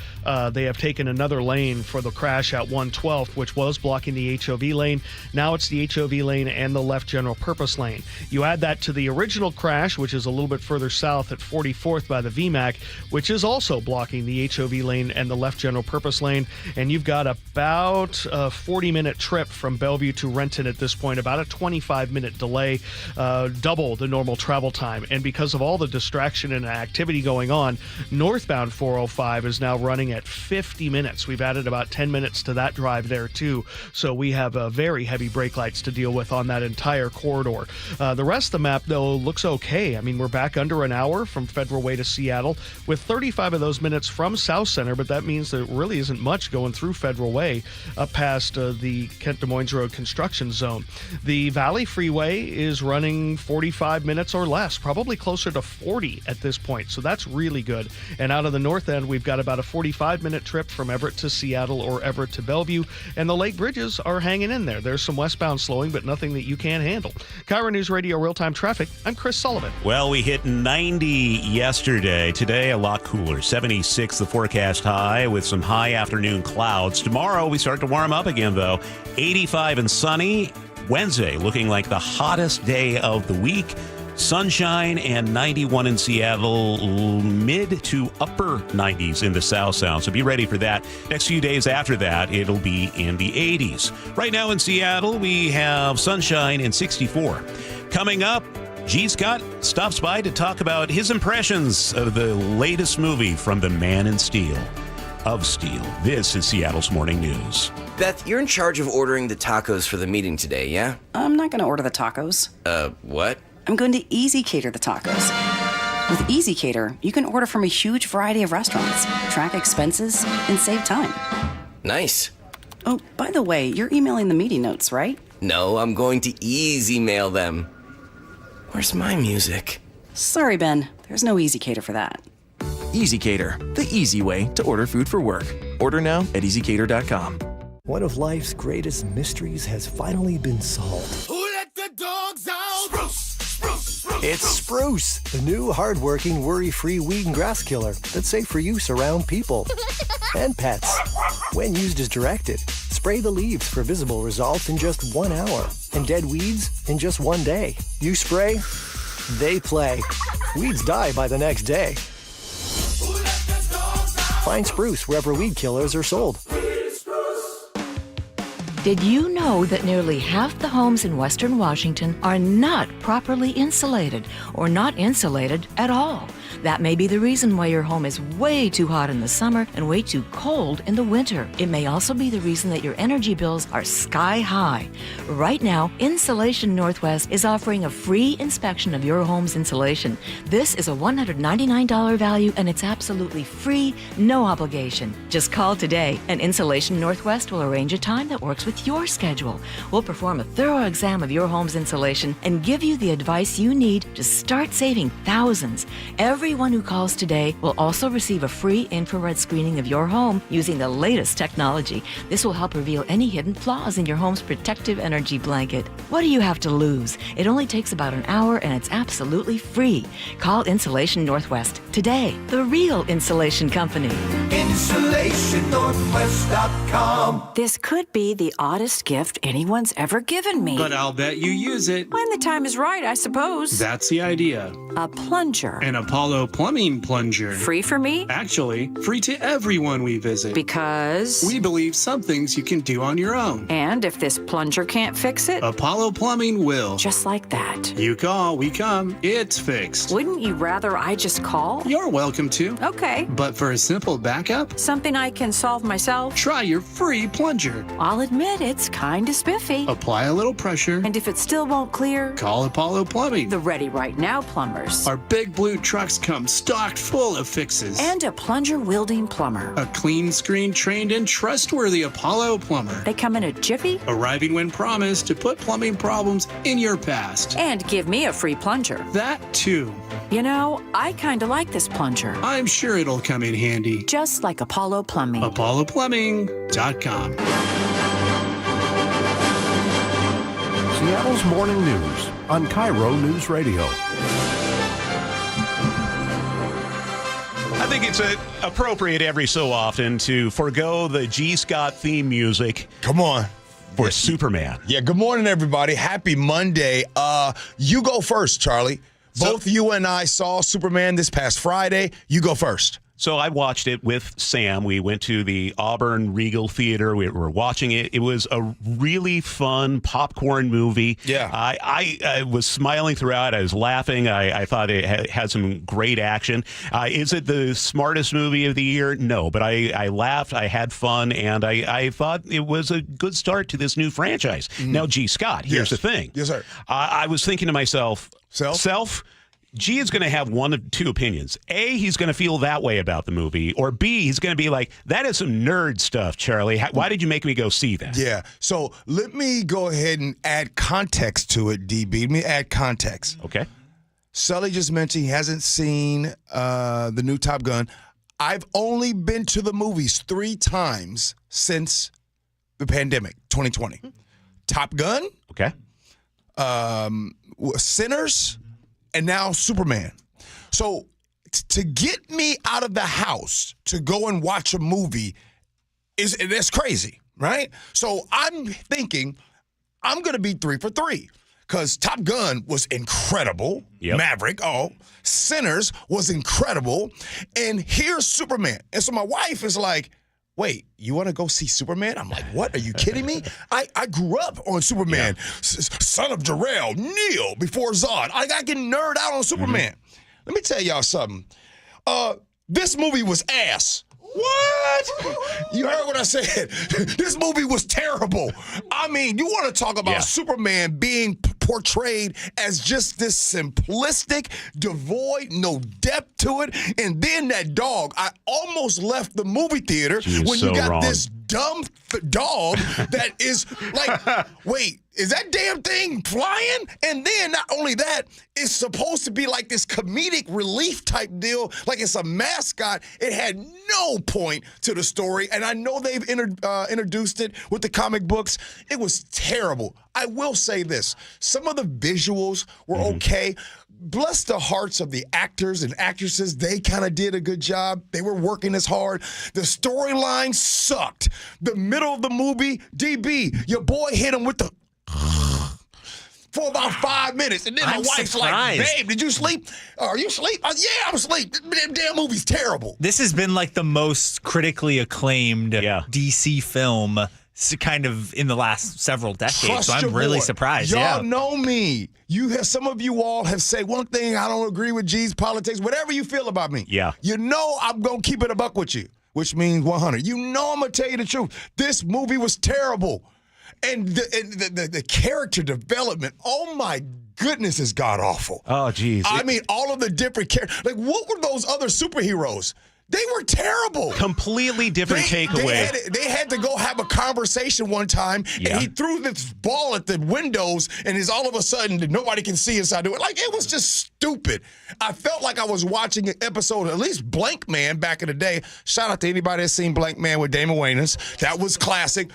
They have taken another lane for the crash at 112th, which was blocking the HOV lane. Now it's the HOV lane and the left general purpose lane. You add that to the original crash, which is a little bit further south at 44th by the VMAC, which is also blocking the HOV lane and the left general purpose lane. And you've got about a 40-minute trip from Bellevue to Renton at this point, about a 25-minute delay, double the normal travel time. And because of all the distraction and activity going on, northbound 405 is now running at 50 minutes. We've added about 10 minutes to that drive there too. So we have very heavy brake lights to deal with on that entire corridor. The rest of the map, though, looks okay. I mean, we're back under an hour from Federal Way to Seattle with 35 of those minutes from South Center, but that means there really isn't much going through Federal Way up past the Kent Des Moines Road construction zone. The Valley Freeway is running 45 minutes or less, probably closer to 40 at this point. So that's really good. And out of the north end, we've got about a 45 5-minute trip from Everett to Seattle or Everett to Bellevue, and the lake bridges are hanging in there. There's some westbound slowing, but nothing that you can't handle. KIRO News Radio real-time traffic. I'm Chris Sullivan. Well, we hit 90 yesterday. Today, a lot cooler. 76 the forecast high with some high afternoon clouds. Tomorrow, we start to warm up again, though. 85 and sunny. Wednesday, looking like the hottest day of the week. Sunshine and 91 in Seattle, mid to upper 90s in the South Sound. So be ready for that. Next few days after that, it'll be in the 80s. Right now in Seattle, we have sunshine and 64. Coming up, G. Scott stops by to talk about his impressions of the latest movie from the Man in Steel. Of Steel. This is Seattle's Morning News. Beth, you're in charge of ordering the tacos for the meeting today, yeah? I'm not going to order the tacos. What? I'm going to Easy Cater the tacos. With Easy Cater, you can order from a huge variety of restaurants, track expenses, and save time. Nice. Oh, by the way, you're emailing the meeting notes, right? No, I'm going to easy mail them. Where's my music? Sorry, Ben. There's no Easy Cater for that. Easy Cater, the easy way to order food for work. Order now at easycater.com. One of life's greatest mysteries has finally been solved. Who let the dogs out? Spruce, spruce, spruce. It's Spruce, the new hard-working, worry-free weed and grass killer that's safe for use around people and pets. When used as directed, spray the leaves for visible results in just 1 hour and dead weeds in just 1 day. You spray, they play. Weeds die by the next day. Find Spruce wherever weed killers are sold. Did you know that nearly half the homes in Western Washington are not properly insulated or not insulated at all? That may be the reason why your home is way too hot in the summer and way too cold in the winter. It may also be the reason that your energy bills are sky high. Right now, Insulation Northwest is offering a free inspection of your home's insulation. This is a $199 value and it's absolutely free, no obligation. Just call today and Insulation Northwest will arrange a time that works with your schedule. We'll perform a thorough exam of your home's insulation and give you the advice you need to start saving thousands. Everyone who calls today will also receive a free infrared screening of your home using the latest technology. This will help reveal any hidden flaws in your home's protective energy blanket. What do you have to lose? It only takes about an hour and it's absolutely free. Call Insulation Northwest today, the real insulation company. InsulationNorthwest.com. This could be the oddest gift anyone's ever given me. But I'll bet you use it. When the time is right, I suppose. That's the idea. A plunger. An Apollo plumbing plunger. Free for me? Actually, free to everyone we visit. Because? We believe some things you can do on your own. And if this plunger can't fix it? Apollo Plumbing will. Just like that. You call, we come. It's fixed. Wouldn't you rather I just call? You're welcome to. Okay. But for a simple backup? Something I can solve myself? Try your free plunger. I'll admit it's kind of spiffy. Apply a little pressure. And if it still won't clear? Call Apollo Plumbing. The ready right now plumbers. Our big blue trucks come stocked full of fixes. And a plunger wielding plumber. A clean screen trained and trustworthy Apollo plumber. They come in a jiffy. Arriving when promised to put plumbing problems in your past. And give me a free plunger. That too. You know, I kind of like this plunger. I'm sure it'll come in handy. Just like Apollo Plumbing. ApolloPlumbing.com. Seattle's Morning News on KIRO News Radio. I think it's appropriate every so often to forego the G. Scott theme music. Come on. For Superman. Yeah, good morning, everybody. Happy Monday. You go first, Charlie. Both you and I saw Superman this past Friday. You go first. So I watched it with Sam. We went to the Auburn Regal Theater. We were watching it. It was a really fun popcorn movie. Yeah. I was smiling throughout. I was laughing. I thought it had some great action. Is it the smartest movie of the year? No, but I laughed. I had fun, and I thought it was a good start to this new franchise. Now, G. Scott, here's the thing. Yes, sir. I was thinking to myself, Self? G is going to have one of two opinions. A, he's going to feel that way about the movie. Or B, he's going to be like, that is some nerd stuff, Charlie. Why did you make me go see that? Yeah. So let me go ahead and add context to it, DB. Let me add context. Okay. Sully just mentioned he hasn't seen the new Top Gun. I've only been to the movies 3 times since the pandemic, 2020. Top Gun. Okay. Sinners, and now Superman. So to get me out of the house to go and watch a movie that's crazy, right? So I'm thinking I'm going to be 3 for 3 because Top Gun was incredible. Yep. Maverick, Sinners was incredible, and here's Superman. And so my wife is like, wait, you want to go see Superman? I'm like, what? Are you kidding me? I grew up on Superman. Son of Jor-El, Neil before Zod. I can nerd out on Superman. Let me tell y'all something. This movie was ass. What? You heard what I said. This movie was terrible. I mean, you want to talk about Superman being portrayed as just this simplistic, devoid, no depth to it. And then that dog, I almost left the movie theater when you got this dumb dog that is like, wait, is that damn thing flying? And then not only that, it's supposed to be like this comedic relief type deal, like it's a mascot. It had no point to the story, and I know they've introduced it with the comic books. It was terrible. I will say this. Some of the visuals were okay. Bless the hearts of the actors and actresses. They kind of did a good job. They were working as hard. The storyline sucked. The middle of the movie, DB, your boy hit him with the for about 5 minutes. And then my wife's like, babe, did you sleep? Are you asleep? Yeah, I'm asleep. That damn movie's terrible. This has been like the most critically acclaimed DC film kind of in the last several decades. Trust so I'm really surprised. Y'all know me. Some of you all have said one thing, I don't agree with G's politics, whatever you feel about me. Yeah. You know I'm going to keep it a buck with you, which means 100. You know I'm going to tell you the truth. This movie was terrible. And the character development, oh my goodness, is god-awful. Oh, geez. I mean, all of the different characters. Like, what were those other superheroes? They were terrible. Completely different takeaway. They had to go have a conversation one time, and he threw this ball at the windows, and it's all of a sudden nobody can see inside of it. Like, it was just stupid. I felt like I was watching an episode of at least Blank Man back in the day. Shout out to anybody that's seen Blank Man with Damon Wayans. That was classic.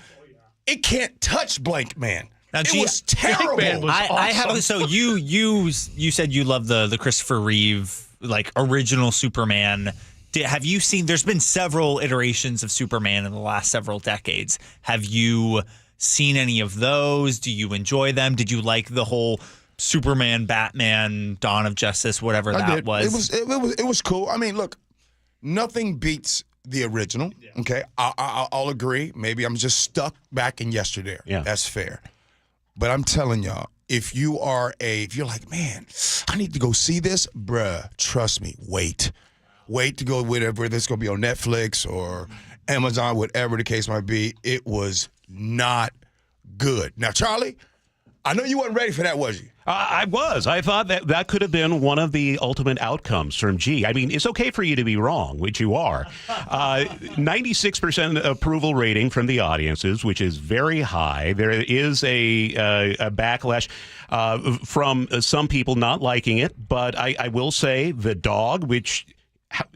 It can't touch Blank Man. Now, it was terrible. I have so you said you love the Christopher Reeve like original Superman. Have you seen? There's been several iterations of Superman in the last several decades. Have you seen any of those? Do you enjoy them? Did you like the whole Superman, Batman, Dawn of Justice, whatever that was? It was cool. I mean, look, nothing beats the original. Okay, I'll agree. Maybe I'm just stuck back in yesterday. Yeah, that's fair. But I'm telling y'all, if you're like, man, I need to go see this, bruh, trust me, wait to go whether this going to be on Netflix or Amazon, whatever the case might be. It was not good. Now, Charlie, I know you wasn't ready for that, was you? I was. I thought that could have been one of the ultimate outcomes from G. I mean, it's okay for you to be wrong, which you are. 96% approval rating from the audiences, which is very high. There is a backlash from some people not liking it, but I will say the dog, which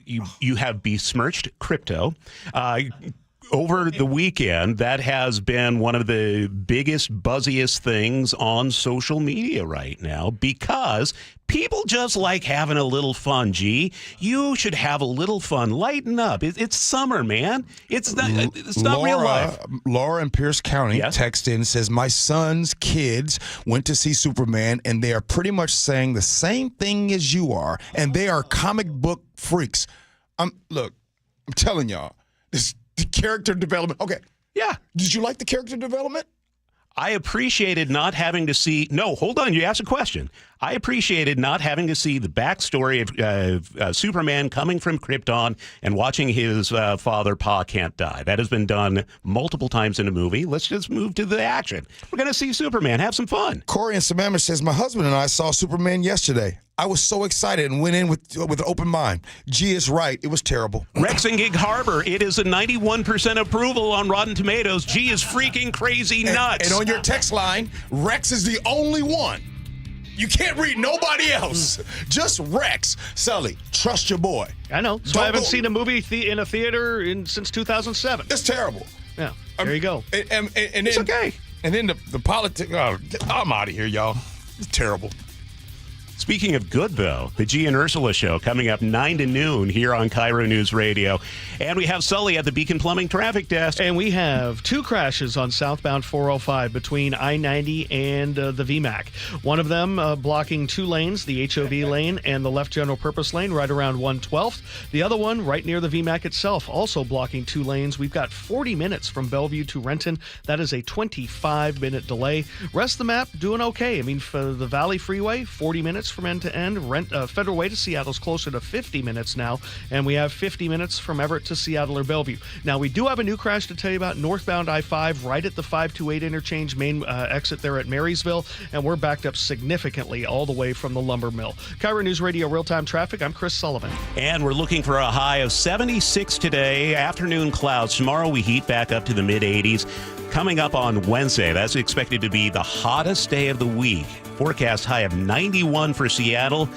you have besmirched crypto. Over the weekend, that has been one of the biggest, buzziest things on social media right now because people just like having a little fun, G. You should have a little fun. Lighten up. It's summer, man. It's not real life. Laura in Pierce County texted in and says, my son's kids went to see Superman, and they are pretty much saying the same thing as you are, and they are comic book freaks. Look, I'm telling y'all, the character development. Okay. Yeah. Did you like the character development? I appreciated not having to see. No, hold on. You asked a question. I appreciated not having to see the backstory of Superman coming from Krypton and watching his father, Pa, can't die. That has been done multiple times in a movie. Let's just move to the action. We're going to see Superman. Have some fun. Corey in Samama says, my husband and I saw Superman yesterday. I was so excited and went in with an open mind. G is right. It was terrible. Rex in Gig Harbor, it is a 91% approval on Rotten Tomatoes. G is freaking crazy nuts. And on your text line, Rex is the only one You can't read nobody else. Just Rex. Sully, trust your boy. I know. So I haven't seen a movie in a theater since 2007. It's terrible. Yeah, there you go. And then, It's okay. And then the politics. Oh, I'm out of here, y'all. It's terrible. Speaking of good, though, the G and Ursula show coming up 9 to noon here on KIRO News Radio. And we have Sully at the Beacon Plumbing Traffic Desk. And we have 2 crashes on southbound 405 between I-90 and the VMAC. One of them blocking 2 lanes, the HOV lane and the left general purpose lane, right around 112th. The other one right near the VMAC itself, also blocking 2 lanes. We've got 40 minutes from Bellevue to Renton. That is a 25-minute delay. Rest of the map, doing okay. I mean, for the Valley Freeway, 40 minutes from end to end. Federal Way to Seattle's closer to 50 minutes now, and we have 50 minutes from Everett to Seattle or Bellevue. Now, we do have a new crash to tell you about, northbound I-5, right at the 528 interchange, main exit there at Marysville, and we're backed up significantly all the way from the lumber mill. KIRO News Radio real-time traffic, I'm Chris Sullivan. And we're looking for a high of 76 today. Afternoon clouds. Tomorrow we heat back up to the mid-80s. Coming up on Wednesday, that's expected to be the hottest day of the week. Forecast high of 91 for Seattle,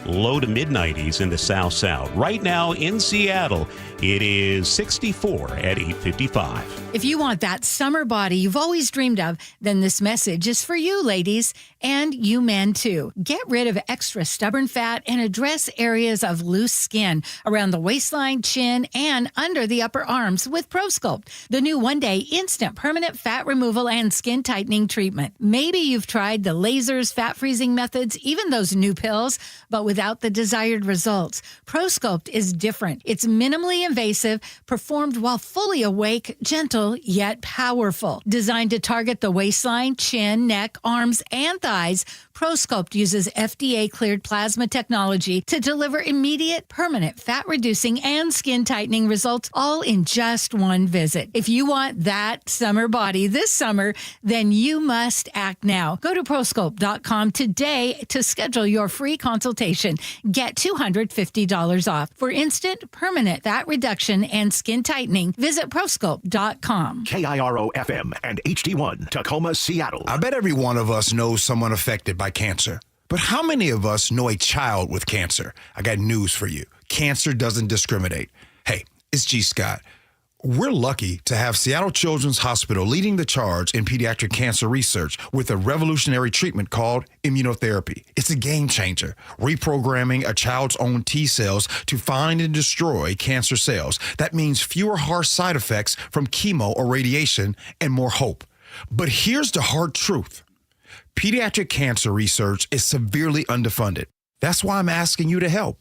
low to mid-90s in the South. Right now in Seattle, it is 64 at 8:55. If you want that summer body you've always dreamed of, then this message is for you, ladies, and you men too. Get rid of extra stubborn fat and address areas of loose skin around the waistline, chin, and under the upper arms with ProSculpt, the new one-day instant permanent fat removal and skin tightening treatment. Maybe you've tried the lasers, fat freezing methods, even those new pills, but without the desired results. ProSculpt is different. It's minimally invasive, performed while fully awake, gentle yet powerful. Designed to target the waistline, chin, neck, arms, and thighs, ProSculpt uses FDA-cleared plasma technology to deliver immediate, permanent fat-reducing and skin-tightening results, all in just one visit. If you want that summer body this summer, then you must act now. Go to ProSculpt.com today to schedule your free consultation. Get $250 off. For instant, permanent fat reduction and skin tightening, visit ProSculpt.com. KIRO-FM and HD1, Tacoma, Seattle. I bet every one of us knows someone affected by cancer. But how many of us know a child with cancer? I got news for you. Cancer doesn't discriminate. Hey, it's G. Scott. We're lucky to have Seattle Children's Hospital leading the charge in pediatric cancer research with a revolutionary treatment called immunotherapy. It's a game changer, reprogramming a child's own T cells to find and destroy cancer cells. That means fewer harsh side effects from chemo or radiation and more hope. But here's the hard truth. Pediatric cancer research is severely underfunded. That's why I'm asking you to help.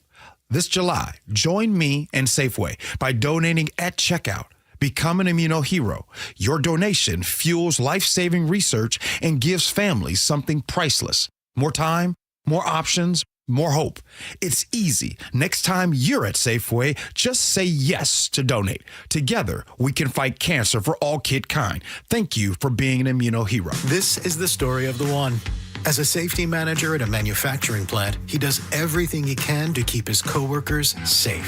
This July, join me and Safeway by donating at checkout. Become an immunohero. Your donation fuels life-saving research and gives families something priceless. More time, more options, more hope. It's easy. Next time you're at Safeway, just say yes to donate. Together, we can fight cancer for all kid kind. Thank you for being an immunohero. This is the story of the one. As a safety manager at a manufacturing plant, he does everything he can to keep his coworkers safe.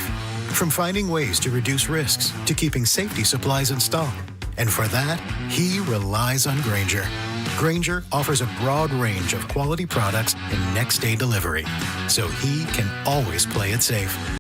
From finding ways to reduce risks to keeping safety supplies in stock. And for that, he relies on Grainger. Grainger offers a broad range of quality products and next-day delivery, so he can always play it safe.